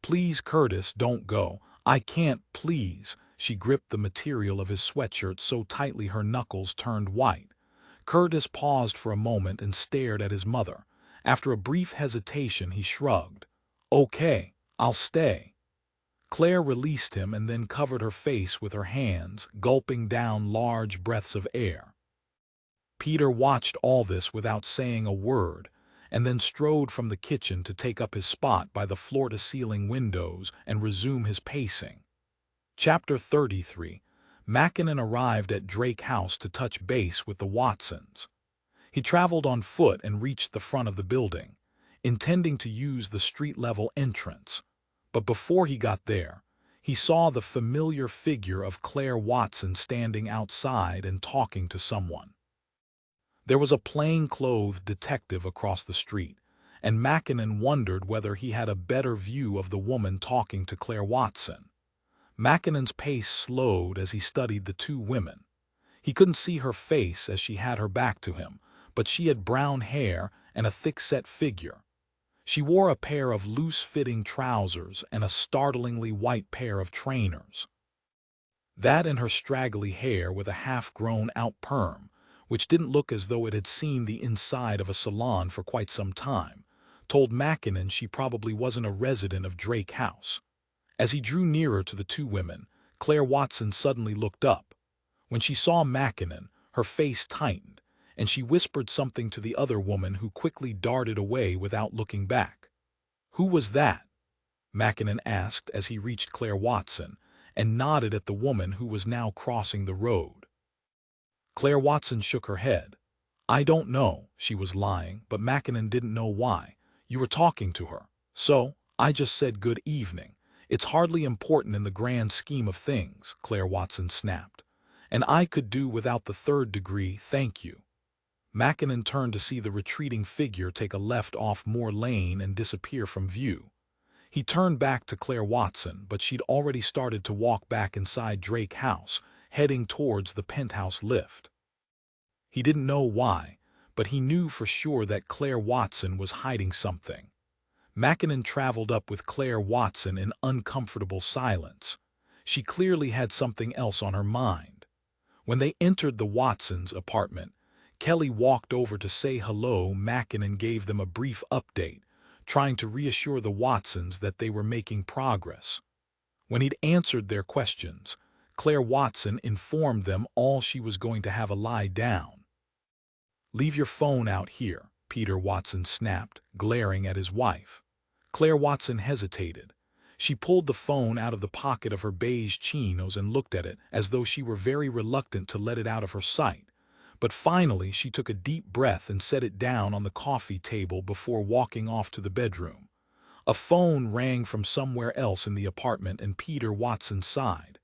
A: Please, Curtis, don't go. I can't, please. She gripped the material of his sweatshirt so tightly her knuckles turned white. Curtis paused for a moment and stared at his mother. After a brief hesitation, he shrugged. Okay, I'll stay. Claire released him and then covered her face with her hands, gulping down large breaths of air. Peter watched all this without saying a word, and then strode from the kitchen to take up his spot by the floor-to-ceiling windows and resume his pacing. Chapter 33. Mackinnon arrived at Drake House to touch base with the Watsons. He traveled on foot and reached the front of the building, intending to use the street-level entrance. But before he got there, he saw the familiar figure of Claire Watson standing outside and talking to someone. There was a plain-clothed detective across the street, and Mackinnon wondered whether he had a better view of the woman talking to Claire Watson. Mackinnon's pace slowed as he studied the two women. He couldn't see her face as she had her back to him, but she had brown hair and a thick-set figure. She wore a pair of loose-fitting trousers and a startlingly white pair of trainers. That and her straggly hair with a half-grown out perm, which didn't look as though it had seen the inside of a salon for quite some time, told Mackinnon she probably wasn't a resident of Drake House. As he drew nearer to the two women, Claire Watson suddenly looked up. When she saw Mackinnon, her face tightened, and she whispered something to the other woman who quickly darted away without looking back. Who was that? Mackinnon asked as he reached Claire Watson and nodded at the woman who was now crossing the road. Claire Watson shook her head. I don't know, she was lying, but Mackinnon didn't know why. You were talking to her. So, I just said good evening. It's hardly important in the grand scheme of things, Claire Watson snapped. And I could do without the third degree, thank you. Mackinnon turned to see the retreating figure take a left off Moore Lane and disappear from view. He turned back to Claire Watson, but she'd already started to walk back inside Drake House, heading towards the penthouse lift. He didn't know why, but he knew for sure that Claire Watson was hiding something. Mackinnon traveled up with Claire Watson in uncomfortable silence. She clearly had something else on her mind. When they entered the Watsons' apartment, Kelly walked over to say hello. Mackinnon gave them a brief update, trying to reassure the Watsons that they were making progress. When he'd answered their questions, Claire Watson informed them all she was going to have a lie down. "Leave your phone out here," Peter Watson snapped, glaring at his wife. Claire Watson hesitated. She pulled the phone out of the pocket of her beige chinos and looked at it as though she were very reluctant to let it out of her sight. But finally she took a deep breath and set it down on the coffee table before walking off to the bedroom. A phone rang from somewhere else in the apartment and Peter Watson sighed.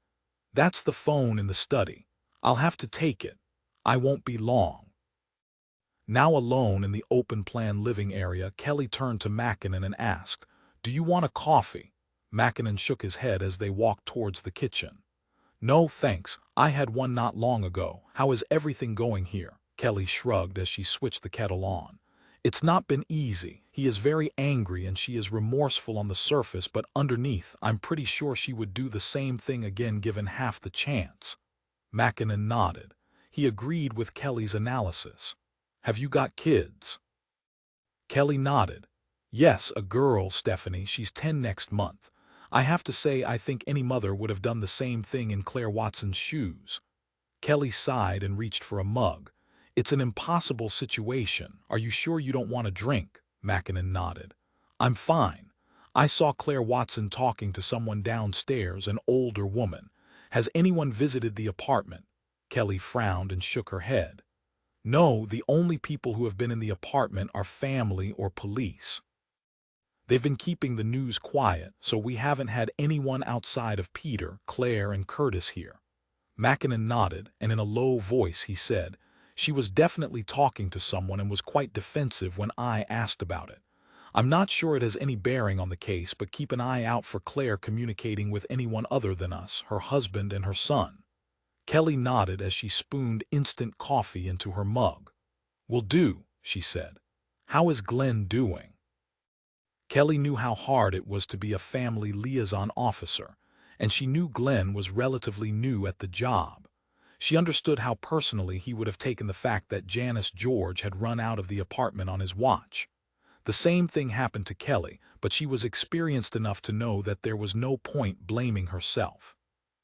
A: "That's the phone in the study. I'll have to take it. I won't be long." Now alone in the open-plan living area, Kelly turned to Mackinnon and asked, "Do you want a coffee?" Mackinnon shook his head as they walked towards the kitchen. "No, thanks. I had one not long ago. How is everything going here?" Kelly shrugged as she switched the kettle on. "It's not been easy. He is very angry and she is remorseful on the surface, but underneath, I'm pretty sure she would do the same thing again given half the chance." Mackinnon nodded. He agreed with Kelly's analysis. "Have you got kids?" Kelly nodded. "Yes, a girl, Stephanie. She's 10 next month. I have to say I think any mother would have done the same thing in Claire Watson's shoes." Kelly sighed and reached for a mug. "It's an impossible situation. Are you sure you don't want a drink?" Mackinnon nodded. "I'm fine. I saw Claire Watson talking to someone downstairs, an older woman. Has anyone visited the apartment?" Kelly frowned and shook her head. "No, the only people who have been in the apartment are family or police. They've been keeping the news quiet, so we haven't had anyone outside of Peter, Claire, and Curtis here." Mackinnon nodded, and in a low voice he said, "She was definitely talking to someone and was quite defensive when I asked about it. I'm not sure it has any bearing on the case, but keep an eye out for Claire communicating with anyone other than us, her husband and her son." Kelly nodded as she spooned instant coffee into her mug. "Will do," she said. "How is Glenn doing?" Kelly knew how hard it was to be a family liaison officer, and she knew Glenn was relatively new at the job. She understood how personally he would have taken the fact that Janice George had run out of the apartment on his watch. The same thing happened to Kelly, but she was experienced enough to know that there was no point blaming herself.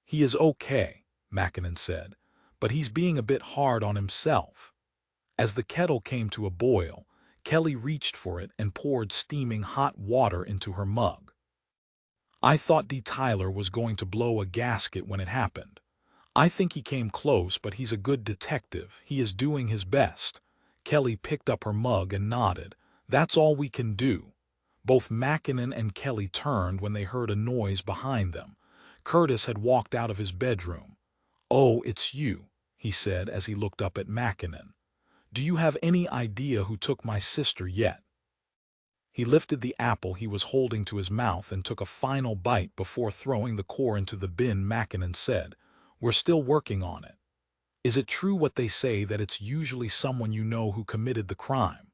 A: "He is okay," Mackinnon said, "but he's being a bit hard on himself." As the kettle came to a boil, Kelly reached for it and poured steaming hot water into her mug. "I thought D. Tyler was going to blow a gasket when it happened. I think he came close, but he's a good detective. He is doing his best." Kelly picked up her mug and nodded. "That's all we can do." Both Mackinnon and Kelly turned when they heard a noise behind them. Curtis had walked out of his bedroom. "Oh, it's you," he said as he looked up at Mackinnon. "Do you have any idea who took my sister yet?" He lifted the apple he was holding to his mouth and took a final bite before throwing the core into the bin. Mackinnon said, "We're still working on it." "Is it true what they say that it's usually someone you know who committed the crime?"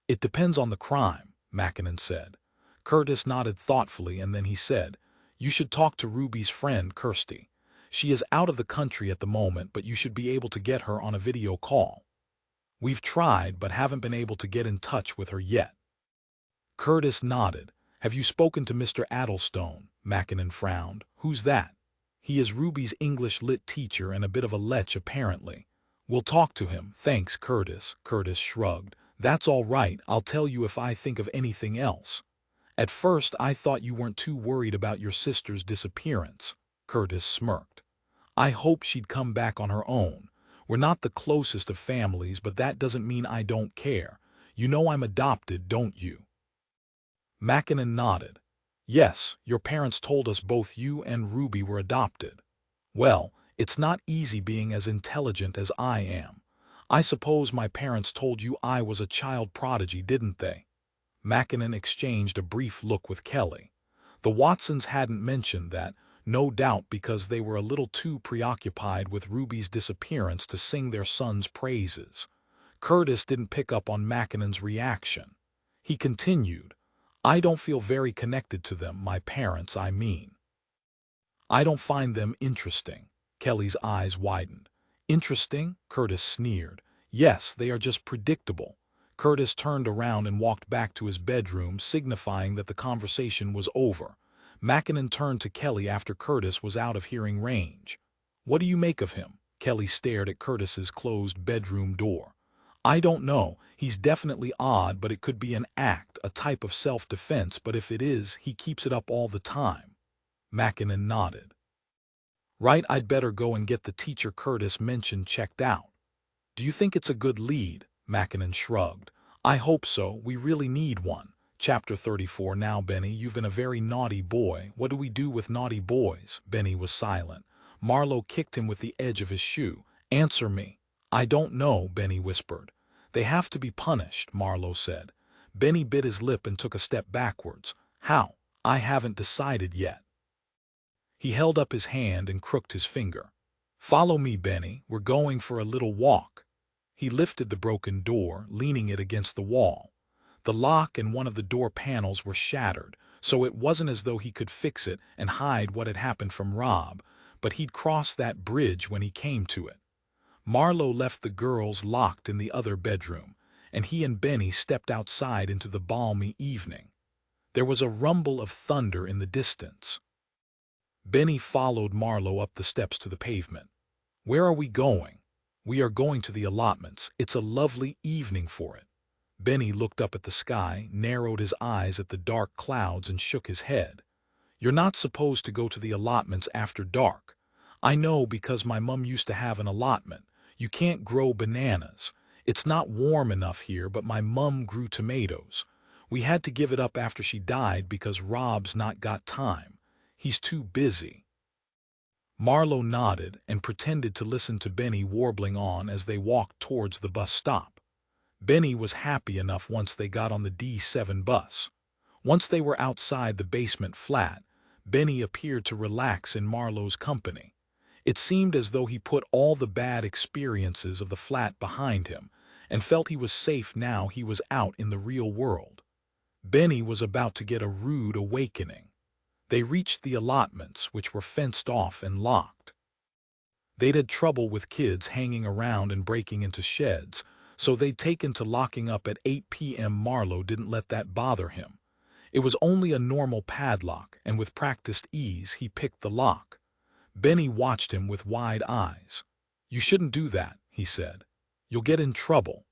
A: "It depends on the crime," Mackinnon said. Curtis nodded thoughtfully and then he said, "You should talk to Ruby's friend, Kirsty. She is out of the country at the moment, but you should be able to get her on a video call." "We've tried, but haven't been able to get in touch with her yet." Curtis nodded. "Have you spoken to Mr. Addlestone?" Mackinnon frowned. "Who's that?" "He is Ruby's English lit teacher and a bit of a lech apparently." "We'll talk to him, thanks, Curtis." Curtis shrugged. "That's all right, I'll tell you if I think of anything else." "At first I thought you weren't too worried about your sister's disappearance." Curtis smirked. "I hoped she'd come back on her own. We're not the closest of families, but that doesn't mean I don't care. You know I'm adopted, don't you?" Mackinnon nodded. "Yes, your parents told us both you and Ruby were adopted." "Well, it's not easy being as intelligent as I am. I suppose my parents told you I was a child prodigy, didn't they?" Mackinnon exchanged a brief look with Kelly. The Watsons hadn't mentioned that, no doubt because they were a little too preoccupied with Ruby's disappearance to sing their son's praises. Curtis didn't pick up on Mackinnon's reaction. He continued, I don't feel very connected to them, my parents, I mean. I don't find them interesting. Kelly's eyes widened. Interesting? Curtis sneered. Yes, they are just predictable. Curtis turned around and walked back to his bedroom, signifying that the conversation was over. Mackinnon turned to Kelly after Curtis was out of hearing range. What do you make of him? Kelly stared at Curtis's closed bedroom door. I don't know. He's definitely odd, but it could be an act, a type of self-defense, but if it is, he keeps it up all the time. Mackinnon nodded. Right, I'd better go and get the teacher Curtis mentioned checked out. Do you think it's a good lead? Mackinnon shrugged. I hope so. We really need one. Chapter 34. Now, Benny, you've been a very naughty boy. What do we do with naughty boys? Benny was silent. Marlowe kicked him with the edge of his shoe. Answer me. I don't know, Benny whispered. They have to be punished, Marlowe said. Benny bit his lip and took a step backwards. How? I haven't decided yet. He held up his hand and crooked his finger. Follow me, Benny. We're going for a little walk. He lifted the broken door, leaning it against the wall. The lock and one of the door panels were shattered, so it wasn't as though he could fix it and hide what had happened from Rob, but he'd crossed that bridge when he came to it. Marlowe left the girls locked in the other bedroom, and he and Benny stepped outside into the balmy evening. There was a rumble of thunder in the distance. Benny followed Marlowe up the steps to the pavement. Where are we going? We are going to the allotments. It's a lovely evening for it. Benny looked up at the sky, narrowed his eyes at the dark clouds, and shook his head. You're not supposed to go to the allotments after dark. I know because my mom used to have an allotment. You can't grow bananas. It's not warm enough here, but my mom grew tomatoes. We had to give it up after she died because Rob's not got time. He's too busy. Marlowe nodded and pretended to listen to Benny warbling on as they walked towards the bus stop. Benny was happy enough once they got on the D7 bus. Once they were outside the basement flat, Benny appeared to relax in Marlowe's company. It seemed as though he put all the bad experiences of the flat behind him and felt he was safe now he was out in the real world. Benny was about to get a rude awakening. They reached the allotments, which were fenced off and locked. They'd had trouble with kids hanging around and breaking into sheds, so they'd taken to locking up at 8 p.m. Marlowe didn't let that bother him. It was only a normal padlock, and with practiced ease he picked the lock. Benny watched him with wide eyes. You shouldn't do that, he said. You'll get in trouble.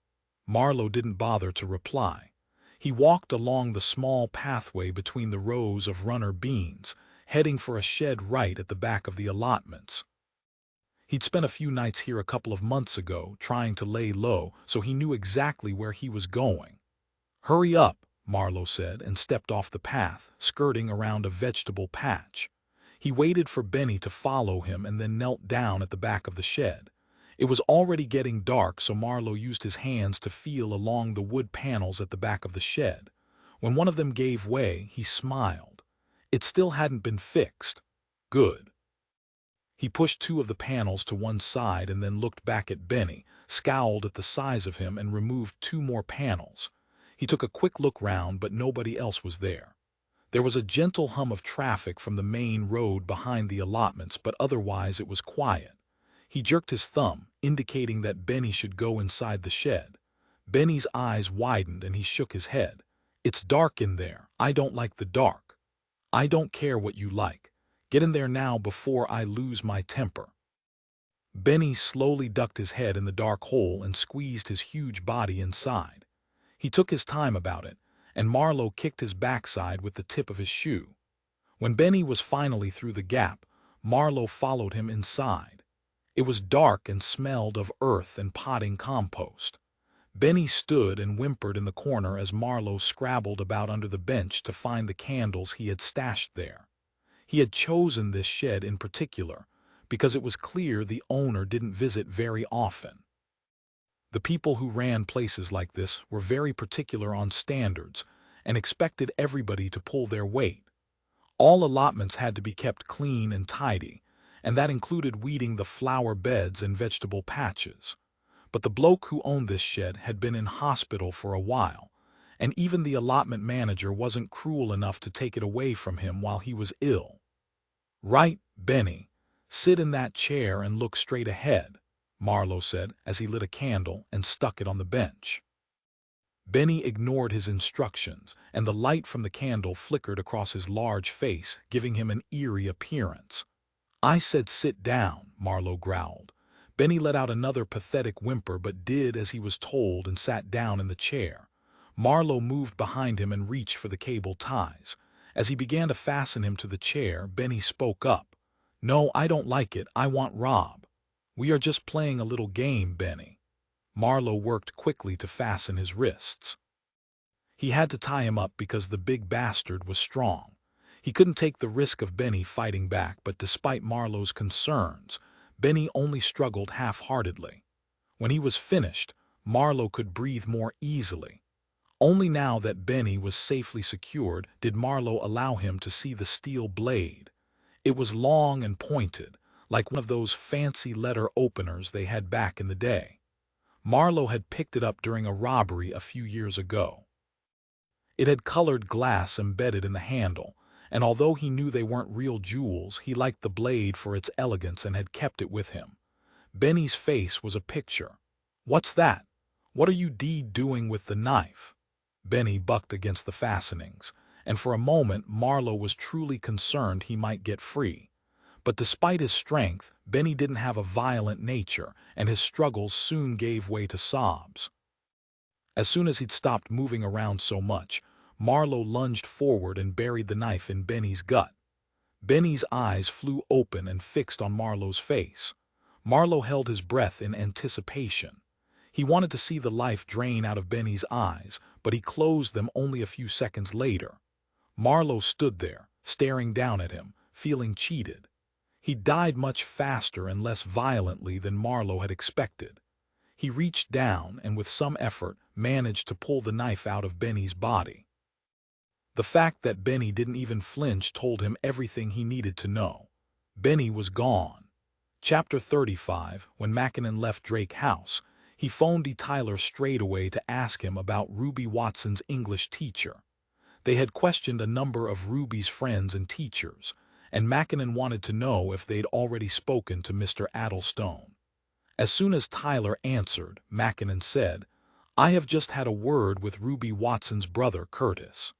A: Marlowe didn't bother to reply. He walked along the small pathway between the rows of runner beans, heading for a shed right at the back of the allotments. He'd spent a few nights here a couple of months ago, trying to lay low, so he knew exactly where he was going. Hurry up, Marlowe said, and stepped off the path, skirting around a vegetable patch. He waited for Benny to follow him and then knelt down at the back of the shed. It was already getting dark, so Marlowe used his hands to feel along the wood panels at the back of the shed. When one of them gave way, he smiled. It still hadn't been fixed. Good. He pushed two of the panels to one side and then looked back at Benny, scowled at the size of him, and removed two more panels. He took a quick look round, but nobody else was there. There was a gentle hum of traffic from the main road behind the allotments, but otherwise it was quiet. He jerked his thumb, indicating that Benny should go inside the shed. Benny's eyes widened and he shook his head. It's dark in there. I don't like the dark. I don't care what you like. Get in there now before I lose my temper. Benny slowly ducked his head in the dark hole and squeezed his huge body inside. He took his time about it, and Marlowe kicked his backside with the tip of his shoe. When Benny was finally through the gap, Marlowe followed him inside. It was dark and smelled of earth and potting compost. Benny stood and whimpered in the corner as Marlowe scrabbled about under the bench to find the candles he had stashed there. He had chosen this shed in particular because it was clear the owner didn't visit very often. The people who ran places like this were very particular on standards and expected everybody to pull their weight. All allotments had to be kept clean and tidy, and that included weeding the flower beds and vegetable patches. But the bloke who owned this shed had been in hospital for a while, and even the allotment manager wasn't cruel enough to take it away from him while he was ill. "Right, Benny. Sit in that chair and look straight ahead," Marlowe said as he lit a candle and stuck it on the bench. Benny ignored his instructions, and the light from the candle flickered across his large face, giving him an eerie appearance. "I said sit down," Marlowe growled. Benny let out another pathetic whimper but did as he was told and sat down in the chair. Marlowe moved behind him and reached for the cable ties. As he began to fasten him to the chair, Benny spoke up. "No, I don't like it. I want Rob." "We are just playing a little game, Benny." Marlowe worked quickly to fasten his wrists. He had to tie him up because the big bastard was strong. He couldn't take the risk of Benny fighting back, but despite Marlowe's concerns, Benny only struggled half-heartedly. When he was finished, Marlowe could breathe more easily. Only now that Benny was safely secured did Marlowe allow him to see the steel blade. It was long and pointed, like one of those fancy letter openers they had back in the day. Marlowe had picked it up during a robbery a few years ago. It had colored glass embedded in the handle, and although he knew they weren't real jewels, he liked the blade for its elegance and had kept it with him. Benny's face was a picture. "What's that? What are you doing with the knife?" Benny bucked against the fastenings, and for a moment Marlowe was truly concerned he might get free. But despite his strength, Benny didn't have a violent nature, and his struggles soon gave way to sobs. As soon as he'd stopped moving around so much, Marlowe lunged forward and buried the knife in Benny's gut. Benny's eyes flew open and fixed on Marlowe's face. Marlowe held his breath in anticipation. He wanted to see the life drain out of Benny's eyes, but he closed them only a few seconds later. Marlowe stood there, staring down at him, feeling cheated. He died much faster and less violently than Marlowe had expected. He reached down and with some effort managed to pull the knife out of Benny's body. The fact that Benny didn't even flinch told him everything he needed to know. Benny was gone. Chapter 35. When Mackinnon left Drake House, he phoned Tyler straight away to ask him about Ruby Watson's English teacher. They had questioned a number of Ruby's friends and teachers, and Mackinnon wanted to know if they'd already spoken to Mr. Addlestone. As soon as Tyler answered, Mackinnon said, "I have just had a word with Ruby Watson's brother, Curtis.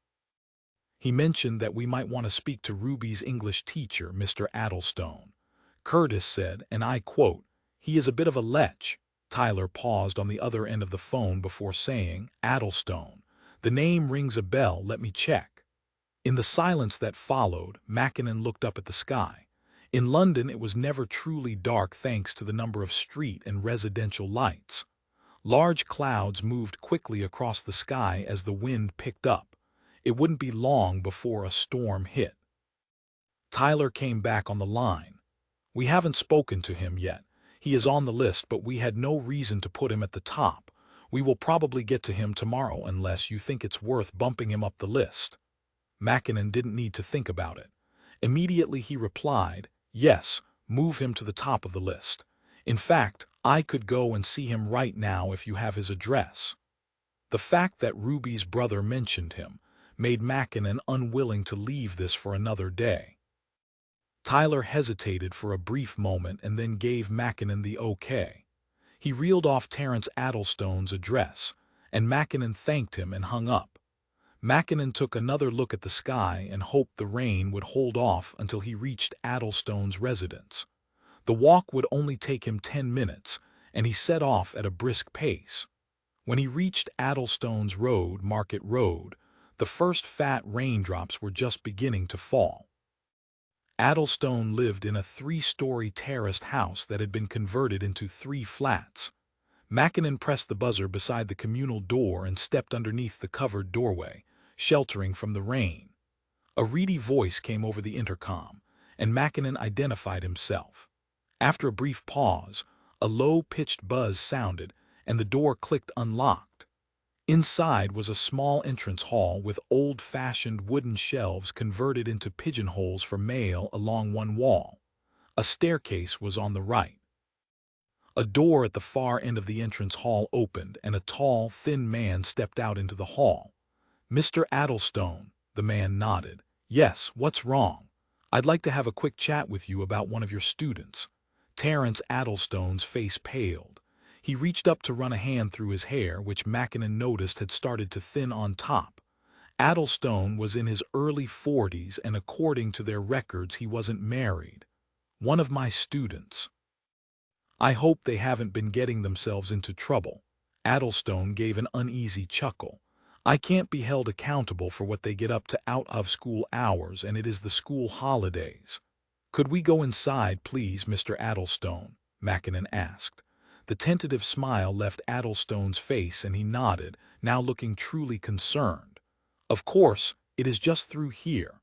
A: He mentioned that we might want to speak to Ruby's English teacher, Mr. Addlestone. Curtis said, and I quote, 'He is a bit of a lech.'" Tyler paused on the other end of the phone before saying, "Addlestone. The name rings a bell, let me check." In the silence that followed, Mackinnon looked up at the sky. In London it was never truly dark thanks to the number of street and residential lights. Large clouds moved quickly across the sky as the wind picked up. It wouldn't be long before a storm hit. Tyler came back on the line. "We haven't spoken to him yet. He is on the list, but we had no reason to put him at the top. We will probably get to him tomorrow unless you think it's worth bumping him up the list." Mackinnon didn't need to think about it. Immediately he replied, "Yes, move him to the top of the list. In fact, I could go and see him right now if you have his address." The fact that Ruby's brother mentioned him made Mackinnon unwilling to leave this for another day. Tyler hesitated for a brief moment and then gave Mackinnon the okay. He reeled off Terence Addlestone's address, and Mackinnon thanked him and hung up. Mackinnon took another look at the sky and hoped the rain would hold off until he reached Addlestone's residence. The walk would only take him 10 minutes, and he set off at a brisk pace. When he reached Addlestone's road, Market Road, the first fat raindrops were just beginning to fall. Addlestone lived in a 3-story terraced house that had been converted into 3 flats. Mackinnon pressed the buzzer beside the communal door and stepped underneath the covered doorway, sheltering from the rain. A reedy voice came over the intercom, and Mackinnon identified himself. After a brief pause, a low-pitched buzz sounded, and the door clicked unlocked. Inside was a small entrance hall with old-fashioned wooden shelves converted into pigeonholes for mail along one wall. A staircase was on the right. A door at the far end of the entrance hall opened, and a tall, thin man stepped out into the hall. Mr. Addlestone, the man nodded. Yes, what's wrong? I'd like to have a quick chat with you about one of your students. Terence Addlestone's face paled. He reached up to run a hand through his hair, which Mackinnon noticed had started to thin on top. Addlestone was in his early 40s, and according to their records, he wasn't married. One of my students. I hope they haven't been getting themselves into trouble. Addlestone gave an uneasy chuckle. I can't be held accountable for what they get up to out of school hours, and it is the school holidays. Could we go inside, please, Mr. Addlestone? Mackinnon asked. The tentative smile left Addlestone's face, and he nodded, now looking truly concerned. Of course, it is just through here.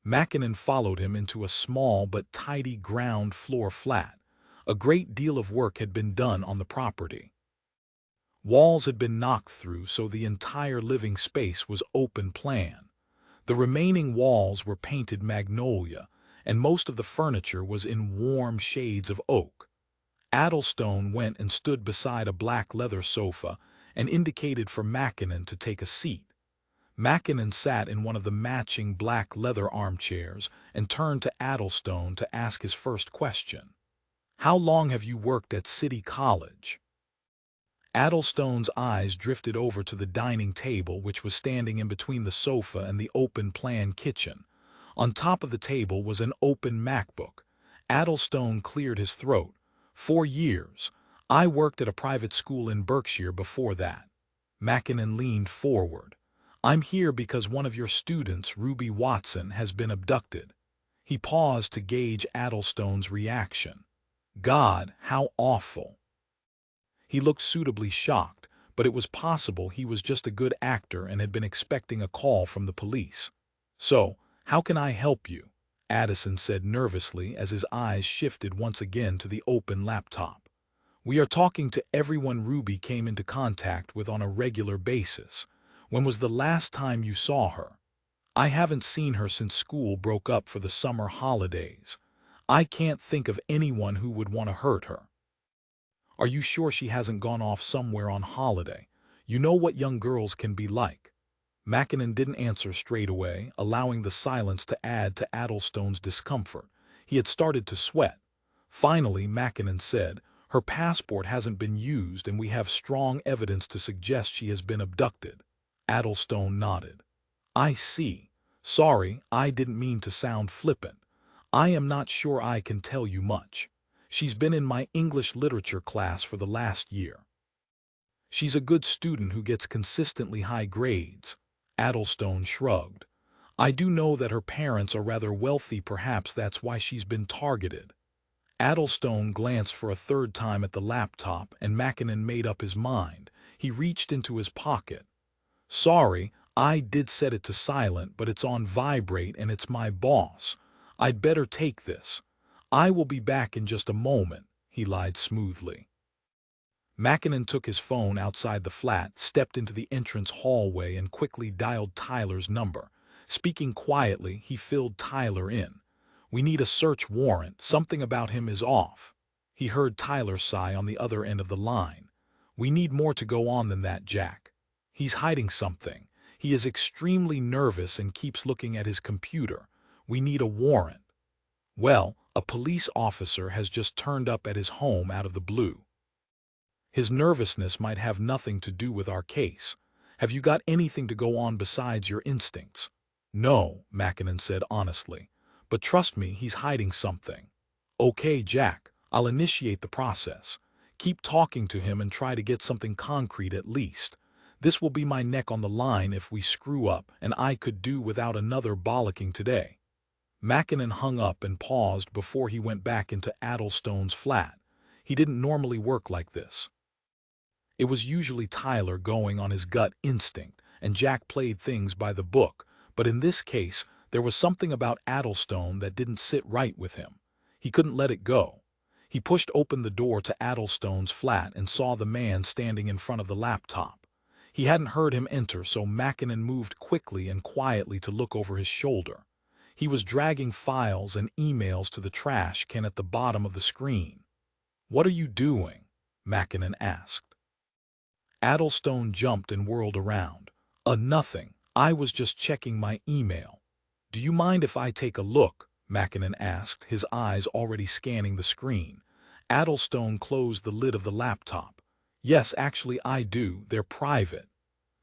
A: Mackinnon followed him into a small but tidy ground floor flat. A great deal of work had been done on the property. Walls had been knocked through, so the entire living space was open plan. The remaining walls were painted magnolia, and most of the furniture was in warm shades of oak. Addlestone went and stood beside a black leather sofa and indicated for Mackinnon to take a seat. Mackinnon sat in one of the matching black leather armchairs and turned to Addlestone to ask his first question. How long have you worked at City College? Addlestone's eyes drifted over to the dining table, which was standing in between the sofa and the open-plan kitchen. On top of the table was an open MacBook. Addlestone cleared his throat. 4 years. I worked at a private school in Berkshire before that. Mackinnon leaned forward. I'm here because one of your students, Ruby Watson, has been abducted. He paused to gauge Addlestone's reaction. God, how awful. He looked suitably shocked, but it was possible he was just a good actor and had been expecting a call from the police. So, how can I help you? Addison said nervously as his eyes shifted once again to the open laptop. We are talking to everyone Ruby came into contact with on a regular basis. When was the last time you saw her? I haven't seen her since school broke up for the summer holidays. I can't think of anyone who would want to hurt her. Are you sure she hasn't gone off somewhere on holiday? You know what young girls can be like. Mackinnon didn't answer straight away, allowing the silence to add to Addlestone's discomfort. He had started to sweat. Finally, Mackinnon said, her passport hasn't been used and we have strong evidence to suggest she has been abducted. Addlestone nodded. I see. Sorry, I didn't mean to sound flippant. I am not sure I can tell you much. She's been in my English literature class for the last year. She's a good student who gets consistently high grades. Addlestone shrugged. I do know that her parents are rather wealthy, perhaps that's why she's been targeted. Addlestone glanced for a third time at the laptop, and Mackinnon made up his mind. He reached into his pocket. Sorry, I did set it to silent, but it's on vibrate and it's my boss. I'd better take this. I will be back in just a moment, he lied smoothly. Mackinnon took his phone outside the flat, stepped into the entrance hallway, and quickly dialed Tyler's number. Speaking quietly, he filled Tyler in. We need a search warrant. Something about him is off. He heard Tyler sigh on the other end of the line. We need more to go on than that, Jack. He's hiding something. He is extremely nervous and keeps looking at his computer. We need a warrant. Well, a police officer has just turned up at his home out of the blue. His nervousness might have nothing to do with our case. Have you got anything to go on besides your instincts? No, Mackinnon said honestly. But trust me, he's hiding something. Okay, Jack, I'll initiate the process. Keep talking to him and try to get something concrete at least. This will be my neck on the line if we screw up, and I could do without another bollocking today. Mackinnon hung up and paused before he went back into Addlestone's flat. He didn't normally work like this. It was usually Tyler going on his gut instinct, and Jack played things by the book, but in this case, there was something about Addlestone that didn't sit right with him. He couldn't let it go. He pushed open the door to Addlestone's flat and saw the man standing in front of the laptop. He hadn't heard him enter, so Mackinnon moved quickly and quietly to look over his shoulder. He was dragging files and emails to the trash can at the bottom of the screen. What are you doing? Mackinnon asked. Addlestone jumped and whirled around. Nothing. I was just checking my email. Do you mind if I take a look? Mackinnon asked, his eyes already scanning the screen. Addlestone closed the lid of the laptop. Yes, actually I do. They're private.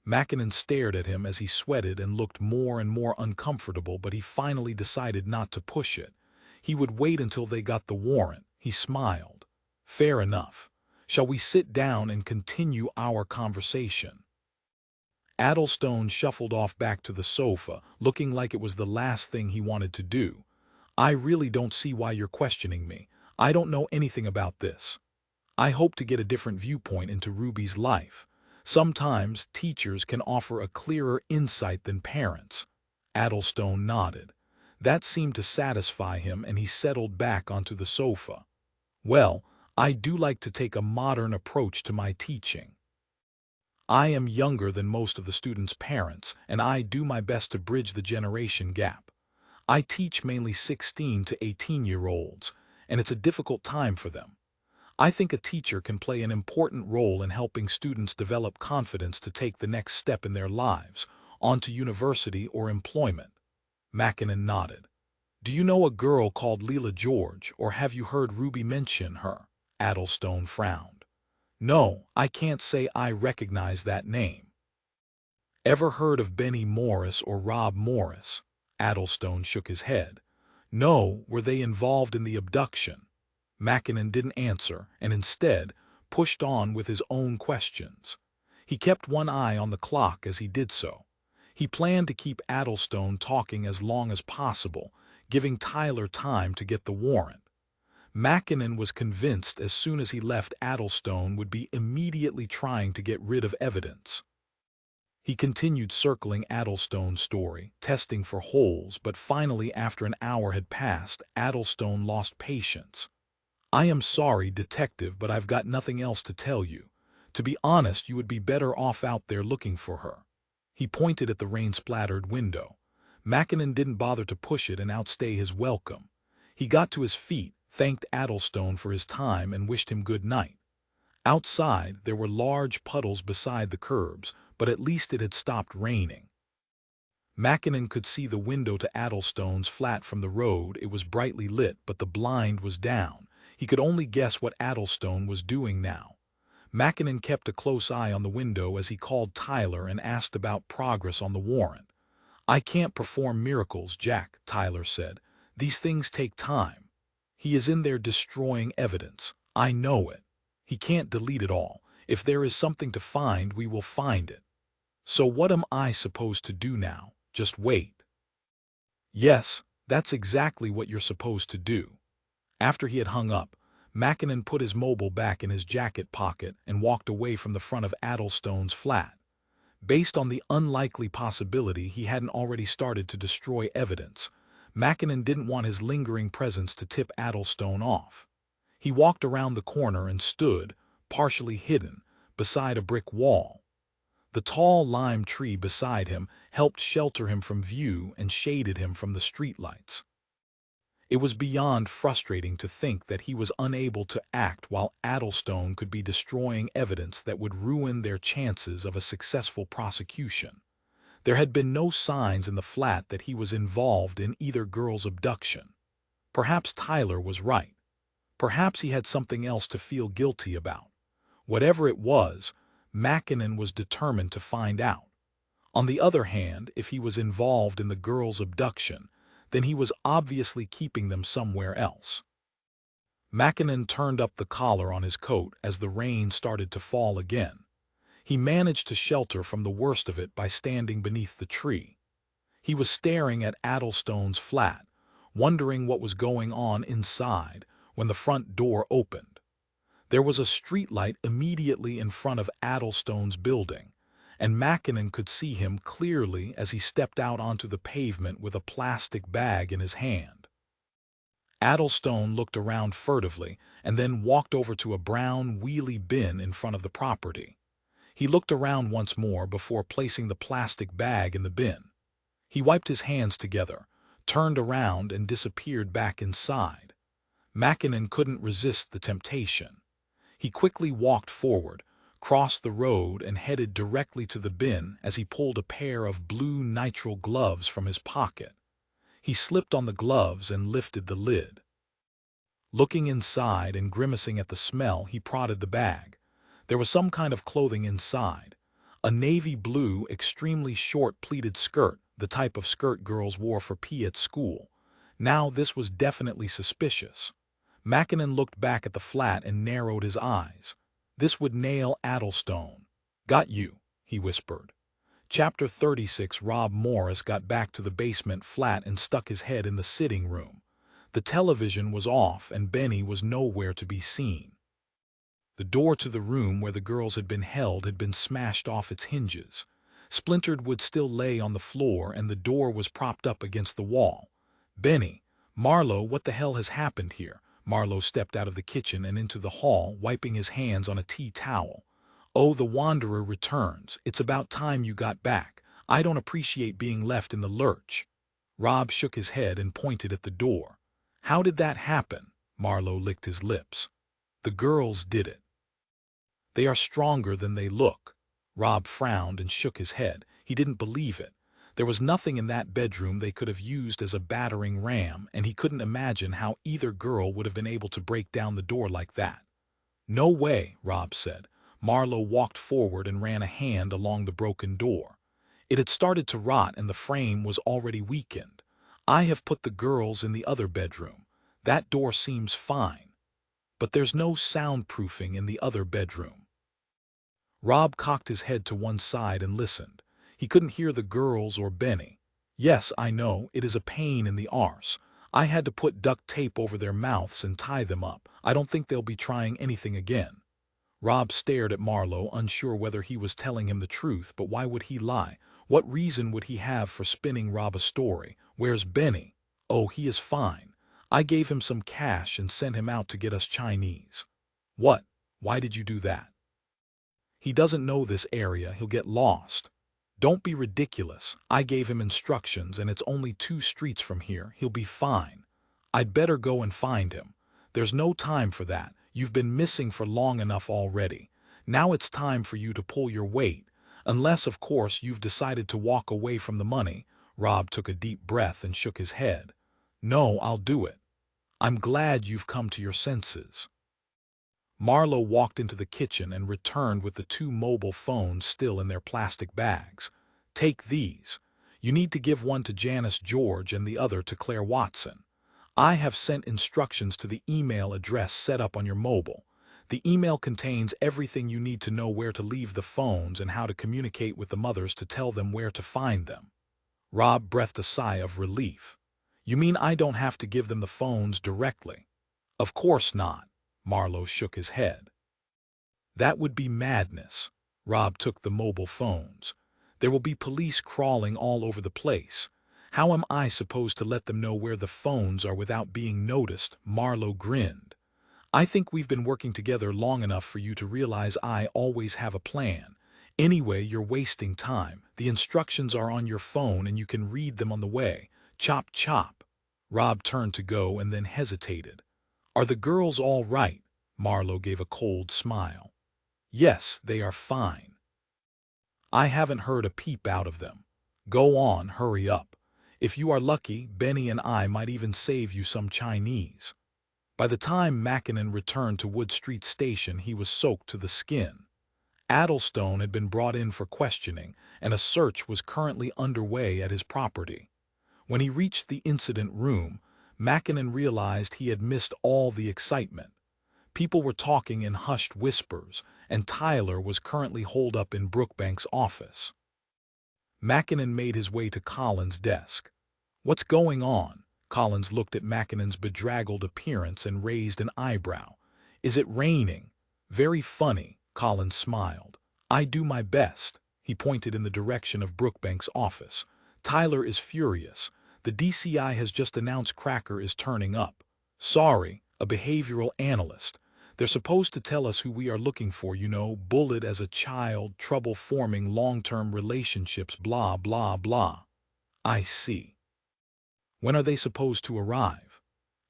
A: Mackinnon stared at him as he sweated and looked more and more uncomfortable, but he finally decided not to push it. He would wait until they got the warrant. He smiled. Fair enough. Shall we sit down and continue our conversation? Addlestone shuffled off back to the sofa, looking like it was the last thing he wanted to do. I really don't see why you're questioning me. I don't know anything about this. I hope to get a different viewpoint into Ruby's life. Sometimes teachers can offer a clearer insight than parents. Addlestone nodded. That seemed to satisfy him, and he settled back onto the sofa. Well, I do like to take a modern approach to my teaching. I am younger than most of the students' parents, and I do my best to bridge the generation gap. I teach mainly 16 to 18-year-olds, and it's a difficult time for them. I think a teacher can play an important role in helping students develop confidence to take the next step in their lives, onto university or employment. Mackinnon nodded. Do you know a girl called Leela George, or have you heard Ruby mention her? Addlestone frowned. No, I can't say I recognize that name. Ever heard of Benny Morris or Rob Morris? Addlestone shook his head. No, were they involved in the abduction? Mackinnon didn't answer, and instead pushed on with his own questions. He kept one eye on the clock as he did so. He planned to keep Addlestone talking as long as possible, giving Tyler time to get the warrant. Mackinnon was convinced as soon as he left Addlestone would be immediately trying to get rid of evidence. He continued circling Addlestone's story, testing for holes, but finally, after an hour had passed, Addlestone lost patience. I am sorry, detective, but I've got nothing else to tell you. To be honest, you would be better off out there looking for her. He pointed at the rain-splattered window. Mackinnon didn't bother to push it and outstay his welcome. He got to his feet, thanked Addlestone for his time, and wished him good night. Outside, there were large puddles beside the curbs, but at least it had stopped raining. Mackinnon could see the window to Addlestone's flat from the road. It was brightly lit, but the blind was down. He could only guess what Addlestone was doing now. Mackinnon kept a close eye on the window as he called Tyler and asked about progress on the warrant. I can't perform miracles, Jack, Tyler said. These things take time. He is in there destroying evidence. I know it. He can't delete it all. If there is something to find, we will find it. So what am I supposed to do now? Just wait. Yes, that's exactly what you're supposed to do. After he had hung up, Mackinnon put his mobile back in his jacket pocket and walked away from the front of Addlestone's flat. Based on the unlikely possibility he hadn't already started to destroy evidence, Mackinnon didn't want his lingering presence to tip Addlestone off. He walked around the corner and stood, partially hidden, beside a brick wall. The tall lime tree beside him helped shelter him from view and shaded him from the streetlights. It was beyond frustrating to think that he was unable to act while Addlestone could be destroying evidence that would ruin their chances of a successful prosecution. There had been no signs in the flat that he was involved in either girl's abduction. Perhaps Tyler was right. Perhaps he had something else to feel guilty about. Whatever it was, Mackinnon was determined to find out. On the other hand, if he was involved in the girl's abduction, then he was obviously keeping them somewhere else. Mackinnon turned up the collar on his coat as the rain started to fall again. He managed to shelter from the worst of it by standing beneath the tree. He was staring at Addlestone's flat, wondering what was going on inside, when the front door opened. There was a streetlight immediately in front of Addlestone's building, and Mackinnon could see him clearly as he stepped out onto the pavement with a plastic bag in his hand. Addlestone looked around furtively and then walked over to a brown wheelie bin in front of the property. He looked around once more before placing the plastic bag in the bin. He wiped his hands together, turned around, and disappeared back inside. Mackinnon couldn't resist the temptation. He quickly walked forward, crossed the road and headed directly to the bin as he pulled a pair of blue nitrile gloves from his pocket. He slipped on the gloves and lifted the lid. Looking inside and grimacing at the smell, he prodded the bag. There was some kind of clothing inside. A navy blue, extremely short pleated skirt, the type of skirt girls wore for PE at school. Now this was definitely suspicious. Mackinnon looked back at the flat and narrowed his eyes. This would nail Addlestone. "Got you," he whispered. Chapter 36. Rob Morris got back to the basement flat and stuck his head in the sitting room. The television was off and Benny was nowhere to be seen. The door to the room where the girls had been held had been smashed off its hinges. Splintered wood still lay on the floor and the door was propped up against the wall. "Benny, Marlowe, what the hell has happened here?" Marlowe stepped out of the kitchen and into the hall, wiping his hands on a tea towel. "Oh, the Wanderer returns. It's about time you got back. I don't appreciate being left in the lurch." Rob shook his head and pointed at the door. "How did that happen?" Marlowe licked his lips. "The girls did it. They are stronger than they look." Rob frowned and shook his head. He didn't believe it. There was nothing in that bedroom they could have used as a battering ram, and he couldn't imagine how either girl would have been able to break down the door like that. "No way," Rob said. Marlowe walked forward and ran a hand along the broken door. It had started to rot and the frame was already weakened. "I have put the girls in the other bedroom. That door seems fine. But there's no soundproofing in the other bedroom." Rob cocked his head to one side and listened. He couldn't hear the girls or Benny. "Yes, I know, it is a pain in the arse. I had to put duct tape over their mouths and tie them up. I don't think they'll be trying anything again." Rob stared at Marlowe, unsure whether he was telling him the truth, but why would he lie? What reason would he have for spinning Rob a story? "Where's Benny?" "Oh, he is fine. I gave him some cash and sent him out to get us Chinese." "What? Why did you do that?" "He doesn't know this area. He'll get lost." "Don't be ridiculous. I gave him instructions and it's only 2 streets from here. He'll be fine." "I'd better go and find him." "There's no time for that. You've been missing for long enough already. Now it's time for you to pull your weight. Unless, of course, you've decided to walk away from the money." Rob took a deep breath and shook his head. "No, I'll do it." "I'm glad you've come to your senses." Marlowe walked into the kitchen and returned with the 2 mobile phones still in their plastic bags. "Take these. You need to give one to Janice George and the other to Claire Watson. I have sent instructions to the email address set up on your mobile. The email contains everything you need to know where to leave the phones and how to communicate with the mothers to tell them where to find them." Rob breathed a sigh of relief. "You mean I don't have to give them the phones directly?" "Of course not." Marlowe shook his head. "That would be madness." Rob took the mobile phones. "There will be police crawling all over the place. How am I supposed to let them know where the phones are without being noticed?" Marlowe grinned. "I think we've been working together long enough for you to realize I always have a plan. Anyway, you're wasting time. The instructions are on your phone and you can read them on the way. Chop chop." Rob turned to go and then hesitated. "Are the girls all right?" Marlowe gave a cold smile. "Yes, they are fine. I haven't heard a peep out of them. Go on, hurry up. If you are lucky, Benny and I might even save you some Chinese." By the time Mackinnon returned to Wood Street Station, he was soaked to the skin. Addlestone had been brought in for questioning, and a search was currently underway at his property. When he reached the incident room, Mackinnon realized he had missed all the excitement. People were talking in hushed whispers, and Tyler was currently holed up in Brookbank's office. Mackinnon made his way to Collins' desk. "What's going on?" Collins looked at Mackinnon's bedraggled appearance and raised an eyebrow. "Is it raining?" "Very funny," Collins smiled. "I do my best." He pointed in the direction of Brookbank's office. "Tyler is furious. The DCI has just announced Cracker is turning up. Sorry, a behavioral analyst. They're supposed to tell us who we are looking for, you know, bullied as a child, trouble forming long-term relationships, blah, blah, blah." "I see. When are they supposed to arrive?"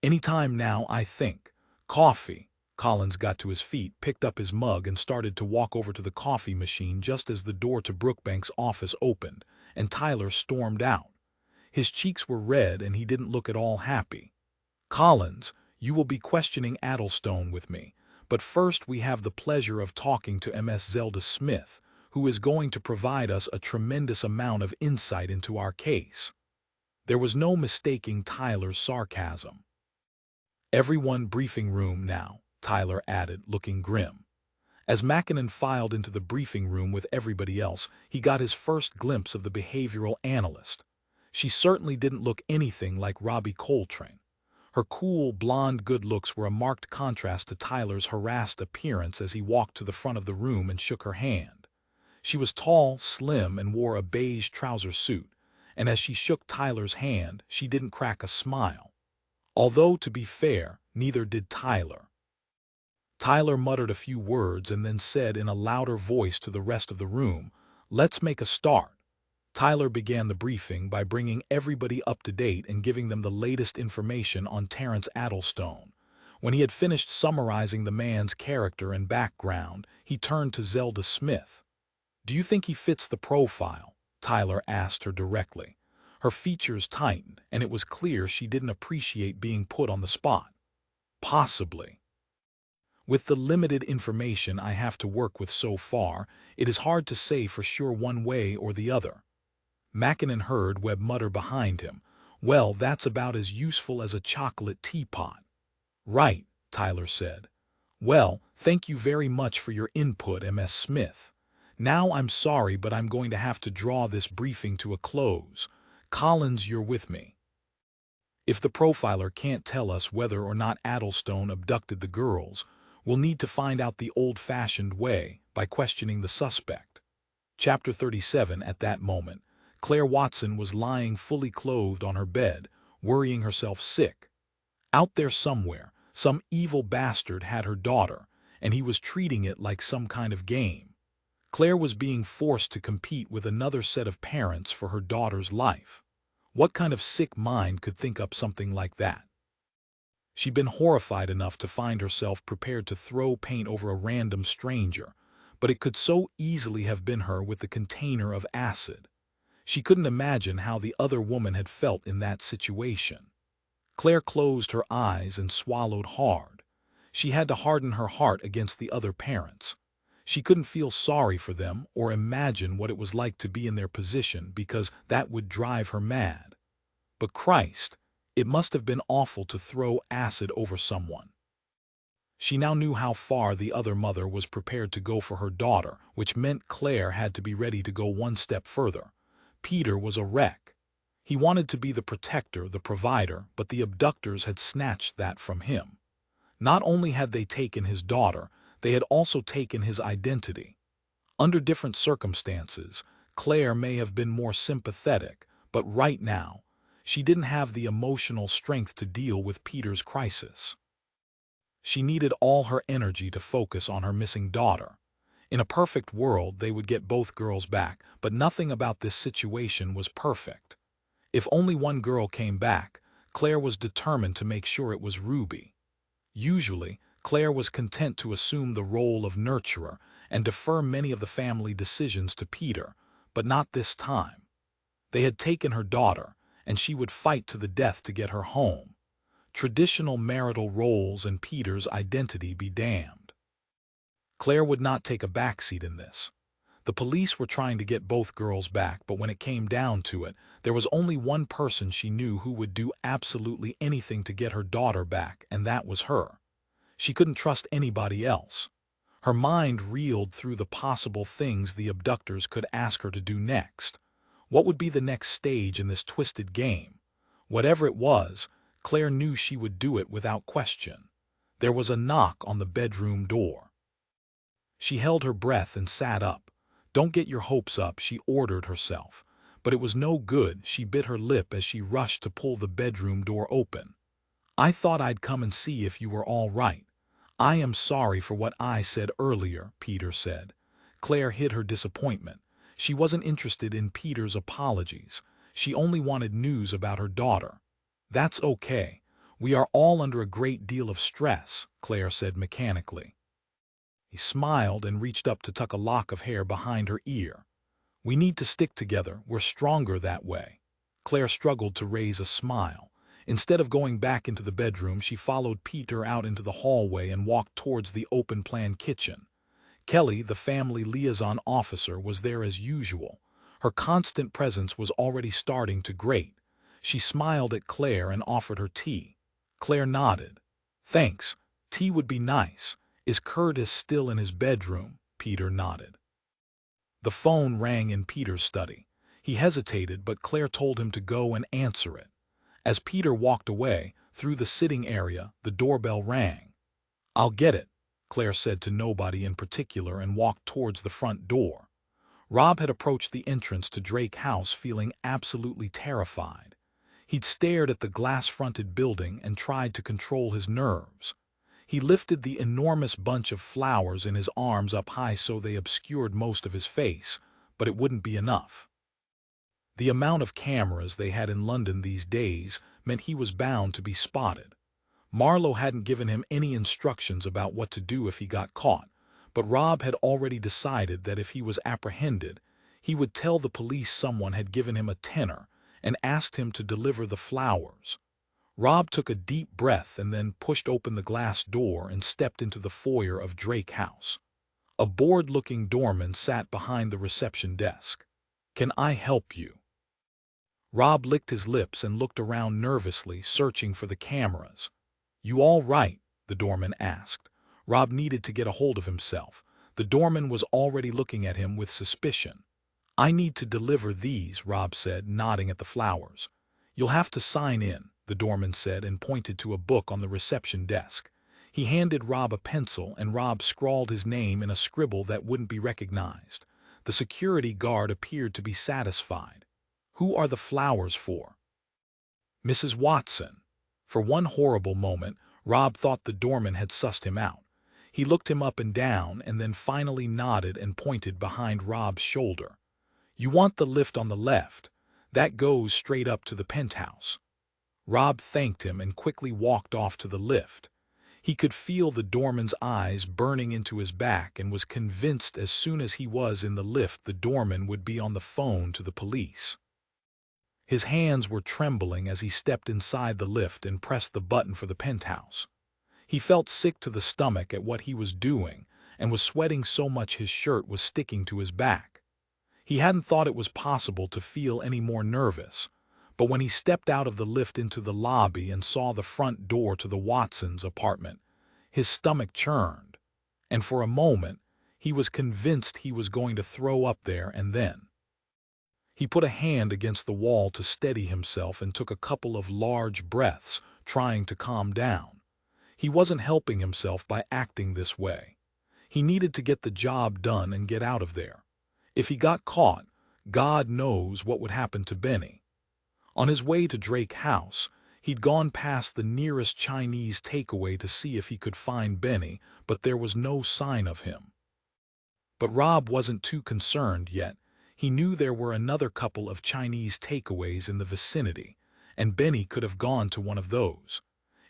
A: "Anytime now, I think." "Coffee." Collins got to his feet, picked up his mug, and started to walk over to the coffee machine just as the door to Brookbank's office opened, and Tyler stormed out. His cheeks were red and he didn't look at all happy. "Collins, you will be questioning Addlestone with me, but first we have the pleasure of talking to Ms. Zelda Smith, who is going to provide us a tremendous amount of insight into our case." There was no mistaking Tyler's sarcasm. "Everyone briefing room now," Tyler added, looking grim. As Mackinnon filed into the briefing room with everybody else, he got his first glimpse of the behavioral analyst. She certainly didn't look anything like Robbie Coltrane. Her cool, blonde good looks were a marked contrast to Tyler's harassed appearance as he walked to the front of the room and shook her hand. She was tall, slim, and wore a beige trouser suit, and as she shook Tyler's hand, she didn't crack a smile. Although, to be fair, neither did Tyler. Tyler muttered a few words and then said in a louder voice to the rest of the room, "Let's make a start." Tyler began the briefing by bringing everybody up to date and giving them the latest information on Terence Addlestone. When he had finished summarizing the man's character and background, he turned to Zelda Smith. "Do you think he fits the profile?" Tyler asked her directly. Her features tightened, and it was clear she didn't appreciate being put on the spot. "Possibly. With the limited information I have to work with so far, it is hard to say for sure one way or the other." Mackinnon heard Webb mutter behind him, "Well, that's about as useful as a chocolate teapot." "Right," Tyler said. "Well, thank you very much for your input, Ms. Smith. Now I'm sorry, but I'm going to have to draw this briefing to a close. Collins, you're with me. If the profiler can't tell us whether or not Addlestone abducted the girls, we'll need to find out the old-fashioned way, by questioning the suspect." Chapter 37. At that moment, Claire Watson was lying fully clothed on her bed, worrying herself sick. Out there somewhere, some evil bastard had her daughter, and he was treating it like some kind of game. Claire was being forced to compete with another set of parents for her daughter's life. What kind of sick mind could think up something like that? She'd been horrified enough to find herself prepared to throw paint over a random stranger, but it could so easily have been her with the container of acid. She couldn't imagine how the other woman had felt in that situation. Claire closed her eyes and swallowed hard. She had to harden her heart against the other parents. She couldn't feel sorry for them or imagine what it was like to be in their position because that would drive her mad. But Christ, it must have been awful to throw acid over someone. She now knew how far the other mother was prepared to go for her daughter, which meant Claire had to be ready to go one step further. Peter was a wreck. He wanted to be the protector, the provider, but the abductors had snatched that from him. Not only had they taken his daughter, they had also taken his identity. Under different circumstances, Claire may have been more sympathetic, but right now, she didn't have the emotional strength to deal with Peter's crisis. She needed all her energy to focus on her missing daughter. In a perfect world, they would get both girls back, but nothing about this situation was perfect. If only one girl came back, Claire was determined to make sure it was Ruby. Usually, Claire was content to assume the role of nurturer and defer many of the family decisions to Peter, but not this time. They had taken her daughter, and she would fight to the death to get her home. Traditional marital roles and Peter's identity be damned. Claire would not take a backseat in this. The police were trying to get both girls back, but when it came down to it, there was only one person she knew who would do absolutely anything to get her daughter back, and that was her. She couldn't trust anybody else. Her mind reeled through the possible things the abductors could ask her to do next. What would be the next stage in this twisted game? Whatever it was, Claire knew she would do it without question. There was a knock on the bedroom door. She held her breath and sat up. "Don't get your hopes up," she ordered herself. But it was no good. She bit her lip as she rushed to pull the bedroom door open. "I thought I'd come and see if you were all right. I am sorry for what I said earlier," Peter said. Claire hid her disappointment. She wasn't interested in Peter's apologies. She only wanted news about her daughter. "That's okay. "We are all under a great deal of stress," Claire said mechanically. He smiled and reached up to tuck a lock of hair behind her ear. "We need to stick together. We're stronger that way." Claire struggled to raise a smile. Instead of going back into the bedroom, she followed Peter out into the hallway and walked towards the open-plan kitchen. Kelly, the family liaison officer, was there as usual. Her constant presence was already starting to grate. She smiled at Claire and offered her tea. Claire nodded. "Thanks. Tea would be nice. Is Curtis still in his bedroom?" Peter nodded. The phone rang in Peter's study. He hesitated, but Claire told him to go and answer it. As Peter walked away, through the sitting area, the doorbell rang. "I'll get it," Claire said to nobody in particular and walked towards the front door. Rob had approached the entrance to Drake House feeling absolutely terrified. He'd stared at the glass-fronted building and tried to control his nerves. He lifted the enormous bunch of flowers in his arms up high so they obscured most of his face, but it wouldn't be enough. The amount of cameras they had in London these days meant he was bound to be spotted. Marlowe hadn't given him any instructions about what to do if he got caught, but Rob had already decided that if he was apprehended, he would tell the police someone had given him a tenner and asked him to deliver the flowers. Rob took a deep breath and then pushed open the glass door and stepped into the foyer of Drake House. A bored-looking doorman sat behind the reception desk. "Can I help you?" Rob licked his lips and looked around nervously, searching for the cameras. "You all right?" the doorman asked. Rob needed to get a hold of himself. The doorman was already looking at him with suspicion. "I need to deliver these," Rob said, nodding at the flowers. "You'll have to sign in," the doorman said and pointed to a book on the reception desk. He handed Rob a pencil and Rob scrawled his name in a scribble that wouldn't be recognized. The security guard appeared to be satisfied. "Who are the flowers for?" "Mrs. Watson." For one horrible moment, Rob thought the doorman had sussed him out. He looked him up and down and then finally nodded and pointed behind Rob's shoulder. "You want the lift on the left. That goes straight up to the penthouse." Rob thanked him and quickly walked off to the lift. He could feel the doorman's eyes burning into his back and was convinced as soon as he was in the lift the doorman would be on the phone to the police. His hands were trembling as he stepped inside the lift and pressed the button for the penthouse. He felt sick to the stomach at what he was doing and was sweating so much his shirt was sticking to his back. He hadn't thought it was possible to feel any more nervous, but when he stepped out of the lift into the lobby and saw the front door to the Watsons' apartment, his stomach churned, and for a moment he was convinced he was going to throw up there and then. He put a hand against the wall to steady himself and took a couple of large breaths, trying to calm down. He wasn't helping himself by acting this way. He needed to get the job done and get out of there. If he got caught, God knows what would happen to Benny. On his way to Drake House, he'd gone past the nearest Chinese takeaway to see if he could find Benny, but there was no sign of him. But Rob wasn't too concerned yet. He knew there were another couple of Chinese takeaways in the vicinity, and Benny could have gone to one of those.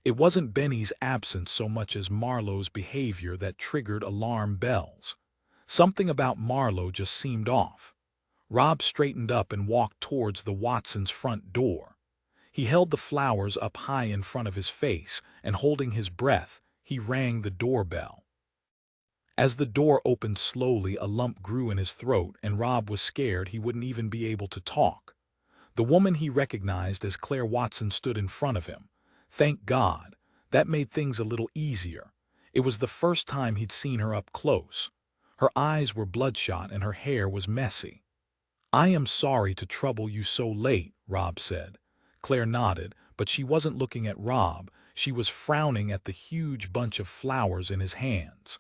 A: It wasn't Benny's absence so much as Marlowe's behavior that triggered alarm bells. Something about Marlowe just seemed off. Rob straightened up and walked towards the Watsons' front door. He held the flowers up high in front of his face, and holding his breath, he rang the doorbell. As the door opened slowly, a lump grew in his throat, and Rob was scared he wouldn't even be able to talk. The woman he recognized as Claire Watson stood in front of him. Thank God, that made things a little easier. It was the first time he'd seen her up close. Her eyes were bloodshot and her hair was messy. "I am sorry to trouble you so late," Rob said. Claire nodded, but she wasn't looking at Rob. She was frowning at the huge bunch of flowers in his hands.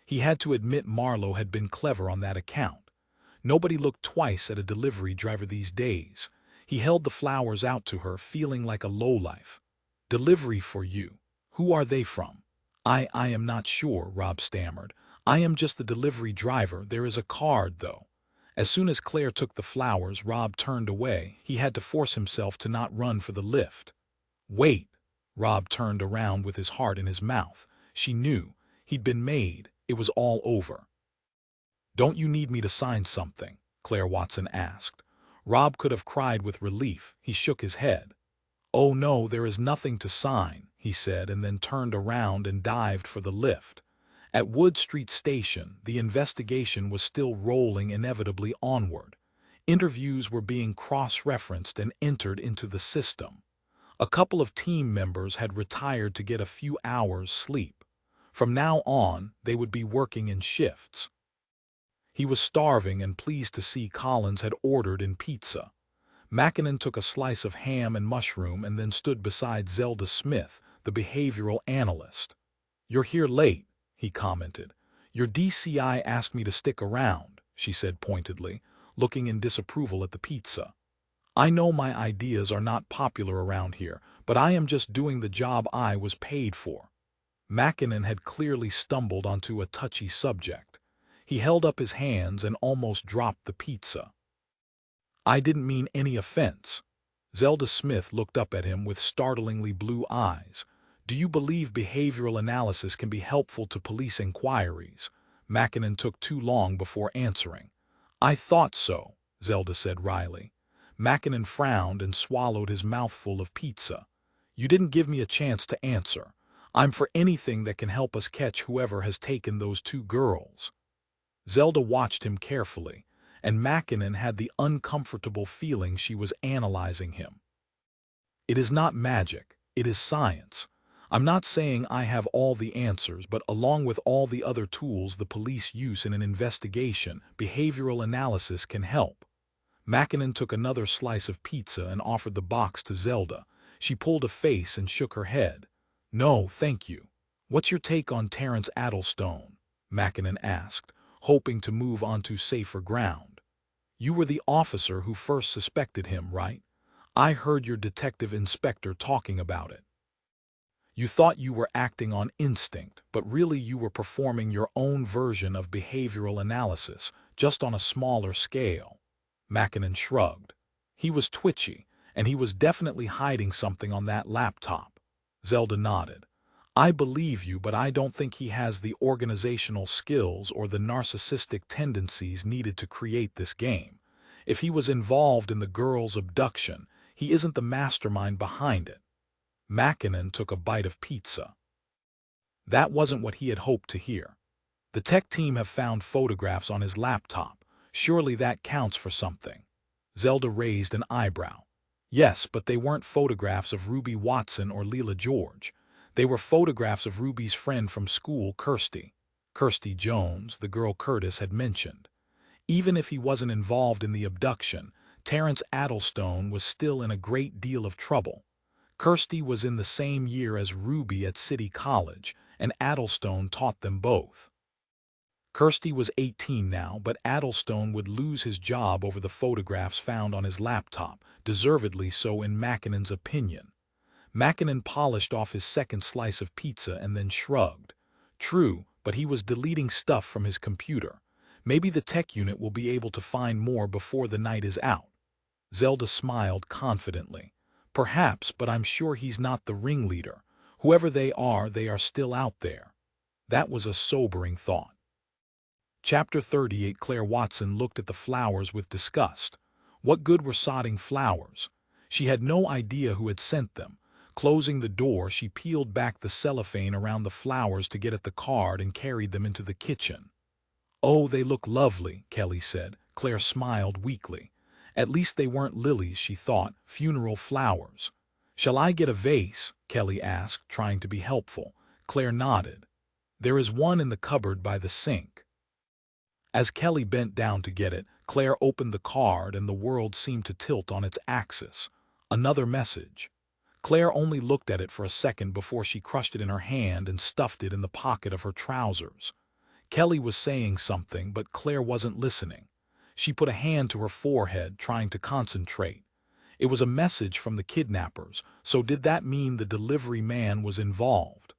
A: He had to admit Marlowe had been clever on that account. Nobody looked twice at a delivery driver these days. He held the flowers out to her, feeling like a lowlife. "Delivery for you. Who are they from?" I am not sure," Rob stammered. "I am just the delivery driver. There is a card, though." As soon as Claire took the flowers, Rob turned away. He had to force himself to not run for the lift. "Wait," Rob turned around with his heart in his mouth. She knew. He'd been made. It was all over. "Don't you need me to sign something?" Claire Watson asked. Rob could have cried with relief. He shook his head. "Oh no, there is nothing to sign," he said, and then turned around and dived for the lift. At Wood Street Station, the investigation was still rolling inevitably onward. Interviews were being cross-referenced and entered into the system. A couple of team members had retired to get a few hours' sleep. From now on, they would be working in shifts. He was starving and pleased to see Collins had ordered in pizza. Mackinnon took a slice of ham and mushroom and then stood beside Zelda Smith, the behavioral analyst. "You're here late," he commented. "Your DCI asked me to stick around," she said pointedly, looking in disapproval at the pizza. "I know my ideas are not popular around here, but I am just doing the job I was paid for." Mackinnon had clearly stumbled onto a touchy subject. He held up his hands and almost dropped the pizza. "I didn't mean any offense." Zelda Smith looked up at him with startlingly blue eyes. "Do you believe behavioral analysis can be helpful to police inquiries?" Mackinnon took too long before answering. "I thought so," Zelda said wryly. Mackinnon frowned and swallowed his mouthful of pizza. "You didn't give me a chance to answer. I'm for anything that can help us catch whoever has taken those two girls." Zelda watched him carefully, and Mackinnon had the uncomfortable feeling she was analyzing him. "It is not magic, it is science. I'm not saying I have all the answers, but along with all the other tools the police use in an investigation, behavioral analysis can help." Mackinnon took another slice of pizza and offered the box to Zelda. She pulled a face and shook her head. "No, thank you." "What's your take on Terence Addlestone?" Mackinnon asked, hoping to move onto safer ground. "You were the officer who first suspected him, right? I heard your detective inspector talking about it. You thought you were acting on instinct, but really you were performing your own version of behavioral analysis, just on a smaller scale." Mackinnon shrugged. "He was twitchy, and he was definitely hiding something on that laptop." Zelda nodded. "I believe you, but I don't think he has the organizational skills or the narcissistic tendencies needed to create this game. If he was involved in the girl's abduction, he isn't the mastermind behind it." Mackinnon took a bite of pizza. That wasn't what he had hoped to hear. "The tech team have found photographs on his laptop. Surely that counts for something." Zelda raised an eyebrow. "Yes, but they weren't photographs of Ruby Watson or Leela George. They were photographs of Ruby's friend from school, Kirsty Jones, the girl Curtis had mentioned. Even if he wasn't involved in the abduction, Terence Addlestone was still in a great deal of trouble. Kirsty was in the same year as Ruby at City College, and Addlestone taught them both. Kirsty was 18 now, but Addlestone would lose his job over the photographs found on his laptop, deservedly so in Mackinnon's opinion. Mackinnon polished off his second slice of pizza and then shrugged. "True, but he was deleting stuff from his computer. Maybe the tech unit will be able to find more before the night is out." Zelda smiled confidently. "Perhaps, but I'm sure he's not the ringleader. Whoever they are still out there." That was a sobering thought. Chapter 38. Claire Watson looked at the flowers with disgust. What good were sodding flowers? She had no idea who had sent them. Closing the door, she peeled back the cellophane around the flowers to get at the card and carried them into the kitchen. "Oh, they look lovely," Kelly said. Claire smiled weakly. At least they weren't lilies, she thought, funeral flowers. "Shall I get a vase?" Kelly asked, trying to be helpful. Claire nodded. "There is one in the cupboard by the sink." As Kelly bent down to get it, Claire opened the card and the world seemed to tilt on its axis. Another message. Claire only looked at it for a second before she crushed it in her hand and stuffed it in the pocket of her trousers. Kelly was saying something, but Claire wasn't listening. She put a hand to her forehead, trying to concentrate. It was a message from the kidnappers, so did that mean the delivery man was involved?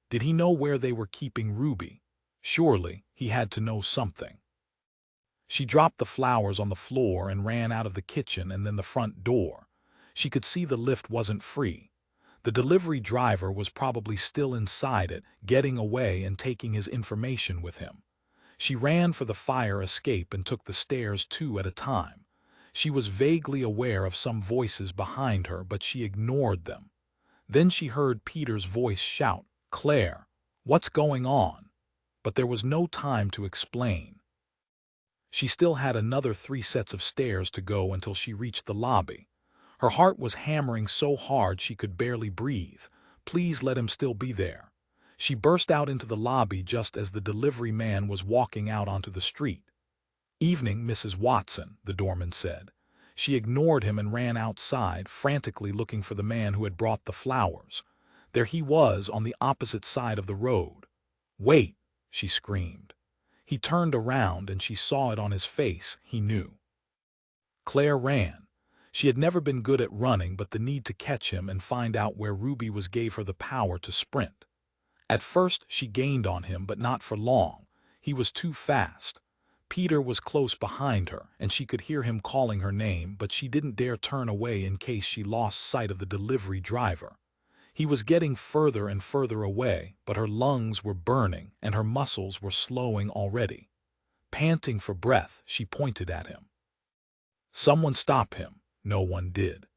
A: Did he know where they were keeping Ruby? Surely, he had to know something. She dropped the flowers on the floor and ran out of the kitchen and then the front door. She could see the lift wasn't free. The delivery driver was probably still inside it, getting away and taking his information with him. She ran for the fire escape and took the stairs 2 at a time. She was vaguely aware of some voices behind her, but she ignored them. Then she heard Peter's voice shout, "Claire, what's going on?" But there was no time to explain. She still had another 3 sets of stairs to go until she reached the lobby. Her heart was hammering so hard she could barely breathe. Please let him still be there. She burst out into the lobby just as the delivery man was walking out onto the street. "Evening, Mrs. Watson," the doorman said. She ignored him and ran outside, frantically looking for the man who had brought the flowers. There he was on the opposite side of the road. "Wait!" she screamed. He turned around and she saw it on his face. He knew. Claire ran. She had never been good at running, but the need to catch him and find out where Ruby was gave her the power to sprint. At first she gained on him, but not for long. He was too fast. Peter was close behind her, and she could hear him calling her name, but she didn't dare turn away in case she lost sight of the delivery driver. He was getting further and further away, but her lungs were burning and her muscles were slowing already. Panting for breath, she pointed at him. Someone stop him. No one did.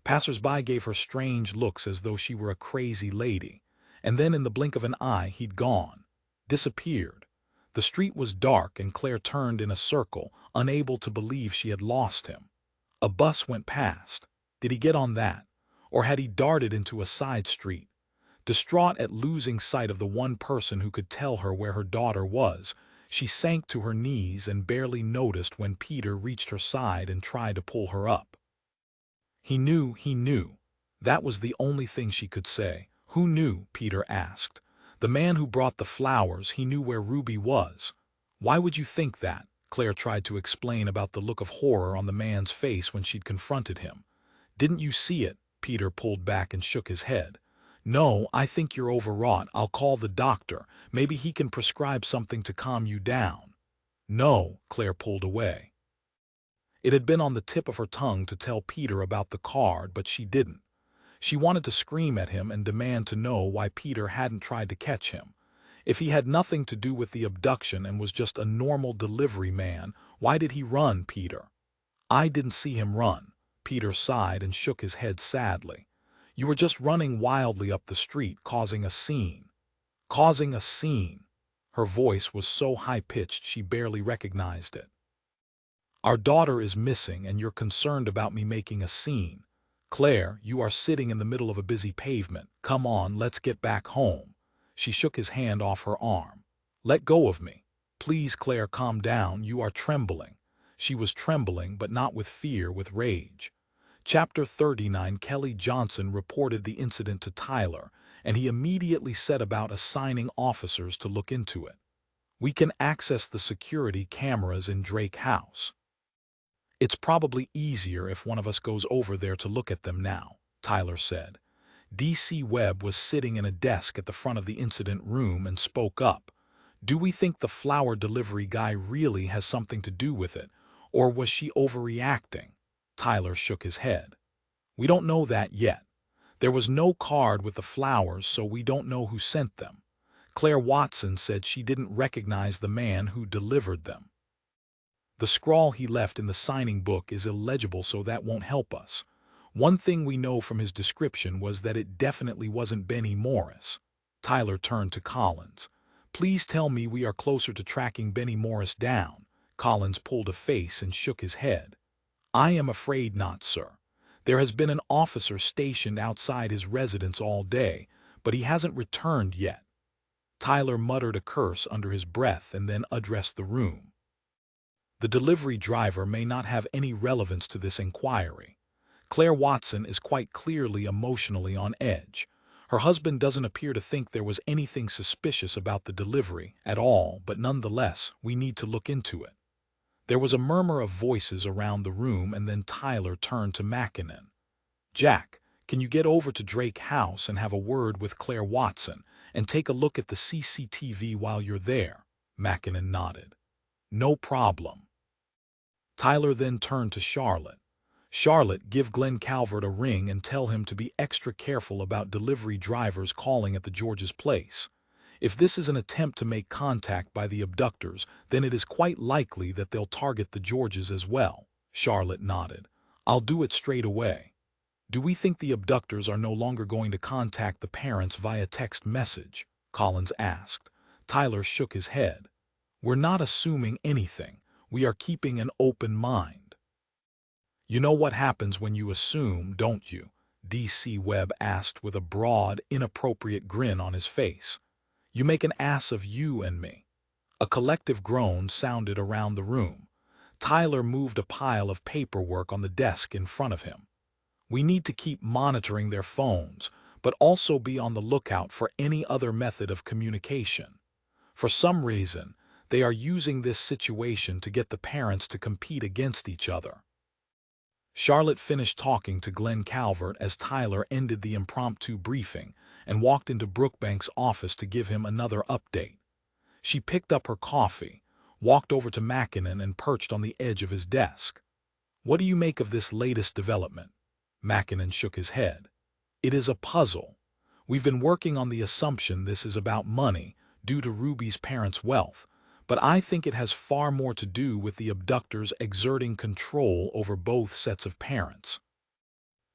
A: Passers-by gave her strange looks as though she were a crazy lady, and then in the blink of an eye he'd gone, disappeared. The street was dark and Claire turned in a circle, unable to believe she had lost him. A bus went past. Did he get on that? Or had he darted into a side street? Distraught at losing sight of the one person who could tell her where her daughter was, she sank to her knees and barely noticed when Peter reached her side and tried to pull her up. He knew. That was the only thing she could say. Who knew? Peter asked. The man who brought the flowers. He knew where Ruby was. Why would you think that? Claire tried to explain about the look of horror on the man's face when she'd confronted him. Didn't you see it? Peter pulled back and shook his head. No, I think you're overwrought. I'll call the doctor. Maybe he can prescribe something to calm you down. No, Claire pulled away. It had been on the tip of her tongue to tell Peter about the card, but she didn't. She wanted to scream at him and demand to know why Peter hadn't tried to catch him. If he had nothing to do with the abduction and was just a normal delivery man, why did he run, Peter? I didn't see him run. Peter sighed and shook his head sadly. You were just running wildly up the street, causing a scene. Causing a scene. Her voice was so high-pitched she barely recognized it. Our daughter is missing and you're concerned about me making a scene. Claire, you are sitting in the middle of a busy pavement. Come on, let's get back home. She shook his hand off her arm. Let go of me. Please, Claire, calm down. You are trembling. She was trembling, but not with fear, with rage. Chapter 39. Kelly Johnson reported the incident to Tyler, and he immediately set about assigning officers to look into it. We can access the security cameras in Drake House. It's probably easier if one of us goes over there to look at them now, Tyler said. DC Webb was sitting in a desk at the front of the incident room and spoke up. Do we think the flower delivery guy really has something to do with it, or was she overreacting? Tyler shook his head. We don't know that yet. There was no card with the flowers, so we don't know who sent them. Claire Watson said she didn't recognize the man who delivered them. The scrawl he left in the signing book is illegible, so that won't help us. One thing we know from his description was that it definitely wasn't Benny Morris. Tyler turned to Collins. Please tell me we are closer to tracking Benny Morris down. Collins pulled a face and shook his head. I am afraid not, sir. There has been an officer stationed outside his residence all day, but he hasn't returned yet. Tyler muttered a curse under his breath and then addressed the room. The delivery driver may not have any relevance to this inquiry. Claire Watson is quite clearly emotionally on edge. Her husband doesn't appear to think there was anything suspicious about the delivery at all, but nonetheless, we need to look into it. There was a murmur of voices around the room, and then Tyler turned to Mackinnon. Jack, can you get over to Drake House and have a word with Claire Watson and take a look at the CCTV while you're there? Mackinnon nodded. No problem. Tyler then turned to Charlotte. Charlotte, give Glenn Calvert a ring and tell him to be extra careful about delivery drivers calling at the George's place. If this is an attempt to make contact by the abductors, then it is quite likely that they'll target the Georges as well. Charlotte nodded. I'll do it straight away. Do we think the abductors are no longer going to contact the parents via text message? Collins asked. Tyler shook his head. We're not assuming anything. We are keeping an open mind. You know what happens when you assume, don't you? D.C. Webb asked with a broad, inappropriate grin on his face. You make an ass of you and me. A collective groan sounded around the room. Tyler moved a pile of paperwork on the desk in front of him. We need to keep monitoring their phones, but also be on the lookout for any other method of communication. For some reason, they are using this situation to get the parents to compete against each other. Charlotte finished talking to Glenn Calvert as Tyler ended the impromptu briefing and walked into Brookbank's office to give him another update. She picked up her coffee, walked over to Mackinnon and perched on the edge of his desk. What do you make of this latest development? Mackinnon shook his head. It is a puzzle. We've been working on the assumption this is about money, due to Ruby's parents' wealth, but I think it has far more to do with the abductors exerting control over both sets of parents.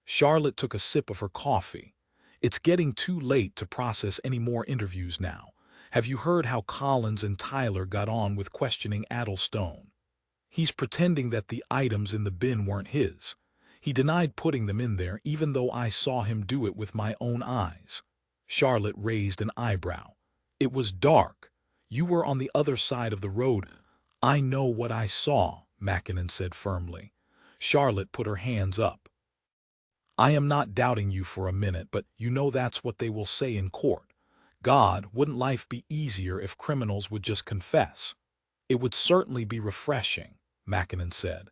A: Charlotte took a sip of her coffee. It's getting too late to process any more interviews now. Have you heard how Collins and Tyler got on with questioning Addlestone? He's pretending that the items in the bin weren't his. He denied putting them in there even though I saw him do it with my own eyes. Charlotte raised an eyebrow. It was dark. You were on the other side of the road. I know what I saw, Mackinnon said firmly. Charlotte put her hands up. I am not doubting you for a minute, but you know that's what they will say in court. God, wouldn't life be easier if criminals would just confess? It would certainly be refreshing, Mackinnon said.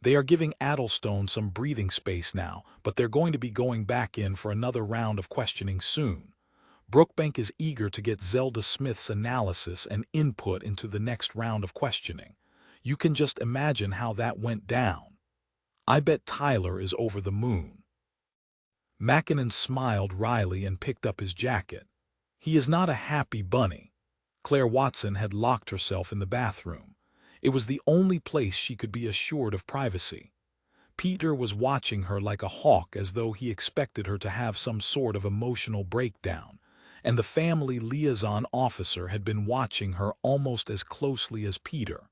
A: They are giving Addlestone some breathing space now, but they're going to be going back in for another round of questioning soon. Brookbank is eager to get Zelda Smith's analysis and input into the next round of questioning. You can just imagine how that went down. I bet Tyler is over the moon. Mackinnon smiled wryly and picked up his jacket. He is not a happy bunny. Claire Watson had locked herself in the bathroom. It was the only place she could be assured of privacy. Peter was watching her like a hawk as though he expected her to have some sort of emotional breakdown, and the family liaison officer had been watching her almost as closely as Peter.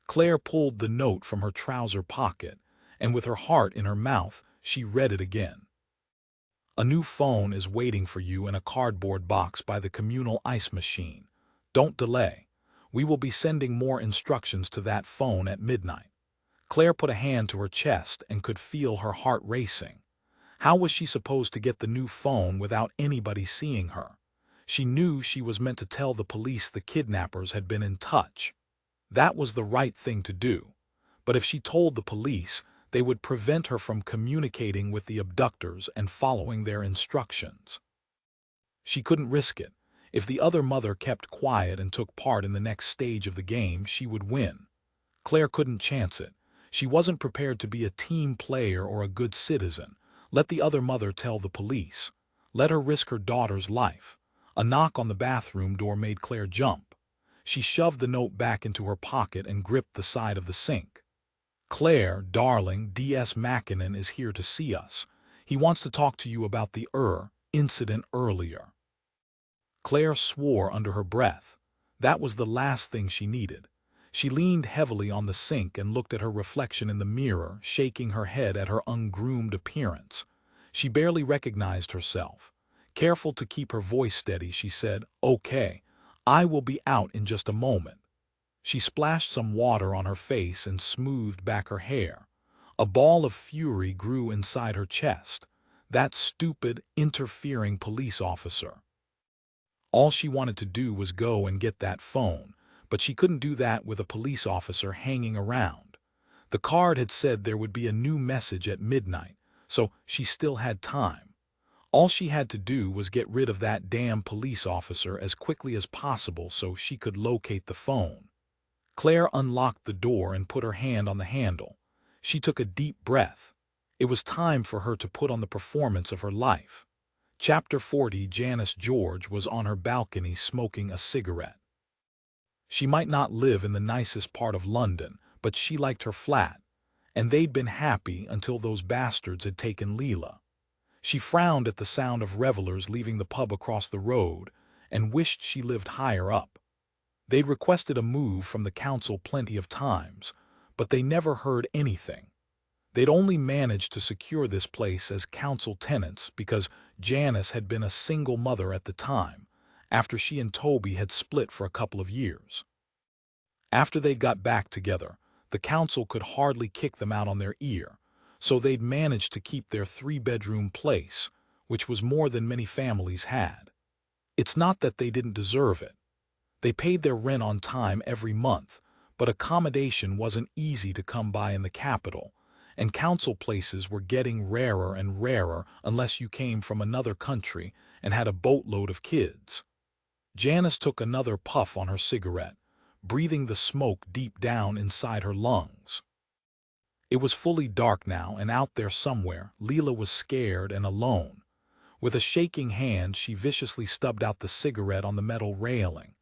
A: Claire pulled the note from her trouser pocket, and with her heart in her mouth, she read it again. A new phone is waiting for you in a cardboard box by the communal ice machine. Don't delay. We will be sending more instructions to that phone at midnight. Claire put a hand to her chest and could feel her heart racing. How was she supposed to get the new phone without anybody seeing her? She knew she was meant to tell the police the kidnappers had been in touch. That was the right thing to do. But if she told the police, they would prevent her from communicating with the abductors and following their instructions. She couldn't risk it. If the other mother kept quiet and took part in the next stage of the game, she would win. Claire couldn't chance it. She wasn't prepared to be a team player or a good citizen. Let the other mother tell the police. Let her risk her daughter's life. A knock on the bathroom door made Claire jump. She shoved the note back into her pocket and gripped the side of the sink. Claire, darling, D.S. Mackinnon is here to see us. He wants to talk to you about the incident earlier. Claire swore under her breath. That was the last thing she needed. She leaned heavily on the sink and looked at her reflection in the mirror, shaking her head at her ungroomed appearance. She barely recognized herself. Careful to keep her voice steady, she said, "Okay, I will be out in just a moment." She splashed some water on her face and smoothed back her hair. A ball of fury grew inside her chest. That stupid, interfering police officer. All she wanted to do was go and get that phone, but she couldn't do that with a police officer hanging around. The card had said there would be a new message at midnight, so she still had time. All she had to do was get rid of that damn police officer as quickly as possible so she could locate the phone. Claire unlocked the door and put her hand on the handle. She took a deep breath. It was time for her to put on the performance of her life. Chapter 40. Janice George was on her balcony smoking a cigarette. She might not live in the nicest part of London, but she liked her flat, and they'd been happy until those bastards had taken Leela. She frowned at the sound of revelers leaving the pub across the road and wished she lived higher up. They'd requested a move from the council plenty of times, but they never heard anything. They'd only managed to secure this place as council tenants because Janice had been a single mother at the time, after she and Toby had split for a couple of years. After they got back together, the council could hardly kick them out on their ear, so they'd managed to keep their 3-bedroom place, which was more than many families had. It's not that they didn't deserve it. They paid their rent on time every month, but accommodation wasn't easy to come by in the capital, and council places were getting rarer and rarer unless you came from another country and had a boatload of kids. Janice took another puff on her cigarette, breathing the smoke deep down inside her lungs. It was fully dark now, and out there somewhere, Leela was scared and alone. With a shaking hand, she viciously stubbed out the cigarette on the metal railing.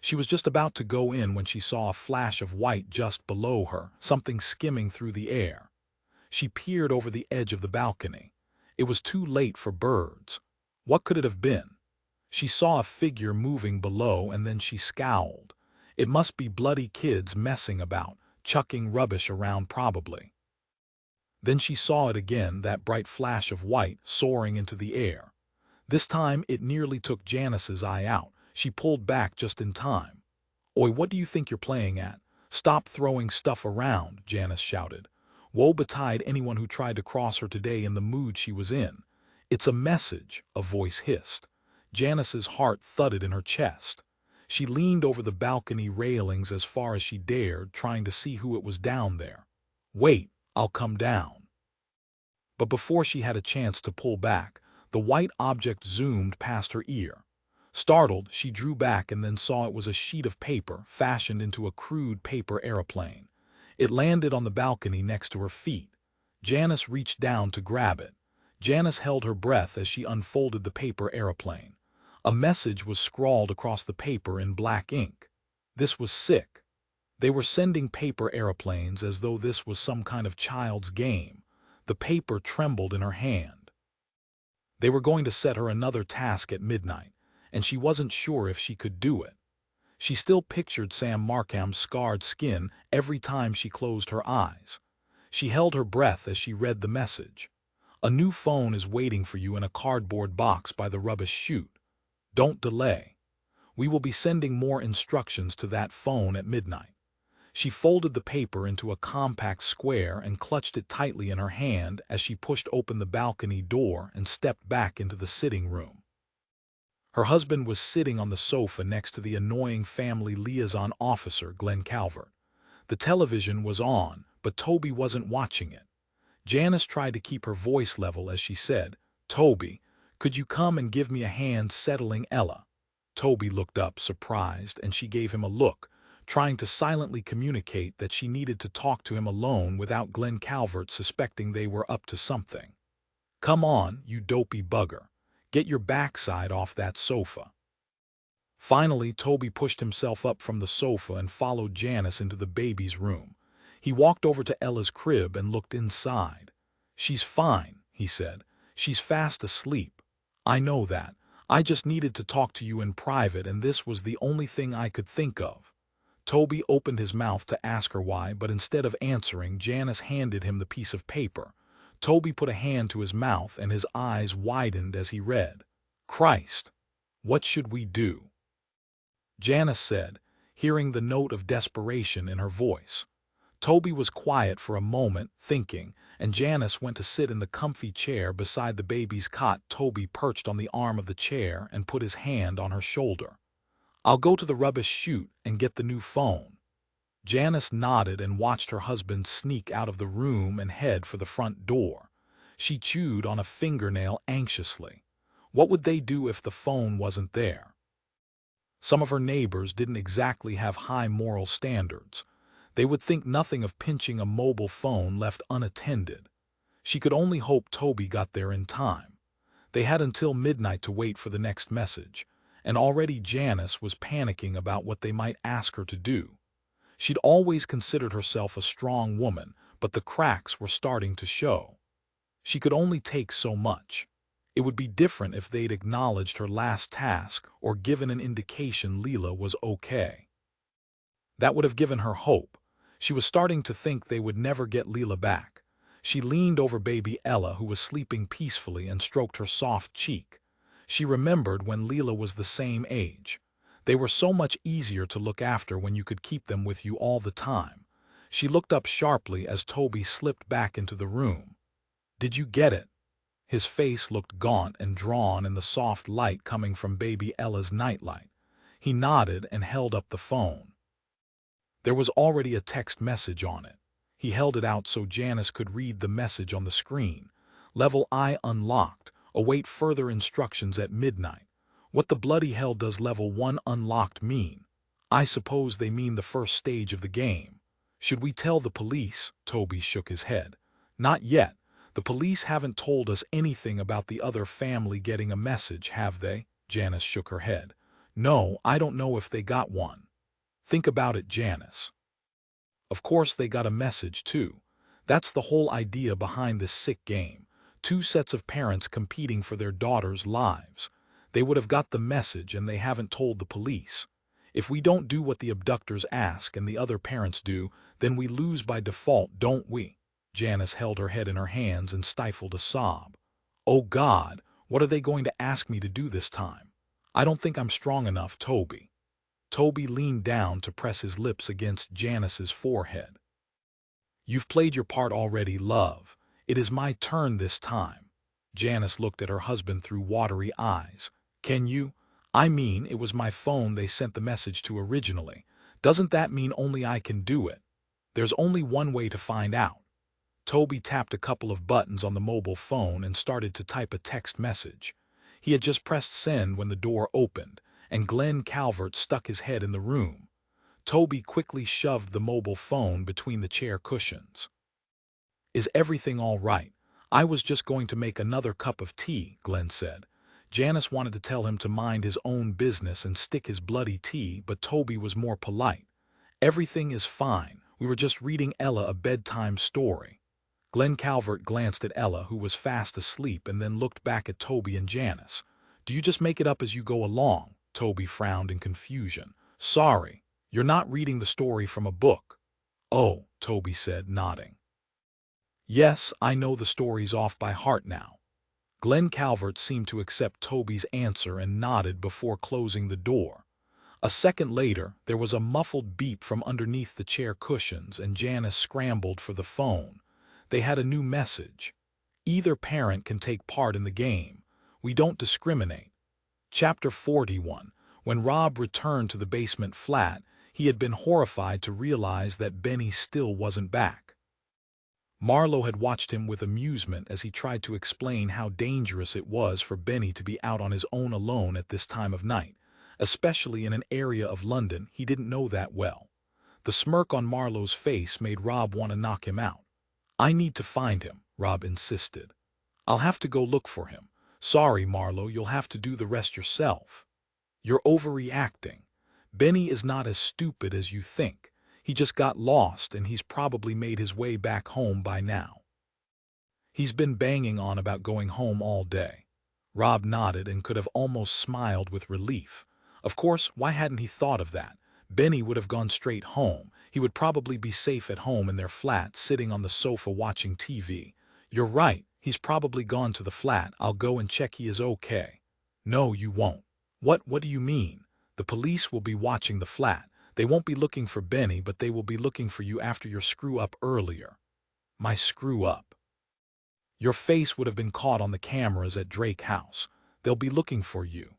A: She was just about to go in when she saw a flash of white just below her, something skimming through the air. She peered over the edge of the balcony. It was too late for birds. What could it have been? She saw a figure moving below, and then she scowled. It must be bloody kids messing about, chucking rubbish around probably. Then she saw it again, that bright flash of white soaring into the air. This time it nearly took Janice's eye out. She pulled back just in time. "Oi, what do you think you're playing at? Stop throwing stuff around," Janice shouted. Woe betide anyone who tried to cross her today in the mood she was in. "It's a message," a voice hissed. Janice's heart thudded in her chest. She leaned over the balcony railings as far as she dared, trying to see who it was down there. "Wait, I'll come down." But before she had a chance to pull back, the white object zoomed past her ear. Startled, she drew back and then saw it was a sheet of paper fashioned into a crude paper airplane. It landed on the balcony next to her feet. Janice reached down to grab it. Janice held her breath as she unfolded the paper airplane. A message was scrawled across the paper in black ink. This was sick. They were sending paper airplanes as though this was some kind of child's game. The paper trembled in her hand. They were going to set her another task at midnight, and she wasn't sure if she could do it. She still pictured Sam Markham's scarred skin every time she closed her eyes. She held her breath as she read the message. "A new phone is waiting for you in a cardboard box by the rubbish chute. Don't delay. We will be sending more instructions to that phone at midnight." She folded the paper into a compact square and clutched it tightly in her hand as she pushed open the balcony door and stepped back into the sitting room. Her husband was sitting on the sofa next to the annoying family liaison officer, Glenn Calvert. The television was on, but Toby wasn't watching it. Janice tried to keep her voice level as she said, "Toby, could you come and give me a hand settling Ella?" Toby looked up, surprised, and she gave him a look, trying to silently communicate that she needed to talk to him alone without Glenn Calvert suspecting they were up to something. "Come on, you dopey bugger. Get your backside off that sofa." Finally, Toby pushed himself up from the sofa and followed Janice into the baby's room. He walked over to Ella's crib and looked inside. "She's fine," he said. "She's fast asleep. I know that. I just needed to talk to you in private, and this was the only thing I could think of." Toby opened his mouth to ask her why, but instead of answering, Janice handed him the piece of paper. Toby put a hand to his mouth and his eyes widened as he read. "Christ, what should we do?" Janice said, hearing the note of desperation in her voice. Toby was quiet for a moment, thinking, and Janice went to sit in the comfy chair beside the baby's cot. Toby perched on the arm of the chair and put his hand on her shoulder. "I'll go to the rubbish chute and get the new phone." Janice nodded and watched her husband sneak out of the room and head for the front door. She chewed on a fingernail anxiously. What would they do if the phone wasn't there? Some of her neighbors didn't exactly have high moral standards. They would think nothing of pinching a mobile phone left unattended. She could only hope Toby got there in time. They had until midnight to wait for the next message, and already Janice was panicking about what they might ask her to do. She'd always considered herself a strong woman, but the cracks were starting to show. She could only take so much. It would be different if they'd acknowledged her last task or given an indication Leela was okay. That would have given her hope. She was starting to think they would never get Leela back. She leaned over baby Ella, who was sleeping peacefully, and stroked her soft cheek. She remembered when Leela was the same age. They were so much easier to look after when you could keep them with you all the time. She looked up sharply as Toby slipped back into the room. "Did you get it?" His face looked gaunt and drawn in the soft light coming from baby Ella's nightlight. He nodded and held up the phone. There was already a text message on it. He held it out so Janice could read the message on the screen. "Level I unlocked. Await further instructions at midnight." What the bloody hell does level 1 unlocked mean? I suppose they mean the first stage of the game. Should we tell the police? Toby shook his head. Not yet. The police haven't told us anything about the other family getting a message, have they? Janice shook her head. No, I don't know if they got one. Think about it, Janice. Of course they got a message too. That's the whole idea behind this sick game. Two sets of parents competing for their daughters' lives. They would have got the message and they haven't told the police. If we don't do what the abductors ask and the other parents do, then we lose by default, don't we? Janice held her head in her hands and stifled a sob. Oh God, what are they going to ask me to do this time? I don't think I'm strong enough, Toby. Toby leaned down to press his lips against Janice's forehead. You've played your part already, love. It is my turn this time. Janice looked at her husband through watery eyes. Can you? I mean, it was my phone they sent the message to originally. Doesn't that mean only I can do it? There's only one way to find out. Toby tapped a couple of buttons on the mobile phone and started to type a text message. He had just pressed send when the door opened, and Glenn Calvert stuck his head in the room. Toby quickly shoved the mobile phone between the chair cushions. Is everything all right? I was just going to make another cup of tea, Glenn said. Janice wanted to tell him to mind his own business and stick his bloody tea, but Toby was more polite. Everything is fine. We were just reading Ella a bedtime story. Glenn Calvert glanced at Ella, who was fast asleep, and then looked back at Toby and Janice. Do you just make it up as you go along? Toby frowned in confusion. Sorry, you're not reading the story from a book. Oh, Toby said, nodding. Yes, I know the stories off by heart now. Glenn Calvert seemed to accept Toby's answer and nodded before closing the door. A second later, there was a muffled beep from underneath the chair cushions, and Janice scrambled for the phone. They had a new message. Either parent can take part in the game. We don't discriminate. Chapter 41. When Rob returned to the basement flat, he had been horrified to realize that Benny still wasn't back. Marlowe had watched him with amusement as he tried to explain how dangerous it was for Benny to be out on his own alone at this time of night, especially in an area of London he didn't know that well. The smirk on Marlowe's face made Rob want to knock him out. I need to find him, Rob insisted. I'll have to go look for him. Sorry, Marlowe, you'll have to do the rest yourself. You're overreacting. Benny is not as stupid as you think. He just got lost and he's probably made his way back home by now. He's been banging on about going home all day. Rob nodded and could have almost smiled with relief. Of course, why hadn't he thought of that? Benny would have gone straight home. He would probably be safe at home in their flat, sitting on the sofa watching TV. You're right, he's probably gone to the flat. I'll go and check he is okay. No, you won't. What do you mean? The police will be watching the flat. They won't be looking for Benny, but they will be looking for you after your screw-up earlier. My screw-up? Your face would have been caught on the cameras at Drake House. They'll be looking for you.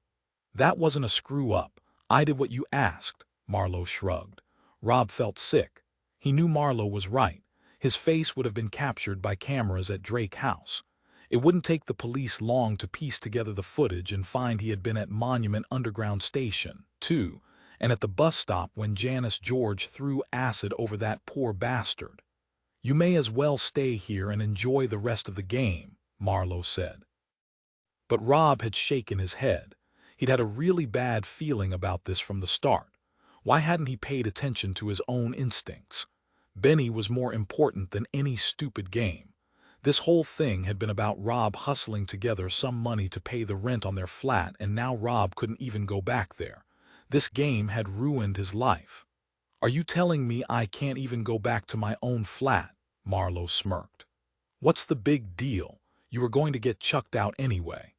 A: That wasn't a screw-up. I did what you asked, Marlowe shrugged. Rob felt sick. He knew Marlowe was right. His face would have been captured by cameras at Drake House. It wouldn't take the police long to piece together the footage and find he had been at Monument Underground Station, too, and at the bus stop when Janice George threw acid over that poor bastard. You may as well stay here and enjoy the rest of the game, Marlowe said. But Rob had shaken his head. He'd had a really bad feeling about this from the start. Why hadn't he paid attention to his own instincts? Benny was more important than any stupid game. This whole thing had been about Rob hustling together some money to pay the rent on their flat, and now Rob couldn't even go back there. This game had ruined his life. Are you telling me I can't even go back to my own flat? Marlowe smirked. What's the big deal? You were going to get chucked out anyway.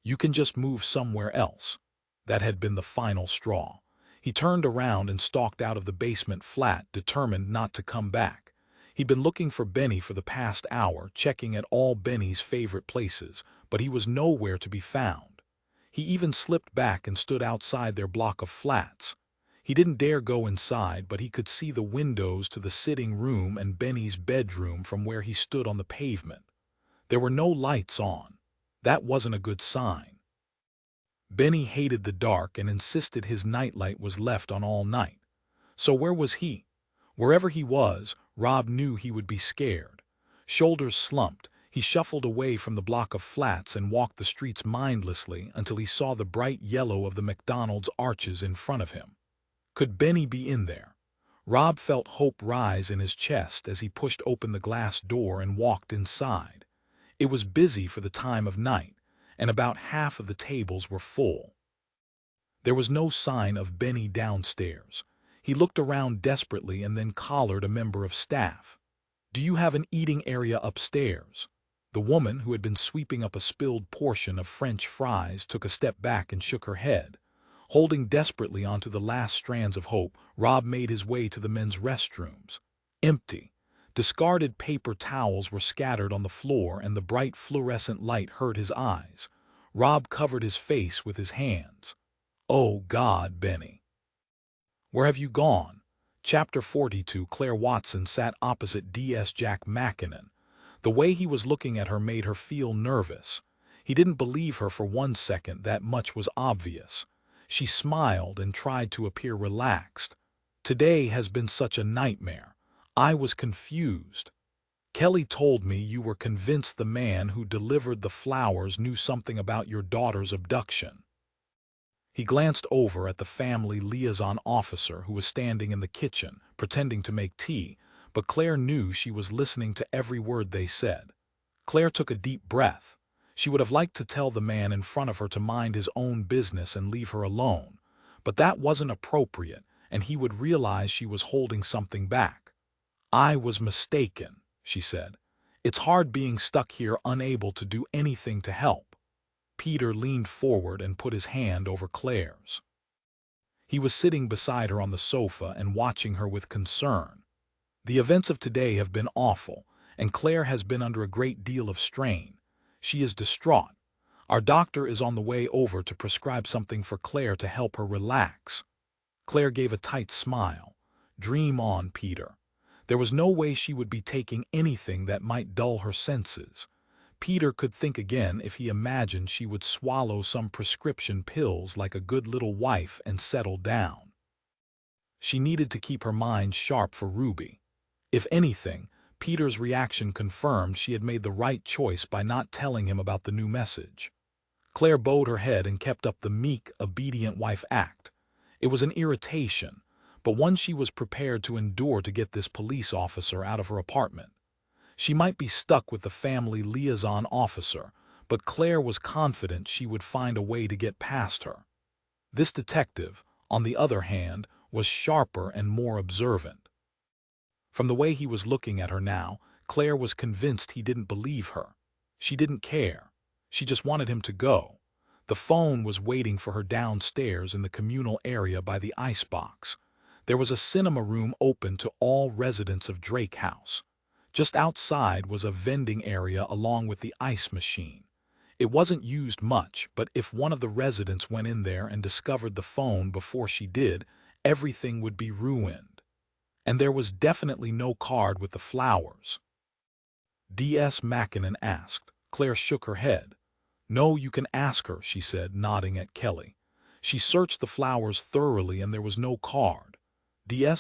A: You can just move somewhere else. That had been the final straw. He turned around and stalked out of the basement flat, determined not to come back. He'd been looking for Benny for the past hour, checking at all Benny's favorite places, but he was nowhere to be found. He even slipped back and stood outside their block of flats. He didn't dare go inside, but he could see the windows to the sitting room and Benny's bedroom from where he stood on the pavement. There were no lights on. That wasn't a good sign. Benny hated the dark and insisted his nightlight was left on all night. So where was he? Wherever he was, Rob knew he would be scared. Shoulders slumped, he shuffled away from the block of flats and walked the streets mindlessly until he saw the bright yellow of the McDonald's arches in front of him. Could Benny be in there? Rob felt hope rise in his chest as he pushed open the glass door and walked inside. It was busy for the time of night, and about half of the tables were full. There was no sign of Benny downstairs. He looked around desperately and then collared a member of staff. "Do you have an eating area upstairs?" The woman, who had been sweeping up a spilled portion of French fries, took a step back and shook her head. Holding desperately onto the last strands of hope, Rob made his way to the men's restrooms. Empty. Discarded paper towels were scattered on the floor, and the bright fluorescent light hurt his eyes. Rob covered his face with his hands. "Oh, God, Benny. Where have you gone?" Chapter 42. Claire Watson sat opposite Jack Mackinnon. The way he was looking at her made her feel nervous. He didn't believe her for one second, that much was obvious. She smiled and tried to appear relaxed. "Today has been such a nightmare. I was confused. Kelly told me you were convinced the man who delivered the flowers knew something about your daughter's abduction." He glanced over at the family liaison officer who was standing in the kitchen, pretending to make tea, but Claire knew she was listening to every word they said. Claire took a deep breath. She would have liked to tell the man in front of her to mind his own business and leave her alone, but that wasn't appropriate, and he would realize she was holding something back. "I was mistaken," she said. "It's hard being stuck here unable to do anything to help." Peter leaned forward and put his hand over Claire's. He was sitting beside her on the sofa and watching her with concern. "The events of today have been awful, and Claire has been under a great deal of strain. She is distraught. Our doctor is on the way over to prescribe something for Claire to help her relax." Claire gave a tight smile. Dream on, Peter. There was no way she would be taking anything that might dull her senses. Peter could think again if he imagined she would swallow some prescription pills like a good little wife and settle down. She needed to keep her mind sharp for Ruby. If anything, Peter's reaction confirmed she had made the right choice by not telling him about the new message. Claire bowed her head and kept up the meek, obedient wife act. It was an irritation, but one she was prepared to endure to get this police officer out of her apartment. She might be stuck with the family liaison officer, but Claire was confident she would find a way to get past her. This detective, on the other hand, was sharper and more observant. From the way he was looking at her now, Claire was convinced he didn't believe her. She didn't care. She just wanted him to go. The phone was waiting for her downstairs in the communal area by the icebox. There was a cinema room open to all residents of Drake House. Just outside was a vending area along with the ice machine. It wasn't used much, but if one of the residents went in there and discovered the phone before she did, everything would be ruined. And there was definitely no card with the flowers. Mackinnon asked. Claire shook her head. "No, you can ask her," she said, nodding at Kelly. "She searched the flowers thoroughly and there was no card."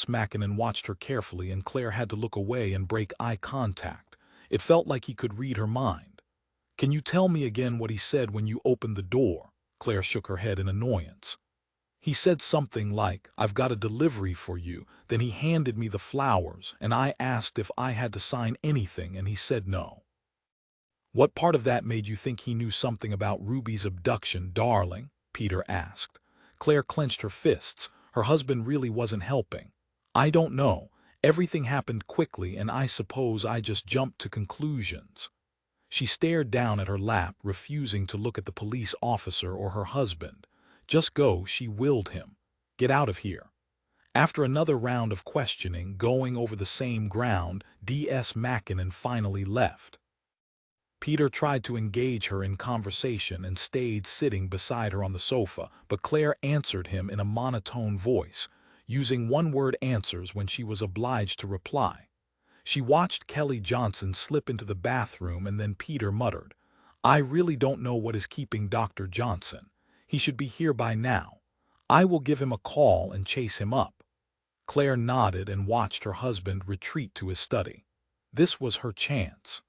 A: Mackinnon watched her carefully, and Claire had to look away and break eye contact. It felt like he could read her mind. "Can you tell me again what he said when you opened the door?" Claire shook her head in annoyance. "He said something like, 'I've got a delivery for you.' Then he handed me the flowers, and I asked if I had to sign anything, and he said no." "What part of that made you think he knew something about Ruby's abduction, darling?" Peter asked. Claire clenched her fists. Her husband really wasn't helping. "I don't know. Everything happened quickly, and I suppose I just jumped to conclusions." She stared down at her lap, refusing to look at the police officer or her husband. "Just go," she willed him. "Get out of here." After another round of questioning, going over the same ground, Mackinnon finally left. Peter tried to engage her in conversation and stayed sitting beside her on the sofa, but Claire answered him in a monotone voice, using one-word answers when she was obliged to reply. She watched Kelly Johnson slip into the bathroom, and then Peter muttered, "I really don't know what is keeping Dr. Johnson. He should be here by now. I will give him a call and chase him up." Claire nodded and watched her husband retreat to his study. This was her chance.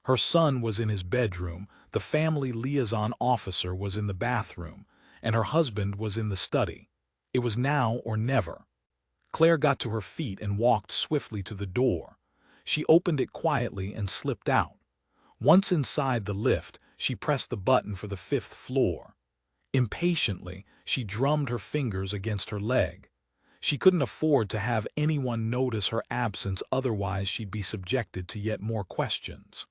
A: Her son was in his bedroom, the family liaison officer was in the bathroom, and her husband was in the study. It was now or never. Claire got to her feet and walked swiftly to the door. She opened it quietly and slipped out. Once inside the lift, she pressed the button for the 5th floor. Impatiently, she drummed her fingers against her leg. She couldn't afford to have anyone notice her absence, otherwise she'd be subjected to yet more questions.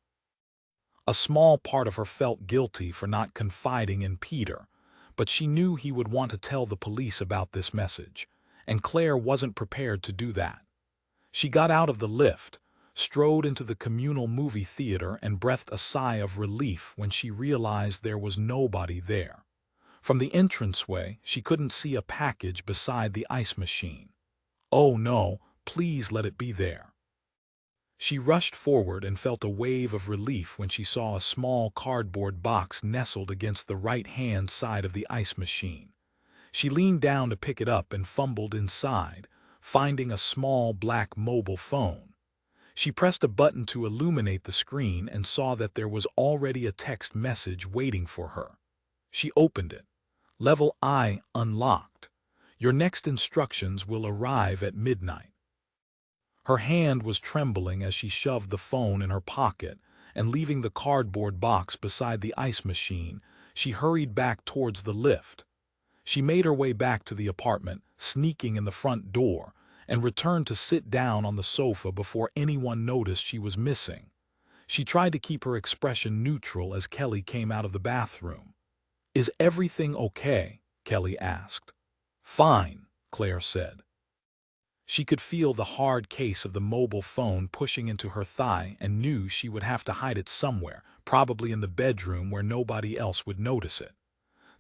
A: A small part of her felt guilty for not confiding in Peter, but she knew he would want to tell the police about this message, and Claire wasn't prepared to do that. She got out of the lift, strode into the communal movie theater, and breathed a sigh of relief when she realized there was nobody there. From the entranceway, she couldn't see a package beside the ice machine. "Oh no, please let it be there." She rushed forward and felt a wave of relief when she saw a small cardboard box nestled against the right-hand side of the ice machine. She leaned down to pick it up and fumbled inside, finding a small black mobile phone. She pressed a button to illuminate the screen and saw that there was already a text message waiting for her. She opened it. "Level I unlocked. Your next instructions will arrive at midnight." Her hand was trembling as she shoved the phone in her pocket, and leaving the cardboard box beside the ice machine, she hurried back towards the lift. She made her way back to the apartment, sneaking in the front door, and returned to sit down on the sofa before anyone noticed she was missing. She tried to keep her expression neutral as Kelly came out of the bathroom. "Is everything okay?" Kelly asked. "Fine," Claire said. She could feel the hard case of the mobile phone pushing into her thigh and knew she would have to hide it somewhere, probably in the bedroom where nobody else would notice it.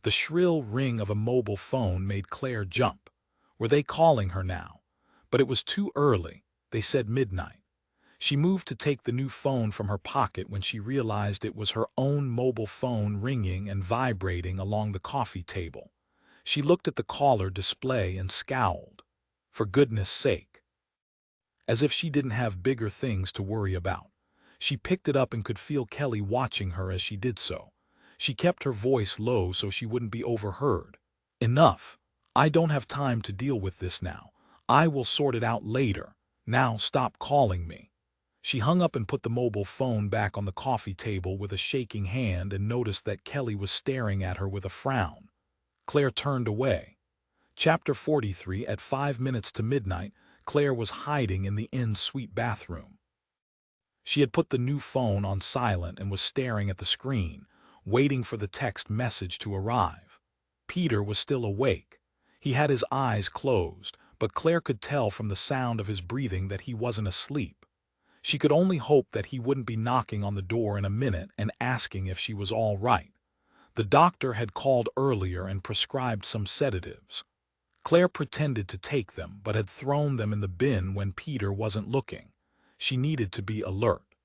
A: The shrill ring of a mobile phone made Claire jump. Were they calling her now? But it was too early. They said midnight. She moved to take the new phone from her pocket when she realized it was her own mobile phone ringing and vibrating along the coffee table. She looked at the caller display and scowled. For goodness sake. As if she didn't have bigger things to worry about. She picked it up and could feel Kelly watching her as she did so. She kept her voice low so she wouldn't be overheard. "Enough. I don't have time to deal with this now. I will sort it out later. Now stop calling me." She hung up and put the mobile phone back on the coffee table with a shaking hand and noticed that Kelly was staring at her with a frown. Claire turned away. Chapter 43. At 5 minutes to midnight, Claire was hiding in the in-suite bathroom. She had put the new phone on silent and was staring at the screen, waiting for the text message to arrive. Peter was still awake. He had his eyes closed, but Claire could tell from the sound of his breathing that he wasn't asleep. She could only hope that he wouldn't be knocking on the door in a minute and asking if she was all right. The doctor had called earlier and prescribed some sedatives. Claire pretended to take them, but had thrown them in the bin when Peter wasn't looking. She needed to be alert.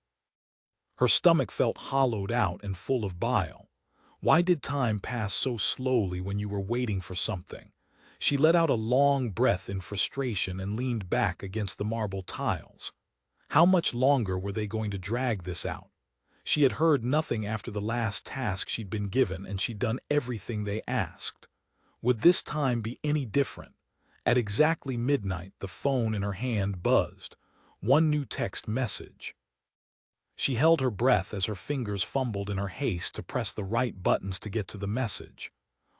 A: Her stomach felt hollowed out and full of bile. Why did time pass so slowly when you were waiting for something? She let out a long breath in frustration and leaned back against the marble tiles. How much longer were they going to drag this out? She had heard nothing after the last task she'd been given, and she'd done everything they asked. Would this time be any different? At exactly midnight, the phone in her hand buzzed. One new text message. She held her breath as her fingers fumbled in her haste to press the right buttons to get to the message.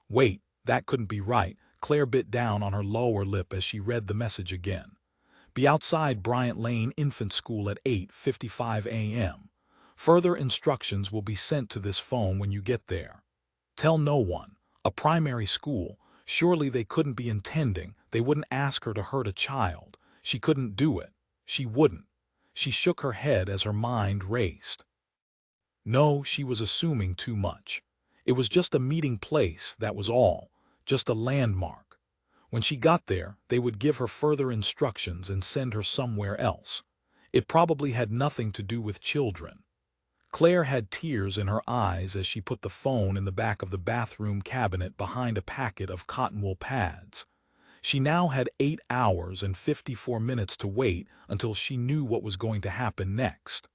A: Wait, that couldn't be right. Claire bit down on her lower lip as she read the message again. Be outside Bryant Lane Infant School at 8:55 a.m. Further instructions will be sent to this phone when you get there. Tell no one. A primary school. Surely they couldn't be intending. They wouldn't ask her to hurt a child. She couldn't do it. She wouldn't. She shook her head as her mind raced. No, she was assuming too much. It was just a meeting place, that was all. Just a landmark. When she got there, they would give her further instructions and send her somewhere else. It probably had nothing to do with children. Claire had tears in her eyes as she put the phone in the back of the bathroom cabinet behind a packet of cotton wool pads. She now had 8 hours and 54 minutes to wait until she knew what was going to happen next.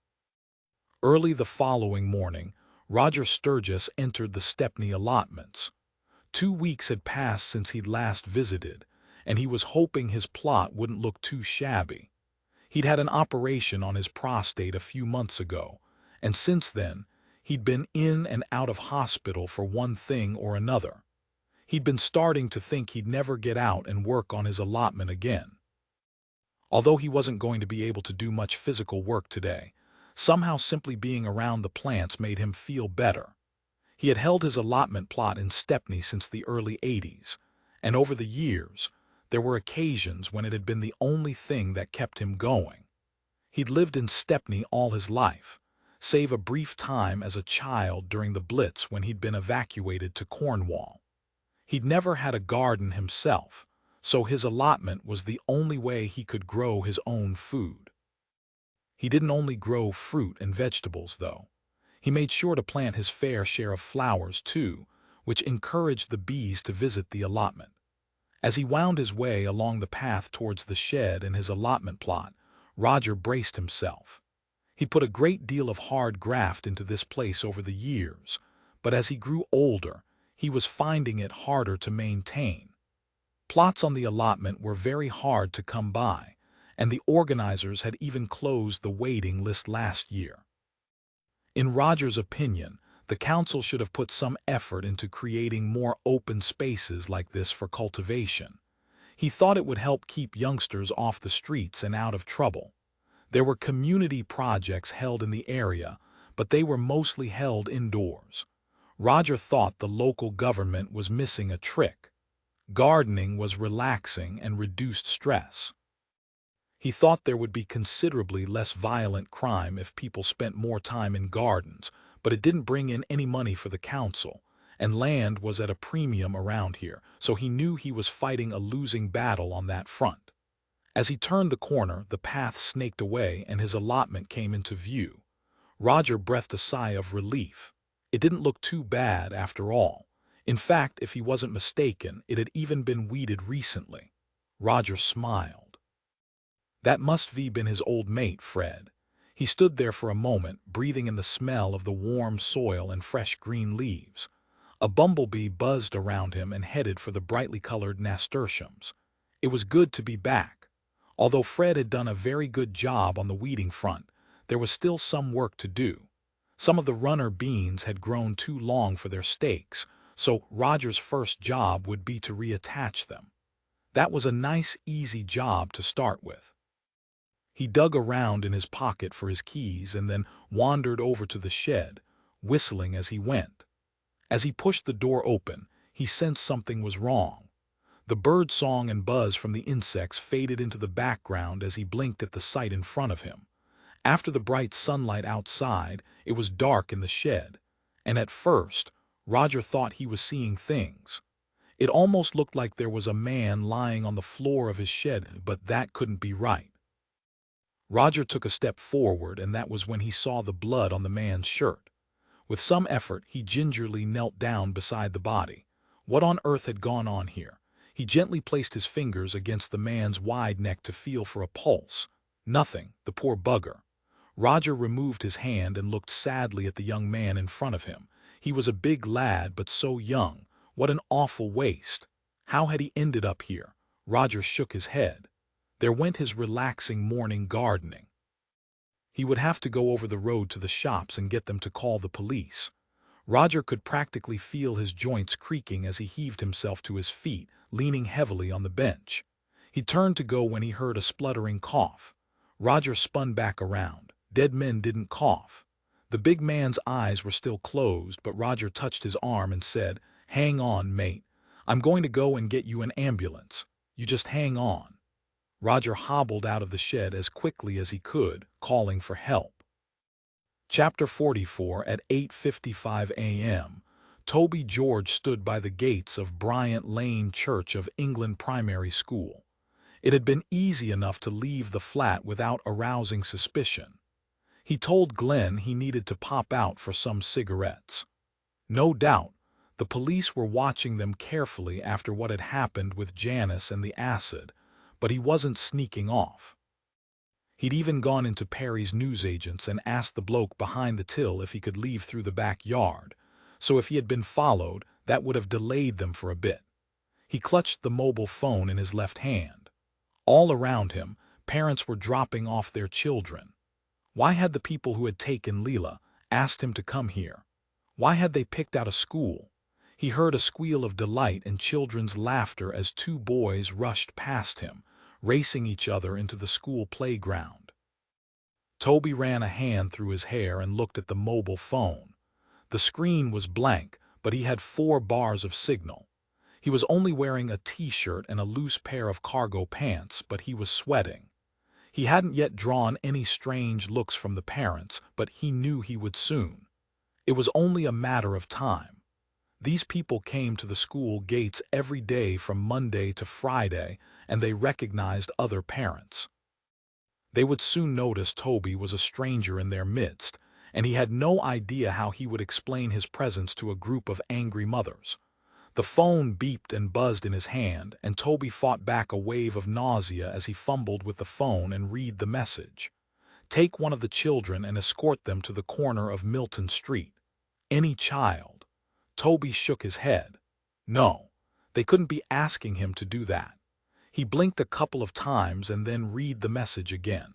A: Early the following morning, Roger Sturgis entered the Stepney allotments. 2 weeks had passed since he'd last visited, and he was hoping his plot wouldn't look too shabby. He'd had an operation on his prostate a few months ago, and since then, he'd been in and out of hospital for one thing or another. He'd been starting to think he'd never get out and work on his allotment again. Although he wasn't going to be able to do much physical work today, somehow simply being around the plants made him feel better. He had held his allotment plot in Stepney since the early '80s, and over the years, there were occasions when it had been the only thing that kept him going. He'd lived in Stepney all his life, save a brief time as a child during the Blitz when he'd been evacuated to Cornwall. He'd never had a garden himself, so his allotment was the only way he could grow his own food. He didn't only grow fruit and vegetables, though. He made sure to plant his fair share of flowers, too, which encouraged the bees to visit the allotment. As he wound his way along the path towards the shed and his allotment plot, Roger braced himself. He put a great deal of hard graft into this place over the years, but as he grew older, he was finding it harder to maintain. Plots on the allotment were very hard to come by, and the organizers had even closed the waiting list last year. In Roger's opinion, the council should have put some effort into creating more open spaces like this for cultivation. He thought it would help keep youngsters off the streets and out of trouble. There were community projects held in the area, but they were mostly held indoors. Roger thought the local government was missing a trick. Gardening was relaxing and reduced stress. He thought there would be considerably less violent crime if people spent more time in gardens, but it didn't bring in any money for the council, and land was at a premium around here, so he knew he was fighting a losing battle on that front. As he turned the corner, the path snaked away and his allotment came into view. Roger breathed a sigh of relief. It didn't look too bad after all. In fact, if he wasn't mistaken, it had even been weeded recently. Roger smiled. That must have been his old mate, Fred. He stood there for a moment, breathing in the smell of the warm soil and fresh green leaves. A bumblebee buzzed around him and headed for the brightly colored nasturtiums. It was good to be back. Although Fred had done a very good job on the weeding front, there was still some work to do. Some of the runner beans had grown too long for their stakes, so Roger's first job would be to reattach them. That was a nice, easy job to start with. He dug around in his pocket for his keys and then wandered over to the shed, whistling as he went. As he pushed the door open, he sensed something was wrong. The bird song and buzz from the insects faded into the background as he blinked at the sight in front of him. After the bright sunlight outside, it was dark in the shed, and at first, Roger thought he was seeing things. It almost looked like there was a man lying on the floor of his shed, but that couldn't be right. Roger took a step forward, and that was when he saw the blood on the man's shirt. With some effort, he gingerly knelt down beside the body. What on earth had gone on here? He gently placed his fingers against the man's wide neck to feel for a pulse. Nothing, the poor bugger. Roger removed his hand and looked sadly at the young man in front of him. He was a big lad, but so young. What an awful waste. How had he ended up here? Roger shook his head. There went his relaxing morning gardening. He would have to go over the road to the shops and get them to call the police. Roger could practically feel his joints creaking as he heaved himself to his feet, leaning heavily on the bench. He turned to go when he heard a spluttering cough. Roger spun back around. Dead men didn't cough. The big man's eyes were still closed, but Roger touched his arm and said, "Hang on, mate. I'm going to go and get you an ambulance. You just hang on." Roger hobbled out of the shed as quickly as he could, calling for help. Chapter 44. At 8:55 a.m., Toby George stood by the gates of Bryant Lane Church of England Primary School. It had been easy enough to leave the flat without arousing suspicion. He told Glenn he needed to pop out for some cigarettes. No doubt, the police were watching them carefully after what had happened with Janice and the acid, but he wasn't sneaking off. He'd even gone into Perry's newsagents and asked the bloke behind the till if he could leave through the backyard, so if he had been followed, that would have delayed them for a bit. He clutched the mobile phone in his left hand. All around him, parents were dropping off their children. Why had the people who had taken Leela asked him to come here? Why had they picked out a school? He heard a squeal of delight and children's laughter as two boys rushed past him, racing each other into the school playground. Toby ran a hand through his hair and looked at the mobile phone. The screen was blank, but he had 4 bars of signal. He was only wearing a t-shirt and a loose pair of cargo pants, but he was sweating. He hadn't yet drawn any strange looks from the parents, but he knew he would soon. It was only a matter of time. These people came to the school gates every day from Monday to Friday, and they recognized other parents. They would soon notice Toby was a stranger in their midst, and he had no idea how he would explain his presence to a group of angry mothers. The phone beeped and buzzed in his hand, and Toby fought back a wave of nausea as he fumbled with the phone and read the message. Take one of the children and escort them to the corner of Milton Street. Any child. Toby shook his head. No, they couldn't be asking him to do that. He blinked a couple of times and then read the message again.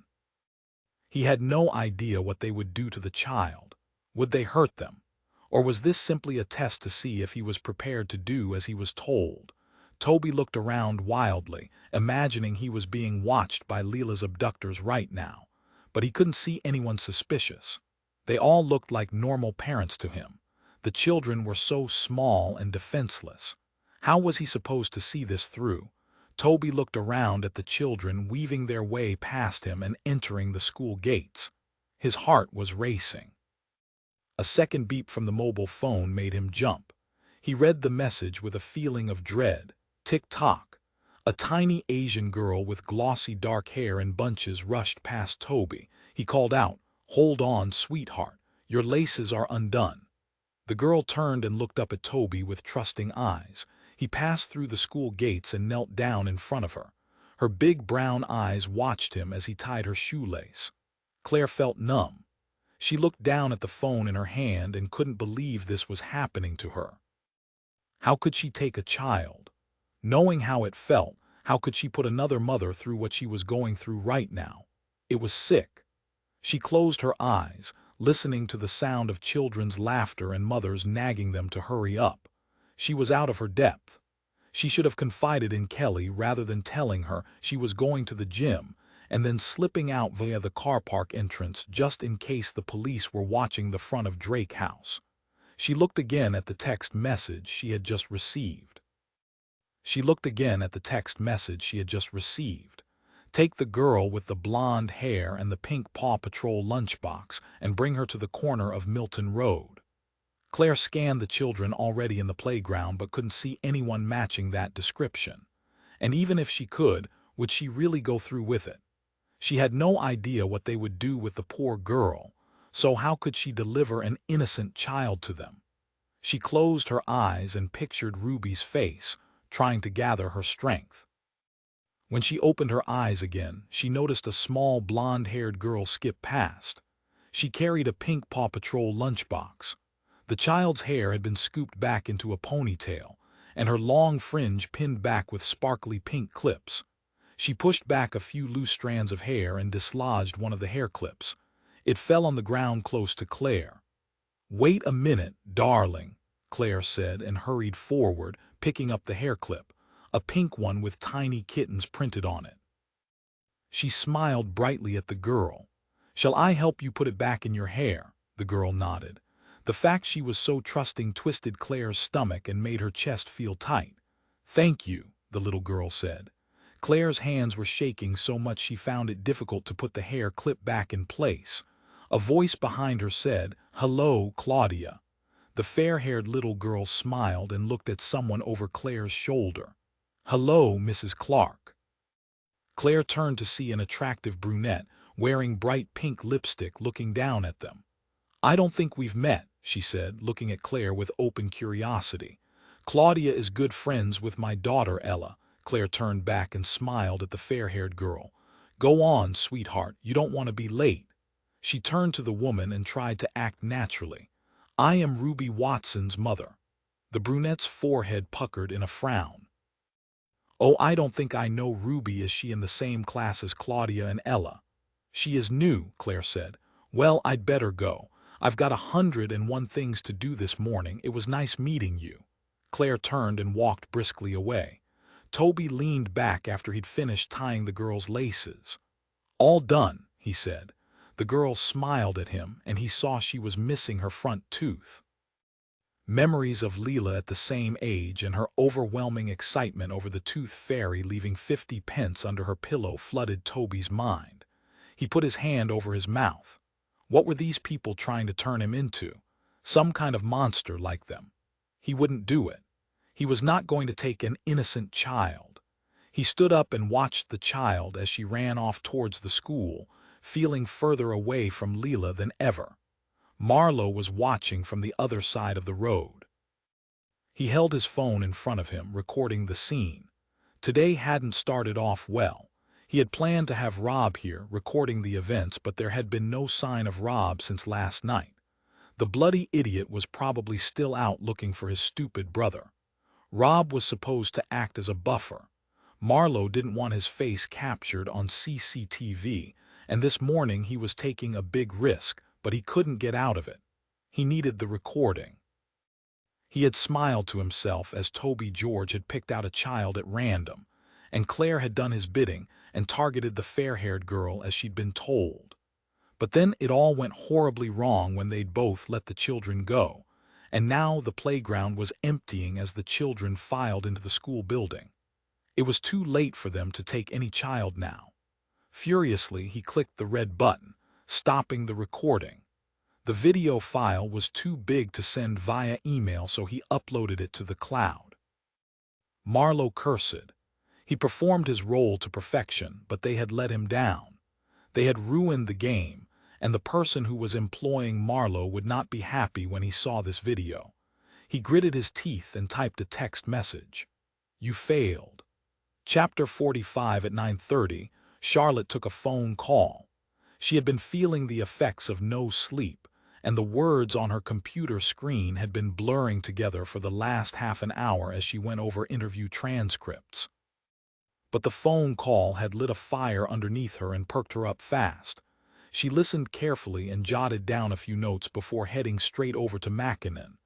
A: He had no idea what they would do to the child. Would they hurt them? Or was this simply a test to see if he was prepared to do as he was told? Toby looked around wildly, imagining he was being watched by Leela's abductors right now. But he couldn't see anyone suspicious. They all looked like normal parents to him. The children were so small and defenseless. How was he supposed to see this through? Toby looked around at the children weaving their way past him and entering the school gates. His heart was racing. A second beep from the mobile phone made him jump. He read the message with a feeling of dread. Tick-tock. A tiny Asian girl with glossy dark hair in bunches rushed past Toby. He called out, "Hold on, sweetheart. Your laces are undone." The girl turned and looked up at Toby with trusting eyes. He passed through the school gates and knelt down in front of her. Her big brown eyes watched him as he tied her shoelace. Claire felt numb. She looked down at the phone in her hand and couldn't believe this was happening to her. How could she take a child? Knowing how it felt, how could she put another mother through what she was going through right now? It was sick. She closed her eyes, listening to the sound of children's laughter and mothers nagging them to hurry up. She was out of her depth. She should have confided in Kelly rather than telling her she was going to the gym and then slipping out via the car park entrance just in case the police were watching the front of Drake House. She looked again at the text message she had just received. Take the girl with the blonde hair and the pink Paw Patrol lunchbox and bring her to the corner of Milton Road. Claire scanned the children already in the playground but couldn't see anyone matching that description. And even if she could, would she really go through with it? She had no idea what they would do with the poor girl, so how could she deliver an innocent child to them? She closed her eyes and pictured Ruby's face, trying to gather her strength. When she opened her eyes again, she noticed a small blonde-haired girl skip past. She carried a pink Paw Patrol lunchbox. The child's hair had been scooped back into a ponytail, and her long fringe pinned back with sparkly pink clips. She pushed back a few loose strands of hair and dislodged one of the hair clips. It fell on the ground close to Claire. "Wait a minute, darling," Claire said and hurried forward, picking up the hair clip, a pink one with tiny kittens printed on it. She smiled brightly at the girl. "Shall I help you put it back in your hair?" The girl nodded. The fact she was so trusting twisted Claire's stomach and made her chest feel tight. "Thank you," the little girl said. Claire's hands were shaking so much she found it difficult to put the hair clip back in place. A voice behind her said, "Hello, Claudia." The fair-haired little girl smiled and looked at someone over Claire's shoulder. "Hello, Mrs. Clark." Claire turned to see an attractive brunette wearing bright pink lipstick looking down at them. "I don't think we've met," she said, looking at Claire with open curiosity. "Claudia is good friends with my daughter Ella." Claire turned back and smiled at the fair-haired girl. "Go on, sweetheart, you don't want to be late." She turned to the woman and tried to act naturally. "I am Ruby Watson's mother." The brunette's forehead puckered in a frown. "Oh, I don't think I know Ruby. Is she in the same class as Claudia and Ella?" "She is new," Claire said. "Well, I'd better go. I've got 101 things to do this morning. It was nice meeting you." Claire turned and walked briskly away. Toby leaned back after he'd finished tying the girl's laces. "All done," he said. The girl smiled at him, and he saw she was missing her front tooth. Memories of Leela at the same age and her overwhelming excitement over the tooth fairy leaving 50 pence under her pillow flooded Toby's mind. He put his hand over his mouth. What were these people trying to turn him into? Some kind of monster like them. He wouldn't do it. He was not going to take an innocent child. He stood up and watched the child as she ran off towards the school, feeling further away from Leela than ever. Marlowe was watching from the other side of the road. He held his phone in front of him, recording the scene. Today hadn't started off well. He had planned to have Rob here, recording the events, but there had been no sign of Rob since last night. The bloody idiot was probably still out looking for his stupid brother. Rob was supposed to act as a buffer. Marlowe didn't want his face captured on CCTV, and this morning he was taking a big risk, but he couldn't get out of it. He needed the recording. He had smiled to himself as Toby George had picked out a child at random, and Claire had done his bidding and targeted the fair-haired girl as she'd been told. But then it all went horribly wrong when they'd both let the children go, and now the playground was emptying as the children filed into the school building. It was too late for them to take any child now. Furiously, he clicked the red button, stopping the recording. The video file was too big to send via email, so he uploaded it to the cloud. Marlowe cursed. He performed his role to perfection, but they had let him down. They had ruined the game, and the person who was employing Marlowe would not be happy when he saw this video. He gritted his teeth and typed a text message. "You failed." Chapter 45. At 9:30, Charlotte took a phone call. She had been feeling the effects of no sleep, and the words on her computer screen had been blurring together for the last half an hour as she went over interview transcripts. But the phone call had lit a fire underneath her and perked her up fast. She listened carefully and jotted down a few notes before heading straight over to Mackinnon.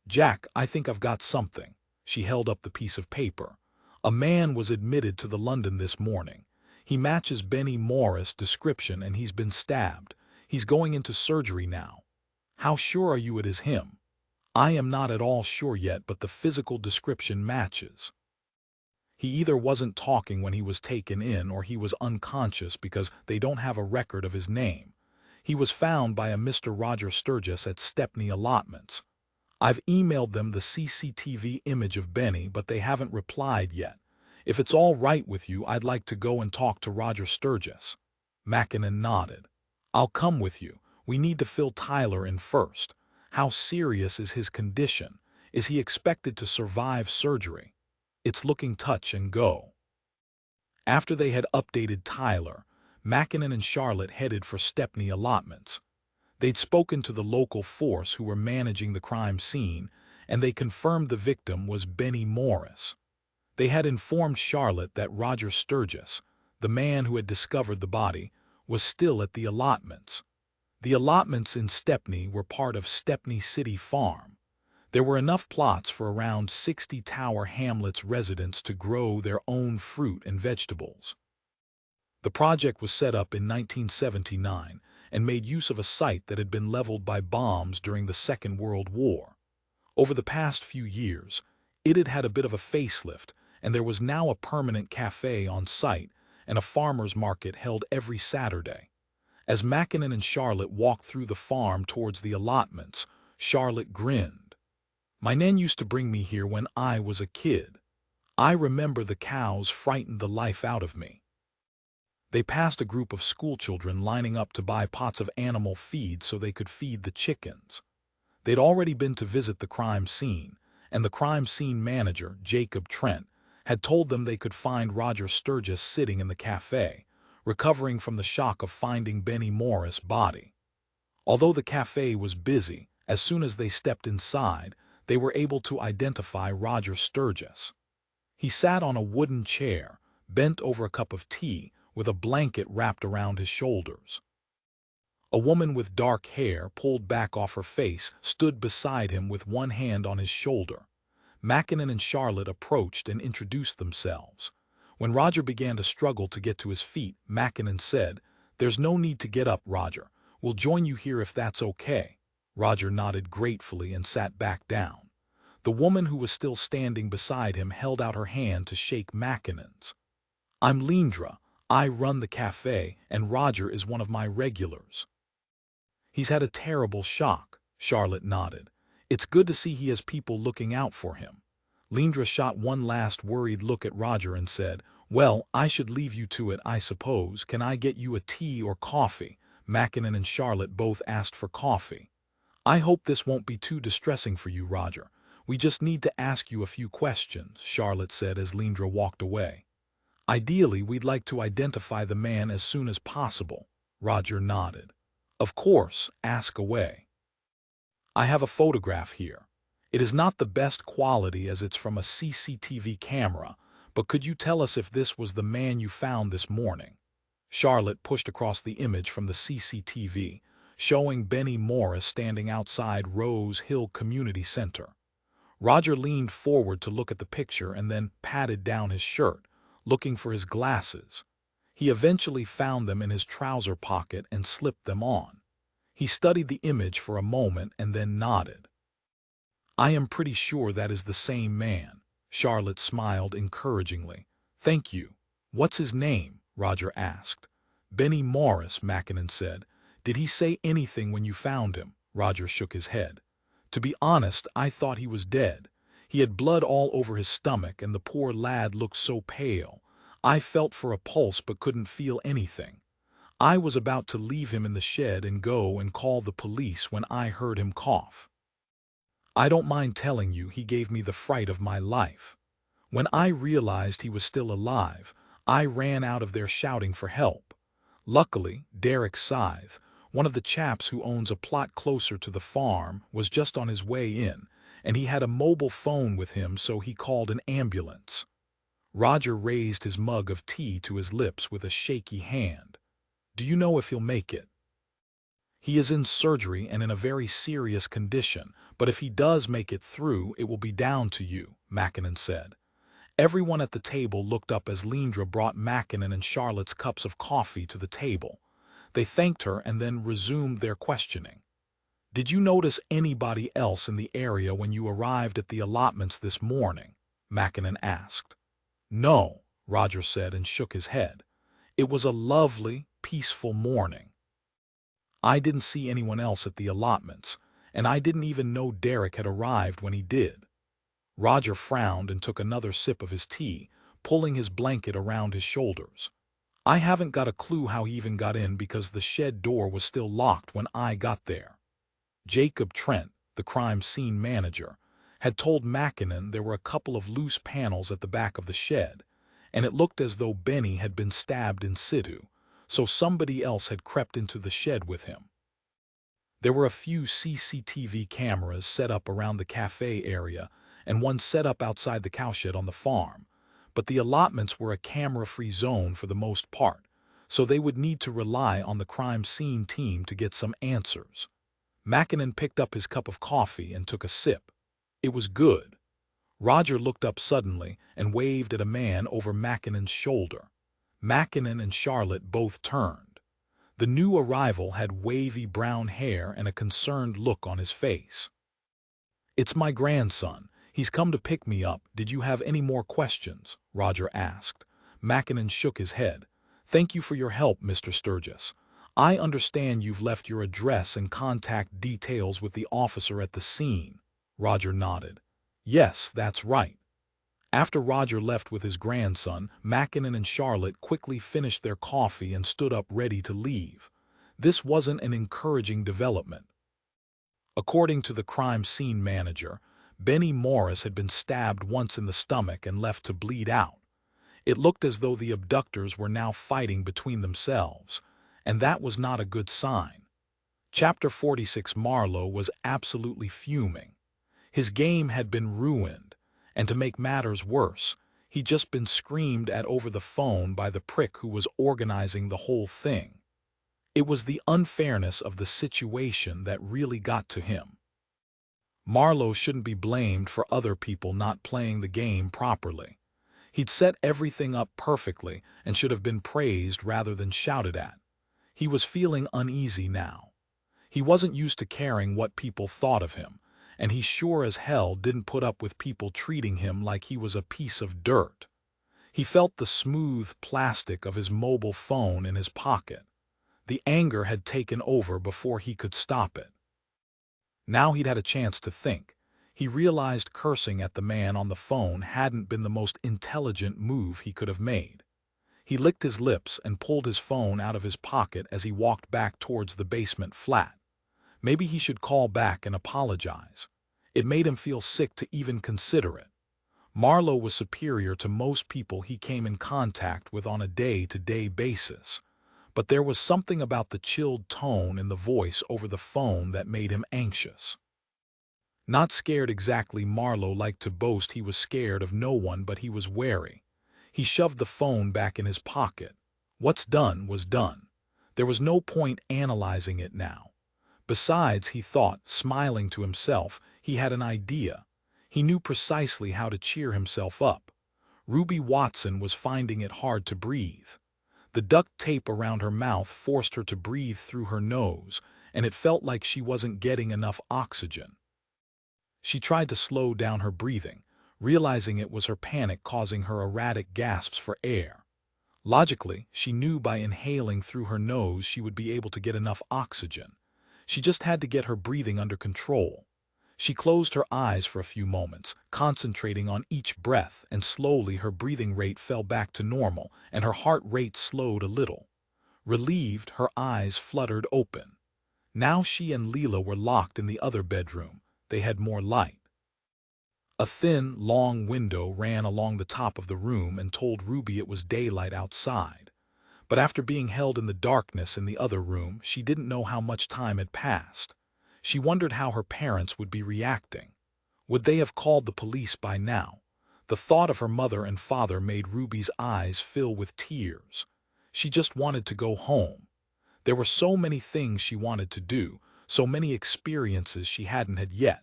A: "Jack, I think I've got something." She held up the piece of paper. "A man was admitted to the London this morning. He matches Benny Morris' description and he's been stabbed. He's going into surgery now." "How sure are you it is him?" "I am not at all sure yet, but the physical description matches. He either wasn't talking when he was taken in or he was unconscious because they don't have a record of his name. He was found by a Mr. Roger Sturgis at Stepney Allotments. I've emailed them the CCTV image of Benny, but they haven't replied yet. If it's all right with you, I'd like to go and talk to Roger Sturgis." Mackinnon nodded. "I'll come with you. We need to fill Tyler in first. How serious is his condition? Is he expected to survive surgery?" It's looking touch and go." After they had updated Tyler, Mackinnon and Charlotte headed for Stepney allotments. They'd spoken to the local force who were managing the crime scene, and they confirmed the victim was Benny Morris. They had informed Charlotte that Roger Sturgis, the man who had discovered the body, was still at the allotments. The allotments in Stepney were part of Stepney City Farm. There were enough plots for around 60 Tower Hamlets residents to grow their own fruit and vegetables. The project was set up in 1979 and made use of a site that had been leveled by bombs during the Second World War. Over the past few years, it had had a bit of a facelift, and there was now a permanent cafe on site and a farmer's market held every Saturday. As Mackinnon and Charlotte walked through the farm towards the allotments, Charlotte grinned. "My nan used to bring me here when I was a kid. I remember the cows frightened the life out of me." They passed a group of schoolchildren lining up to buy pots of animal feed so they could feed the chickens. They'd already been to visit the crime scene, and the crime scene manager, Jacob Trent, had told them they could find Roger Sturgis sitting in the cafe, recovering from the shock of finding Benny Morris' body. Although the cafe was busy, as soon as they stepped inside, they were able to identify Roger Sturgis. He sat on a wooden chair, bent over a cup of tea, with a blanket wrapped around his shoulders. A woman with dark hair pulled back off her face stood beside him with one hand on his shoulder. Mackinnon and Charlotte approached and introduced themselves. When Roger began to struggle to get to his feet, Mackinnon said, "There's no need to get up, Roger. We'll join you here if that's okay." Roger nodded gratefully and sat back down. The woman who was still standing beside him held out her hand to shake Mackinnon's. "I'm Lindra. I run the cafe, and Roger is one of my regulars." "He's had a terrible shock," Charlotte nodded. "It's good to see he has people looking out for him." Lindra shot one last worried look at Roger and said, "Well, I should leave you to it, I suppose. Can I get you a tea or coffee?" Mackinnon and Charlotte both asked for coffee. "I hope this won't be too distressing for you, Roger. We just need to ask you a few questions," Charlotte said as Lindra walked away. "Ideally, we'd like to identify the man as soon as possible." Roger nodded. "Of course, ask away." "I have a photograph here. It is not the best quality as it's from a CCTV camera, but could you tell us if this was the man you found this morning?" Charlotte pushed across the image from the CCTV, showing Benny Morris standing outside Rose Hill Community Center. Roger leaned forward to look at the picture and then patted down his shirt, looking for his glasses. He eventually found them in his trouser pocket and slipped them on. He studied the image for a moment and then nodded. "I am pretty sure that is the same man." Charlotte smiled encouragingly. "Thank you. What's his name?" Roger asked. "Benny Morris," Mackinnon said. "Did he say anything when you found him?" Roger shook his head. "To be honest, I thought he was dead. He had blood all over his stomach, and the poor lad looked so pale. I felt for a pulse but couldn't feel anything. I was about to leave him in the shed and go and call the police when I heard him cough. I don't mind telling you, he gave me the fright of my life. When I realized he was still alive, I ran out of there shouting for help. Luckily, Derek Scythe, one of the chaps who owns a plot closer to the farm, was just on his way in, and he had a mobile phone with him, so he called an ambulance." Roger raised his mug of tea to his lips with a shaky hand. "Do you know if he'll make it?" "He is in surgery and in a very serious condition, but if he does make it through, it will be down to you," Mackinnon said. Everyone at the table looked up as Lindra brought Mackinnon and Charlotte's cups of coffee to the table. They thanked her and then resumed their questioning. "Did you notice anybody else in the area when you arrived at the allotments this morning?" Mackinnon asked. "No," Roger said and shook his head. "It was a lovely, peaceful morning. I didn't see anyone else at the allotments, and I didn't even know Derek had arrived when he did." Roger frowned and took another sip of his tea, pulling his blanket around his shoulders. "I haven't got a clue how he even got in because the shed door was still locked when I got there." Jacob Trent, the crime scene manager, had told Mackinnon there were a couple of loose panels at the back of the shed, and it looked as though Benny had been stabbed in situ, so somebody else had crept into the shed with him. There were a few CCTV cameras set up around the cafe area and one set up outside the cowshed on the farm, but the allotments were a camera-free zone for the most part, so they would need to rely on the crime scene team to get some answers. Mackinnon picked up his cup of coffee and took a sip. It was good. Roger looked up suddenly and waved at a man over Mackinnon's shoulder. Mackinnon and Charlotte both turned. The new arrival had wavy brown hair and a concerned look on his face. "It's my grandson. He's come to pick me up. Did you have any more questions?" Roger asked. Mackinnon shook his head. "Thank you for your help, Mr. Sturgis. I understand you've left your address and contact details with the officer at the scene." Roger nodded. "Yes, that's right." After Roger left with his grandson, Mackinnon and Charlotte quickly finished their coffee and stood up ready to leave. This wasn't an encouraging development. According to the crime scene manager, Benny Morris had been stabbed once in the stomach and left to bleed out. It looked as though the abductors were now fighting between themselves, and that was not a good sign. Chapter 46 Marlowe was absolutely fuming. His game had been ruined, and to make matters worse, he'd just been screamed at over the phone by the prick who was organizing the whole thing. It was the unfairness of the situation that really got to him. Marlowe shouldn't be blamed for other people not playing the game properly. He'd set everything up perfectly and should have been praised rather than shouted at. He was feeling uneasy now. He wasn't used to caring what people thought of him, and he sure as hell didn't put up with people treating him like he was a piece of dirt. He felt the smooth plastic of his mobile phone in his pocket. The anger had taken over before he could stop it. Now he'd had a chance to think. He realized cursing at the man on the phone hadn't been the most intelligent move he could have made. He licked his lips and pulled his phone out of his pocket as he walked back towards the basement flat. Maybe he should call back and apologize. It made him feel sick to even consider it. Marlowe was superior to most people he came in contact with on a day-to-day basis, but there was something about the chilled tone in the voice over the phone that made him anxious. Not scared exactly, Marlowe liked to boast he was scared of no one, but he was wary. He shoved the phone back in his pocket. What's done was done. There was no point analyzing it now. Besides, he thought, smiling to himself, he had an idea. He knew precisely how to cheer himself up. Ruby Watson was finding it hard to breathe. The duct tape around her mouth forced her to breathe through her nose, and it felt like she wasn't getting enough oxygen. She tried to slow down her breathing, realizing it was her panic causing her erratic gasps for air. Logically, she knew by inhaling through her nose she would be able to get enough oxygen. She just had to get her breathing under control. She closed her eyes for a few moments, concentrating on each breath, and slowly her breathing rate fell back to normal and her heart rate slowed a little. Relieved, her eyes fluttered open. Now she and Leela were locked in the other bedroom. They had more light. A thin, long window ran along the top of the room and told Ruby it was daylight outside. But after being held in the darkness in the other room, she didn't know how much time had passed. She wondered how her parents would be reacting. Would they have called the police by now? The thought of her mother and father made Ruby's eyes fill with tears. She just wanted to go home. There were so many things she wanted to do, so many experiences she hadn't had yet.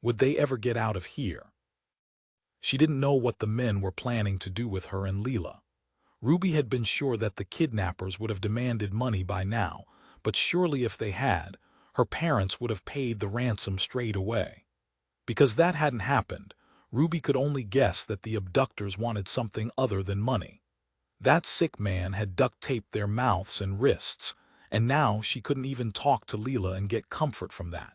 A: Would they ever get out of here? She didn't know what the men were planning to do with her and Leela. Ruby had been sure that the kidnappers would have demanded money by now, but surely if they had, her parents would have paid the ransom straight away. Because that hadn't happened, Ruby could only guess that the abductors wanted something other than money. That sick man had duct-taped their mouths and wrists, and now she couldn't even talk to Leela and get comfort from that.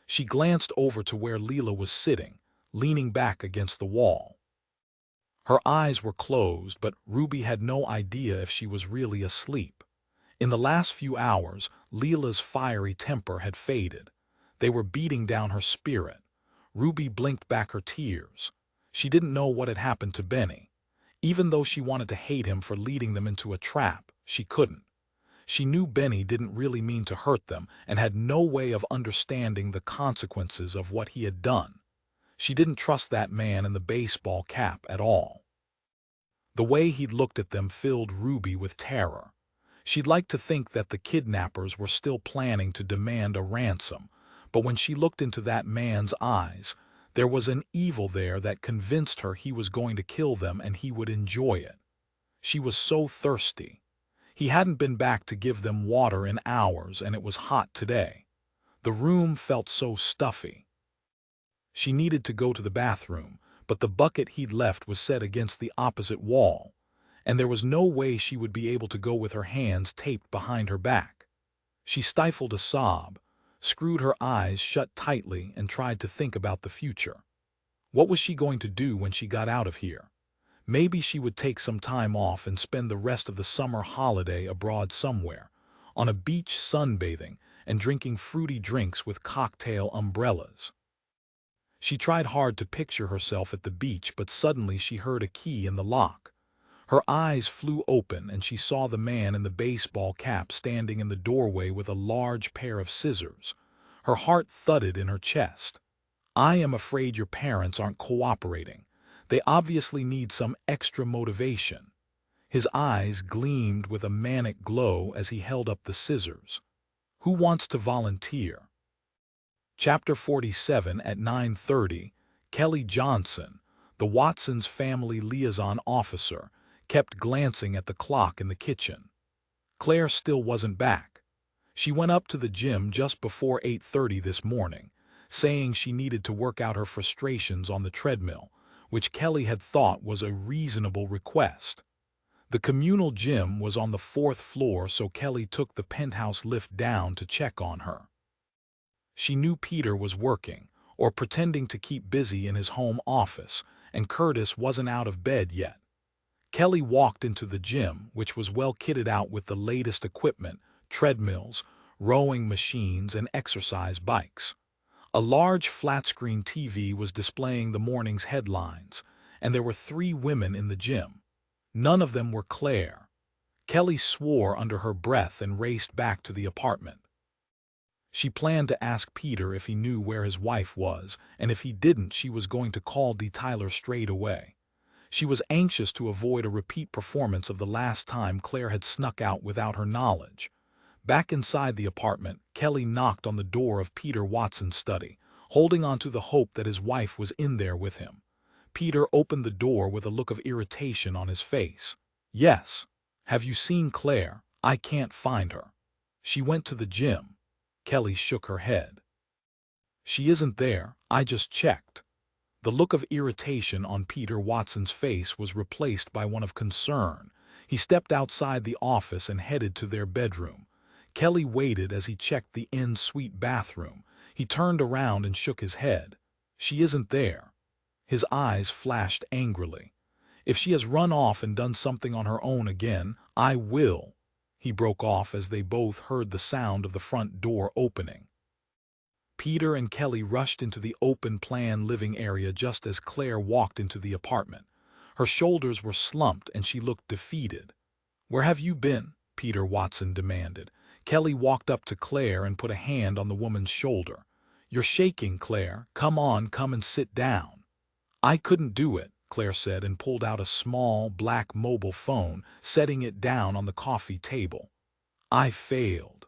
A: She glanced over to where Leela was sitting, leaning back against the wall. Her eyes were closed, but Ruby had no idea if she was really asleep. In the last few hours, Leela's fiery temper had faded. They were beating down her spirit. Ruby blinked back her tears. She didn't know what had happened to Benny. Even though she wanted to hate him for leading them into a trap, she couldn't. She knew Benny didn't really mean to hurt them and had no way of understanding the consequences of what he had done. She didn't trust that man in the baseball cap at all. The way he'd looked at them filled Ruby with terror. She'd like to think that the kidnappers were still planning to demand a ransom, but when she looked into that man's eyes, there was an evil there that convinced her he was going to kill them and he would enjoy it. She was so thirsty. He hadn't been back to give them water in hours, and it was hot today. The room felt so stuffy. She needed to go to the bathroom, but the bucket he'd left was set against the opposite wall, and there was no way she would be able to go with her hands taped behind her back. She stifled a sob, screwed her eyes shut tightly, and tried to think about the future. What was she going to do when she got out of here? Maybe she would take some time off and spend the rest of the summer holiday abroad somewhere, on a beach sunbathing and drinking fruity drinks with cocktail umbrellas. She tried hard to picture herself at the beach, but suddenly she heard a key in the lock. Her eyes flew open and she saw the man in the baseball cap standing in the doorway with a large pair of scissors. Her heart thudded in her chest. "I am afraid your parents aren't cooperating. They obviously need some extra motivation." His eyes gleamed with a manic glow as he held up the scissors. "Who wants to volunteer?" Chapter 47. At 9:30, Kelly Johnson, the Watsons' family liaison officer, kept glancing at the clock in the kitchen. Claire still wasn't back. She went up to the gym just before 8:30 this morning, saying she needed to work out her frustrations on the treadmill, which Kelly had thought was a reasonable request. The communal gym was on the 4th floor, so Kelly took the penthouse lift down to check on her. She knew Peter was working, or pretending to keep busy in his home office, and Curtis wasn't out of bed yet. Kelly walked into the gym, which was well kitted out with the latest equipment, treadmills, rowing machines, and exercise bikes. A large flat-screen TV was displaying the morning's headlines, and there were 3 women in the gym. None of them were Claire. Kelly swore under her breath and raced back to the apartment. She planned to ask Peter if he knew where his wife was, and if he didn't, she was going to call Dee Tyler straight away. She was anxious to avoid a repeat performance of the last time Claire had snuck out without her knowledge. Back inside the apartment, Kelly knocked on the door of Peter Watson's study, holding on to the hope that his wife was in there with him. Peter opened the door with a look of irritation on his face. "Yes. Have you seen Claire? I can't find her." "She went to the gym." Kelly shook her head. "She isn't there. I just checked." The look of irritation on Peter Watson's face was replaced by one of concern. He stepped outside the office and headed to their bedroom. Kelly waited as he checked the en-suite bathroom. He turned around and shook his head. "She isn't there." His eyes flashed angrily. "If she has run off and done something on her own again, I will." He broke off as they both heard the sound of the front door opening. Peter and Kelly rushed into the open-plan living area just as Claire walked into the apartment. Her shoulders were slumped and she looked defeated. "Where have you been?" Peter Watson demanded. Kelly walked up to Claire and put a hand on the woman's shoulder. "You're shaking, Claire. Come on, come and sit down." "I couldn't do it," Claire said, and pulled out a small, black mobile phone, setting it down on the coffee table. "I failed."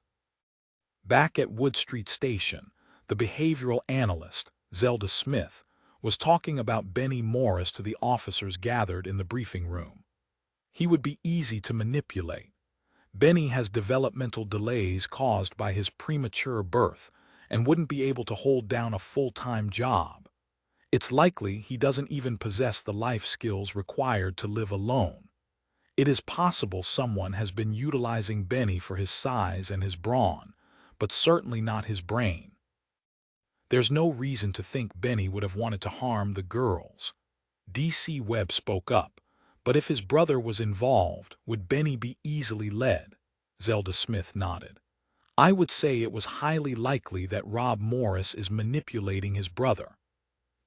A: Back at Wood Street Station, the behavioral analyst, Zelda Smith, was talking about Benny Morris to the officers gathered in the briefing room. "He would be easy to manipulate. Benny has developmental delays caused by his premature birth and wouldn't be able to hold down a full-time job. It's likely he doesn't even possess the life skills required to live alone. It is possible someone has been utilizing Benny for his size and his brawn, but certainly not his brain. There's no reason to think Benny would have wanted to harm the girls." D.C. Webb spoke up. "But if his brother was involved, would Benny be easily led?" Zelda Smith nodded. "I would say it was highly likely that Rob Morris is manipulating his brother."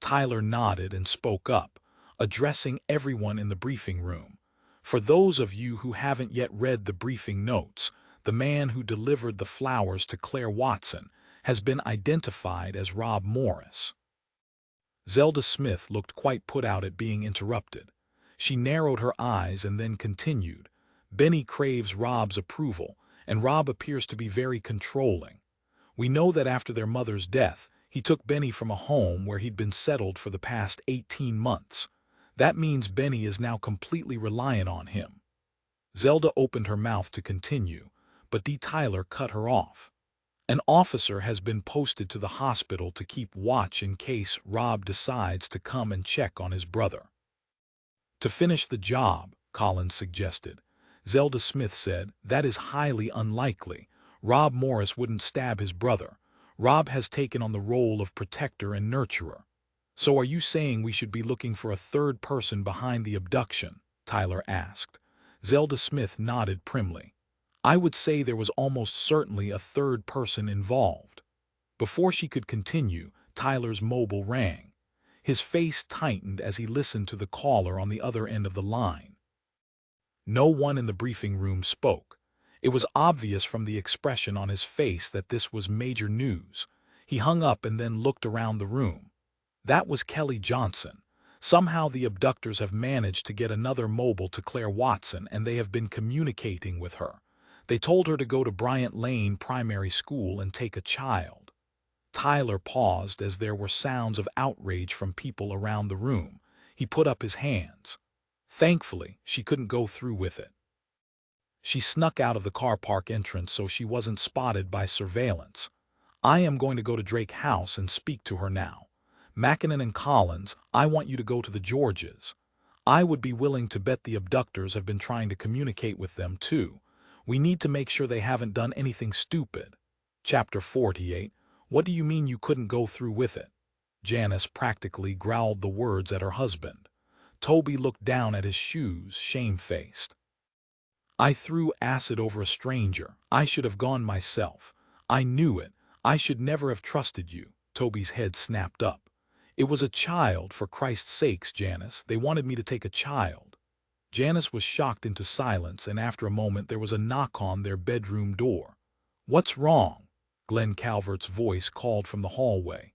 A: Tyler nodded and spoke up, addressing everyone in the briefing room. For those of you who haven't yet read the briefing notes, the man who delivered the flowers to Claire Watson has been identified as Rob Morris. Zelda Smith looked quite put out at being interrupted. She narrowed her eyes and then continued. Benny craves Rob's approval, and Rob appears to be very controlling. We know that after their mother's death, he took Benny from a home where he'd been settled for the past 18 months. That means Benny is now completely reliant on him. Zelda opened her mouth to continue, but Dee Tyler cut her off. An officer has been posted to the hospital to keep watch in case Rob decides to come and check on his brother. To finish the job, Collins suggested. Zelda Smith said, that is highly unlikely. Rob Morris wouldn't stab his brother. Rob has taken on the role of protector and nurturer. So are you saying we should be looking for a third person behind the abduction? Tyler asked. Zelda Smith nodded primly. I would say there was almost certainly a third person involved. Before she could continue, Tyler's mobile rang. His face tightened as he listened to the caller on the other end of the line. No one in the briefing room spoke. It was obvious from the expression on his face that this was major news. He hung up and then looked around the room. That was Kelly Johnson. Somehow the abductors have managed to get another mobile to Claire Watson, and they have been communicating with her. They told her to go to Bryant Lane Primary School and take a child. Tyler paused as there were sounds of outrage from people around the room. He put up his hands. Thankfully, she couldn't go through with it. She snuck out of the car park entrance so she wasn't spotted by surveillance. I am going to go to Drake House and speak to her now. Mackinnon and Collins, I want you to go to the Georges. I would be willing to bet the abductors have been trying to communicate with them too. We need to make sure they haven't done anything stupid. Chapter 48. What do you mean you couldn't go through with it? Janice practically growled the words at her husband. Toby looked down at his shoes, shamefaced. I threw acid over a stranger. I should have gone myself. I knew it. I should never have trusted you. Toby's head snapped up. It was a child, for Christ's sakes, Janice. They wanted me to take a child. Janice was shocked into silence, and after a moment there was a knock on their bedroom door. What's wrong? Glenn Calvert's voice called from the hallway.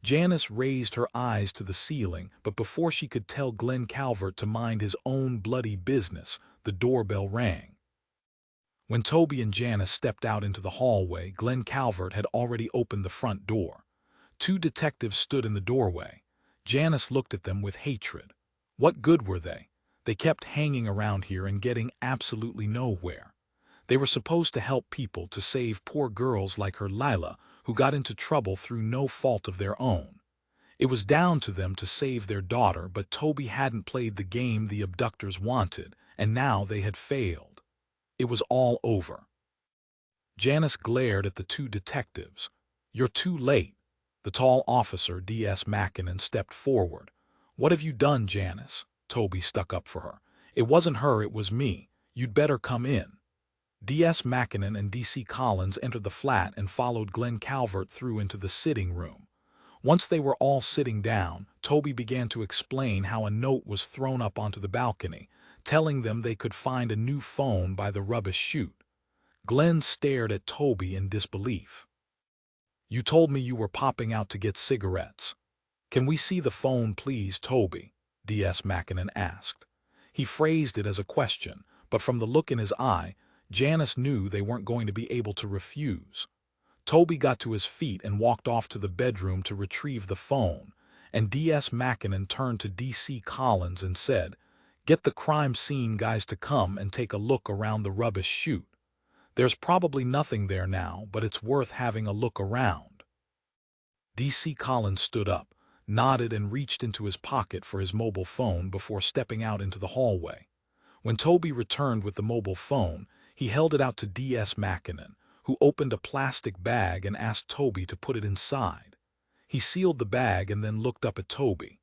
A: Janice raised her eyes to the ceiling, but before she could tell Glenn Calvert to mind his own bloody business, the doorbell rang. When Toby and Janice stepped out into the hallway, Glenn Calvert had already opened the front door. Two detectives stood in the doorway. Janice looked at them with hatred. What good were they? They kept hanging around here and getting absolutely nowhere. They were supposed to help people, to save poor girls like her Lila, who got into trouble through no fault of their own. It was down to them to save their daughter, but Toby hadn't played the game the abductors wanted, and now they had failed. It was all over. Janice glared at the two detectives. You're too late. The tall officer, D.S. Mackinnon, stepped forward. What have you done, Janice? Toby stuck up for her. It wasn't her, it was me. You'd better come in. D.S. Mackinnon and D.C. Collins entered the flat and followed Glenn Calvert through into the sitting room. Once they were all sitting down, Toby began to explain how a note was thrown up onto the balcony, telling them they could find a new phone by the rubbish chute. Glenn stared at Toby in disbelief. You told me you were popping out to get cigarettes. Can we see the phone, please, Toby? D.S. Mackinnon asked. He phrased it as a question, but from the look in his eye, Janice knew they weren't going to be able to refuse. Toby got to his feet and walked off to the bedroom to retrieve the phone, and D.S. Mackinnon turned to D.C. Collins and said, Get the crime scene guys to come and take a look around the rubbish chute. There's probably nothing there now, but it's worth having a look around. D.C. Collins stood up, nodded and reached into his pocket for his mobile phone before stepping out into the hallway. When Toby returned with the mobile phone, he held it out to D.S. Mackinnon, who opened a plastic bag and asked Toby to put it inside. He sealed the bag and then looked up at Toby.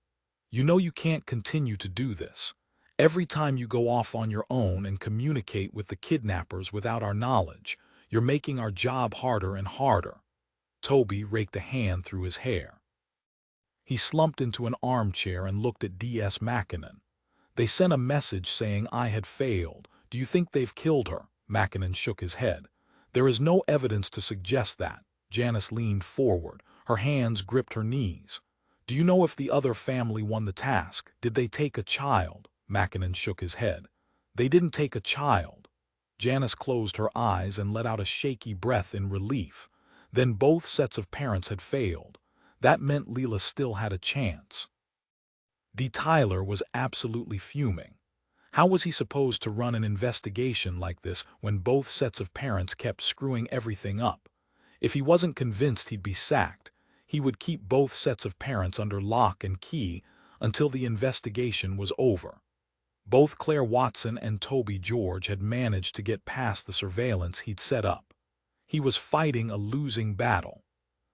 A: You know you can't continue to do this. Every time you go off on your own and communicate with the kidnappers without our knowledge, you're making our job harder and harder. Toby raked a hand through his hair. He slumped into an armchair and looked at D.S. Mackinnon. They sent a message saying I had failed. Do you think they've killed her? Mackinnon shook his head. There is no evidence to suggest that. Janice leaned forward. Her hands gripped her knees. Do you know if the other family won the task? Did they take a child? Mackinnon shook his head. They didn't take a child. Janice closed her eyes and let out a shaky breath in relief. Then both sets of parents had failed. That meant Leela still had a chance. D. Tyler was absolutely fuming. How was he supposed to run an investigation like this when both sets of parents kept screwing everything up? If he wasn't convinced he'd be sacked, he would keep both sets of parents under lock and key until the investigation was over. Both Claire Watson and Toby George had managed to get past the surveillance he'd set up. He was fighting a losing battle.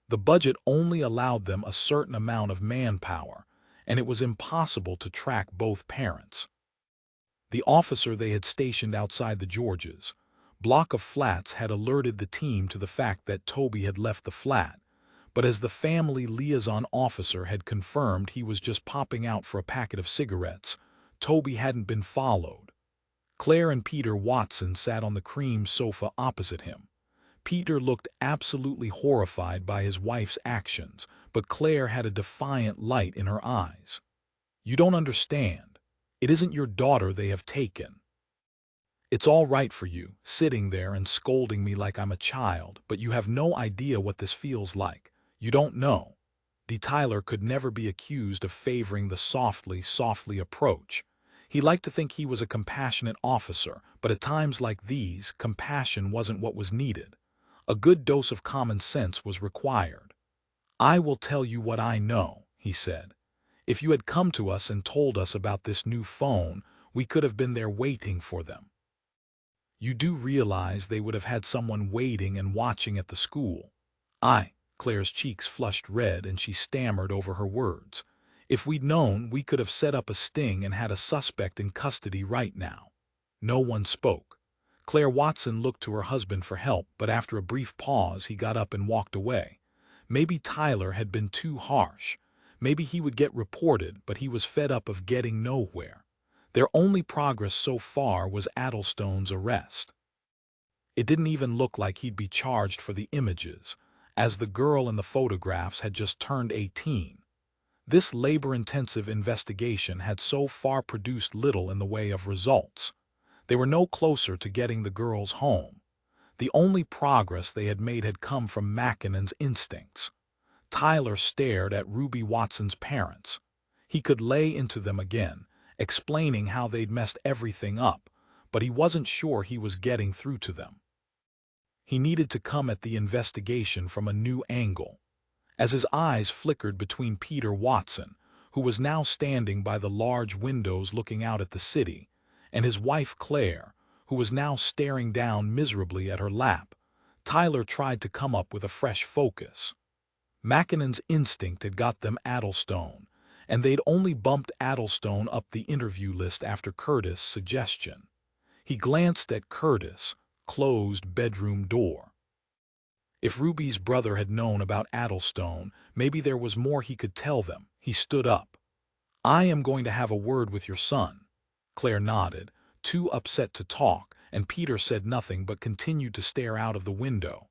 A: The budget only allowed them a certain amount of manpower, and it was impossible to track both parents. The officer they had stationed outside the Georges' block of flats had alerted the team to the fact that Toby had left the flat, but as the family liaison officer had confirmed he was just popping out for a packet of cigarettes, Toby hadn't been followed. Claire and Peter Watson sat on the cream sofa opposite him. Peter looked absolutely horrified by his wife's actions, but Claire had a defiant light in her eyes. You don't understand. It isn't your daughter they have taken. It's all right for you, sitting there and scolding me like I'm a child, but you have no idea what this feels like. You don't know. D. Tyler could never be accused of favoring the softly approach. He liked to think he was a compassionate officer, but at times like these, compassion wasn't what was needed. A good dose of common sense was required. I will tell you what I know, he said. If you had come to us and told us about this new phone, we could have been there waiting for them. You do realize they would have had someone waiting and watching at the school. Claire's cheeks flushed red and she stammered over her words. If we'd known, we could have set up a sting and had a suspect in custody right now. No one spoke. Claire Watson looked to her husband for help, but after a brief pause he got up and walked away. Maybe Tyler had been too harsh. Maybe he would get reported, but he was fed up of getting nowhere. Their only progress so far was Addlestone's arrest. It didn't even look like he'd be charged for the images, as the girl in the photographs had just turned 18. This labor-intensive investigation had so far produced little in the way of results. They were no closer to getting the girls home. The only progress they had made had come from Mackinnon's instincts. Tyler stared at Ruby Watson's parents. He could lay into them again, explaining how they'd messed everything up, but he wasn't sure he was getting through to them. He needed to come at the investigation from a new angle. As his eyes flickered between Peter Watson, who was now standing by the large windows looking out at the city, and his wife Claire, who was now staring down miserably at her lap, Tyler tried to come up with a fresh focus. Mackinnon's instinct had got them Addlestone, and they'd only bumped Addlestone up the interview list after Curtis' suggestion. He glanced at Curtis' closed bedroom door. If Ruby's brother had known about Addlestone, maybe there was more he could tell them. He stood up. I am going to have a word with your son. Claire nodded, too upset to talk, and Peter said nothing but continued to stare out of the window.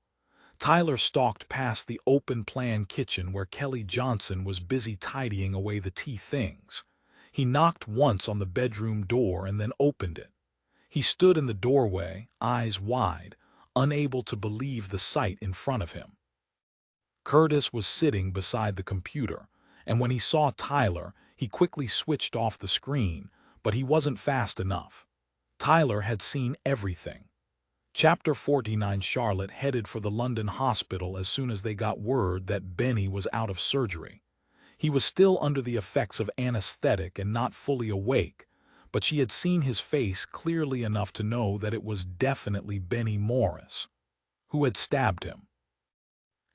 A: Tyler stalked past the open-plan kitchen where Kelly Johnson was busy tidying away the tea things. He knocked once on the bedroom door and then opened it. He stood in the doorway, eyes wide, unable to believe the sight in front of him. Curtis was sitting beside the computer, and when he saw Tyler, he quickly switched off the screen, but he wasn't fast enough. Tyler had seen everything. Chapter 49. Charlotte headed for the London hospital as soon as they got word that Benny was out of surgery. He was still under the effects of anesthetic and not fully awake, but she had seen his face clearly enough to know that it was definitely Benny Morris. Who had stabbed him?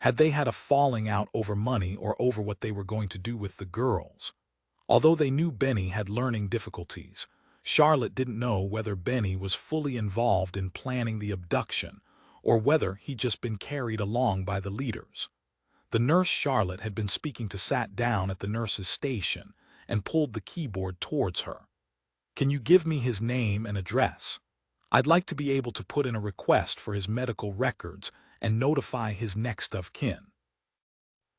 A: Had they had a falling out over money or over what they were going to do with the girls? Although they knew Benny had learning difficulties, Charlotte didn't know whether Benny was fully involved in planning the abduction or whether he'd just been carried along by the leaders. The nurse Charlotte had been speaking to sat down at the nurse's station and pulled the keyboard towards her. "Can you give me his name and address? I'd like to be able to put in a request for his medical records and notify his next of kin."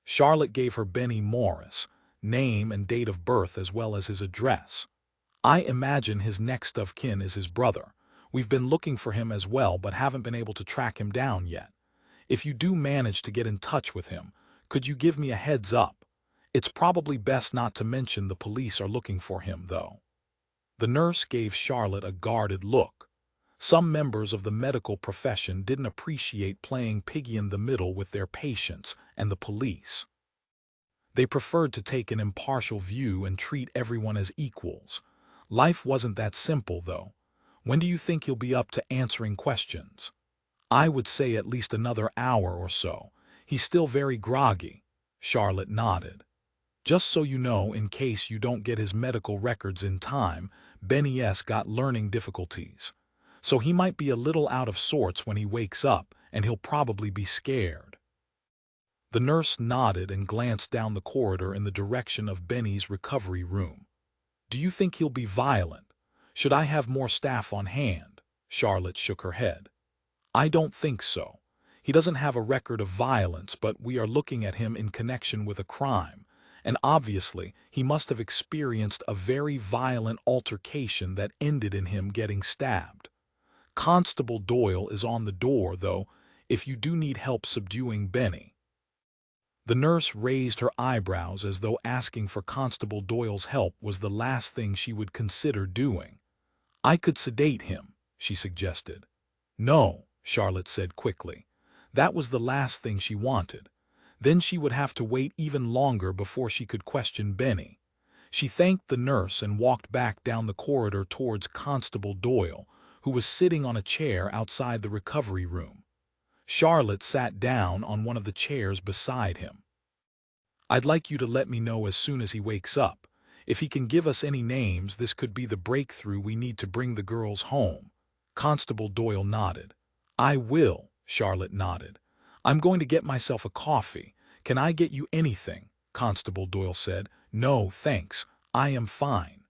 A: Charlotte gave her Benny Morris, name and date of birth as well as his address. "I imagine his next of kin is his brother. We've been looking for him as well but haven't been able to track him down yet. If you do manage to get in touch with him, could you give me a heads up? It's probably best not to mention the police are looking for him, though." The nurse gave Charlotte a guarded look. Some members of the medical profession didn't appreciate playing piggy in the middle with their patients and the police. They preferred to take an impartial view and treat everyone as equals. Life wasn't that simple, though. "When do you think he'll be up to answering questions?" "I would say at least another hour or so. He's still very groggy." Charlotte nodded. "Just so you know, in case you don't get his medical records in time, Benny S. got learning difficulties. So he might be a little out of sorts when he wakes up, and he'll probably be scared." The nurse nodded and glanced down the corridor in the direction of Benny's recovery room. "Do you think he'll be violent? Should I have more staff on hand?" Charlotte shook her head. "I don't think so. He doesn't have a record of violence, but we are looking at him in connection with a crime, and obviously he must have experienced a very violent altercation that ended in him getting stabbed. Constable Doyle is on the door, though, if you do need help subduing Benny." The nurse raised her eyebrows as though asking for Constable Doyle's help was the last thing she would consider doing. "I could sedate him," she suggested. "No," Charlotte said quickly. That was the last thing she wanted. Then she would have to wait even longer before she could question Benny. She thanked the nurse and walked back down the corridor towards Constable Doyle, who was sitting on a chair outside the recovery room. Charlotte sat down on one of the chairs beside him. "I'd like you to let me know as soon as he wakes up. If he can give us any names, this could be the breakthrough we need to bring the girls home." Constable Doyle nodded. "I will," Charlotte nodded. "I'm going to get myself a coffee. Can I get you anything?" Constable Doyle said. "No, thanks. I am fine."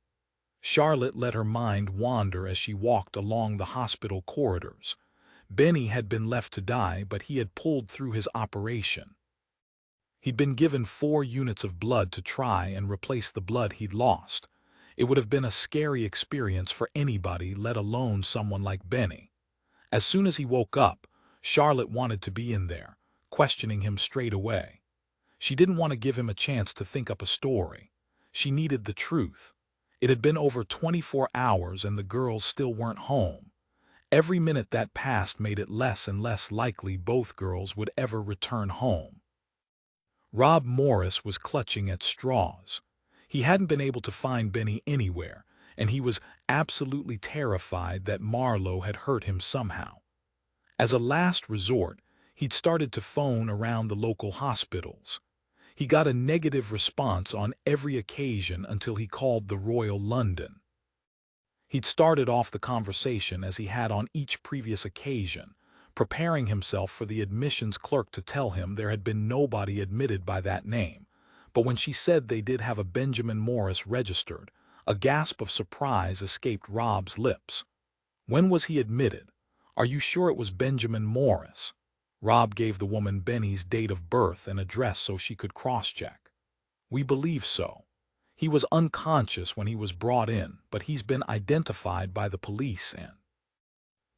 A: Charlotte let her mind wander as she walked along the hospital corridors. Benny had been left to die, but he had pulled through his operation. He'd been given 4 units of blood to try and replace the blood he'd lost. It would have been a scary experience for anybody, let alone someone like Benny. As soon as he woke up, Charlotte wanted to be in there, questioning him straight away. She didn't want to give him a chance to think up a story. She needed the truth. It had been over 24 hours and the girls still weren't home. Every minute that passed made it less and less likely both girls would ever return home. Rob Morris was clutching at straws. He hadn't been able to find Benny anywhere, and he was absolutely terrified that Marlowe had hurt him somehow. As a last resort, he'd started to phone around the local hospitals. He got a negative response on every occasion until he called the Royal London. He'd started off the conversation as he had on each previous occasion, preparing himself for the admissions clerk to tell him there had been nobody admitted by that name. But when she said they did have a Benjamin Morris registered, a gasp of surprise escaped Rob's lips. "When was he admitted? Are you sure it was Benjamin Morris?" Rob gave the woman Benny's date of birth and address so she could cross-check. "We believe so. He was unconscious when he was brought in, but he's been identified by the police and—"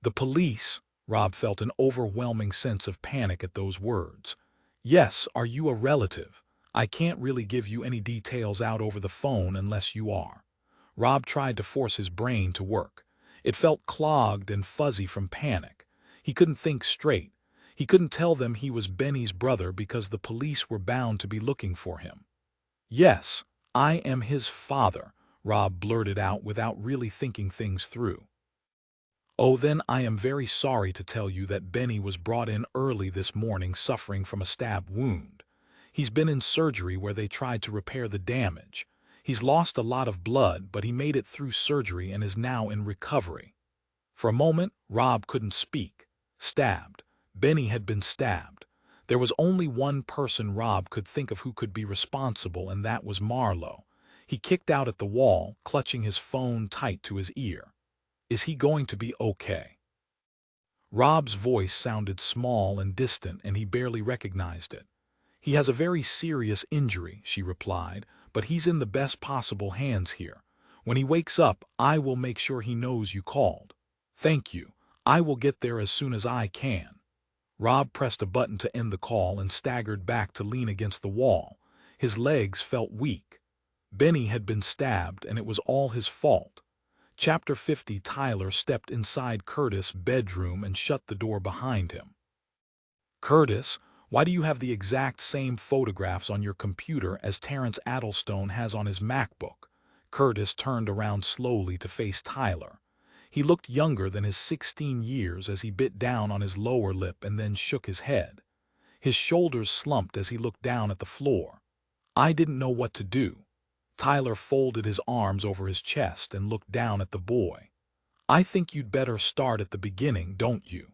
A: "The police?" Rob felt an overwhelming sense of panic at those words. "Yes, are you a relative? I can't really give you any details out over the phone unless you are." Rob tried to force his brain to work. It felt clogged and fuzzy from panic. He couldn't think straight. He couldn't tell them he was Benny's brother because the police were bound to be looking for him. "Yes, I am his father," Rob blurted out without really thinking things through. "Oh, then I am very sorry to tell you that Benny was brought in early this morning suffering from a stab wound. He's been in surgery where they tried to repair the damage. He's lost a lot of blood, but he made it through surgery and is now in recovery." For a moment, Rob couldn't speak. Stabbed. Benny had been stabbed. There was only one person Rob could think of who could be responsible, and that was Marlowe. He kicked out at the wall, clutching his phone tight to his ear. Is he going to be okay? Rob's voice sounded small and distant, and he barely recognized it. He has a very serious injury, she replied, but he's in the best possible hands here. When he wakes up, I will make sure he knows you called. Thank you. I will get there as soon as I can. Rob pressed a button to end the call and staggered back to lean against the wall. His legs felt weak. Benny had been stabbed, and it was all his fault. Chapter 50. Tyler stepped inside Curtis' bedroom and shut the door behind him. Curtis, why do you have the exact same photographs on your computer as Terrence Addlestone has on his MacBook? Curtis turned around slowly to face Tyler. He looked younger than his 16 years as he bit down on his lower lip and then shook his head. His shoulders slumped as he looked down at the floor. I didn't know what to do. Tyler folded his arms over his chest and looked down at the boy. I think you'd better start at the beginning, don't you?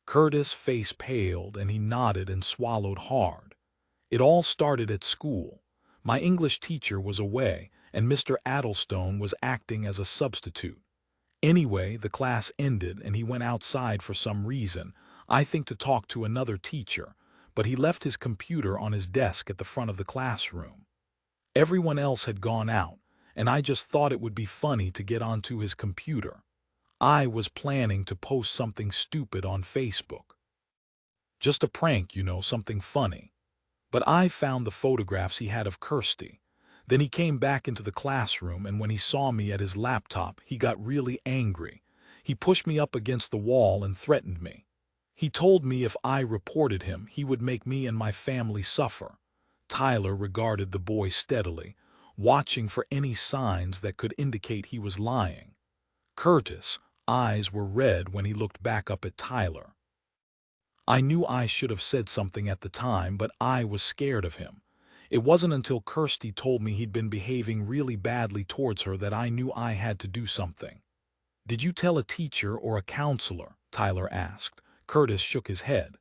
A: Curtis' face paled and he nodded and swallowed hard. It all started at school. My English teacher was away and Mr. Addlestone was acting as a substitute. Anyway, the class ended and he went outside for some reason, I think to talk to another teacher, but he left his computer on his desk at the front of the classroom. Everyone else had gone out, and I just thought it would be funny to get onto his computer. I was planning to post something stupid on Facebook. Just a prank, you know, something funny. But I found the photographs he had of Kirsty. Then he came back into the classroom, and when he saw me at his laptop, he got really angry. He pushed me up against the wall and threatened me. He told me if I reported him, he would make me and my family suffer. Tyler regarded the boy steadily, watching for any signs that could indicate he was lying. Curtis' eyes were red when he looked back up at Tyler. I knew I should have said something at the time, but I was scared of him. It wasn't until Kirsty told me he'd been behaving really badly towards her that I knew I had to do something. Did you tell a teacher or a counselor? Tyler asked. Curtis shook his head.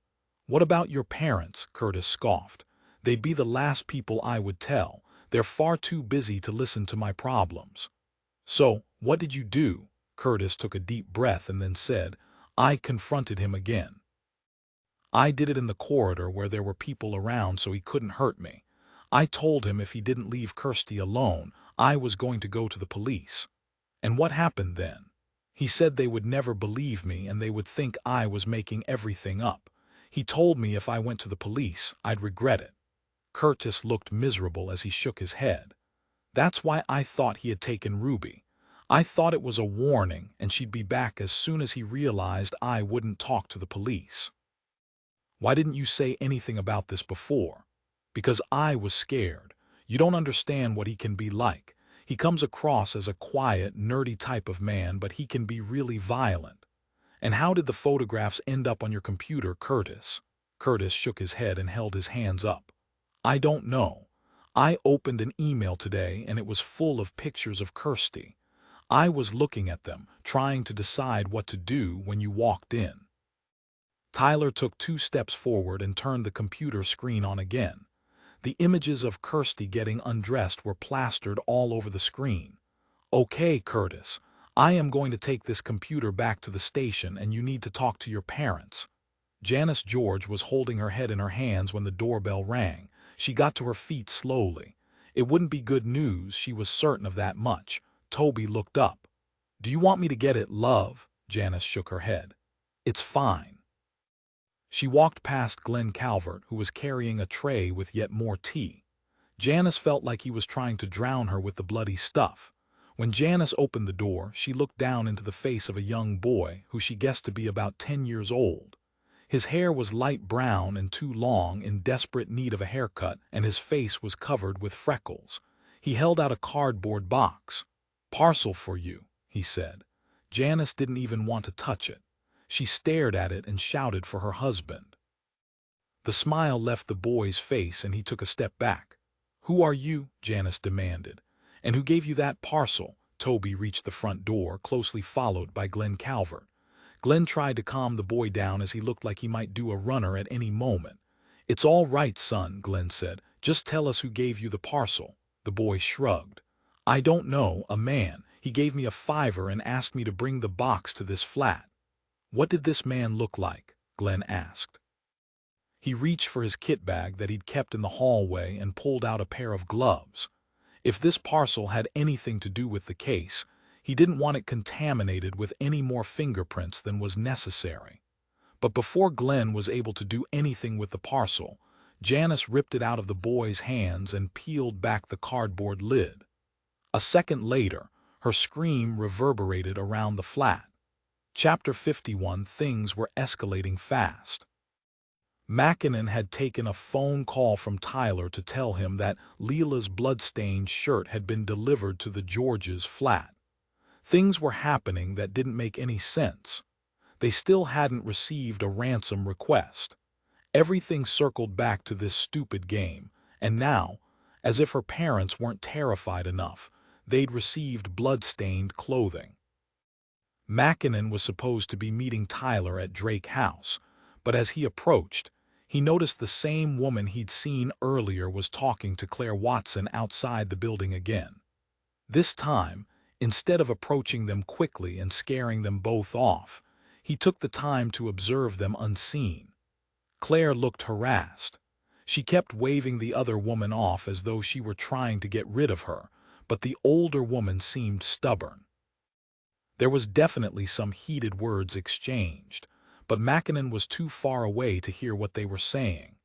A: What about your parents? Curtis scoffed. They'd be the last people I would tell. They're far too busy to listen to my problems. So, what did you do? Curtis took a deep breath and then said, I confronted him again. I did it in the corridor where there were people around so he couldn't hurt me. I told him if he didn't leave Kirsty alone, I was going to go to the police. And what happened then? He said they would never believe me and they would think I was making everything up. He told me if I went to the police, I'd regret it. Curtis looked miserable as he shook his head. That's why I thought he had taken Ruby. I thought it was a warning and she'd be back as soon as he realized I wouldn't talk to the police. Why didn't you say anything about this before? Because I was scared. You don't understand what he can be like. He comes across as a quiet, nerdy type of man, but he can be really violent. And how did the photographs end up on your computer, Curtis? Curtis shook his head and held his hands up. I don't know. I opened an email today and it was full of pictures of Kirsty. I was looking at them, trying to decide what to do when you walked in. Tyler took 2 steps forward and turned the computer screen on again. The images of Kirsty getting undressed were plastered all over the screen. Okay, Curtis, I am going to take this computer back to the station and you need to talk to your parents. Janice George was holding her head in her hands when the doorbell rang. She got to her feet slowly. It wouldn't be good news, she was certain of that much. Toby looked up. Do you want me to get it, love? Janice shook her head. It's fine. She walked past Glenn Calvert, who was carrying a tray with yet more tea. Janice felt like he was trying to drown her with the bloody stuff. When Janice opened the door, she looked down into the face of a young boy who she guessed to be about 10 years old. His hair was light brown and too long, in desperate need of a haircut, and his face was covered with freckles. He held out a cardboard box. Parcel for you, he said. Janice didn't even want to touch it. She stared at it and shouted for her husband. The smile left the boy's face and he took a step back. Who are you? Janice demanded. And who gave you that parcel? Toby reached the front door, closely followed by Glenn Calvert. Glenn tried to calm the boy down as he looked like he might do a runner at any moment. "It's all right, son," Glenn said. "Just tell us who gave you the parcel." The boy shrugged. "I don't know, a man. He gave me a $5 and asked me to bring the box to this flat." "What did this man look like?" Glenn asked. He reached for his kit bag that he'd kept in the hallway and pulled out a pair of gloves. If this parcel had anything to do with the case, he didn't want it contaminated with any more fingerprints than was necessary. But before Glenn was able to do anything with the parcel, Janice ripped it out of the boy's hands and peeled back the cardboard lid. A second later, her scream reverberated around the flat. Chapter 51. Things were escalating fast. Mackinnon had taken a phone call from Tyler to tell him that Leela's bloodstained shirt had been delivered to the Georges' flat. Things were happening that didn't make any sense. They still hadn't received a ransom request. Everything circled back to this stupid game, and now, as if her parents weren't terrified enough, they'd received blood-stained clothing. Mackinnon was supposed to be meeting Tyler at Drake House, but as he approached, he noticed the same woman he'd seen earlier was talking to Claire Watson outside the building again. This time, instead of approaching them quickly and scaring them both off, he took the time to observe them unseen. Claire looked harassed. She kept waving the other woman off as though she were trying to get rid of her, but the older woman seemed stubborn. There was definitely some heated words exchanged, but Mackinnon was too far away to hear what they were saying.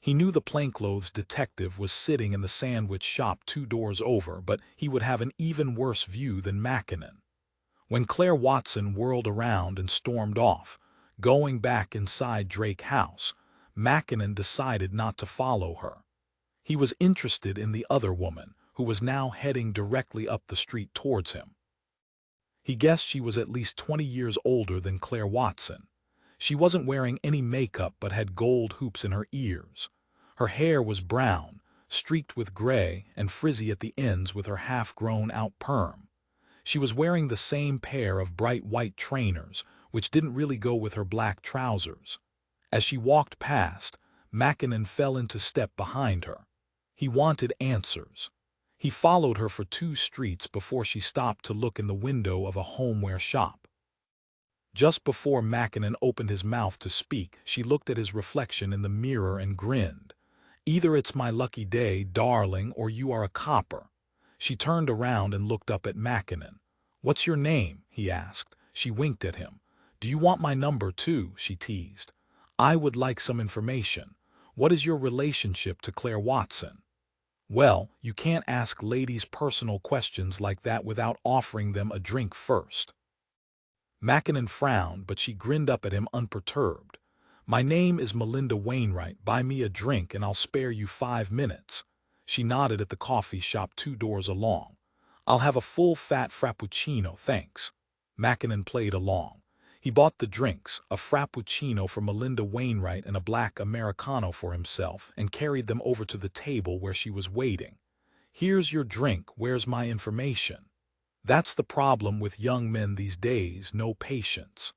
A: He knew the plainclothes detective was sitting in the sandwich shop 2 doors over, but he would have an even worse view than Mackinnon. When Claire Watson whirled around and stormed off, going back inside Drake House, Mackinnon decided not to follow her. He was interested in the other woman, who was now heading directly up the street towards him. He guessed she was at least 20 years older than Claire Watson. She wasn't wearing any makeup but had gold hoops in her ears. Her hair was brown, streaked with gray and frizzy at the ends with her half-grown-out perm. She was wearing the same pair of bright white trainers, which didn't really go with her black trousers. As she walked past, Mackinnon fell into step behind her. He wanted answers. He followed her for 2 streets before she stopped to look in the window of a homeware shop. Just before Mackinnon opened his mouth to speak, she looked at his reflection in the mirror and grinned. "Either it's my lucky day, darling, or you are a copper." She turned around and looked up at Mackinnon. "What's your name?" he asked. She winked at him. "Do you want my number too?" she teased. "I would like some information. What is your relationship to Claire Watson?" "Well, you can't ask ladies personal questions like that without offering them a drink first." Mackinnon frowned, but she grinned up at him unperturbed. "My name is Melinda Wainwright. Buy me a drink and I'll spare you 5 minutes." She nodded at the coffee shop 2 doors along. "I'll have a full-fat frappuccino, thanks." Mackinnon played along. He bought the drinks, a frappuccino for Melinda Wainwright and a black Americano for himself, and carried them over to the table where she was waiting. "Here's your drink, where's my information?" That's the problem with young men these days, no patience.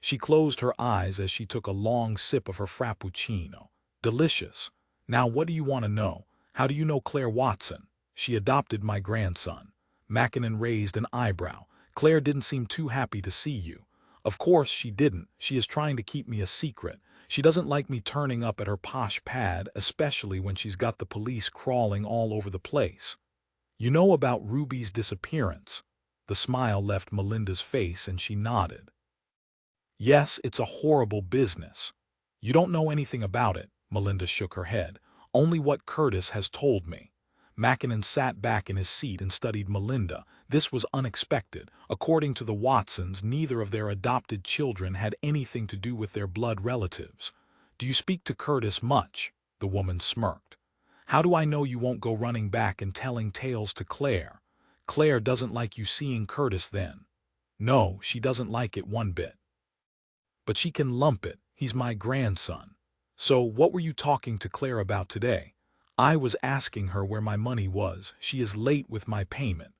A: She closed her eyes as she took a long sip of her frappuccino. "Delicious. Now what do you want to know? How do you know Claire Watson?" "She adopted my grandson." Mackinnon raised an eyebrow. "Claire didn't seem too happy to see you." "Of course she didn't. She is trying to keep me a secret. She doesn't like me turning up at her posh pad, especially when she's got the police crawling all over the place." "You know about Ruby's disappearance?" The smile left Melinda's face and she nodded. "Yes, it's a horrible business." "You don't know anything about it." Melinda shook her head. "Only what Curtis has told me." Mackinnon sat back in his seat and studied Melinda. This was unexpected. According to the Watsons, neither of their adopted children had anything to do with their blood relatives. "Do you speak to Curtis much?" The woman smirked. "How do I know you won't go running back and telling tales to Claire? Claire doesn't like you seeing Curtis then." "No, she doesn't like it one bit. But she can lump it. He's my grandson." "So what were you talking to Claire about today?" "I was asking her where my money was. She is late with my payment."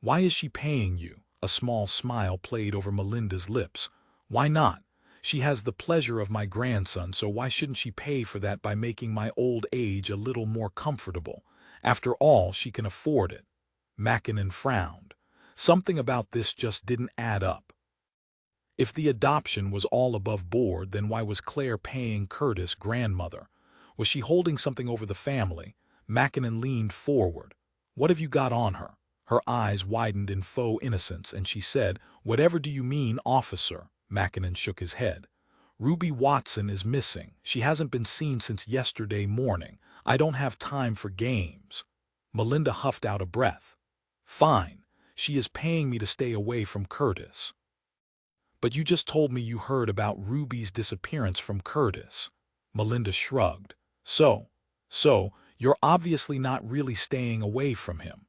A: "Why is she paying you?" A small smile played over Melinda's lips. "Why not? She has the pleasure of my grandson, so why shouldn't she pay for that by making my old age a little more comfortable? After all, she can afford it. Mackinnon frowned. Something about this just didn't add up. If the adoption was all above board, then why was Claire paying Curtis' grandmother? Was she holding something over the family? Mackinnon leaned forward. What have you got on her? Her eyes widened in faux innocence, and she said, Whatever do you mean, officer? Mackinnon shook his head. Ruby Watson is missing. She hasn't been seen since yesterday morning. I don't have time for games. Melinda huffed out a breath. Fine. She is paying me to stay away from Curtis. But you just told me you heard about Ruby's disappearance from Curtis. Melinda shrugged. So, you're obviously not really staying away from him.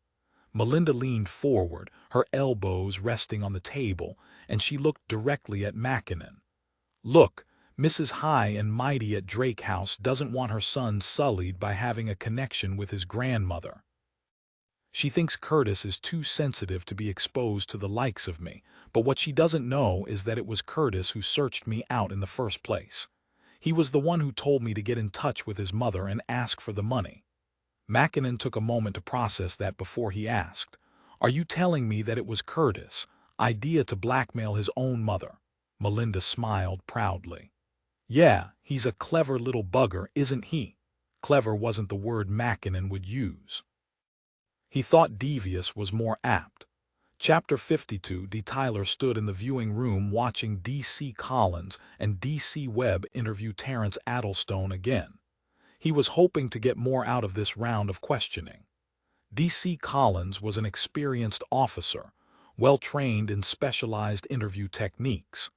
A: Melinda leaned forward, her elbows resting on the table, and she looked directly at Mackinnon. Look, Mrs. High and Mighty at Drake House doesn't want her son sullied by having a connection with his grandmother. She thinks Curtis is too sensitive to be exposed to the likes of me, but what she doesn't know is that it was Curtis who searched me out in the first place. He was the one who told me to get in touch with his mother and ask for the money. Mackinnon took a moment to process that before he asked, Are you telling me that it was Curtis' idea to blackmail his own mother? Melinda smiled proudly. Yeah, he's a clever little bugger, isn't he? Clever wasn't the word Mackinnon would use. He thought devious was more apt. Chapter 52. D. Tyler stood in the viewing room watching D.C. Collins and D.C. Webb interview Terence Addlestone again. He was hoping to get more out of this round of questioning. D.C. Collins was an experienced officer, well-trained in specialized interview techniques.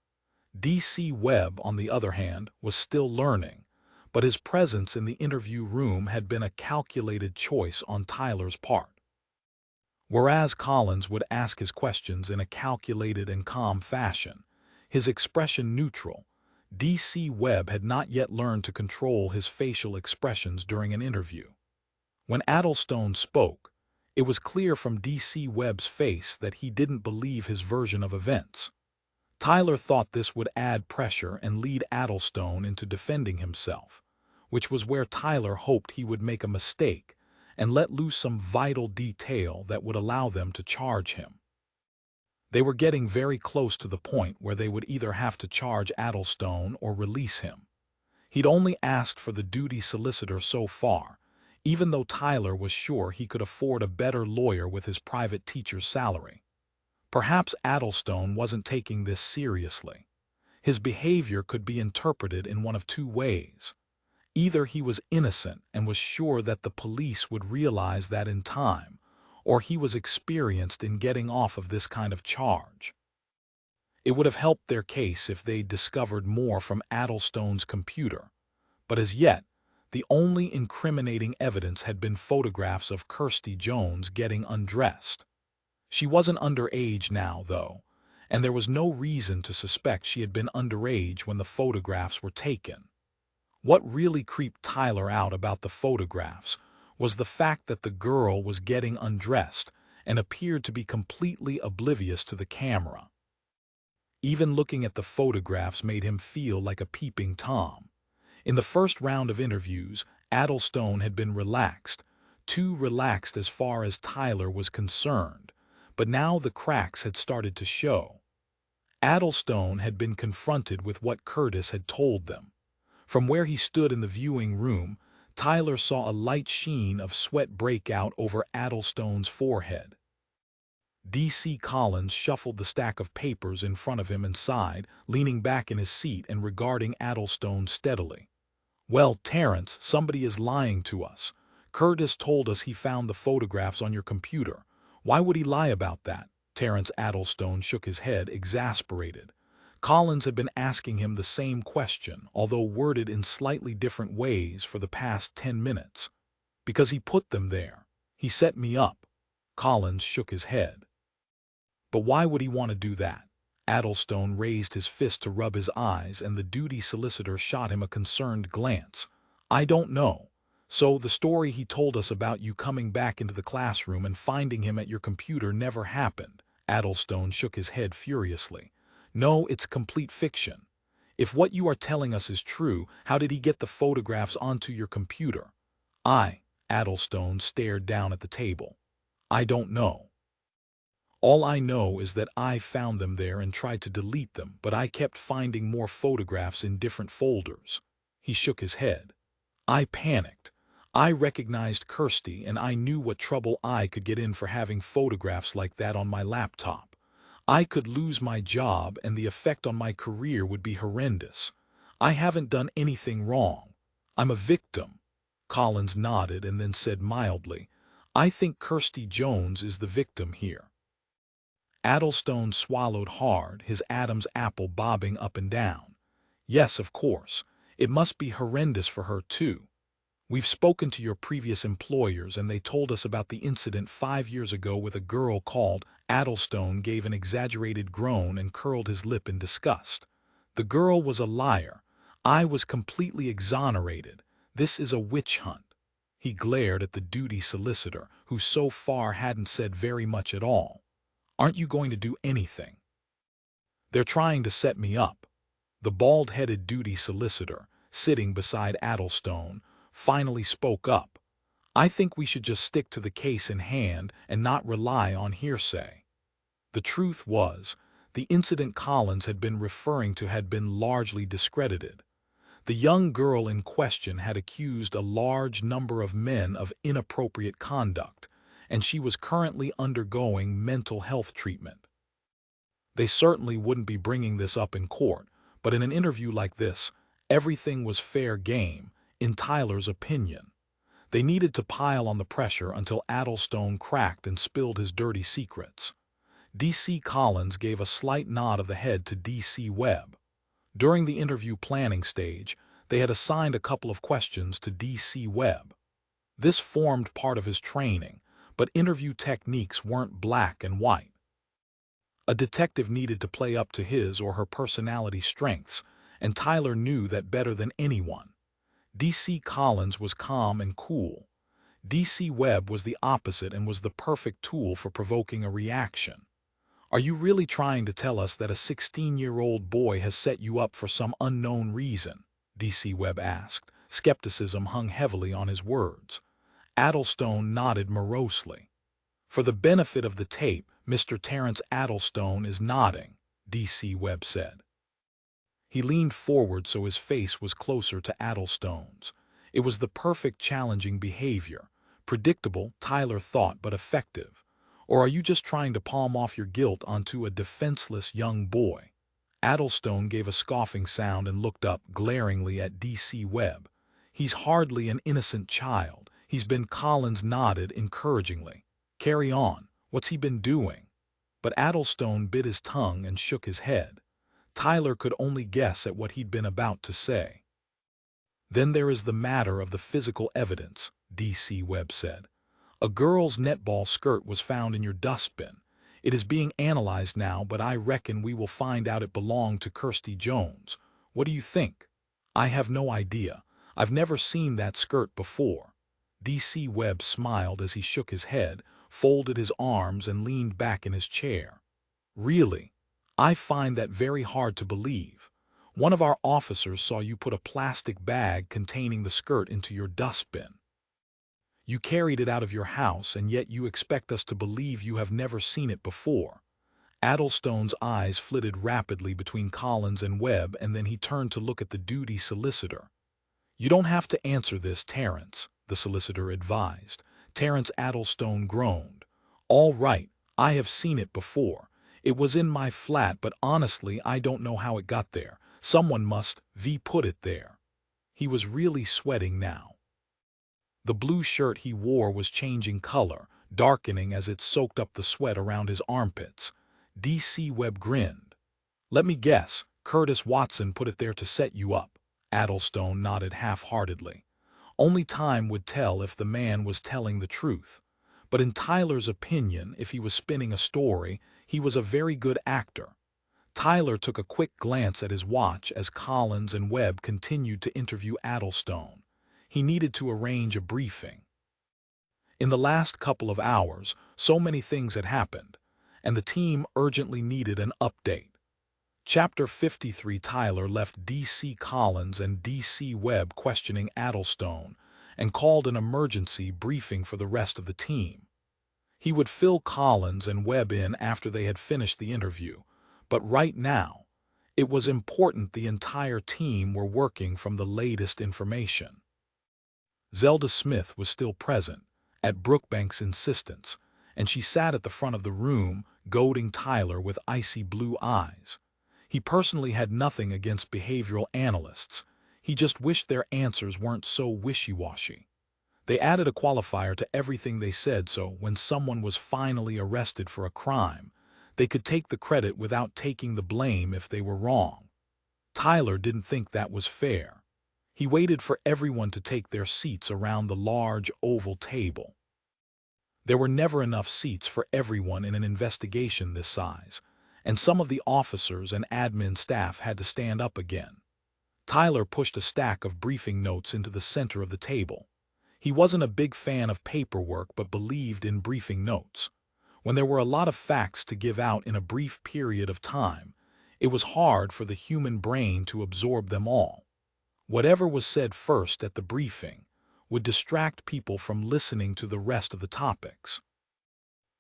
A: D.C. Webb, on the other hand, was still learning, but his presence in the interview room had been a calculated choice on Tyler's part. Whereas Collins would ask his questions in a calculated and calm fashion, his expression neutral, D.C. Webb had not yet learned to control his facial expressions during an interview. When Addlestone spoke, it was clear from D.C. Webb's face that he didn't believe his version of events. Tyler thought this would add pressure and lead Addlestone into defending himself, which was where Tyler hoped he would make a mistake and let loose some vital detail that would allow them to charge him. They were getting very close to the point where they would either have to charge Addlestone or release him. He'd only asked for the duty solicitor so far, even though Tyler was sure he could afford a better lawyer with his private teacher's salary. Perhaps Addlestone wasn't taking this seriously. His behavior could be interpreted in one of two ways. Either he was innocent and was sure that the police would realize that in time, or he was experienced in getting off of this kind of charge. It would have helped their case if they'd discovered more from Addlestone's computer, but as yet, the only incriminating evidence had been photographs of Kirsty Jones getting undressed. She wasn't underage now, though, and there was no reason to suspect she had been underage when the photographs were taken. What really creeped Tyler out about the photographs was the fact that the girl was getting undressed and appeared to be completely oblivious to the camera. Even looking at the photographs made him feel like a peeping Tom. In the first round of interviews, Addlestone had been relaxed, too relaxed as far as Tyler was concerned, but now the cracks had started to show. Addlestone had been confronted with what Curtis had told them. From where he stood in the viewing room, Tyler saw a light sheen of sweat break out over Addlestone's forehead. D.C. Collins shuffled the stack of papers in front of him and sighed, leaning back in his seat and regarding Addlestone steadily. Well, Terence, somebody is lying to us. Curtis told us he found the photographs on your computer. Why would he lie about that? Terence Addlestone shook his head, exasperated. Collins had been asking him the same question, although worded in slightly different ways, for the past 10 minutes. Because he put them there. He set me up. Collins shook his head. But why would he want to do that? Addlestone raised his fist to rub his eyes, and the duty solicitor shot him a concerned glance. I don't know. So the story he told us about you coming back into the classroom and finding him at your computer never happened. Addlestone shook his head furiously. No, it's complete fiction. If what you are telling us is true, how did he get the photographs onto your computer? Addlestone stared down at the table. I don't know. All I know is that I found them there and tried to delete them, but I kept finding more photographs in different folders. He shook his head. I panicked. I recognized Kirsty, and I knew what trouble I could get in for having photographs like that on my laptop. I could lose my job, and the effect on my career would be horrendous. I haven't done anything wrong. I'm a victim. Collins nodded and then said mildly, I think Kirsty Jones is the victim here. Addlestone swallowed hard, his Adam's apple bobbing up and down. Yes, of course. It must be horrendous for her, too. We've spoken to your previous employers, and they told us about the incident 5 years ago with a girl called. Addlestone gave an exaggerated groan and curled his lip in disgust. The girl was a liar. I was completely exonerated. This is a witch hunt. He glared at the duty solicitor, who so far hadn't said very much at all. Aren't you going to do anything? They're trying to set me up. The bald-headed duty solicitor, sitting beside Addlestone, finally spoke up. I think we should just stick to the case in hand and not rely on hearsay. The truth was, the incident Collins had been referring to had been largely discredited. The young girl in question had accused a large number of men of inappropriate conduct, and she was currently undergoing mental health treatment. They certainly wouldn't be bringing this up in court, but in an interview like this, everything was fair game, in Tyler's opinion. They needed to pile on the pressure until Addlestone cracked and spilled his dirty secrets. D.C. Collins gave a slight nod of the head to D.C. Webb. During the interview planning stage, they had assigned a couple of questions to D.C. Webb. This formed part of his training, but interview techniques weren't black and white. A detective needed to play up to his or her personality strengths, and Tyler knew that better than anyone. D.C. Collins was calm and cool. D.C. Webb was the opposite and was the perfect tool for provoking a reaction. Are you really trying to tell us that a 16-year-old boy has set you up for some unknown reason? D.C. Webb asked. Skepticism hung heavily on his words. Addlestone nodded morosely. For the benefit of the tape, Mr. Terence Addlestone is nodding, D.C. Webb said. He leaned forward so his face was closer to Addlestone's. It was the perfect challenging behavior. Predictable, Tyler thought, but effective. Or are you just trying to palm off your guilt onto a defenseless young boy? Addlestone gave a scoffing sound and looked up glaringly at D.C. Webb. He's hardly an innocent child. He's been. Collins nodded encouragingly. Carry on. What's he been doing? But Addlestone bit his tongue and shook his head. Tyler could only guess at what he'd been about to say. Then there is the matter of the physical evidence, D.C. Webb said. A girl's netball skirt was found in your dustbin. It is being analyzed now, but I reckon we will find out it belonged to Kirsty Jones. What do you think? I have no idea. I've never seen that skirt before. D.C. Webb smiled as he shook his head, folded his arms, and leaned back in his chair. Really? I find that very hard to believe. One of our officers saw you put a plastic bag containing the skirt into your dustbin. You carried it out of your house, and yet you expect us to believe you have never seen it before. Addlestone's eyes flitted rapidly between Collins and Webb, and then he turned to look at the duty solicitor. You don't have to answer this, Terence, the solicitor advised. Terence Addlestone groaned. All right, I have seen it before. It was in my flat, but honestly, I don't know how it got there. Someone must put it there. He was really sweating now. The blue shirt he wore was changing color, darkening as it soaked up the sweat around his armpits. D.C. Webb grinned. Let me guess, Curtis Watson put it there to set you up. Addlestone nodded half-heartedly. Only time would tell if the man was telling the truth. But in Tyler's opinion, if he was spinning a story, he was a very good actor. Tyler took a quick glance at his watch as Collins and Webb continued to interview Addlestone. He needed to arrange a briefing. In the last couple of hours, so many things had happened, and the team urgently needed an update. Chapter 53. Tyler left D.C. Collins and D.C. Webb questioning Addlestone and called an emergency briefing for the rest of the team. He would fill Collins and Webb in after they had finished the interview, but right now, it was important the entire team were working from the latest information. Zelda Smith was still present, at Brookbank's insistence, and she sat at the front of the room, goading Tyler with icy blue eyes. He personally had nothing against behavioral analysts. He just wished their answers weren't so wishy-washy. They added a qualifier to everything they said so when someone was finally arrested for a crime, they could take the credit without taking the blame if they were wrong. Tyler didn't think that was fair. He waited for everyone to take their seats around the large oval table. There were never enough seats for everyone in an investigation this size, and some of the officers and admin staff had to stand up again. Tyler pushed a stack of briefing notes into the center of the table. He wasn't a big fan of paperwork but believed in briefing notes. When there were a lot of facts to give out in a brief period of time, it was hard for the human brain to absorb them all. Whatever was said first at the briefing would distract people from listening to the rest of the topics.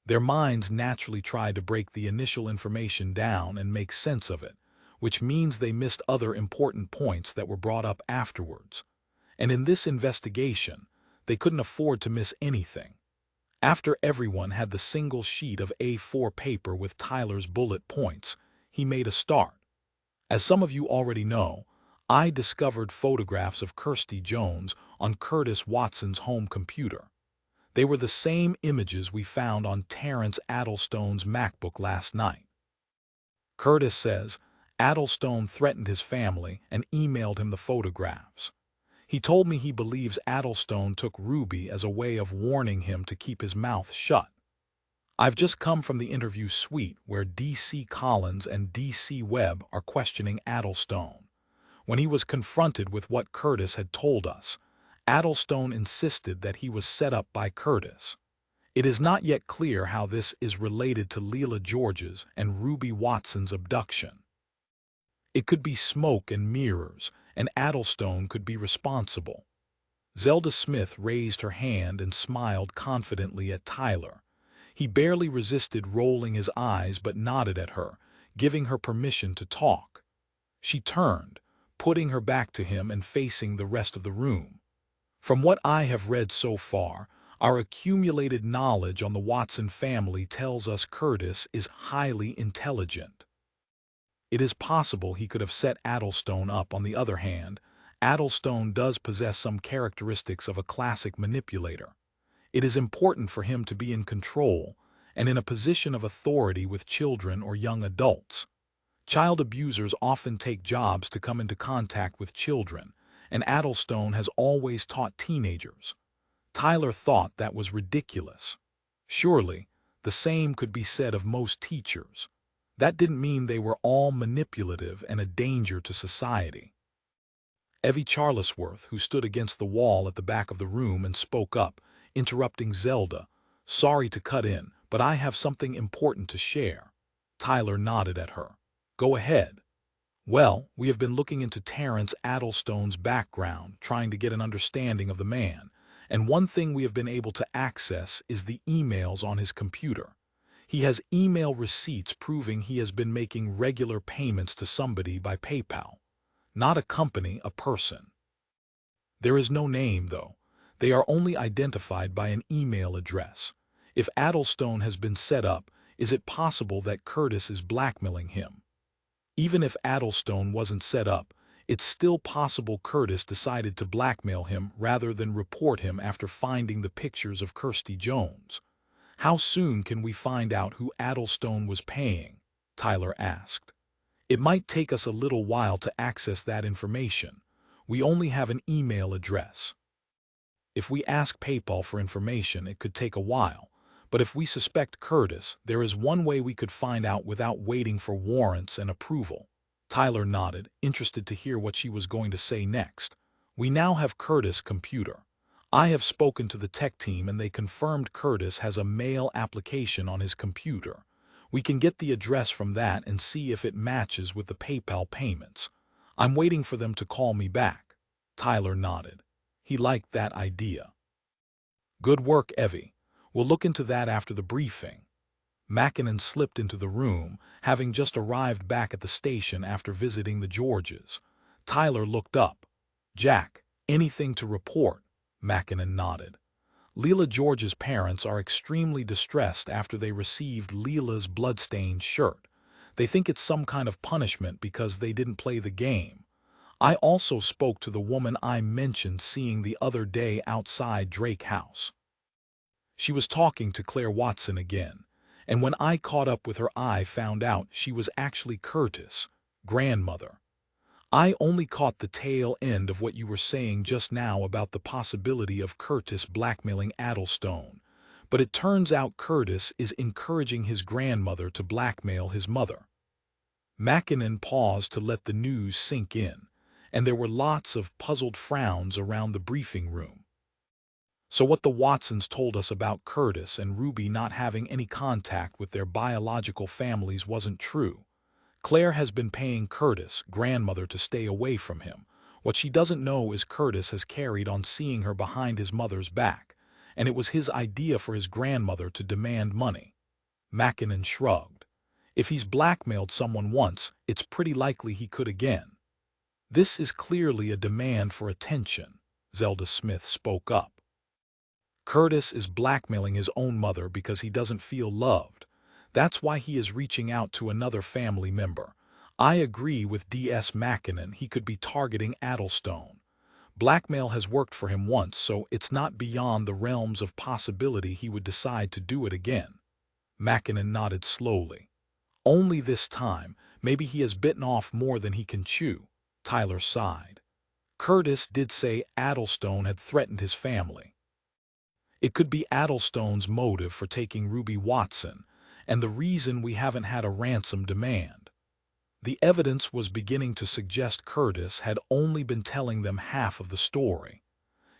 A: Their minds naturally tried to break the initial information down and make sense of it, which means they missed other important points that were brought up afterwards. And in this investigation, they couldn't afford to miss anything. After everyone had the single sheet of A4 paper with Tyler's bullet points, he made a start. As some of you already know, I discovered photographs of Kirsty Jones on Curtis Watson's home computer. They were the same images we found on Terrence Addlestone's MacBook last night. Curtis says Addlestone threatened his family and emailed him the photographs. He told me he believes Addlestone took Ruby as a way of warning him to keep his mouth shut. I've just come from the interview suite where D.C. Collins and D.C. Webb are questioning Addlestone. When he was confronted with what Curtis had told us, Addlestone insisted that he was set up by Curtis. It is not yet clear how this is related to Leila George's and Ruby Watson's abduction. It could be smoke and mirrors, and Addlestone could be responsible. Zelda Smith raised her hand and smiled confidently at Tyler. He barely resisted rolling his eyes but nodded at her, giving her permission to talk. She turned, putting her back to him and facing the rest of the room. From what I have read so far, our accumulated knowledge on the Watson family tells us Curtis is highly intelligent. It is possible he could have set Addlestone up. On the other hand, Addlestone does possess some characteristics of a classic manipulator. It is important for him to be in control and in a position of authority with children or young adults. Child abusers often take jobs to come into contact with children, and Addlestone has always taught teenagers. Tyler thought that was ridiculous. Surely, the same could be said of most teachers. That didn't mean they were all manipulative and a danger to society. Evie Charlesworth, who stood against the wall at the back of the room and spoke up, interrupting Zelda, "Sorry to cut in, but I have something important to share." Tyler nodded at her. "Go ahead." "Well, we have been looking into Terrence Addlestone's background, trying to get an understanding of the man, and one thing we have been able to access is the emails on his computer. He has email receipts proving he has been making regular payments to somebody by PayPal. Not a company, a person. There is no name, though. They are only identified by an email address. If Addlestone has been set up, is it possible that Curtis is blackmailing him? Even if Addlestone wasn't set up, it's still possible Curtis decided to blackmail him rather than report him after finding the pictures of Kirsty Jones. How soon can we find out who Addlestone was paying? Tyler asked. It might take us a little while to access that information. We only have an email address. If we ask PayPal for information, it could take a while. But if we suspect Curtis, there is one way we could find out without waiting for warrants and approval. Tyler nodded, interested to hear what she was going to say next. We now have Curtis' computer. I have spoken to the tech team and they confirmed Curtis has a mail application on his computer. We can get the address from that and see if it matches with the PayPal payments. I'm waiting for them to call me back." Tyler nodded. He liked that idea. "Good work, Evie. We'll look into that after the briefing." Mackinnon slipped into the room, having just arrived back at the station after visiting the Georges. Tyler looked up. "Jack, anything to report?" Mackinnon nodded. "Leela George's parents are extremely distressed after they received Leela's bloodstained shirt. They think it's some kind of punishment because they didn't play the game. I also spoke to the woman I mentioned seeing the other day outside Drake House. She was talking to Claire Watson again, and when I caught up with her I found out she was actually Curtis' grandmother. I only caught the tail end of what you were saying just now about the possibility of Curtis blackmailing Addlestone, but it turns out Curtis is encouraging his grandmother to blackmail his mother." Mackinnon paused to let the news sink in, and there were lots of puzzled frowns around the briefing room. "So what the Watsons told us about Curtis and Ruby not having any contact with their biological families wasn't true. Claire has been paying Curtis' grandmother to stay away from him. What she doesn't know is Curtis has carried on seeing her behind his mother's back, and it was his idea for his grandmother to demand money." Mackinnon shrugged. "If he's blackmailed someone once, it's pretty likely he could again." "This is clearly a demand for attention," Zelda Smith spoke up. "Curtis is blackmailing his own mother because he doesn't feel loved. That's why he is reaching out to another family member. I agree with D.S. Mackinnon, he could be targeting Addlestone. Blackmail has worked for him once, so it's not beyond the realms of possibility he would decide to do it again." Mackinnon nodded slowly. "Only this time, maybe he has bitten off more than he can chew." Tyler sighed. "Curtis did say Addlestone had threatened his family. It could be Addlestone's motive for taking Ruby Watson, and the reason we haven't had a ransom demand. The evidence was beginning to suggest Curtis had only been telling them half of the story.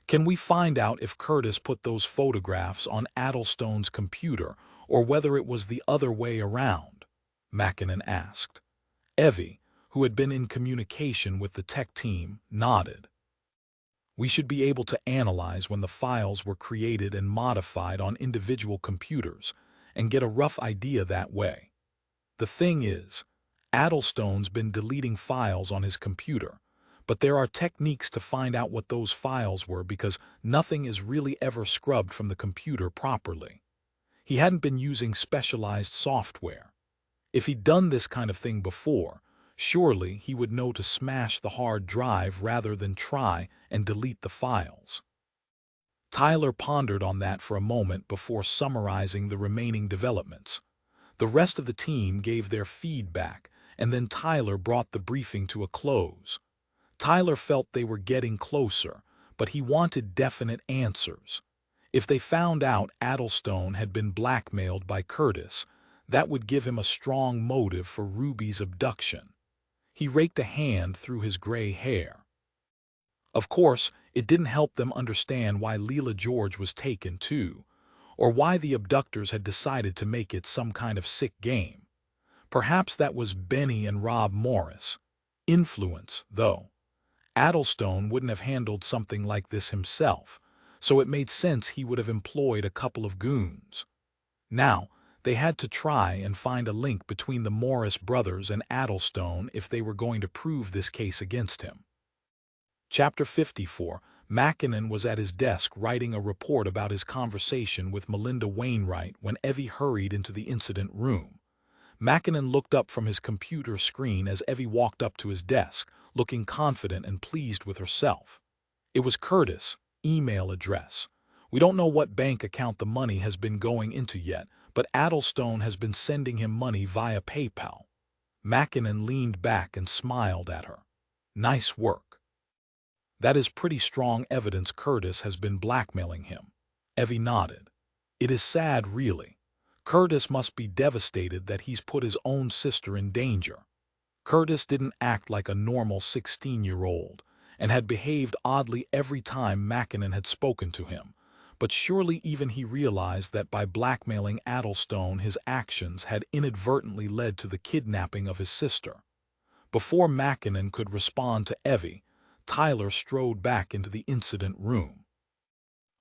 A: Can we find out if Curtis put those photographs on Addlestone's computer or whether it was the other way around?" Mackinnon asked. Evie, who had been in communication with the tech team, nodded. "We should be able to analyze when the files were created and modified on individual computers and get a rough idea that way. The thing is, Addlestone's been deleting files on his computer, but there are techniques to find out what those files were because nothing is really ever scrubbed from the computer properly. He hadn't been using specialized software. If he'd done this kind of thing before, surely he would know to smash the hard drive rather than try and delete the files." Tyler pondered on that for a moment before summarizing the remaining developments. The rest of the team gave their feedback, and then Tyler brought the briefing to a close. Tyler felt they were getting closer, but he wanted definite answers. If they found out Addlestone had been blackmailed by Curtis, that would give him a strong motive for Ruby's abduction. He raked a hand through his gray hair. Of course, it didn't help them understand why Leela George was taken too, or why the abductors had decided to make it some kind of sick game. Perhaps that was Benny and Rob Morris. Influence, though. Addlestone wouldn't have handled something like this himself, so it made sense he would have employed a couple of goons. Now, they had to try and find a link between the Morris brothers and Addlestone if they were going to prove this case against him. Chapter 54. Mackinnon was at his desk writing a report about his conversation with Melinda Wainwright when Evie hurried into the incident room. Mackinnon looked up from his computer screen as Evie walked up to his desk, looking confident and pleased with herself. It was Curtis' email address. "We don't know what bank account the money has been going into yet, but Addlestone has been sending him money via PayPal." Mackinnon leaned back and smiled at her. "Nice work." "That is pretty strong evidence Curtis has been blackmailing him." Evie nodded. "It is sad, really. Curtis must be devastated that he's put his own sister in danger." Curtis didn't act like a normal 16-year-old and had behaved oddly every time Mackinnon had spoken to him, but surely even he realized that by blackmailing Addlestone his actions had inadvertently led to the kidnapping of his sister. Before Mackinnon could respond to Evie, Tyler strode back into the incident room.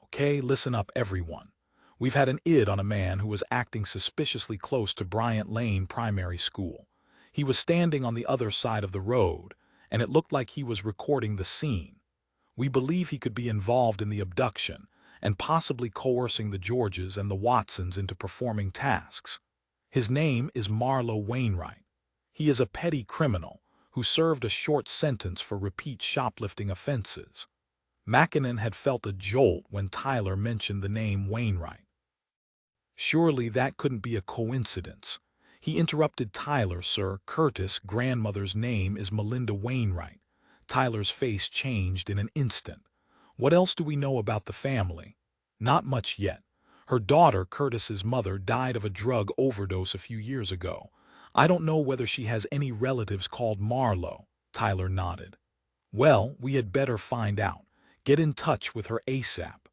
A: "Okay, listen up everyone. We've had an id on a man who was acting suspiciously close to Bryant Lane Primary School. He was standing on the other side of the road, and it looked like he was recording the scene. We believe he could be involved in the abduction and possibly coercing the Georges and the Watsons into performing tasks. His name is Marlowe Wainwright. He is a petty criminal who served a short sentence for repeat shoplifting offenses." Mackinnon had felt a jolt when Tyler mentioned the name Wainwright. Surely that couldn't be a coincidence. He interrupted Tyler. "Sir, Curtis' grandmother's name is Melinda Wainwright." Tyler's face changed in an instant. "What else do we know about the family?" "Not much yet. Her daughter, Curtis's mother, died of a drug overdose a few years ago. I don't know whether she has any relatives called Marlowe." Tyler nodded. "Well, we had better find out. Get in touch with her ASAP."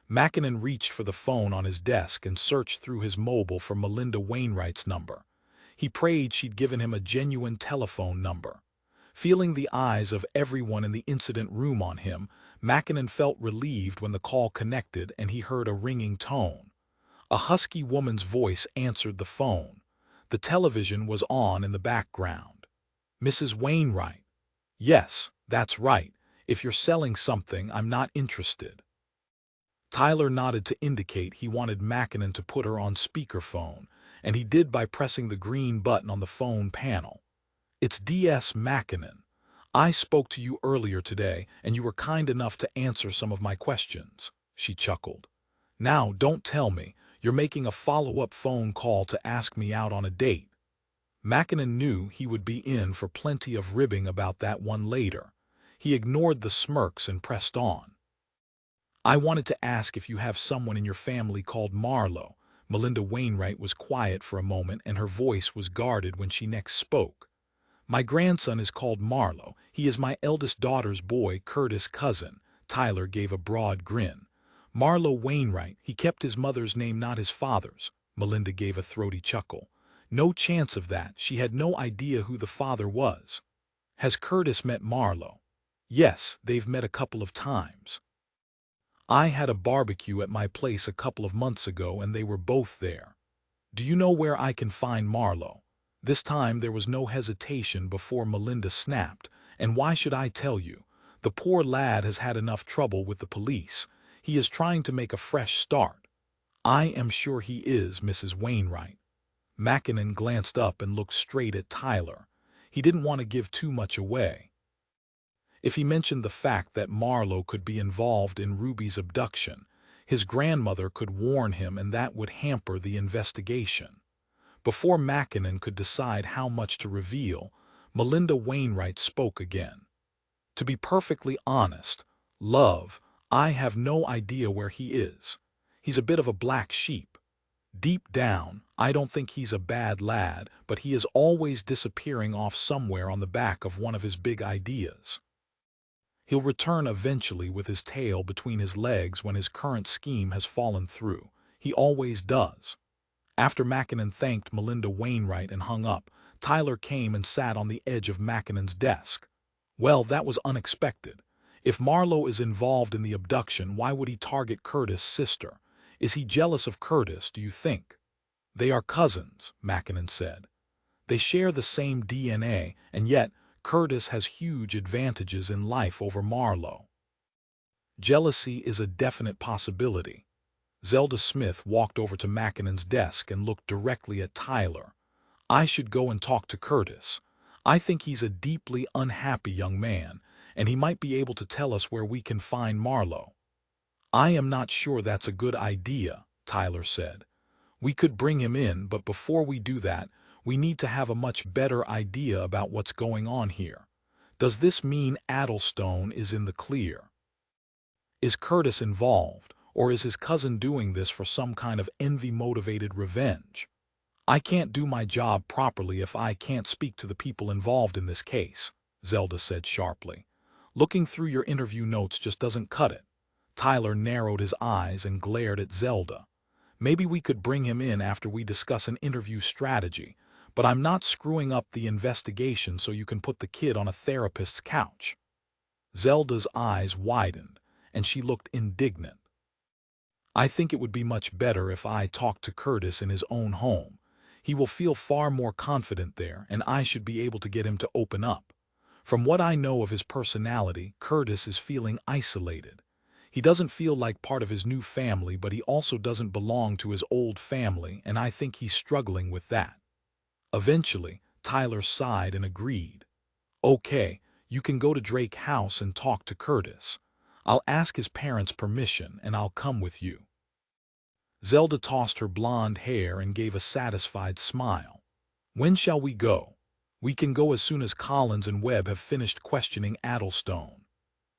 A: Mackinnon reached for the phone on his desk and searched through his mobile for Melinda Wainwright's number. He prayed she'd given him a genuine telephone number. Feeling the eyes of everyone in the incident room on him, Mackinnon felt relieved when the call connected and he heard a ringing tone. A husky woman's voice answered the phone. The television was on in the background. "Mrs. Wainwright?" "Yes, that's right. If you're selling something, I'm not interested." Tyler nodded to indicate he wanted Mackinnon to put her on speakerphone, and he did by pressing the green button on the phone panel. "It's D.S. Mackinnon. I spoke to you earlier today, and you were kind enough to answer some of my questions," she chuckled. "Now, don't tell me you're making a follow-up phone call to ask me out on a date." Mackinnon knew he would be in for plenty of ribbing about that one later. He ignored the smirks and pressed on. "I wanted to ask if you have someone in your family called Marlowe." Melinda Wainwright was quiet for a moment and her voice was guarded when she next spoke. "My grandson is called Marlowe. He is my eldest daughter's boy, Curtis' cousin." Tyler gave a broad grin. "Marlowe Wainwright. He kept his mother's name, not his father's." Melinda gave a throaty chuckle. "No chance of that. She had no idea who the father was." "Has Curtis met Marlowe?" "Yes, they've met a couple of times. I had a barbecue at my place a couple of months ago and they were both there." "Do you know where I can find Marlowe?" This time there was no hesitation before Melinda snapped. "And why should I tell you? The poor lad has had enough trouble with the police. He is trying to make a fresh start." "I am sure he is, Mrs. Wainwright." Mackinnon glanced up and looked straight at Tyler. He didn't want to give too much away. If he mentioned the fact that Marlowe could be involved in Ruby's abduction, his grandmother could warn him and that would hamper the investigation. Before Mackinnon could decide how much to reveal, Melinda Wainwright spoke again. "To be perfectly honest, love, I have no idea where he is. He's a bit of a black sheep. Deep down, I don't think he's a bad lad, but he is always disappearing off somewhere on the back of one of his big ideas. He'll return eventually with his tail between his legs when his current scheme has fallen through. He always does." After Mackinnon thanked Melinda Wainwright and hung up, Tyler came and sat on the edge of Mackinnon's desk. "Well, that was unexpected. If Marlowe is involved in the abduction, why would he target Curtis' sister? Is he jealous of Curtis, do you think?" "They are cousins," Mackinnon said. "They share the same DNA, and yet Curtis has huge advantages in life over Marlowe. Jealousy is a definite possibility." Zelda Smith walked over to Mackinnon's desk and looked directly at Tyler. "I should go and talk to Curtis. I think he's a deeply unhappy young man, and he might be able to tell us where we can find Marlowe." "I am not sure that's a good idea," Tyler said. "We could bring him in, but before we do that, we need to have a much better idea about what's going on here. Does this mean Addlestone is in the clear? Is Curtis involved, or is his cousin doing this for some kind of envy-motivated revenge? I can't do my job properly if I can't speak to the people involved in this case," Zelda said sharply. "Looking through your interview notes just doesn't cut it." Tyler narrowed his eyes and glared at Zelda. Maybe we could bring him in after we discuss an interview strategy, but I'm not screwing up the investigation so you can put the kid on a therapist's couch. Zelda's eyes widened, and she looked indignant. I think it would be much better if I talked to Curtis in his own home. He will feel far more confident there, and I should be able to get him to open up. From what I know of his personality, Curtis is feeling isolated. He doesn't feel like part of his new family, but he also doesn't belong to his old family, and I think he's struggling with that. Eventually, Tyler sighed and agreed. Okay, you can go to Drake House and talk to Curtis. I'll ask his parents' permission, and I'll come with you. Zelda tossed her blonde hair and gave a satisfied smile. When shall we go? We can go as soon as Collins and Webb have finished questioning Addlestone.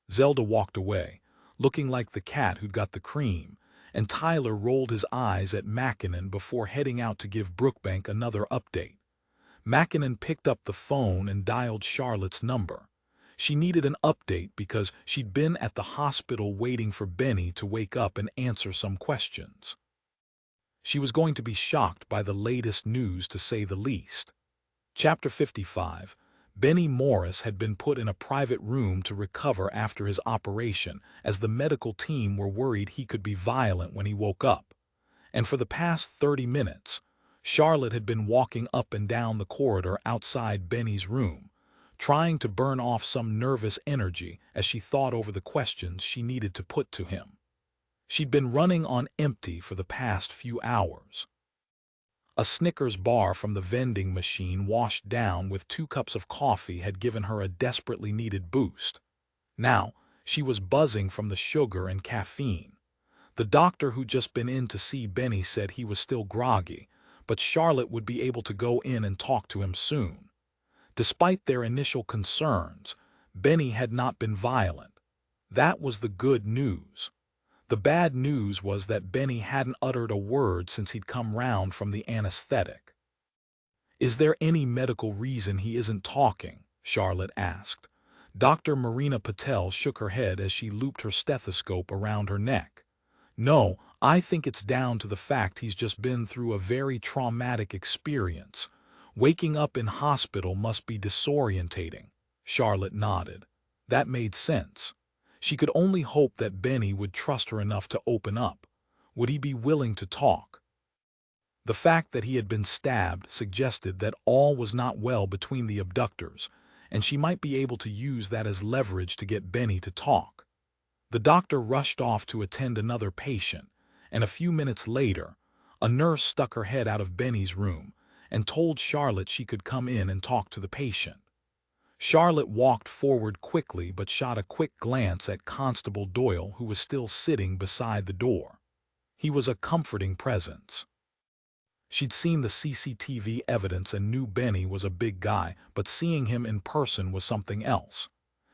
A: Zelda walked away, looking like the cat who'd got the cream, and Tyler rolled his eyes at Mackinnon before heading out to give Brookbank another update. Mackinnon picked up the phone and dialed Charlotte's number. She needed an update because she'd been at the hospital waiting for Benny to wake up and answer some questions. She was going to be shocked by the latest news, to say the least. Chapter 55. Benny Morris had been put in a private room to recover after his operation, as the medical team were worried he could be violent when he woke up. And for the past 30 minutes, Charlotte had been walking up and down the corridor outside Benny's room, trying to burn off some nervous energy as she thought over the questions she needed to put to him. She'd been running on empty for the past few hours. A Snickers bar from the vending machine washed down with 2 cups of coffee had given her a desperately needed boost. Now, she was buzzing from the sugar and caffeine. The doctor who'd just been in to see Benny said he was still groggy, but Charlotte would be able to go in and talk to him soon. Despite their initial concerns, Benny had not been violent. That was the good news. The bad news was that Benny hadn't uttered a word since he'd come round from the anesthetic. "Is there any medical reason he isn't talking?" Charlotte asked. Dr. Marina Patel shook her head as she looped her stethoscope around her neck. "No, I think it's down to the fact he's just been through a very traumatic experience. Waking up in hospital must be disorientating." Charlotte nodded. That made sense. She could only hope that Benny would trust her enough to open up. Would he be willing to talk? The fact that he had been stabbed suggested that all was not well between the abductors, and she might be able to use that as leverage to get Benny to talk. The doctor rushed off to attend another patient, and a few minutes later, a nurse stuck her head out of Benny's room and told Charlotte she could come in and talk to the patient. Charlotte walked forward quickly but shot a quick glance at Constable Doyle, who was still sitting beside the door. He was a comforting presence. She'd seen the CCTV evidence and knew Benny was a big guy, but seeing him in person was something else.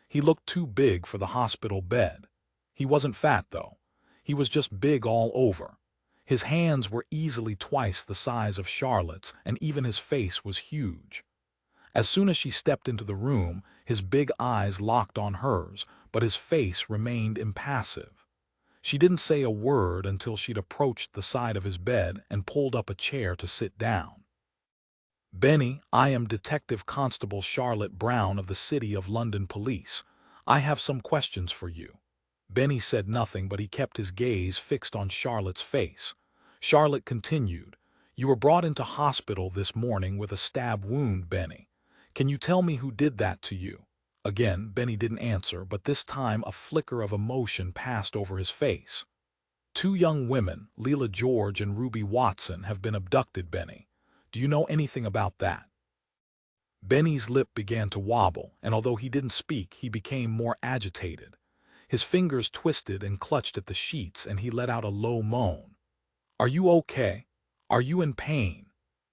A: He looked too big for the hospital bed. He wasn't fat, though. He was just big all over. His hands were easily twice the size of Charlotte's, and even his face was huge. As soon as she stepped into the room, his big eyes locked on hers, but his face remained impassive. She didn't say a word until she'd approached the side of his bed and pulled up a chair to sit down. "Benny, I am Detective Constable Charlotte Brown of the City of London Police. I have some questions for you." Benny said nothing, but he kept his gaze fixed on Charlotte's face. Charlotte continued, "You were brought into hospital this morning with a stab wound, Benny. Can you tell me who did that to you?" Again, Benny didn't answer, but this time a flicker of emotion passed over his face. "2 young women, Leela George and Ruby Watson, have been abducted, Benny. Do you know anything about that?" Benny's lip began to wobble, and although he didn't speak, he became more agitated. His fingers twisted and clutched at the sheets, and he let out a low moan. "Are you okay? Are you in pain?"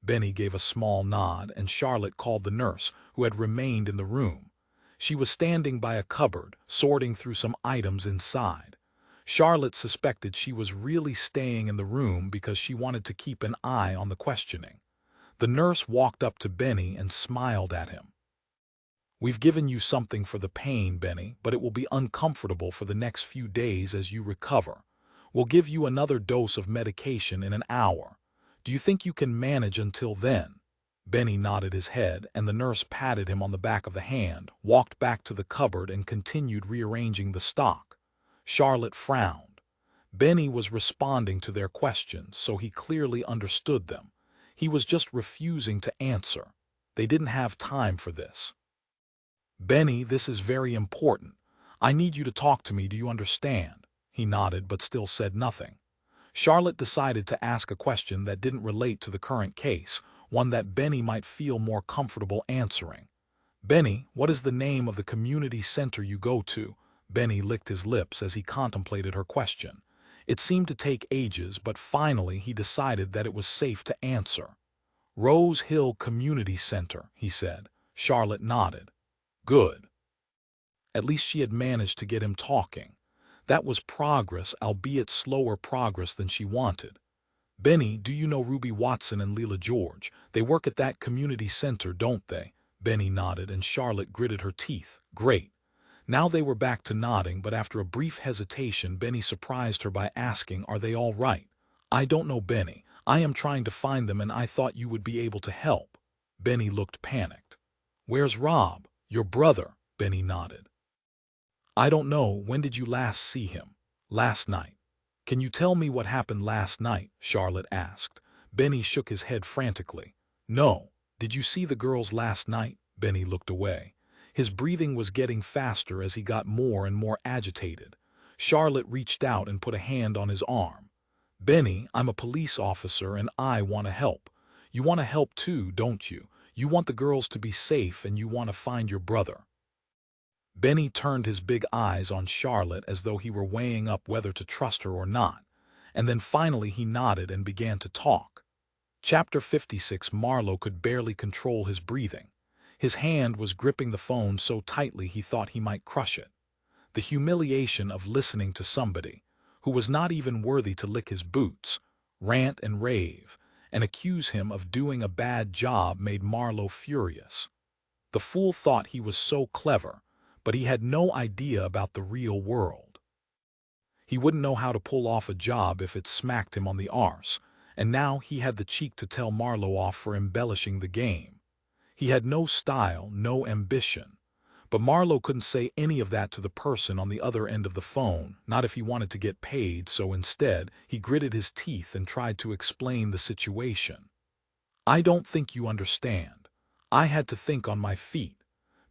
A: Benny gave a small nod, and Charlotte called the nurse, who had remained in the room. She was standing by a cupboard, sorting through some items inside. Charlotte suspected she was really staying in the room because she wanted to keep an eye on the questioning. The nurse walked up to Benny and smiled at him. We've given you something for the pain, Benny, but it will be uncomfortable for the next few days as you recover. We'll give you another dose of medication in an hour. Do you think you can manage until then?" Benny nodded his head, and the nurse patted him on the back of the hand, walked back to the cupboard, and continued rearranging the stock. Charlotte frowned. Benny was responding to their questions, so he clearly understood them. He was just refusing to answer. They didn't have time for this. "Benny, this is very important. I need you to talk to me, do you understand?" He nodded but still said nothing. Charlotte decided to ask a question that didn't relate to the current case, one that Benny might feel more comfortable answering. "Benny, what is the name of the community center you go to?" Benny licked his lips as he contemplated her question. It seemed to take ages, but finally he decided that it was safe to answer. "Rose Hill Community Center," he said. Charlotte nodded. Good. At least she had managed to get him talking. That was progress, albeit slower progress than she wanted. "Benny, do you know Ruby Watson and Leela George? They work at that community center, don't they?" Benny nodded, and Charlotte gritted her teeth. Great. Now they were back to nodding, but after a brief hesitation, Benny surprised her by asking, "Are they all right?" "I don't know, Benny. I am trying to find them, and I thought you would be able to help." Benny looked panicked. "Where's Rob?" "Your brother," Benny nodded. "I don't know. When did you last see him?" "Last night." "Can you tell me what happened last night?" Charlotte asked. Benny shook his head frantically. "No. Did you see the girls last night?" Benny looked away. His breathing was getting faster as he got more and more agitated. Charlotte reached out and put a hand on his arm. "Benny, I'm a police officer and I want to help. You want to help too, don't you? You want the girls to be safe and you want to find your brother." Benny turned his big eyes on Charlotte as though he were weighing up whether to trust her or not, and then finally he nodded and began to talk. Chapter 56. Marlowe could barely control his breathing. His hand was gripping the phone so tightly he thought he might crush it. The humiliation of listening to somebody, who was not even worthy to lick his boots, rant and rave, and accuse him of doing a bad job made Marlowe furious. The fool thought he was so clever, but he had no idea about the real world. He wouldn't know how to pull off a job if it smacked him on the arse, and now he had the cheek to tell Marlowe off for embellishing the game. He had no style, no ambition. But Marlowe couldn't say any of that to the person on the other end of the phone, not if he wanted to get paid, so instead, he gritted his teeth and tried to explain the situation. "I don't think you understand. I had to think on my feet.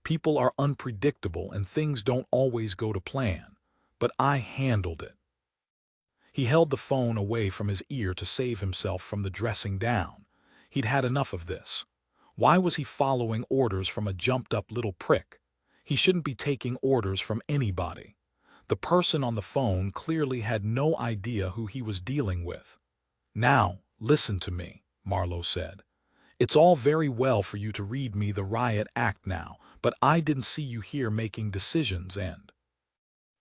A: People are unpredictable and things don't always go to plan. But I handled it." He held the phone away from his ear to save himself from the dressing down. He'd had enough of this. Why was he following orders from a jumped-up little prick? He shouldn't be taking orders from anybody. The person on the phone clearly had no idea who he was dealing with. "Now, listen to me," Marlowe said. "It's all very well for you to read me the riot act now, but I didn't see you here making decisions and—"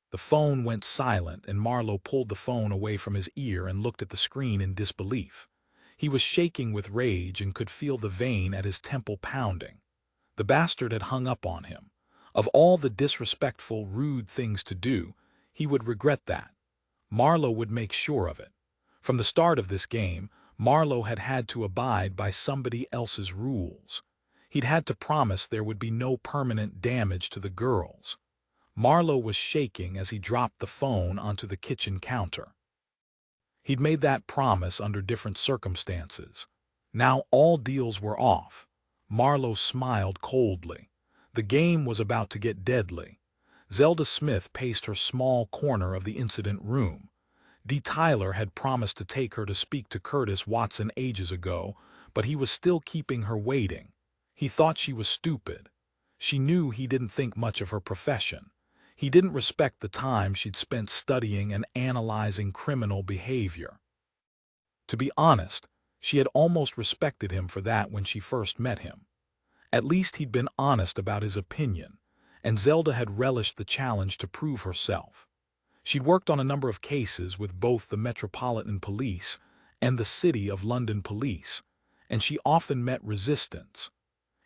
A: The phone went silent, and Marlowe pulled the phone away from his ear and looked at the screen in disbelief. He was shaking with rage and could feel the vein at his temple pounding. The bastard had hung up on him. Of all the disrespectful, rude things to do, he would regret that. Marlowe would make sure of it. From the start of this game, Marlowe had had to abide by somebody else's rules. He'd had to promise there would be no permanent damage to the girls. Marlowe was shaking as he dropped the phone onto the kitchen counter. He'd made that promise under different circumstances. Now all deals were off. Marlowe smiled coldly. The game was about to get deadly. Zelda Smith paced her small corner of the incident room. Dee Tyler had promised to take her to speak to Curtis Watson ages ago, but he was still keeping her waiting. He thought she was stupid. She knew he didn't think much of her profession. He didn't respect the time she'd spent studying and analyzing criminal behavior. To be honest, she had almost respected him for that when she first met him. At least he'd been honest about his opinion, and Zelda had relished the challenge to prove herself. She'd worked on a number of cases with both the Metropolitan Police and the City of London Police, and she often met resistance.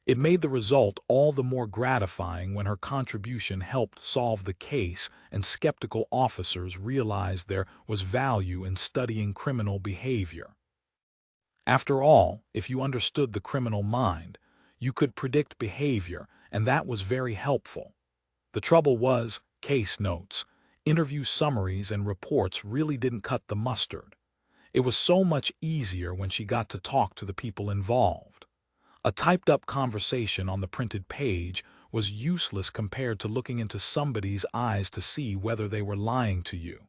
A: It made the result all the more gratifying when her contribution helped solve the case and skeptical officers realized there was value in studying criminal behavior. After all, if you understood the criminal mind, you could predict behavior, and that was very helpful. The trouble was, case notes, interview summaries, and reports really didn't cut the mustard. It was so much easier when she got to talk to the people involved. A typed-up conversation on the printed page was useless compared to looking into somebody's eyes to see whether they were lying to you.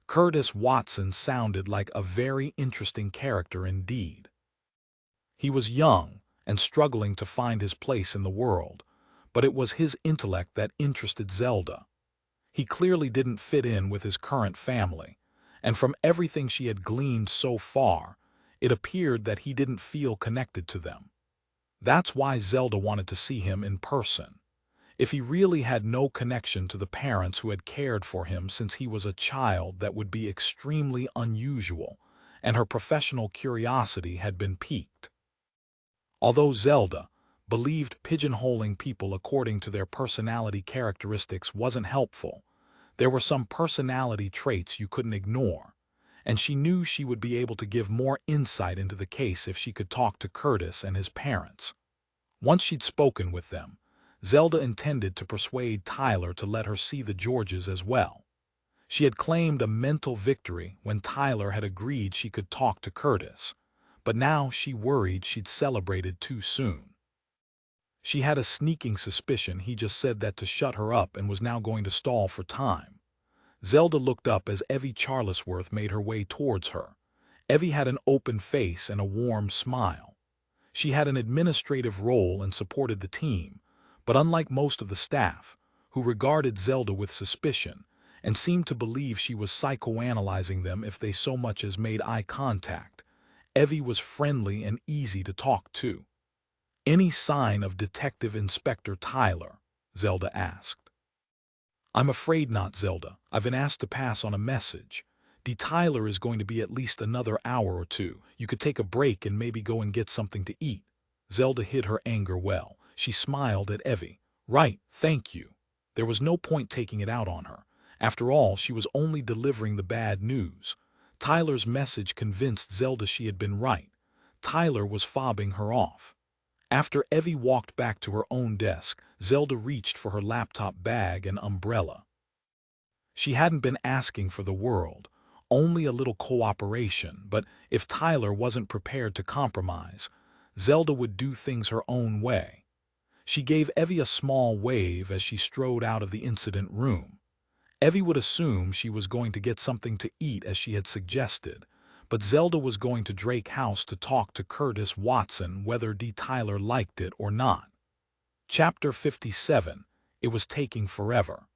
A: Curtis Watson sounded like a very interesting character indeed. He was young and struggling to find his place in the world, but it was his intellect that interested Zelda. He clearly didn't fit in with his current family, and from everything she had gleaned so far, it appeared that he didn't feel connected to them. That's why Zelda wanted to see him in person. If he really had no connection to the parents who had cared for him since he was a child, that would be extremely unusual, and her professional curiosity had been piqued. Although Zelda believed pigeonholing people according to their personality characteristics wasn't helpful, there were some personality traits you couldn't ignore, and she knew she would be able to give more insight into the case if she could talk to Curtis and his parents. Once she'd spoken with them, Zelda intended to persuade Tyler to let her see the Georges as well. She had claimed a mental victory when Tyler had agreed she could talk to Curtis, but now she worried she'd celebrated too soon. She had a sneaking suspicion he just said that to shut her up and was now going to stall for time. Zelda looked up as Evie Charlesworth made her way towards her. Evie had an open face and a warm smile. She had an administrative role and supported the team, but unlike most of the staff, who regarded Zelda with suspicion and seemed to believe she was psychoanalyzing them if they so much as made eye contact, Evie was friendly and easy to talk to. "Any sign of Detective Inspector Tyler?" Zelda asked. "I'm afraid not, Zelda. I've been asked to pass on a message. Tyler is going to be at least another hour or two. You could take a break and maybe go and get something to eat." Zelda hid her anger well. She smiled at Evie. "Right, thank you." There was no point taking it out on her. After all, she was only delivering the bad news. Tyler's message convinced Zelda she had been right. Tyler was fobbing her off. After Evie walked back to her own desk, Zelda reached for her laptop bag and umbrella. She hadn't been asking for the world, only a little cooperation, but if Tyler wasn't prepared to compromise, Zelda would do things her own way. She gave Evie a small wave as she strode out of the incident room. Evie would assume she was going to get something to eat as she had suggested, but Zelda was going to Drake House to talk to Curtis Watson whether Tyler liked it or not. Chapter 57. It was taking forever.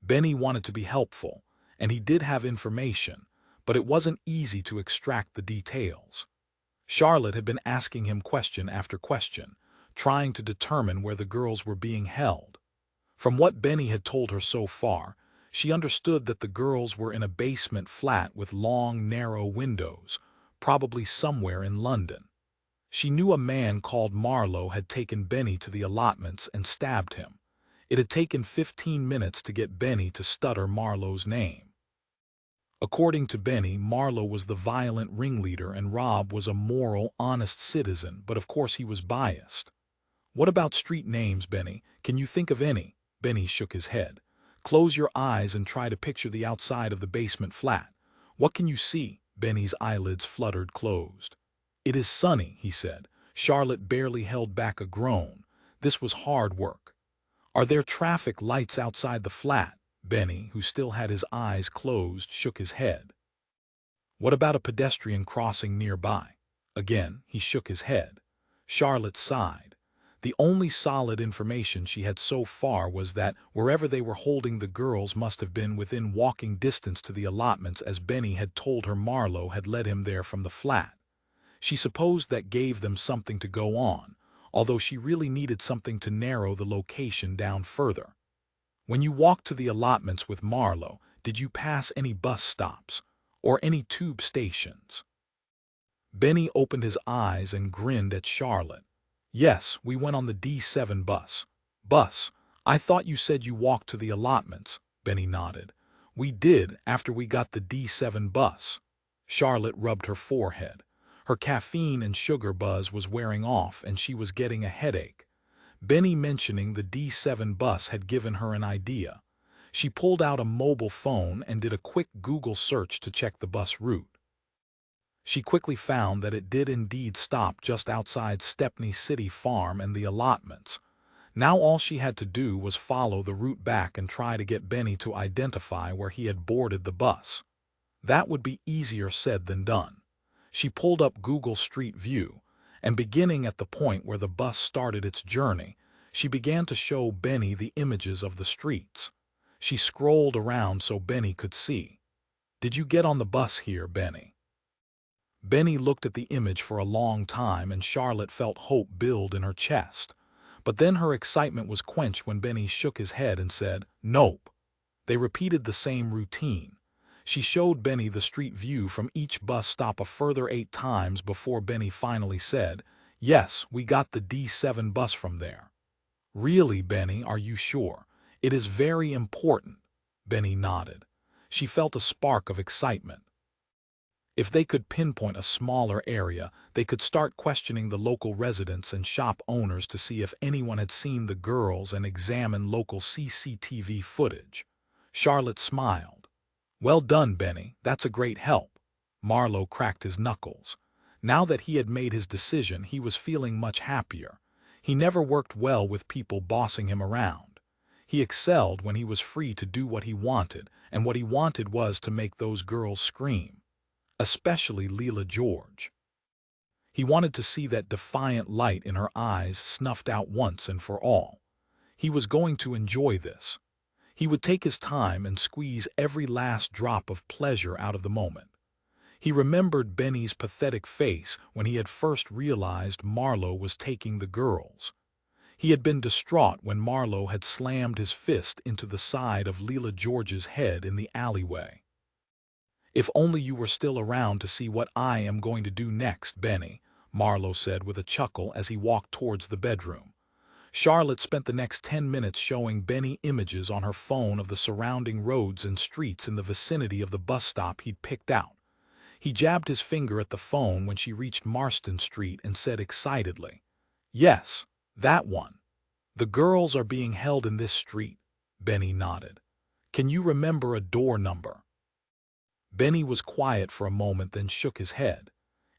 A: Benny wanted to be helpful, and he did have information, but it wasn't easy to extract the details. Charlotte had been asking him question after question, trying to determine where the girls were being held. From what Benny had told her so far, she understood that the girls were in a basement flat with long, narrow windows, probably somewhere in London. She knew a man called Marlowe had taken Benny to the allotments and stabbed him. It had taken 15 minutes to get Benny to stutter Marlowe's name. According to Benny, Marlowe was the violent ringleader and Rob was a moral, honest citizen, but of course he was biased. "What about street names, Benny? Can you think of any?" Benny shook his head. "Close your eyes and try to picture the outside of the basement flat. What can you see?" Benny's eyelids fluttered closed. "It is sunny," he said. Charlotte barely held back a groan. This was hard work. "Are there traffic lights outside the flat?" Benny, who still had his eyes closed, shook his head. "What about a pedestrian crossing nearby?" Again, he shook his head. Charlotte sighed. The only solid information she had so far was that wherever they were holding the girls must have been within walking distance to the allotments, as Benny had told her Marlowe had led him there from the flat. She supposed that gave them something to go on, although she really needed something to narrow the location down further. "When you walked to the allotments with Marlowe, did you pass any bus stops or any tube stations?" Benny opened his eyes and grinned at Charlotte. Yes, we went on the D7 bus. Bus, I thought you said you walked to the allotments, Benny nodded. We did after we got the D7 bus. Charlotte rubbed her forehead. Her caffeine and sugar buzz was wearing off and she was getting a headache. Benny mentioning the D7 bus had given her an idea. She pulled out a mobile phone and did a quick Google search to check the bus route. She quickly found that it did indeed stop just outside Stepney City Farm and the allotments. Now all she had to do was follow the route back and try to get Benny to identify where he had boarded the bus. That would be easier said than done. She pulled up Google Street View, and beginning at the point where the bus started its journey, she began to show Benny the images of the streets. She scrolled around so Benny could see. "Did you get on the bus here, Benny?" Benny looked at the image for a long time and Charlotte felt hope build in her chest. But then her excitement was quenched when Benny shook his head and said, "Nope." They repeated the same routine. She showed Benny the street view from each bus stop a further 8 times before Benny finally said, "Yes, we got the D7 bus from there." "Really, Benny, are you sure? It is very important." Benny nodded. She felt a spark of excitement. If they could pinpoint a smaller area, they could start questioning the local residents and shop owners to see if anyone had seen the girls and examine local CCTV footage. Charlotte smiled. "Well done, Benny. That's a great help." Marlowe cracked his knuckles. Now that he had made his decision, he was feeling much happier. He never worked well with people bossing him around. He excelled when he was free to do what he wanted, and what he wanted was to make those girls scream. Especially Leela George. He wanted to see that defiant light in her eyes snuffed out once and for all. He was going to enjoy this. He would take his time and squeeze every last drop of pleasure out of the moment. He remembered Benny's pathetic face when he had first realized Marlowe was taking the girls. He had been distraught when Marlowe had slammed his fist into the side of Leela George's head in the alleyway. "If only you were still around to see what I am going to do next, Benny," Marlowe said with a chuckle as he walked towards the bedroom. Charlotte spent the next 10 minutes showing Benny images on her phone of the surrounding roads and streets in the vicinity of the bus stop he'd picked out. He jabbed his finger at the phone when she reached Marston Street and said excitedly, "Yes, that one. The girls are being held in this street." Benny nodded. "Can you remember a door number?" Benny was quiet for a moment, then shook his head.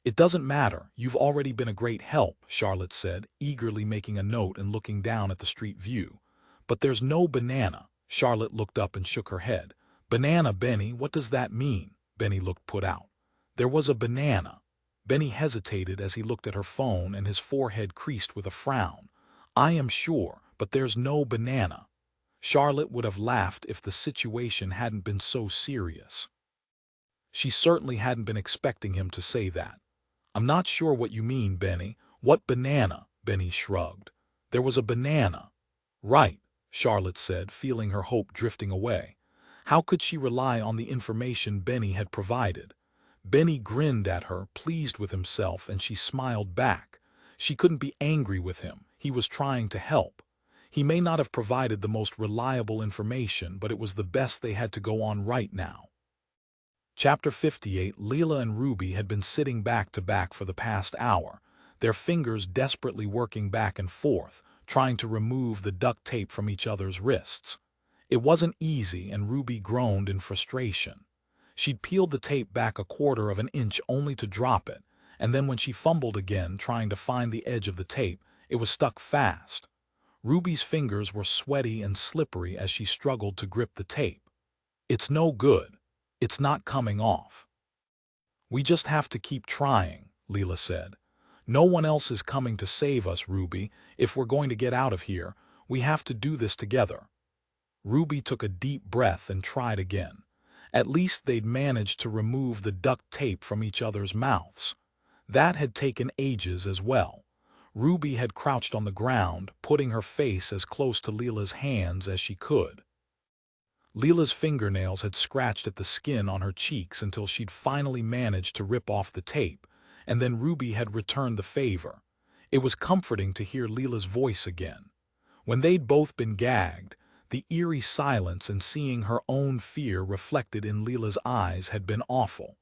A: "It doesn't matter. You've already been a great help," Charlotte said, eagerly making a note and looking down at the street view. "But there's no banana." Charlotte looked up and shook her head. "Banana, Benny, what does that mean?" Benny looked put out. "There was a banana." Benny hesitated as he looked at her phone and his forehead creased with a frown. "I am sure, but there's no banana." Charlotte would have laughed if the situation hadn't been so serious. She certainly hadn't been expecting him to say that. "I'm not sure what you mean, Benny. What banana?" Benny shrugged. "There was a banana." "Right," Charlotte said, feeling her hope drifting away. How could she rely on the information Benny had provided? Benny grinned at her, pleased with himself, and she smiled back. She couldn't be angry with him. He was trying to help. He may not have provided the most reliable information, but it was the best they had to go on right now. Chapter 58. Leela and Ruby had been sitting back to back for the past hour, their fingers desperately working back and forth, trying to remove the duct tape from each other's wrists. It wasn't easy, and Ruby groaned in frustration. She'd peeled the tape back a quarter of an inch only to drop it, and then when she fumbled again trying to find the edge of the tape, it was stuck fast. Ruby's fingers were sweaty and slippery as she struggled to grip the tape. "It's no good. It's not coming off." "We just have to keep trying," Leela said. "No one else is coming to save us, Ruby. If we're going to get out of here, we have to do this together." Ruby took a deep breath and tried again. At least they'd managed to remove the duct tape from each other's mouths. That had taken ages as well. Ruby had crouched on the ground, putting her face as close to Leela's hands as she could. Leela's fingernails had scratched at the skin on her cheeks until she'd finally managed to rip off the tape, and then Ruby had returned the favor. It was comforting to hear Leela's voice again. When they'd both been gagged, the eerie silence and seeing her own fear reflected in Leela's eyes had been awful.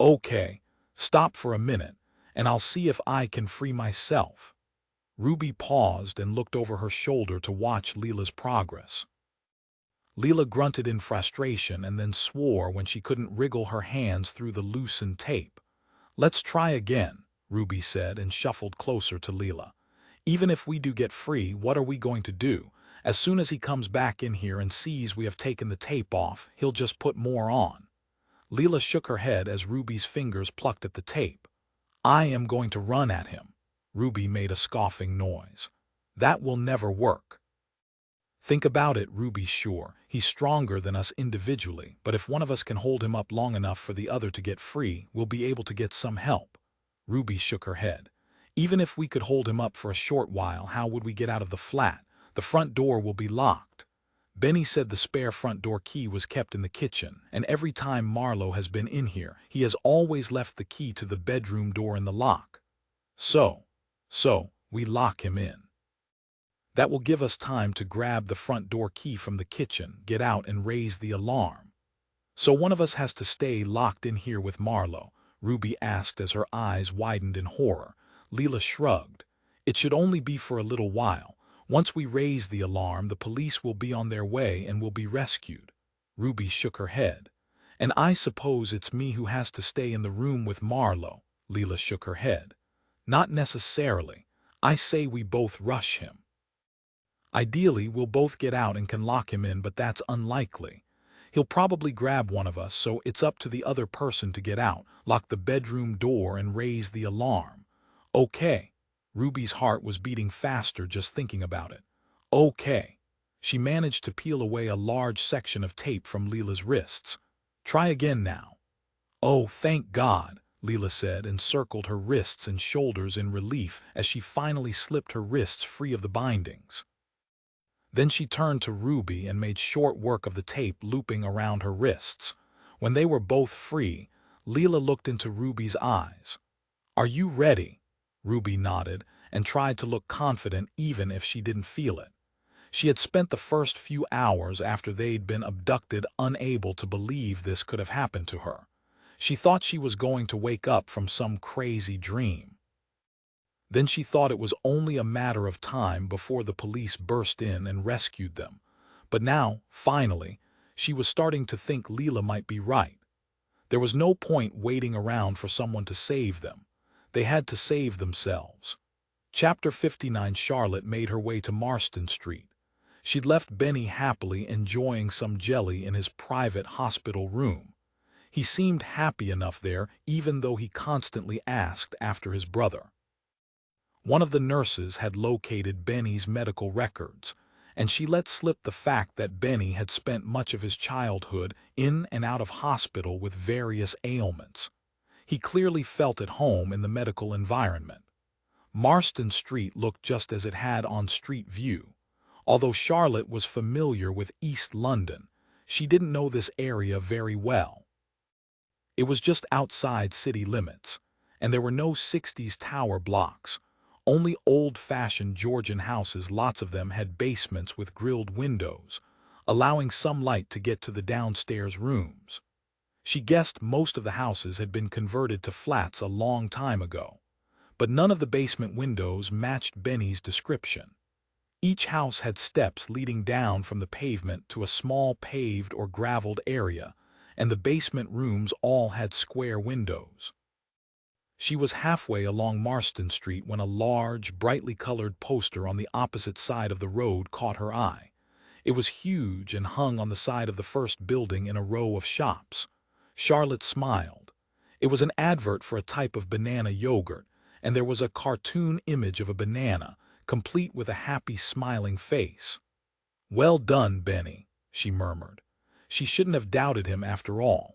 A: "Okay, stop for a minute, and I'll see if I can free myself." Ruby paused and looked over her shoulder to watch Leela's progress. Leela grunted in frustration and then swore when she couldn't wriggle her hands through the loosened tape. "Let's try again," Ruby said and shuffled closer to Leela. "Even if we do get free, what are we going to do? As soon as he comes back in here and sees we have taken the tape off, he'll just put more on." Leela shook her head as Ruby's fingers plucked at the tape. "I am going to run at him." Ruby made a scoffing noise. "That will never work." "Think about it," Ruby's sure. "He's stronger than us individually, but if one of us can hold him up long enough for the other to get free, we'll be able to get some help." Ruby shook her head. "Even if we could hold him up for a short while, how would we get out of the flat? The front door will be locked." Benny said the spare front door key was kept in the kitchen, and every time Marlowe has been in here, he has always left the key to the bedroom door in the lock. So we lock him in. That will give us time to grab the front door key from the kitchen, get out and raise the alarm. So one of us has to stay locked in here with Marlowe?" Ruby asked as her eyes widened in horror. Leela shrugged. "It should only be for a little while. Once we raise the alarm, the police will be on their way and will be rescued." Ruby shook her head. "And I suppose it's me who has to stay in the room with Marlowe." Leela shook her head. "Not necessarily. I say we both rush him. Ideally, we'll both get out and can lock him in, but that's unlikely. He'll probably grab one of us, so it's up to the other person to get out, lock the bedroom door, and raise the alarm." "Okay." Ruby's heart was beating faster just thinking about it. "Okay." She managed to peel away a large section of tape from Leela's wrists. "Try again now." "Oh, thank God," Leela said and circled her wrists and shoulders in relief as she finally slipped her wrists free of the bindings. Then she turned to Ruby and made short work of the tape looping around her wrists. When they were both free, Leela looked into Ruby's eyes. "Are you ready?" Ruby nodded and tried to look confident even if she didn't feel it. She had spent the first few hours after they'd been abducted unable to believe this could have happened to her. She thought she was going to wake up from some crazy dream. Then she thought it was only a matter of time before the police burst in and rescued them. But now, finally, she was starting to think Leela might be right. There was no point waiting around for someone to save them. They had to save themselves. Chapter 59. Charlotte made her way to Marston Street. She'd left Benny happily enjoying some jelly in his private hospital room. He seemed happy enough there, even though he constantly asked after his brother. One of the nurses had located Benny's medical records, and she let slip the fact that Benny had spent much of his childhood in and out of hospital with various ailments. He clearly felt at home in the medical environment. Marston Street looked just as it had on Street View. Although Charlotte was familiar with East London, she didn't know this area very well. It was just outside city limits, and there were no 60s tower blocks. Only old-fashioned Georgian houses, lots of them had basements with grilled windows, allowing some light to get to the downstairs rooms. She guessed most of the houses had been converted to flats a long time ago, but none of the basement windows matched Benny's description. Each house had steps leading down from the pavement to a small paved or graveled area, and the basement rooms all had square windows. She was halfway along Marston Street when a large, brightly colored poster on the opposite side of the road caught her eye. It was huge and hung on the side of the first building in a row of shops. Charlotte smiled. It was an advert for a type of banana yogurt, and there was a cartoon image of a banana, complete with a happy, smiling face. "Well done, Benny," she murmured. She shouldn't have doubted him after all.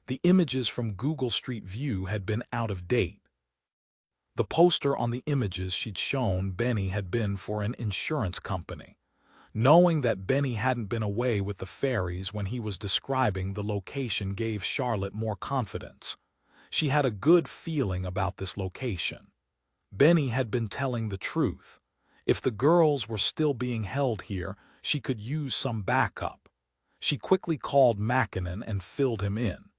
A: The images from Google Street View had been out of date. The poster on the images she'd shown Benny had been for an insurance company. Knowing that Benny hadn't been away with the fairies when he was describing the location gave Charlotte more confidence. She had a good feeling about this location. Benny had been telling the truth. If the girls were still being held here, she could use some backup. She quickly called Mackinnon and filled him in.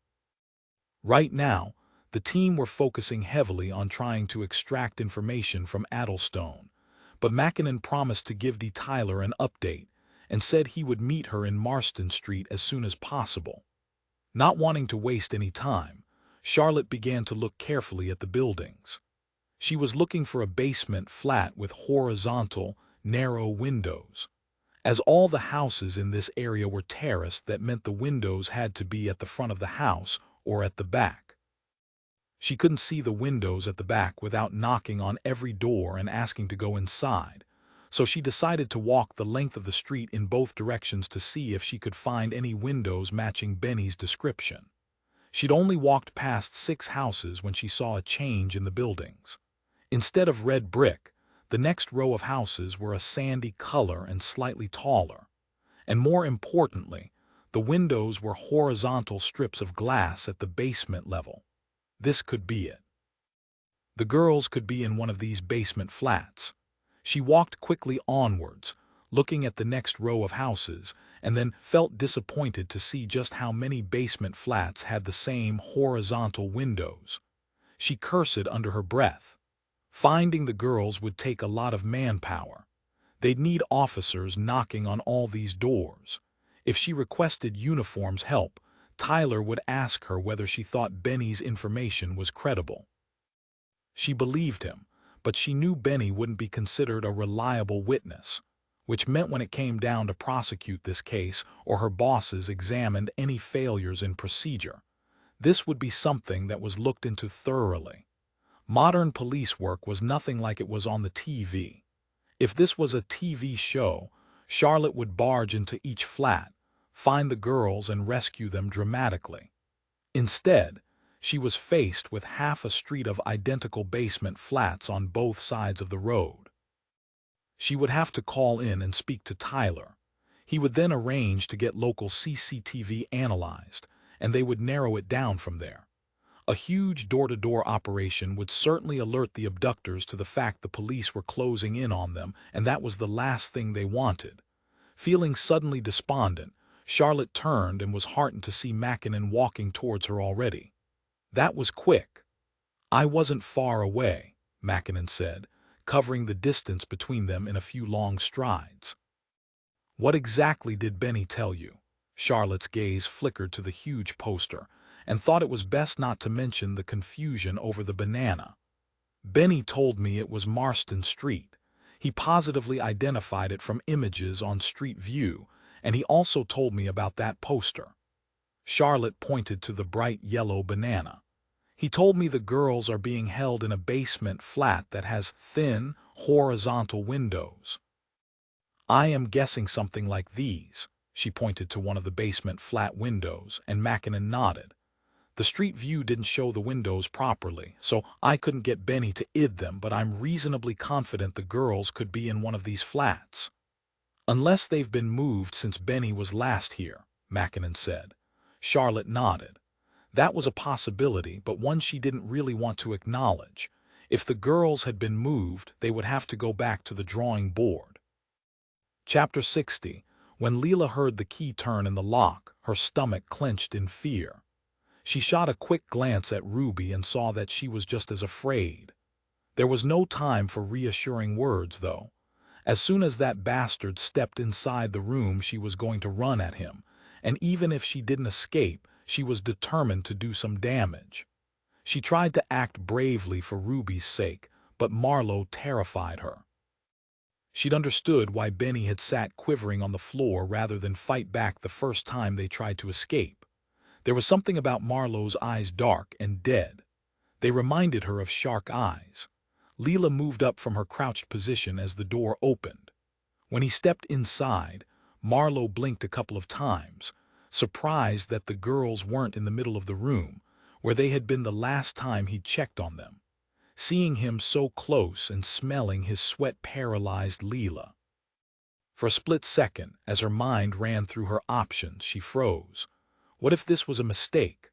A: Right now, the team were focusing heavily on trying to extract information from Addlestone, but Mackinnon promised to give Dee Tyler an update and said he would meet her in Marston Street as soon as possible. Not wanting to waste any time, Charlotte began to look carefully at the buildings. She was looking for a basement flat with horizontal, narrow windows. As all the houses in this area were terraced, that meant the windows had to be at the front of the house or at the back. She couldn't see the windows at the back without knocking on every door and asking to go inside, so she decided to walk the length of the street in both directions to see if she could find any windows matching Benny's description. She'd only walked past 6 houses when she saw a change in the buildings. Instead of red brick, the next row of houses were a sandy color and slightly taller. And more importantly, the windows were horizontal strips of glass at the basement level. This could be it. The girls could be in one of these basement flats. She walked quickly onwards, looking at the next row of houses, and then felt disappointed to see just how many basement flats had the same horizontal windows. She cursed under her breath. Finding the girls would take a lot of manpower. They'd need officers knocking on all these doors. If she requested uniforms help, Tyler would ask her whether she thought Benny's information was credible. She believed him, but she knew Benny wouldn't be considered a reliable witness, which meant when it came down to prosecute this case or her bosses examined any failures in procedure, this would be something that was looked into thoroughly. Modern police work was nothing like it was on the TV. If this was a TV show, Charlotte would barge into each flat, find the girls and rescue them dramatically. Instead, she was faced with half a street of identical basement flats on both sides of the road. She would have to call in and speak to Tyler. He would then arrange to get local CCTV analyzed, and they would narrow it down from there. A huge door-to-door operation would certainly alert the abductors to the fact the police were closing in on them, and that was the last thing they wanted. Feeling suddenly despondent, Charlotte turned and was heartened to see Mackinnon walking towards her already. That was quick. "I wasn't far away," Mackinnon said, covering the distance between them in a few long strides. "What exactly did Benny tell you?" Charlotte's gaze flickered to the huge poster, and thought it was best not to mention the confusion over the banana. "Benny told me it was Marston Street. He positively identified it from images on Street View, and he also told me about that poster." Charlotte pointed to the bright yellow banana. "He told me the girls are being held in a basement flat that has thin, horizontal windows. I am guessing something like these." She pointed to one of the basement flat windows, and Mackinnon nodded. "The Street View didn't show the windows properly, so I couldn't get Benny to id them, but I'm reasonably confident the girls could be in one of these flats." "Unless they've been moved since Benny was last here," Mackinnon said. Charlotte nodded. That was a possibility, but one she didn't really want to acknowledge. If the girls had been moved, they would have to go back to the drawing board. Chapter 60. When Leela heard the key turn in the lock, her stomach clenched in fear. She shot a quick glance at Ruby and saw that she was just as afraid. There was no time for reassuring words, though. As soon as that bastard stepped inside the room, she was going to run at him, and even if she didn't escape, she was determined to do some damage. She tried to act bravely for Ruby's sake, but Marlowe terrified her. She'd understood why Benny had sat quivering on the floor rather than fight back the first time they tried to escape. There was something about Marlowe's eyes, dark and dead. They reminded her of shark eyes. Leela moved up from her crouched position as the door opened. When he stepped inside, Marlowe blinked a couple of times, surprised that the girls weren't in the middle of the room, where they had been the last time he'd checked on them. Seeing him so close and smelling his sweat-paralyzed Leela. For a split second, as her mind ran through her options, she froze. What if this was a mistake?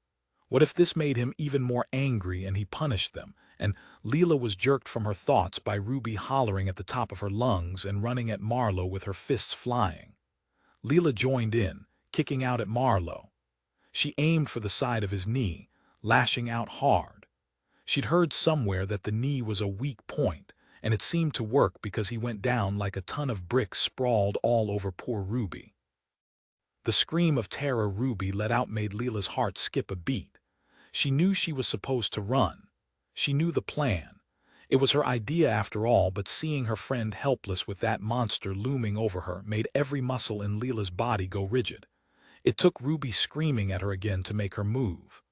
A: What if this made him even more angry and he punished them, and Leela was jerked from her thoughts by Ruby hollering at the top of her lungs and running at Marlowe with her fists flying. Leela joined in, kicking out at Marlowe. She aimed for the side of his knee, lashing out hard. She'd heard somewhere that the knee was a weak point, and it seemed to work because he went down like a ton of bricks sprawled all over poor Ruby. The scream of terror Ruby let out made Leela's heart skip a beat. She knew she was supposed to run. She knew the plan. It was her idea after all, but seeing her friend helpless with that monster looming over her made every muscle in Leela's body go rigid. It took Ruby screaming at her again to make her move.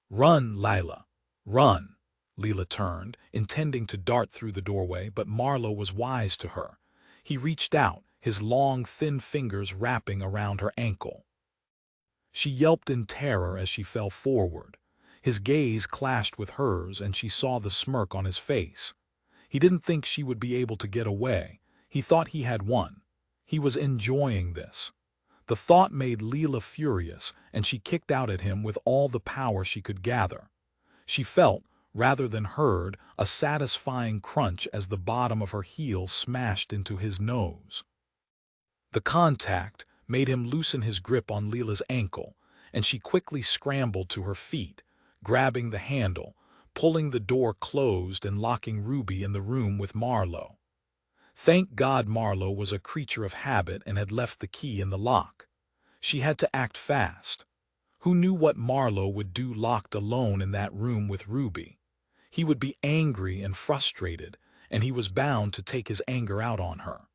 A: "Run, Lila, run!" Leela turned, intending to dart through the doorway, but Marlowe was wise to her. He reached out, his long, thin fingers wrapping around her ankle. She yelped in terror as she fell forward. His gaze clashed with hers, and she saw the smirk on his face. He didn't think she would be able to get away. He thought he had won. He was enjoying this. The thought made Leela furious, and she kicked out at him with all the power she could gather. She felt, rather than heard, a satisfying crunch as the bottom of her heel smashed into his nose. The contact made him loosen his grip on Leela's ankle, and she quickly scrambled to her feet, grabbing the handle, pulling the door closed and locking Ruby in the room with Marlowe. Thank God Marlowe was a creature of habit and had left the key in the lock. She had to act fast. Who knew what Marlowe would do locked alone in that room with Ruby? He would be angry and frustrated, and he was bound to take his anger out on her.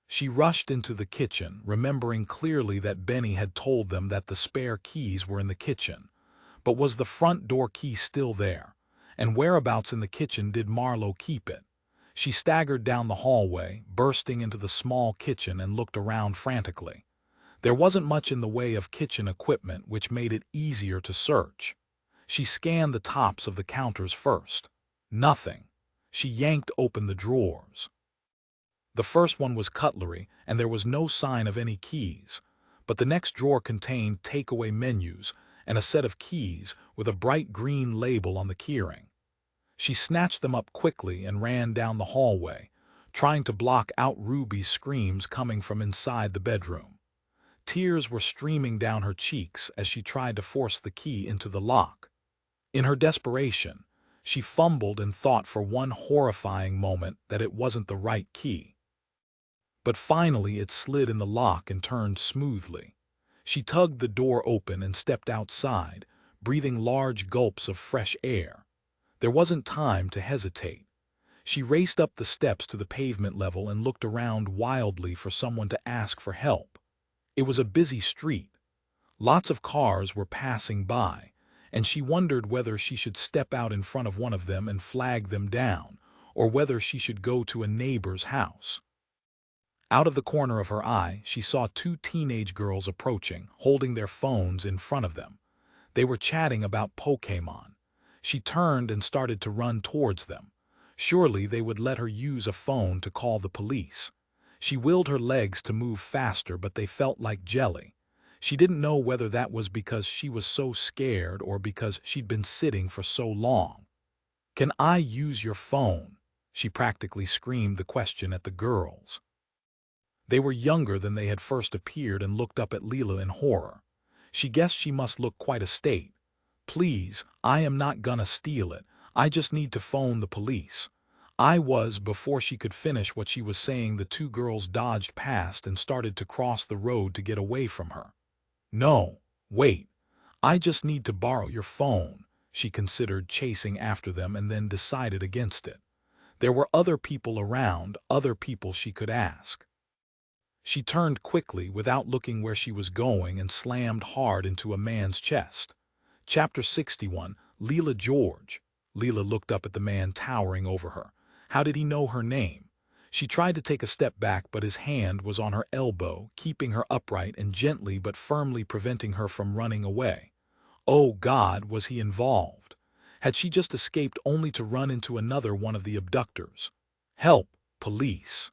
A: She rushed into the kitchen, remembering clearly that Benny had told them that the spare keys were in the kitchen. But was the front door key still there? And whereabouts in the kitchen did Marlowe keep it? She staggered down the hallway, bursting into the small kitchen, and looked around frantically. There wasn't much in the way of kitchen equipment, which made it easier to search. She scanned the tops of the counters first. Nothing. She yanked open the drawers. The first one was cutlery, and there was no sign of any keys. But the next drawer contained takeaway menus and a set of keys with a bright green label on the keyring. She snatched them up quickly and ran down the hallway, trying to block out Ruby's screams coming from inside the bedroom. Tears were streaming down her cheeks as she tried to force the key into the lock. In her desperation, she fumbled and thought for one horrifying moment that it wasn't the right key. But finally it slid in the lock and turned smoothly. She tugged the door open and stepped outside, breathing large gulps of fresh air. There wasn't time to hesitate. She raced up the steps to the pavement level and looked around wildly for someone to ask for help. It was a busy street. Lots of cars were passing by, and she wondered whether she should step out in front of one of them and flag them down, or whether she should go to a neighbor's house. Out of the corner of her eye, she saw two teenage girls approaching, holding their phones in front of them. They were chatting about Pokémon. She turned and started to run towards them. Surely they would let her use a phone to call the police. She willed her legs to move faster, but they felt like jelly. She didn't know whether that was because she was so scared or because she'd been sitting for so long. "Can I use your phone?" She practically screamed the question at the girls. They were younger than they had first appeared and looked up at Leela in horror. She guessed she must look quite a state. "Please, I am not gonna steal it. I just need to phone the police." Before she could finish what she was saying, the two girls dodged past and started to cross the road to get away from her. "No, wait. I just need to borrow your phone," she considered chasing after them and then decided against it. There were other people around, other people she could ask. She turned quickly without looking where she was going and slammed hard into a man's chest. Chapter 61, Leela George. Leela looked up at the man towering over her. How did he know her name? She tried to take a step back, but his hand was on her elbow, keeping her upright and gently but firmly preventing her from running away. Oh God, was he involved? Had she just escaped only to run into another one of the abductors? "Help, police!"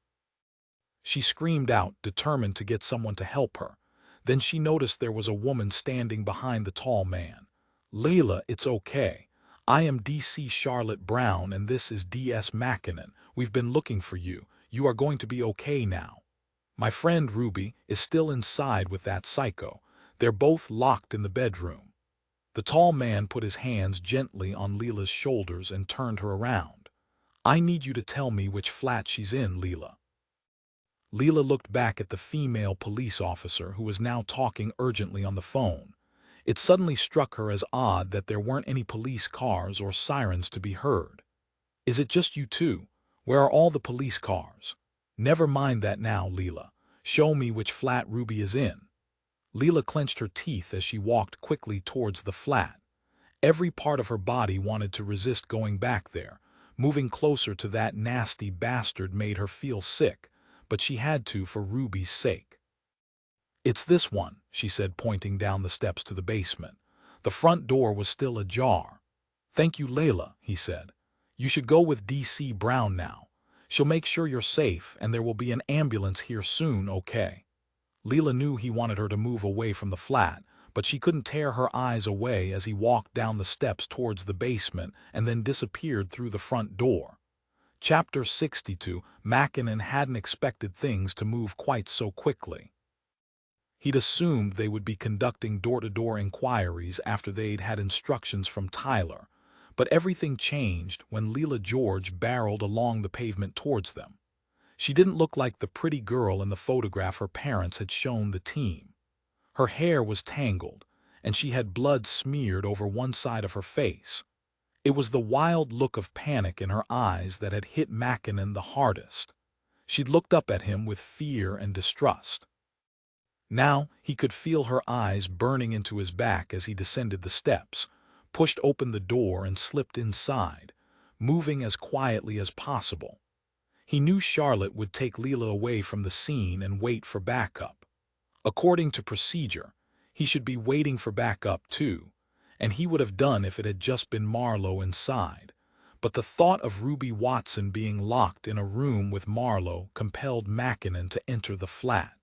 A: She screamed out, determined to get someone to help her. Then she noticed there was a woman standing behind the tall man. "Leela, it's okay. I am DC Charlotte Brown and this is DS Mackinnon. We've been looking for you. You are going to be okay now. My friend Ruby is still inside with that psycho. They're both locked in the bedroom. The tall man put his hands gently on Leela's shoulders and turned her around. I need you to tell me which flat she's in, Leela. Leela looked back at the female police officer who was now talking urgently on the phone. It suddenly struck her as odd that there weren't any police cars or sirens to be heard. Is it just you two? Where are all the police cars? Never mind that now, Leela. Show me which flat Ruby is in. Leela clenched her teeth as she walked quickly towards the flat. Every part of her body wanted to resist going back there. Moving closer to that nasty bastard made her feel sick, but she had to for Ruby's sake. It's this one, she said, pointing down the steps to the basement. The front door was still ajar. Thank you, Layla, he said. You should go with DC Brown now. She'll make sure you're safe and there will be an ambulance here soon, okay? Leela knew he wanted her to move away from the flat, but she couldn't tear her eyes away as he walked down the steps towards the basement and then disappeared through the front door. Chapter 62. Mackinnon hadn't expected things to move quite so quickly. He'd assumed they would be conducting door-to-door inquiries after they'd had instructions from Tyler, but everything changed when Leela George barreled along the pavement towards them. She didn't look like the pretty girl in the photograph her parents had shown the team. Her hair was tangled, and she had blood smeared over one side of her face. It was the wild look of panic in her eyes that had hit Mackinnon the hardest. She'd looked up at him with fear and distrust. Now he could feel her eyes burning into his back as he descended the steps, pushed open the door and slipped inside, moving as quietly as possible. He knew Charlotte would take Leela away from the scene and wait for backup. According to procedure, he should be waiting for backup too, and he would have done if it had just been Marlowe inside. But the thought of Ruby Watson being locked in a room with Marlowe compelled Mackinnon to enter the flat.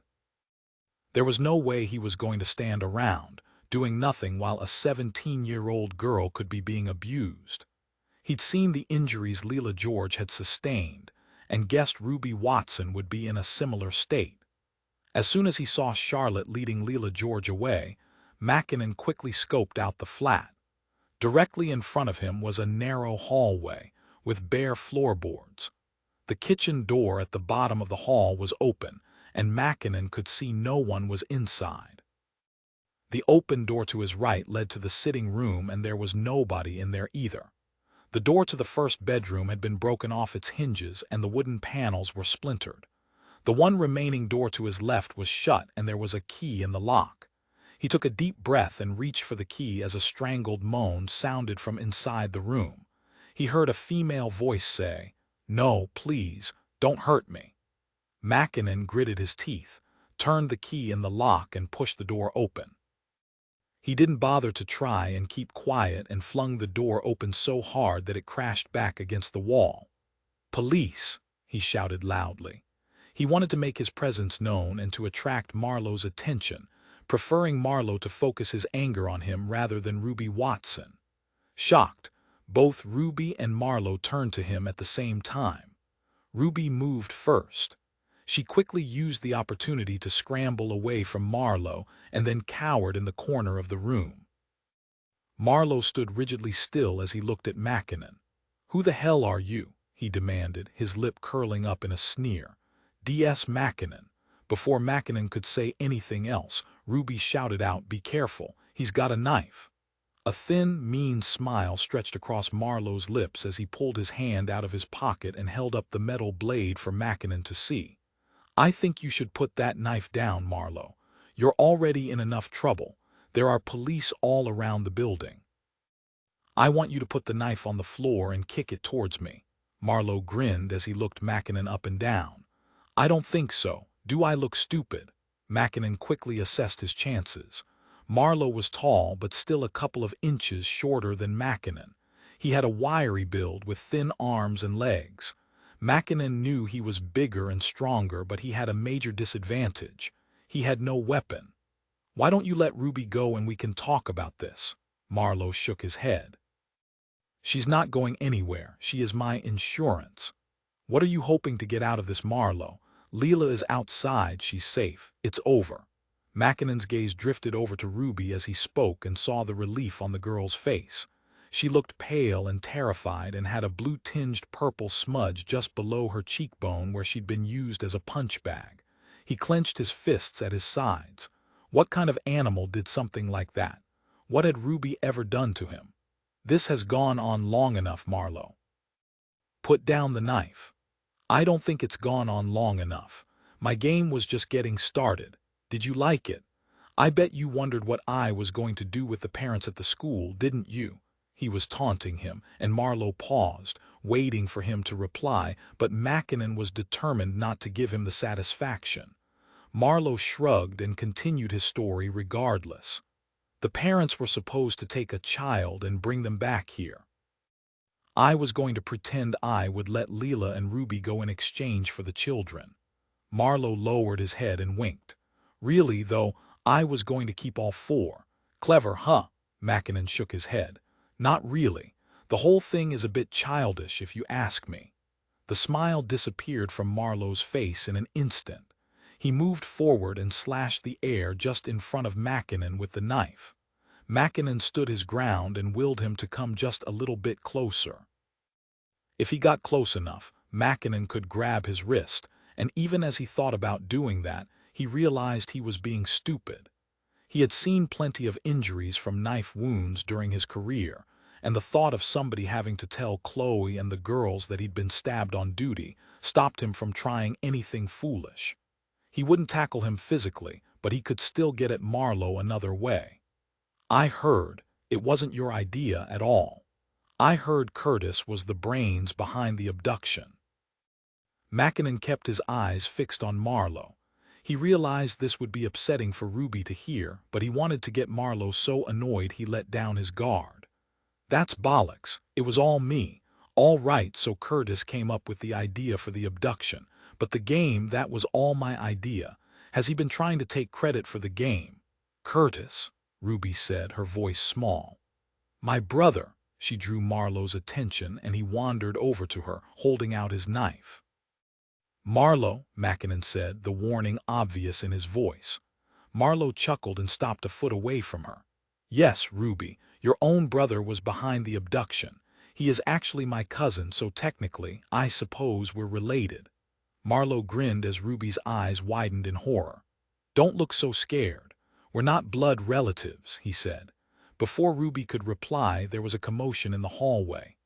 A: There was no way he was going to stand around, doing nothing while a 17-year-old girl could be being abused. He'd seen the injuries Leela George had sustained, and guessed Ruby Watson would be in a similar state. As soon as he saw Charlotte leading Leela George away, Mackinnon quickly scoped out the flat. Directly in front of him was a narrow hallway with bare floorboards. The kitchen door at the bottom of the hall was open, and Mackinnon could see no one was inside. The open door to his right led to the sitting room, and there was nobody in there either. The door to the first bedroom had been broken off its hinges and the wooden panels were splintered. The one remaining door to his left was shut and there was a key in the lock. He took a deep breath and reached for the key as a strangled moan sounded from inside the room. He heard a female voice say, "No, please, don't hurt me." Mackinnon gritted his teeth, turned the key in the lock and pushed the door open. He didn't bother to try and keep quiet and flung the door open so hard that it crashed back against the wall. "Police!" he shouted loudly. He wanted to make his presence known and to attract Marlowe's attention, preferring Marlowe to focus his anger on him rather than Ruby Watson. Shocked, both Ruby and Marlowe turned to him at the same time. Ruby moved first. She quickly used the opportunity to scramble away from Marlowe and then cowered in the corner of the room. Marlowe stood rigidly still as he looked at Mackinnon. "Who the hell are you?" he demanded, his lip curling up in a sneer. "DS Mackinnon." Before Mackinnon could say anything else, Ruby shouted out, "Be careful, he's got a knife." A thin, mean smile stretched across Marlowe's lips as he pulled his hand out of his pocket and held up the metal blade for Mackinnon to see. "I think you should put that knife down, Marlowe. You're already in enough trouble. There are police all around the building." "I want you to put the knife on the floor and kick it towards me." Marlowe grinned as he looked Mackinnon up and down. "I don't think so. Do I look stupid?" Mackinnon quickly assessed his chances. Marlowe was tall but still a couple of inches shorter than Mackinnon. He had a wiry build with thin arms and legs. Mackinnon knew he was bigger and stronger, but he had a major disadvantage. He had no weapon. "Why don't you let Ruby go and we can talk about this?" Marlowe shook his head. She's not going anywhere. She is my insurance. What are you hoping to get out of this, Marlowe? Leela is outside. She's safe. It's over. Mackinnon's gaze drifted over to Ruby as he spoke and saw the relief on the girl's face. She looked pale and terrified and had a blue-tinged purple smudge just below her cheekbone where she'd been used as a punch bag. He clenched his fists at his sides. What kind of animal did something like that? What had Ruby ever done to him? This has gone on long enough, Marlowe. Put down the knife. I don't think it's gone on long enough. My game was just getting started. Did you like it? I bet you wondered what I was going to do with the parents at the school, didn't you? He was taunting him, and Marlowe paused, waiting for him to reply, but Mackinnon was determined not to give him the satisfaction. Marlowe shrugged and continued his story regardless. The parents were supposed to take a child and bring them back here. I was going to pretend I would let Leela and Ruby go in exchange for the children. Marlowe lowered his head and winked. Really, though, I was going to keep all four. Clever, huh? Mackinnon shook his head. Not really. The whole thing is a bit childish, if you ask me. The smile disappeared from Marlowe's face in an instant. He moved forward and slashed the air just in front of Mackinnon with the knife. Mackinnon stood his ground and willed him to come just a little bit closer. If he got close enough, Mackinnon could grab his wrist, and even as he thought about doing that, he realized he was being stupid. He had seen plenty of injuries from knife wounds during his career, and the thought of somebody having to tell Chloe and the girls that he'd been stabbed on duty stopped him from trying anything foolish. He wouldn't tackle him physically, but he could still get at Marlowe another way. I heard it wasn't your idea at all. I heard Curtis was the brains behind the abduction. Mackinnon kept his eyes fixed on Marlowe. He realized this would be upsetting for Ruby to hear, but he wanted to get Marlowe so annoyed he let down his guard. That's bollocks. It was all me. All right, so Curtis came up with the idea for the abduction, but the game, that was all my idea. Has he been trying to take credit for the game? Curtis, Ruby said, her voice small. My brother. She drew Marlowe's attention and he wandered over to her, holding out his knife. Marlowe, Mackinnon said, the warning obvious in his voice. Marlowe chuckled and stopped a foot away from her. Yes, Ruby, your own brother was behind the abduction. He is actually my cousin, so technically, I suppose we're related. Marlowe grinned as Ruby's eyes widened in horror. Don't look so scared. We're not blood relatives, he said. Before Ruby could reply, there was a commotion in the hallway.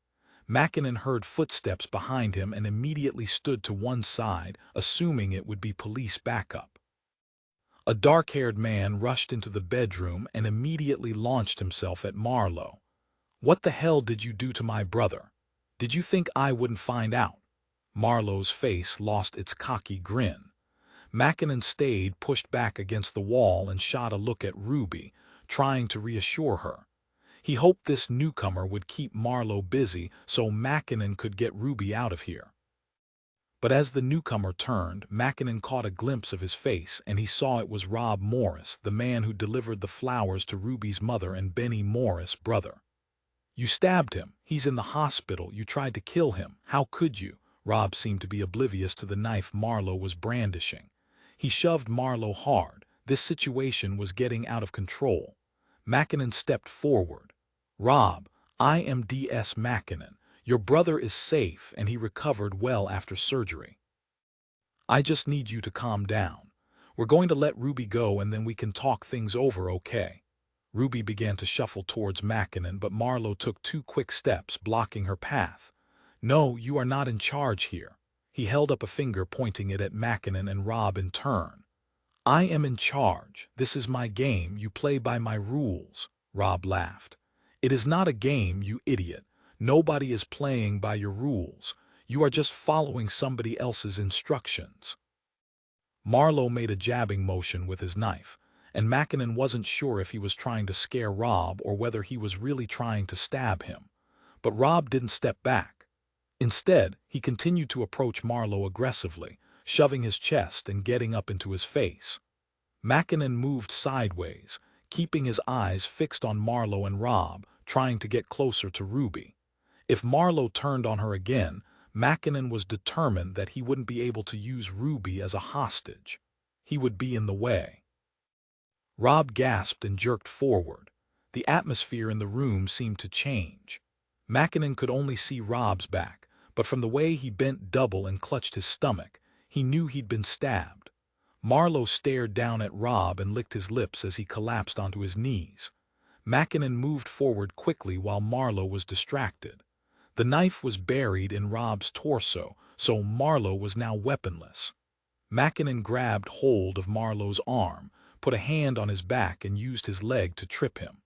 A: Mackinnon heard footsteps behind him and immediately stood to one side, assuming it would be police backup. A dark-haired man rushed into the bedroom and immediately launched himself at Marlowe. What the hell did you do to my brother? Did you think I wouldn't find out? Marlowe's face lost its cocky grin. Mackinnon stayed pushed back against the wall and shot a look at Ruby, trying to reassure her. He hoped this newcomer would keep Marlowe busy so Mackinnon could get Ruby out of here. But as the newcomer turned, Mackinnon caught a glimpse of his face, and he saw it was Rob Morris, the man who delivered the flowers to Ruby's mother and Benny Morris' brother. You stabbed him. He's in the hospital. You tried to kill him. How could you? Rob seemed to be oblivious to the knife Marlowe was brandishing. He shoved Marlowe hard. This situation was getting out of control. Mackinnon stepped forward. Rob, I am D.S. Mackinnon. Your brother is safe and he recovered well after surgery. I just need you to calm down. We're going to let Ruby go and then we can talk things over, okay? Ruby began to shuffle towards Mackinnon, but Marlowe took 2 quick steps, blocking her path. No, you are not in charge here. He held up a finger, pointing it at Mackinnon and Rob in turn. I am in charge. This is my game. You play by my rules. Rob laughed. It is not a game, you idiot. Nobody is playing by your rules. You are just following somebody else's instructions. Marlowe made a jabbing motion with his knife, and Mackinnon wasn't sure if he was trying to scare Rob or whether he was really trying to stab him. But Rob didn't step back. Instead, he continued to approach Marlowe aggressively, shoving his chest and getting up into his face. Mackinnon moved sideways, keeping his eyes fixed on Marlowe and Rob, trying to get closer to Ruby. If Marlowe turned on her again, Mackinnon was determined that he wouldn't be able to use Ruby as a hostage. He would be in the way. Rob gasped and jerked forward. The atmosphere in the room seemed to change. Mackinnon could only see Rob's back, but from the way he bent double and clutched his stomach, he knew he'd been stabbed. Marlowe stared down at Rob and licked his lips as he collapsed onto his knees. Mackinnon moved forward quickly while Marlowe was distracted. The knife was buried in Rob's torso, so Marlowe was now weaponless. Mackinnon grabbed hold of Marlowe's arm, put a hand on his back and used his leg to trip him.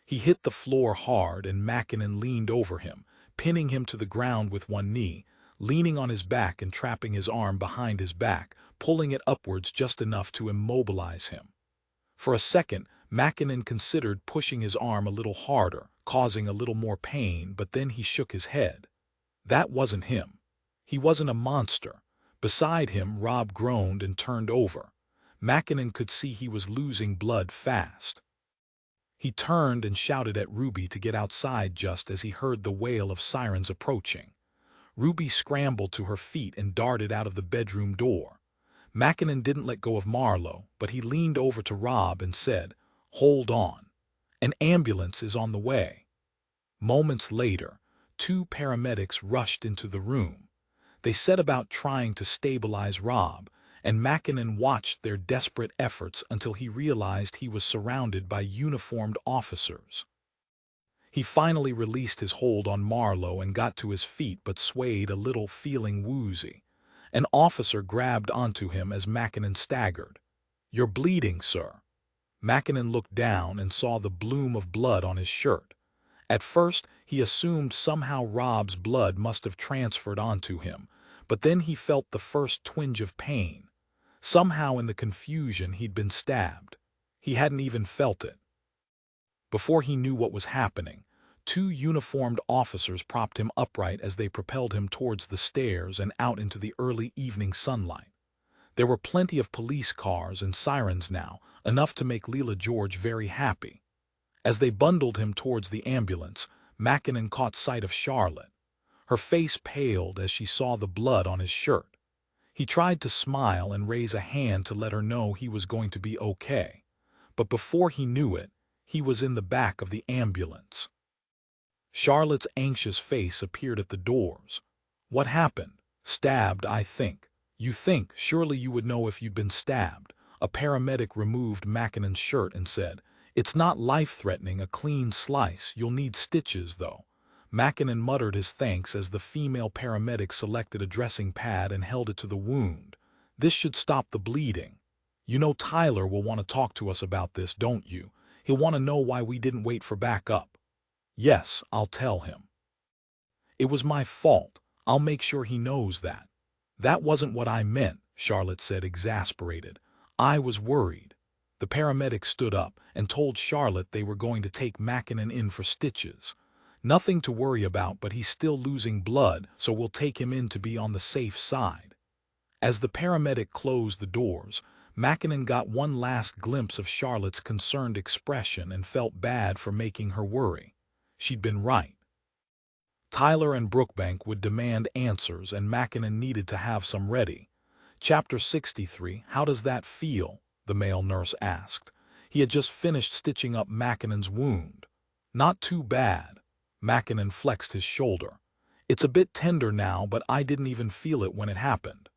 A: He hit the floor hard and Mackinnon leaned over him, pinning him to the ground with one knee, leaning on his back and trapping his arm behind his back, pulling it upwards just enough to immobilize him. For a second, Mackinnon considered pushing his arm a little harder, causing a little more pain, but then he shook his head. That wasn't him. He wasn't a monster. Beside him, Rob groaned and turned over. Mackinnon could see he was losing blood fast. He turned and shouted at Ruby to get outside just as he heard the wail of sirens approaching. Ruby scrambled to her feet and darted out of the bedroom door. Mackinnon didn't let go of Marlowe, but he leaned over to Rob and said, "Hold on. An ambulance is on the way." Moments later, 2 paramedics rushed into the room. They set about trying to stabilize Rob, and Mackinnon watched their desperate efforts until he realized he was surrounded by uniformed officers. He finally released his hold on Marlowe and got to his feet but swayed a little, feeling woozy. An officer grabbed onto him as Mackinnon staggered. "You're bleeding, sir." Mackinnon looked down and saw the bloom of blood on his shirt. At first, he assumed somehow Rob's blood must have transferred onto him, but then he felt the first twinge of pain. Somehow in the confusion he'd been stabbed. He hadn't even felt it. Before he knew what was happening, 2 uniformed officers propped him upright as they propelled him towards the stairs and out into the early evening sunlight. There were plenty of police cars and sirens now, enough to make Leela George very happy. As they bundled him towards the ambulance, Mackinnon caught sight of Charlotte. Her face paled as she saw the blood on his shirt. He tried to smile and raise a hand to let her know he was going to be okay, but before he knew it, he was in the back of the ambulance. Charlotte's anxious face appeared at the doors. "What happened?" "Stabbed, I think." "You think? Surely you would know if you'd been stabbed." A paramedic removed Mackinnon's shirt and said, "It's not life-threatening, a clean slice. You'll need stitches, though." Mackinnon muttered his thanks as the female paramedic selected a dressing pad and held it to the wound. "This should stop the bleeding. You know Tyler will want to talk to us about this, don't you? He'll want to know why we didn't wait for backup." "Yes, I'll tell him." "It was my fault. I'll make sure he knows that." "That wasn't what I meant," Charlotte said, exasperated. "I was worried." The paramedic stood up and told Charlotte they were going to take Mackinnon in for stitches. "Nothing to worry about, but he's still losing blood, so we'll take him in to be on the safe side." As the paramedic closed the doors, Mackinnon got one last glimpse of Charlotte's concerned expression and felt bad for making her worry. She'd been right. Tyler and Brookbank would demand answers, and Mackinnon needed to have some ready. Chapter 63, "How does that feel?" the male nurse asked. He had just finished stitching up Mackinnon's wound. "Not too bad." Mackinnon flexed his shoulder. "It's a bit tender now, but I didn't even feel it when it happened."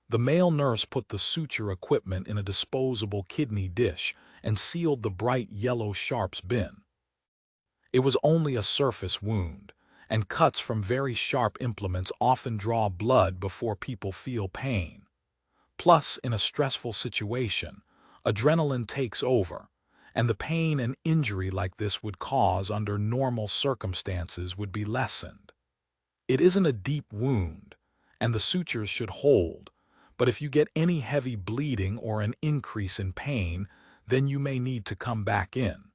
A: The male nurse put the suture equipment in a disposable kidney dish and sealed the bright yellow sharps bin. It was only a surface wound, and cuts from very sharp implements often draw blood before people feel pain. Plus, in a stressful situation, adrenaline takes over, and the pain an injury like this would cause under normal circumstances would be lessened. It isn't a deep wound, and the sutures should hold, but if you get any heavy bleeding or an increase in pain, then you may need to come back in.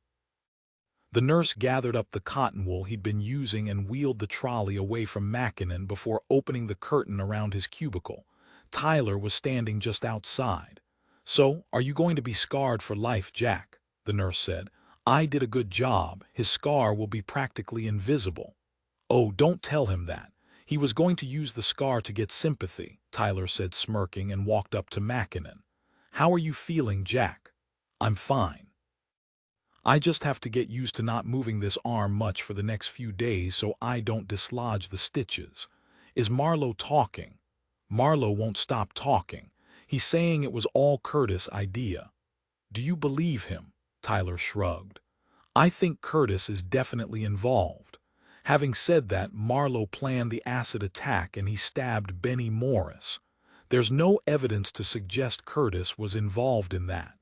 A: The nurse gathered up the cotton wool he'd been using and wheeled the trolley away from Mackinnon before opening the curtain around his cubicle. Tyler was standing just outside. "So, are you going to be scarred for life, Jack?" the nurse said. "I did a good job. His scar will be practically invisible." Oh, don't tell him that. He was going to use the scar to get sympathy, Tyler said, smirking, and walked up to Mackinnon. How are you feeling, Jack? I'm fine. I just have to get used to not moving this arm much for the next few days so I don't dislodge the stitches. Is Marlowe talking? Marlowe won't stop talking. He's saying it was all Curtis' idea. Do you believe him? Tyler shrugged. I think Curtis is definitely involved. Having said that, Marlowe planned the acid attack and he stabbed Benny Morris. There's no evidence to suggest Curtis was involved in that.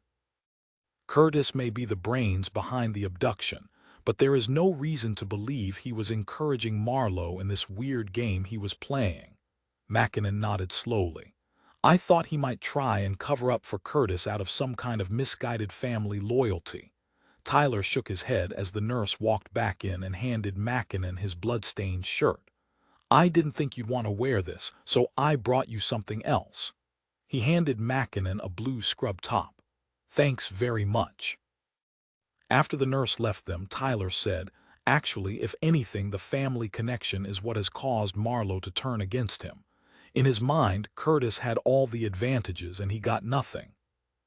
A: Curtis may be the brains behind the abduction, but there is no reason to believe he was encouraging Marlowe in this weird game he was playing. Mackinnon nodded slowly. I thought he might try and cover up for Curtis out of some kind of misguided family loyalty. Tyler shook his head as the nurse walked back in and handed Mackinnon his blood-stained shirt. I didn't think you'd want to wear this, so I brought you something else. He handed Mackinnon a blue scrub top. Thanks very much. After the nurse left them, Tyler said, actually, if anything, the family connection is what has caused Marlowe to turn against him. In his mind, Curtis had all the advantages and he got nothing.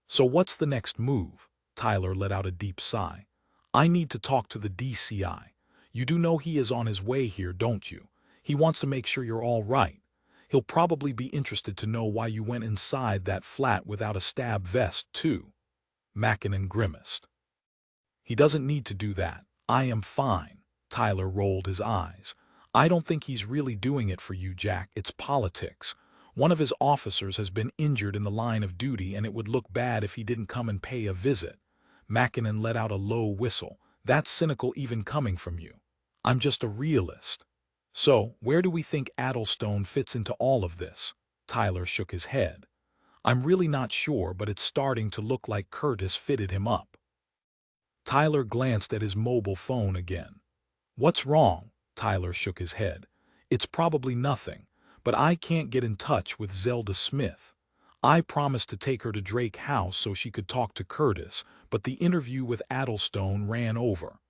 A: So what's the next move? Tyler let out a deep sigh. I need to talk to the DCI. You do know he is on his way here, don't you? He wants to make sure you're all right. He'll probably be interested to know why you went inside that flat without a stab vest, too. Mackinnon grimaced. He doesn't need to do that. I am fine. Tyler rolled his eyes. I don't think he's really doing it for you, Jack. It's politics. One of his officers has been injured in the line of duty, and it would look bad if he didn't come and pay a visit. Mackinnon let out a low whistle. That's cynical even coming from you. I'm just a realist. So, where do we think Addlestone fits into all of this? Tyler shook his head. I'm really not sure, but it's starting to look like Curtis fitted him up. Tyler glanced at his mobile phone again. What's wrong? Tyler shook his head. It's probably nothing, but I can't get in touch with Zelda Smith. I promised to take her to Drake House so she could talk to Curtis, but the interview with Addlestone ran over.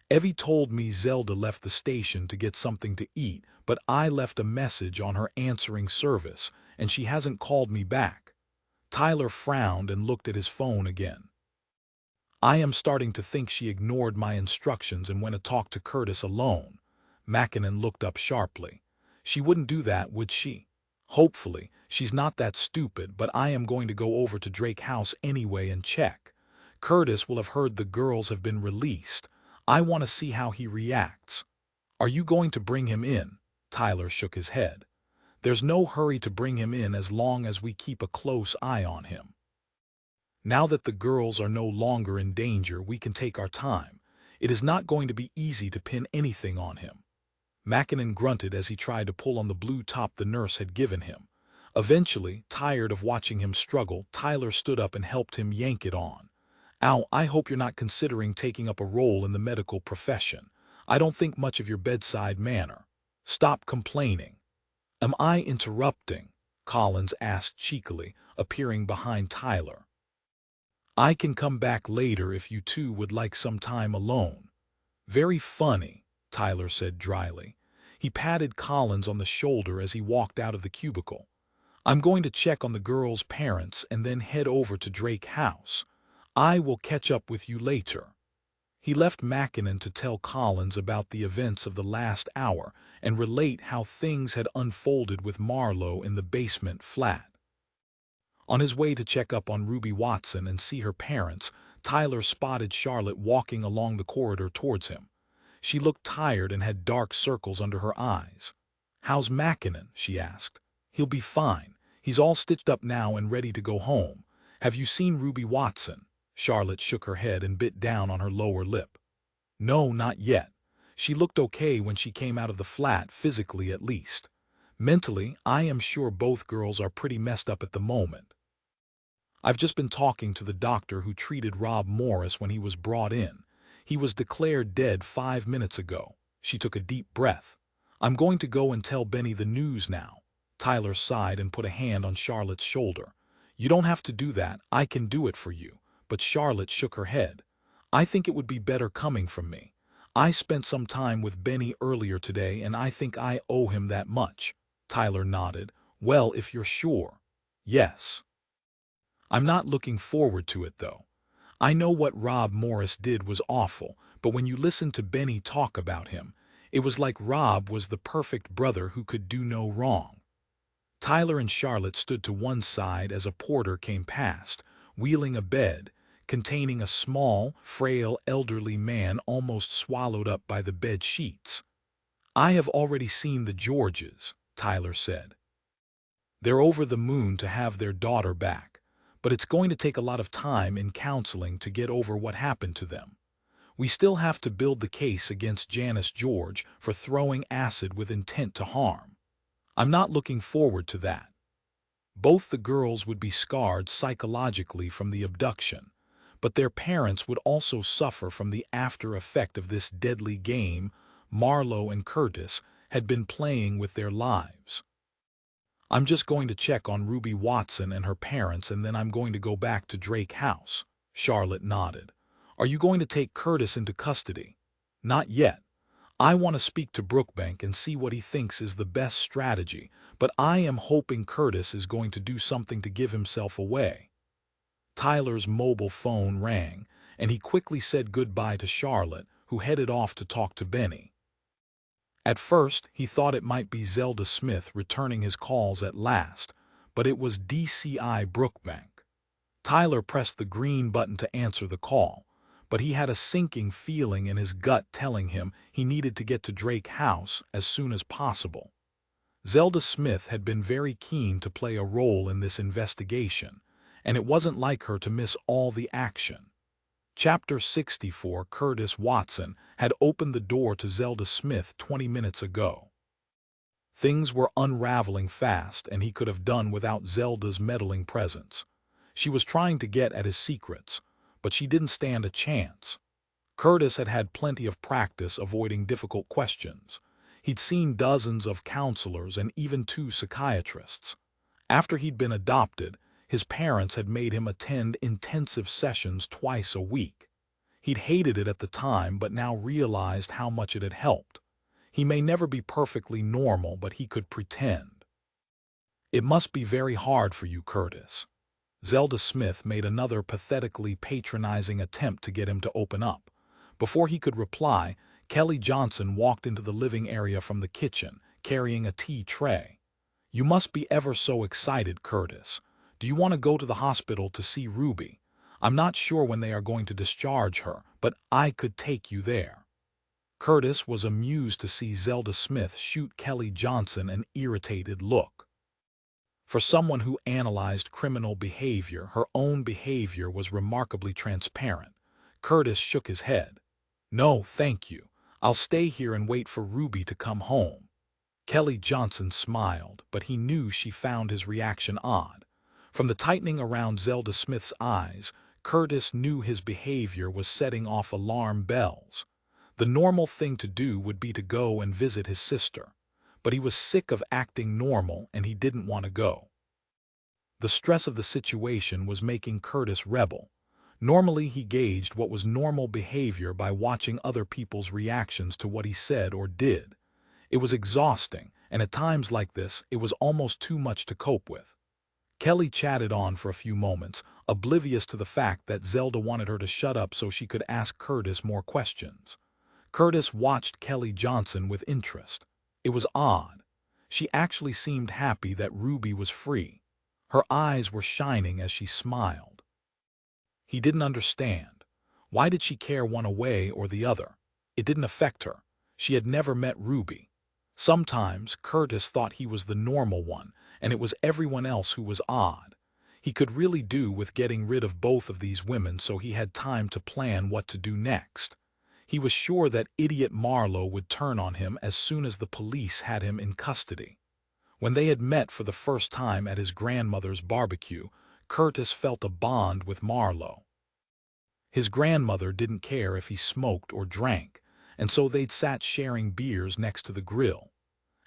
A: Evie told me Zelda left the station to get something to eat, but I left a message on her answering service, and she hasn't called me back. Tyler frowned and looked at his phone again. I am starting to think she ignored my instructions and went to talk to Curtis alone. Mackinnon looked up sharply. She wouldn't do that, would she? Hopefully, she's not that stupid, but I am going to go over to Drake House anyway and check. Curtis will have heard the girls have been released. I want to see how he reacts. Are you going to bring him in? Tyler shook his head. There's no hurry to bring him in as long as we keep a close eye on him. Now that the girls are no longer in danger, we can take our time. It is not going to be easy to pin anything on him. Mackinnon grunted as he tried to pull on the blue top the nurse had given him. Eventually, tired of watching him struggle, Tyler stood up and helped him yank it on. Ow, I hope you're not considering taking up a role in the medical profession. I don't think much of your bedside manner. Stop complaining. Am I interrupting? Collins asked cheekily, appearing behind Tyler. I can come back later if you two would like some time alone. Very funny, Tyler said dryly. He patted Collins on the shoulder as he walked out of the cubicle. I'm going to check on the girls' parents and then head over to Drake House. I will catch up with you later. He left Mackinnon to tell Collins about the events of the last hour and relate how things had unfolded with Marlowe in the basement flat. On his way to check up on Ruby Watson and see her parents, Tyler spotted Charlotte walking along the corridor towards him. She looked tired and had dark circles under her eyes. How's Mackinnon? She asked. He'll be fine. He's all stitched up now and ready to go home. Have you seen Ruby Watson? Charlotte shook her head and bit down on her lower lip. No, not yet. She looked okay when she came out of the flat, physically at least. Mentally, I am sure both girls are pretty messed up at the moment. I've just been talking to the doctor who treated Rob Morris when he was brought in. He was declared dead 5 minutes ago. She took a deep breath. I'm going to go and tell Benny the news now. Tyler sighed and put a hand on Charlotte's shoulder. You don't have to do that. I can do it for you. But Charlotte shook her head. I think it would be better coming from me. I spent some time with Benny earlier today and I think I owe him that much. Tyler nodded. Well, if you're sure. Yes. I'm not looking forward to it though. I know what Rob Morris did was awful, but when you listen to Benny talk about him, it was like Rob was the perfect brother who could do no wrong. Tyler and Charlotte stood to one side as a porter came past, wheeling a bed containing a small, frail, elderly man almost swallowed up by the bed sheets. I have already seen the Georges, Tyler said. They're over the moon to have their daughter back, but it's going to take a lot of time in counseling to get over what happened to them. We still have to build the case against Janice George for throwing acid with intent to harm. I'm not looking forward to that. Both the girls would be scarred psychologically from the abduction, but their parents would also suffer from the after effect of this deadly game Marlowe and Curtis had been playing with their lives. I'm just going to check on Ruby Watson and her parents and then I'm going to go back to Drake House. Charlotte nodded. Are you going to take Curtis into custody? Not yet. I want to speak to Brookbank and see what he thinks is the best strategy, but I am hoping Curtis is going to do something to give himself away. Tyler's mobile phone rang, and he quickly said goodbye to Charlotte, who headed off to talk to Benny. At first, he thought it might be Zelda Smith returning his calls at last, but it was DCI Brookbank. Tyler pressed the green button to answer the call, but he had a sinking feeling in his gut telling him he needed to get to Drake House as soon as possible. Zelda Smith had been very keen to play a role in this investigation, and it wasn't like her to miss all the action. Chapter 64 Curtis Watson had opened the door to Zelda Smith 20 minutes ago. Things were unraveling fast and he could have done without Zelda's meddling presence. She was trying to get at his secrets, but she didn't stand a chance. Curtis had had plenty of practice avoiding difficult questions. He'd seen dozens of counselors and even 2 psychiatrists. After he'd been adopted, his parents had made him attend intensive sessions twice a week. He'd hated it at the time but now realized how much it had helped. He may never be perfectly normal, but he could pretend. It must be very hard for you, Curtis. Zelda Smith made another pathetically patronizing attempt to get him to open up. Before he could reply, Kelly Johnson walked into the living area from the kitchen, carrying a tea tray. You must be ever so excited, Curtis. Do you want to go to the hospital to see Ruby? I'm not sure when they are going to discharge her, but I could take you there. Curtis was amused to see Zelda Smith shoot Kelly Johnson an irritated look. For someone who analyzed criminal behavior, her own behavior was remarkably transparent. Curtis shook his head. No, thank you. I'll stay here and wait for Ruby to come home. Kelly Johnson smiled, but he knew she found his reaction odd. From the tightening around Zelda Smith's eyes, Curtis knew his behavior was setting off alarm bells. The normal thing to do would be to go and visit his sister, but he was sick of acting normal and he didn't want to go. The stress of the situation was making Curtis rebel. Normally he gauged what was normal behavior by watching other people's reactions to what he said or did. It was exhausting, and at times like this, it was almost too much to cope with. Kelly chatted on for a few moments, oblivious to the fact that Zelda wanted her to shut up so she could ask Curtis more questions. Curtis watched Kelly Johnson with interest. It was odd. She actually seemed happy that Ruby was free. Her eyes were shining as she smiled. He didn't understand. Why did she care one way or the other? It didn't affect her. She had never met Ruby. Sometimes Curtis thought he was the normal one, and it was everyone else who was odd. He could really do with getting rid of both of these women so he had time to plan what to do next. He was sure that idiot Marlowe would turn on him as soon as the police had him in custody. When they had met for the first time at his grandmother's barbecue, Curtis felt a bond with Marlowe. His grandmother didn't care if he smoked or drank, and so they'd sat sharing beers next to the grill.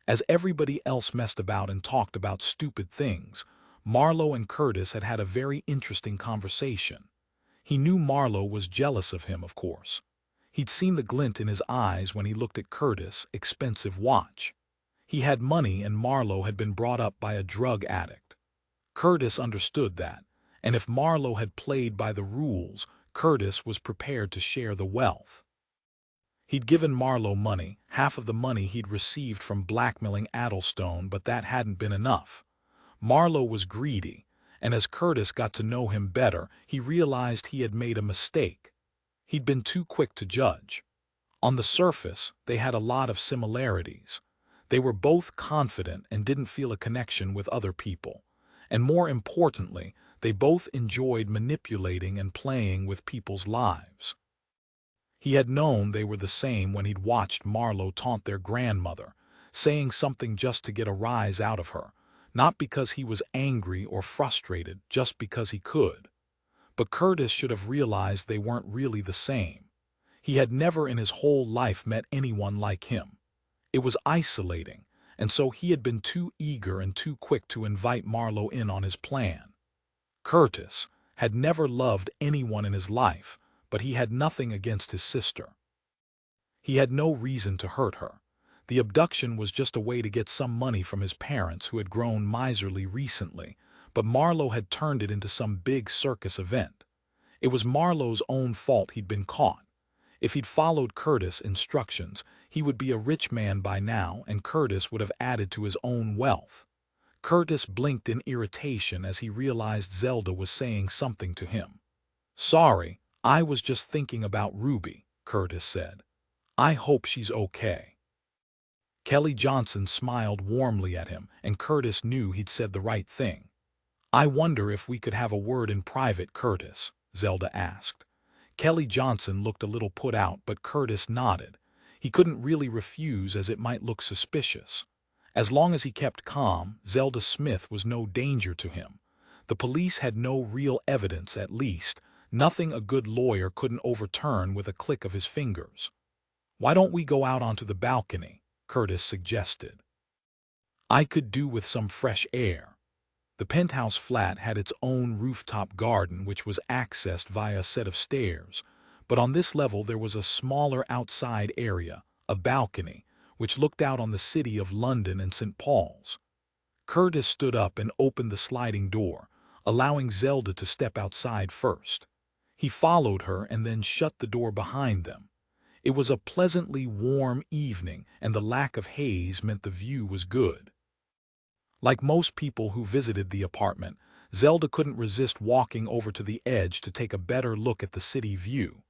A: As everybody else messed about and talked about stupid things, Marlowe and Curtis had had a very interesting conversation. He knew Marlowe was jealous of him, of course. He'd seen the glint in his eyes when he looked at Curtis' expensive watch. He had money and Marlowe had been brought up by a drug addict. Curtis understood that, and if Marlowe had played by the rules, Curtis was prepared to share the wealth. He'd given Marlowe money, half of the money he'd received from blackmailing Addlestone, but that hadn't been enough. Marlowe was greedy, and as Curtis got to know him better, he realized he had made a mistake. He'd been too quick to judge. On the surface, they had a lot of similarities. They were both confident and didn't feel a connection with other people. And more importantly, they both enjoyed manipulating and playing with people's lives. He had known they were the same when he'd watched Marlowe taunt their grandmother, saying something just to get a rise out of her, not because he was angry or frustrated, just because he could. But Curtis should have realized they weren't really the same. He had never in his whole life met anyone like him. It was isolating, and so he had been too eager and too quick to invite Marlowe in on his plan. Curtis had never loved anyone in his life, but he had nothing against his sister. He had no reason to hurt her. The abduction was just a way to get some money from his parents who had grown miserly recently, but Marlowe had turned it into some big circus event. It was Marlowe's own fault he'd been caught. If he'd followed Curtis' instructions, he would be a rich man by now, and Curtis would have added to his own wealth. Curtis blinked in irritation as he realized Zelda was saying something to him. "Sorry, I was just thinking about Ruby," Curtis said. "I hope she's okay." Kelly Johnson smiled warmly at him, and Curtis knew he'd said the right thing. "I wonder if we could have a word in private, Curtis," Zelda asked. Kelly Johnson looked a little put out, but Curtis nodded. He couldn't really refuse as it might look suspicious. As long as he kept calm, Zelda Smith was no danger to him. The police had no real evidence, at least, nothing a good lawyer couldn't overturn with a click of his fingers. "Why don't we go out onto the balcony?" Curtis suggested. "I could do with some fresh air." The penthouse flat had its own rooftop garden which was accessed via a set of stairs, but on this level there was a smaller outside area, a balcony, which looked out on the city of London and St. Paul's. Curtis stood up and opened the sliding door, allowing Zelda to step outside first. He followed her and then shut the door behind them. It was a pleasantly warm evening, and the lack of haze meant the view was good. Like most people who visited the apartment, Zelda couldn't resist walking over to the edge to take a better look at the city view.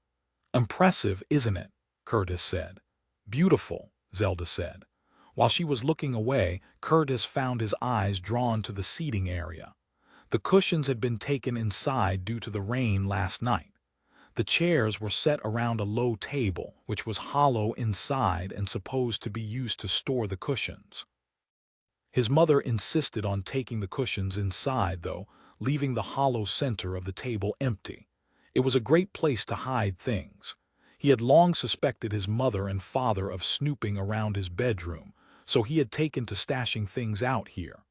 A: "Impressive, isn't it?" Curtis said. "Beautiful," Zelda said. While she was looking away, Curtis found his eyes drawn to the seating area. The cushions had been taken inside due to the rain last night. The chairs were set around a low table, which was hollow inside and supposed to be used to store the cushions. His mother insisted on taking the cushions inside, though, leaving the hollow center of the table empty. It was a great place to hide things. He had long suspected his mother and father of snooping around his bedroom, so he had taken to stashing things out here.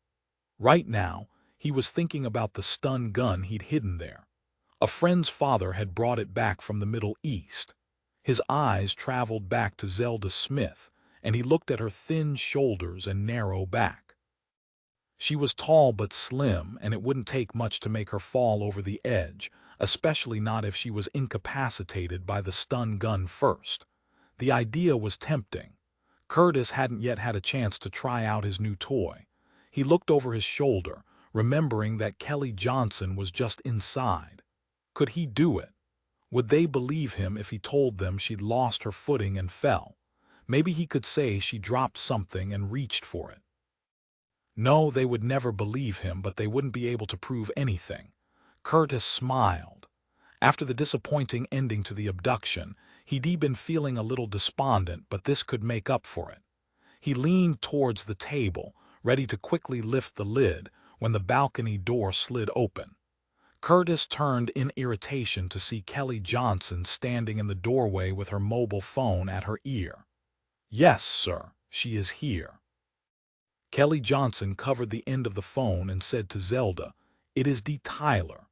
A: Right now, he was thinking about the stun gun he'd hidden there. A friend's father had brought it back from the Middle East. His eyes traveled back to Zelda Smith, and he looked at her thin shoulders and narrow back. She was tall but slim, and it wouldn't take much to make her fall over the edge, especially not if she was incapacitated by the stun gun first. The idea was tempting. Curtis hadn't yet had a chance to try out his new toy. He looked over his shoulder, remembering that Kelly Johnson was just inside. Could he do it? Would they believe him if he told them she'd lost her footing and fell? Maybe he could say she dropped something and reached for it. No, they would never believe him, but they wouldn't be able to prove anything. Curtis smiled. After the disappointing ending to the abduction, he'd been feeling a little despondent, but this could make up for it. He leaned towards the table, ready to quickly lift the lid, when the balcony door slid open. Curtis turned in irritation to see Kelly Johnson standing in the doorway with her mobile phone at her ear. "Yes, sir, she is here." Kelly Johnson covered the end of the phone and said to Zelda, "It is Dee Tyler."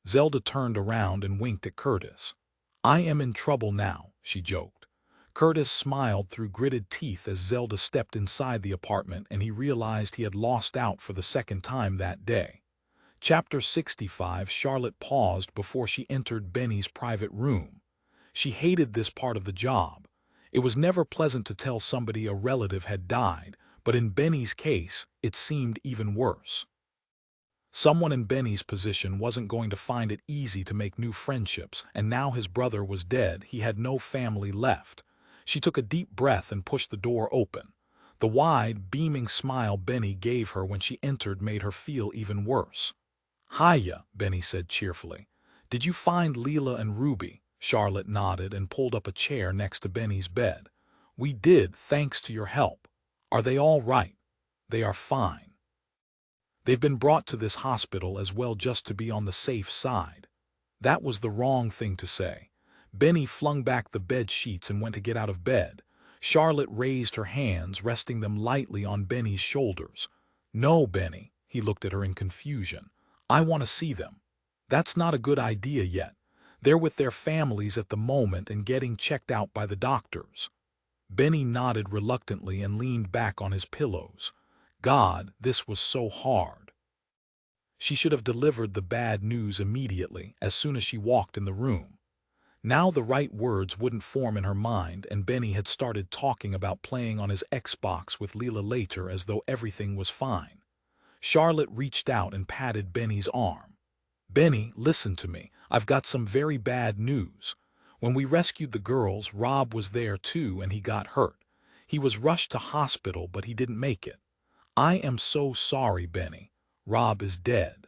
A: Zelda turned around and winked at Curtis. "I am in trouble now," she joked. Curtis smiled through gritted teeth as Zelda stepped inside the apartment, and he realized he had lost out for the second time that day. Chapter 65. Charlotte paused before she entered Benny's private room. She hated this part of the job. It was never pleasant to tell somebody a relative had died, but in Benny's case, it seemed even worse. Someone in Benny's position wasn't going to find it easy to make new friendships, and now his brother was dead, he had no family left. She took a deep breath and pushed the door open. The wide, beaming smile Benny gave her when she entered made her feel even worse. "Hiya," Benny said cheerfully. "Did you find Leela and Ruby?" Charlotte nodded and pulled up a chair next to Benny's bed. "We did, thanks to your help. Are they all right?" "They are fine. They've been brought to this hospital as well just to be on the safe side." That was the wrong thing to say. Benny flung back the bed sheets and went to get out of bed. Charlotte raised her hands, resting them lightly on Benny's shoulders. "No, Benny," he looked at her in confusion. "I want to see them." "That's not a good idea yet. They're with their families at the moment and getting checked out by the doctors." Benny nodded reluctantly and leaned back on his pillows. God, this was so hard. She should have delivered the bad news immediately, as soon as she walked in the room. Now the right words wouldn't form in her mind, and Benny had started talking about playing on his Xbox with Leela later as though everything was fine. Charlotte reached out and patted Benny's arm. "Benny, listen to me. I've got some very bad news. When we rescued the girls, Rob was there too, and he got hurt. He was rushed to hospital, but he didn't make it. I am so sorry, Benny. Rob is dead."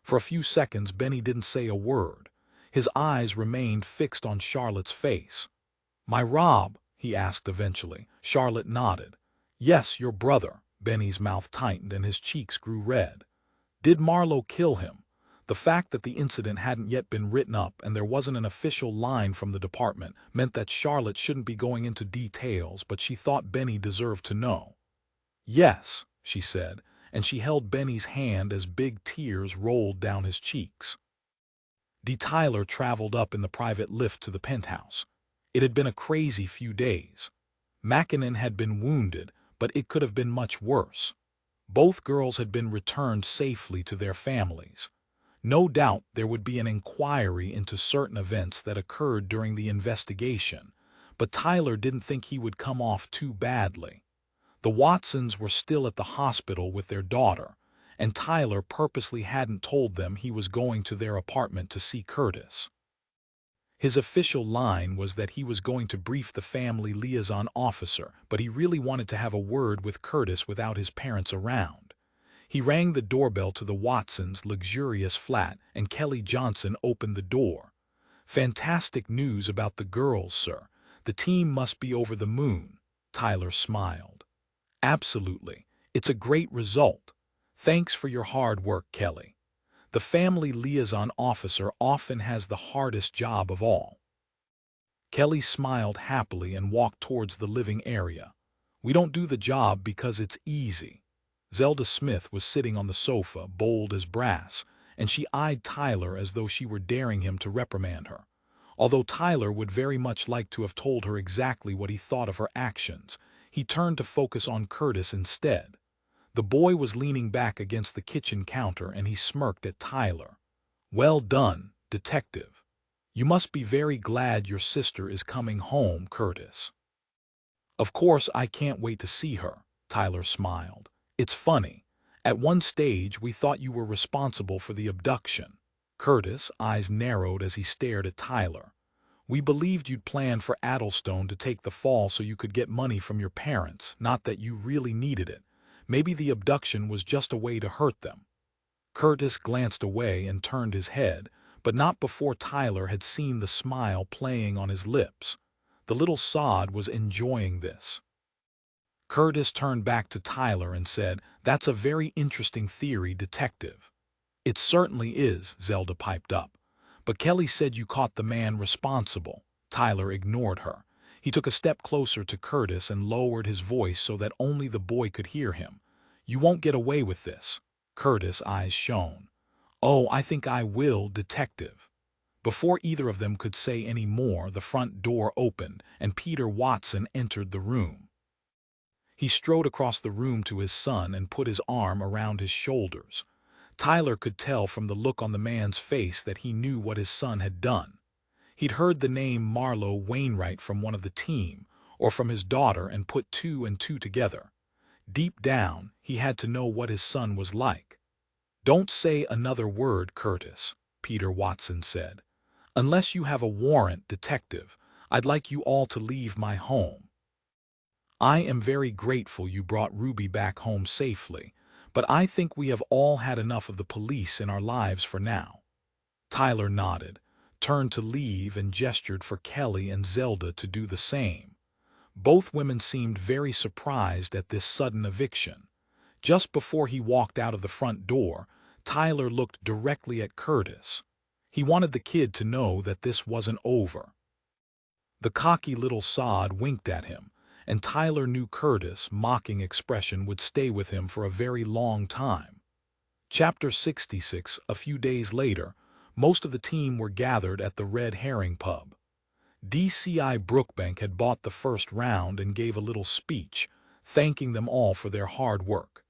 A: For a few seconds, Benny didn't say a word. His eyes remained fixed on Charlotte's face. "My Rob?" he asked eventually. Charlotte nodded. "Yes, your brother." Benny's mouth tightened and his cheeks grew red. "Did Marlowe kill him?" The fact that the incident hadn't yet been written up and there wasn't an official line from the department meant that Charlotte shouldn't be going into details, but she thought Benny deserved to know. "Yes," she said, and she held Benny's hand as big tears rolled down his cheeks. Tyler traveled up in the private lift to the penthouse. It had been a crazy few days. Mackinnon had been wounded, but it could have been much worse. Both girls had been returned safely to their families. No doubt there would be an inquiry into certain events that occurred during the investigation, but Tyler didn't think he would come off too badly. The Watsons were still at the hospital with their daughter, and Tyler purposely hadn't told them he was going to their apartment to see Curtis. His official line was that he was going to brief the family liaison officer, but he really wanted to have a word with Curtis without his parents around. He rang the doorbell to the Watsons' luxurious flat, and Kelly Johnson opened the door. "Fantastic news about the girls, sir. The team must be over the moon." Tyler smiled. "Absolutely. It's a great result. Thanks for your hard work, Kelly. The family liaison officer often has the hardest job of all." Kelly smiled happily and walked towards the living area. "We don't do the job because it's easy." Zelda Smith was sitting on the sofa, bold as brass, and she eyed Tyler as though she were daring him to reprimand her. Although Tyler would very much like to have told her exactly what he thought of her actions, he turned to focus on Curtis instead. The boy was leaning back against the kitchen counter and he smirked at Tyler. "Well done, detective. You must be very glad your sister is coming home, Curtis." "Of course I can't wait to see her," Tyler smiled. "It's funny. At one stage we thought you were responsible for the abduction." Curtis' eyes narrowed as he stared at Tyler. "We believed you'd planned for Addlestone to take the fall so you could get money from your parents, not that you really needed it. Maybe the abduction was just a way to hurt them." Curtis glanced away and turned his head, but not before Tyler had seen the smile playing on his lips. The little sod was enjoying this. Curtis turned back to Tyler and said, "That's a very interesting theory, detective." "It certainly is," Zelda piped up. "But Kelly said you caught the man responsible." Tyler ignored her. He took a step closer to Curtis and lowered his voice so that only the boy could hear him. "You won't get away with this." Curtis' eyes shone. "Oh, I think I will, detective." Before either of them could say any more, the front door opened and Peter Watson entered the room. He strode across the room to his son and put his arm around his shoulders. Tyler could tell from the look on the man's face that he knew what his son had done. He'd heard the name Marlowe Wainwright from one of the team, or from his daughter, and put two and two together. Deep down, he had to know what his son was like. "Don't say another word, Curtis," Peter Watson said. "Unless you have a warrant, detective, I'd like you all to leave my home. I am very grateful you brought Ruby back home safely, but I think we have all had enough of the police in our lives for now." Tyler nodded, turned to leave, and gestured for Kelly and Zelda to do the same. Both women seemed very surprised at this sudden eviction. Just before he walked out of the front door, Tyler looked directly at Curtis. He wanted the kid to know that this wasn't over. The cocky little sod winked at him, and Tyler knew Curtis' mocking expression would stay with him for a very long time. Chapter 66. A few days later, most of the team were gathered at the Red Herring pub. DCI Brookbank had bought the first round and gave a little speech, thanking them all for their hard work.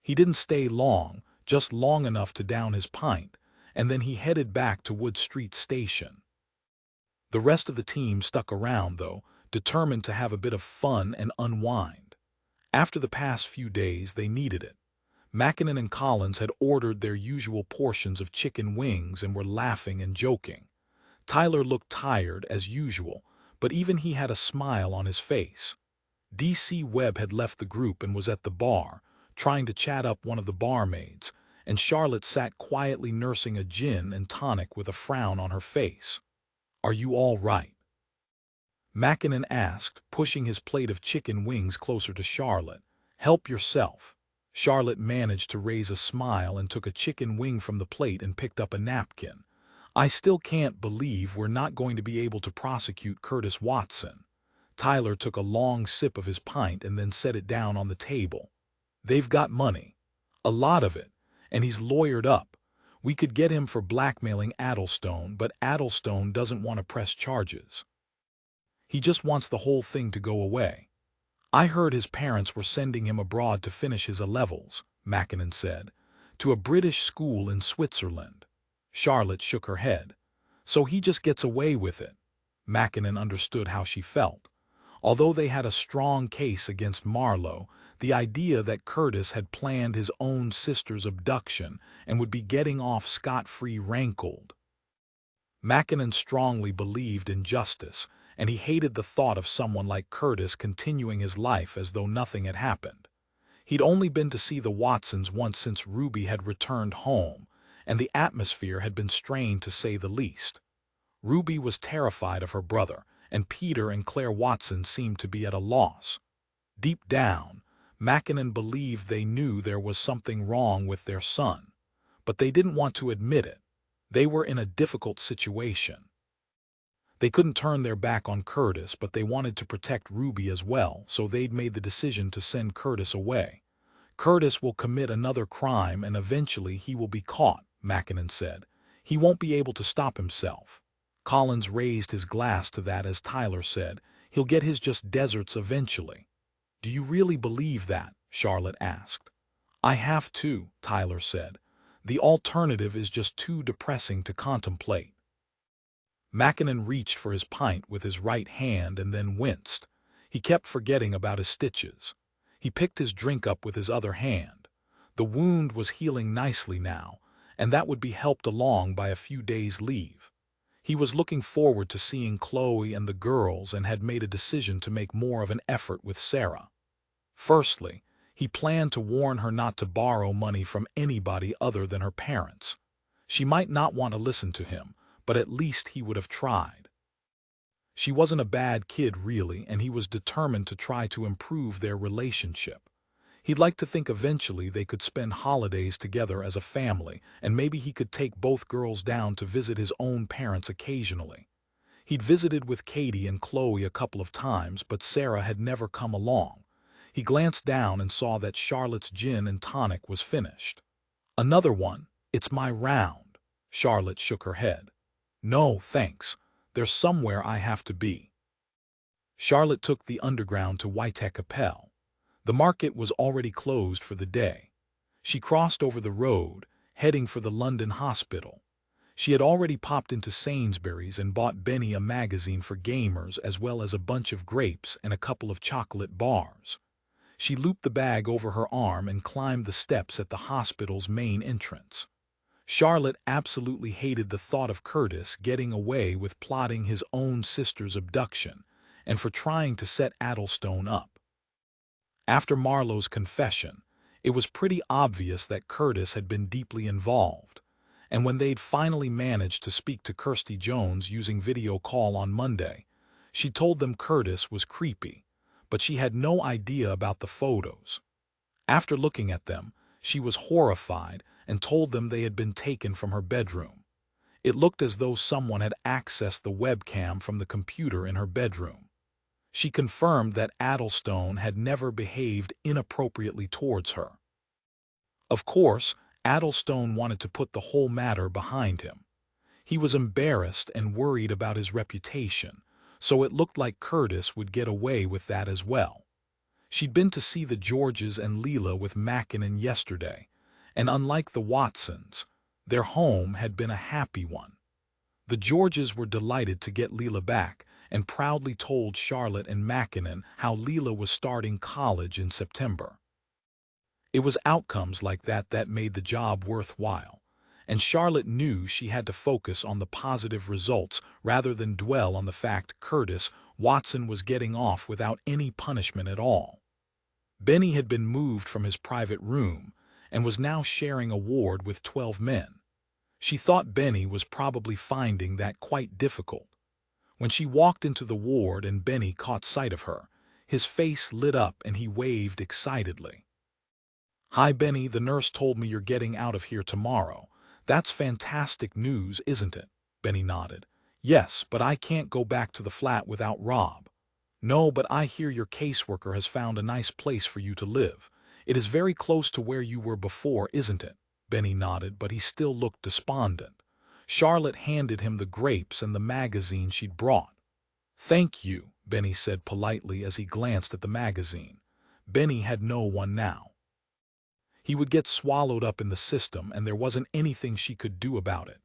A: He didn't stay long, just long enough to down his pint, and then he headed back to Wood Street Station. The rest of the team stuck around, though, determined to have a bit of fun and unwind. After the past few days, they needed it. Mackinnon and Collins had ordered their usual portions of chicken wings and were laughing and joking. Tyler looked tired, as usual, but even he had a smile on his face. DC Webb had left the group and was at the bar, trying to chat up one of the barmaids, and Charlotte sat quietly nursing a gin and tonic with a frown on her face. "Are you all right?" Mackinnon asked, pushing his plate of chicken wings closer to Charlotte. "Help yourself." Charlotte managed to raise a smile and took a chicken wing from the plate and picked up a napkin. "I still can't believe we're not going to be able to prosecute Curtis Watson." Tyler took a long sip of his pint and then set it down on the table. "They've got money. A lot of it. And he's lawyered up. We could get him for blackmailing Addlestone, but Addlestone doesn't want to press charges. He just wants the whole thing to go away. I heard his parents were sending him abroad to finish his A-levels," Mackinnon said, "to a British school in Switzerland." Charlotte shook her head. "So he just gets away with it." Mackinnon understood how she felt. Although they had a strong case against Marlowe, the idea that Curtis had planned his own sister's abduction and would be getting off scot-free rankled. Mackinnon strongly believed in justice, and he hated the thought of someone like Curtis continuing his life as though nothing had happened. He'd only been to see the Watsons once since Ruby had returned home, and the atmosphere had been strained to say the least. Ruby was terrified of her brother, and Peter and Claire Watson seemed to be at a loss. Deep down, Mackinnon believed they knew there was something wrong with their son, but they didn't want to admit it. They were in a difficult situation. They couldn't turn their back on Curtis, but they wanted to protect Ruby as well, so they'd made the decision to send Curtis away. "Curtis will commit another crime and eventually he will be caught," Mackinnon said. "He won't be able to stop himself." Collins raised his glass to that as Tyler said, "He'll get his just deserts eventually." "Do you really believe that?" Charlotte asked. "I have to," Tyler said. "The alternative is just too depressing to contemplate." Mackinnon reached for his pint with his right hand and then winced. He kept forgetting about his stitches. He picked his drink up with his other hand. The wound was healing nicely now, and that would be helped along by a few days' leave. He was looking forward to seeing Chloe and the girls and had made a decision to make more of an effort with Sarah. Firstly, he planned to warn her not to borrow money from anybody other than her parents. She might not want to listen to him, but at least he would have tried. She wasn't a bad kid really, and he was determined to try to improve their relationship. He'd like to think eventually they could spend holidays together as a family, and maybe he could take both girls down to visit his own parents occasionally. He'd visited with Katie and Chloe a couple of times, but Sarah had never come along. He glanced down and saw that Charlotte's gin and tonic was finished. "Another one. It's my round." Charlotte shook her head. No, thanks. There's somewhere I have to be. Charlotte took the underground to Whitecapel. The market was already closed for the day. She crossed over the road, heading for the London hospital. She had already popped into Sainsbury's and bought Benny a magazine for gamers as well as a bunch of grapes and a couple of chocolate bars. She looped the bag over her arm and climbed the steps at the hospital's main entrance. Charlotte absolutely hated the thought of Curtis getting away with plotting his own sister's abduction and for trying to set Addlestone up. After Marlowe's confession, it was pretty obvious that Curtis had been deeply involved, and when they'd finally managed to speak to Kirsty Jones using video call on Monday, she told them Curtis was creepy, but she had no idea about the photos. After looking at them, she was horrified and told them they had been taken from her bedroom. It looked as though someone had accessed the webcam from the computer in her bedroom. She confirmed that Addlestone had never behaved inappropriately towards her. Of course, Addlestone wanted to put the whole matter behind him. He was embarrassed and worried about his reputation, so it looked like Curtis would get away with that as well. She'd been to see the Georges and Leela with Mackinnon yesterday, and unlike the Watsons, their home had been a happy one. The Georges were delighted to get Leela back and proudly told Charlotte and Mackinnon how Leela was starting college in September. It was outcomes like that that made the job worthwhile, and Charlotte knew she had to focus on the positive results rather than dwell on the fact Curtis Watson was getting off without any punishment at all. Benny had been moved from his private room and was now sharing a ward with 12 men. She thought Benny was probably finding that quite difficult. When she walked into the ward and Benny caught sight of her, his face lit up and he waved excitedly. "Hi, Benny, the nurse told me you're getting out of here tomorrow. That's fantastic news, isn't it?" Benny nodded. "Yes, but I can't go back to the flat without Rob." "No, but I hear your caseworker has found a nice place for you to live. It is very close to where you were before, isn't it?" Benny nodded, but he still looked despondent. Charlotte handed him the grapes and the magazine she'd brought. "Thank you," Benny said politely as he glanced at the magazine. Benny had no one now. He would get swallowed up in the system, and there wasn't anything she could do about it.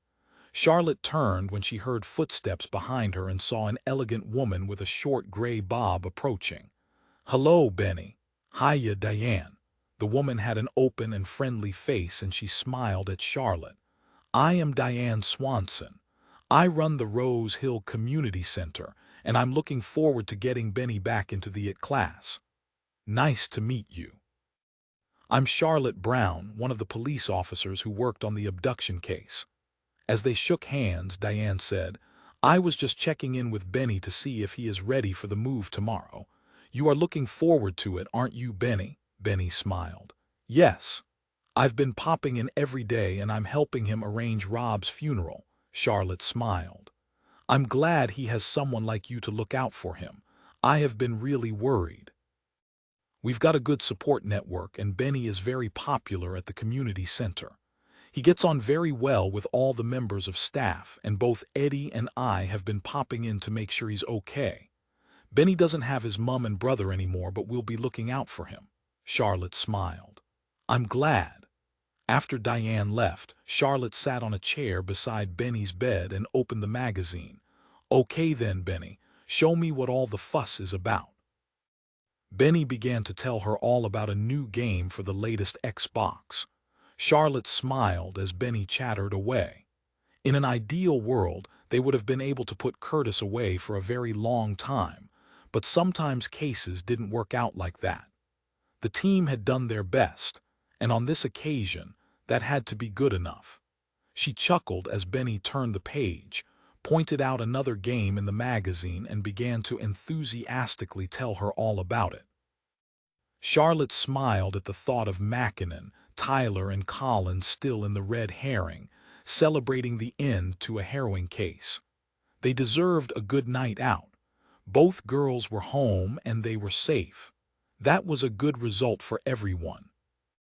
A: Charlotte turned when she heard footsteps behind her and saw an elegant woman with a short gray bob approaching. "Hello, Benny." "Hiya, Diane." The woman had an open and friendly face and she smiled at Charlotte. "I am Diane Swanson. I run the Rose Hill Community Center, and I'm looking forward to getting Benny back into the IT class." "Nice to meet you." "I'm Charlotte Brown, one of the police officers who worked on the abduction case." As they shook hands, Diane said, "I was just checking in with Benny to see if he is ready for the move tomorrow. You are looking forward to it, aren't you, Benny?" Benny smiled. "Yes. I've been popping in every day and I'm helping him arrange Rob's funeral." Charlotte smiled. "I'm glad he has someone like you to look out for him. I have been really worried. We've got a good support network and Benny is very popular at the community center. He gets on very well with all the members of staff, and both Eddie and I have been popping in to make sure he's okay. Benny doesn't have his mom and brother anymore, but we'll be looking out for him." Charlotte smiled. "I'm glad." After Diane left, Charlotte sat on a chair beside Benny's bed and opened the magazine. "Okay then, Benny, show me what all the fuss is about." Benny began to tell her all about a new game for the latest Xbox. Charlotte smiled as Benny chattered away. In an ideal world, they would have been able to put Curtis away for a very long time, but sometimes cases didn't work out like that. The team had done their best, and on this occasion, that had to be good enough. She chuckled as Benny turned the page, pointed out another game in the magazine, and began to enthusiastically tell her all about it. Charlotte smiled at the thought of Mackinnon, Tyler, and Colin still in the Red Herring, celebrating the end to a harrowing case. They deserved a good night out. Both girls were home and they were safe. That was a good result for everyone.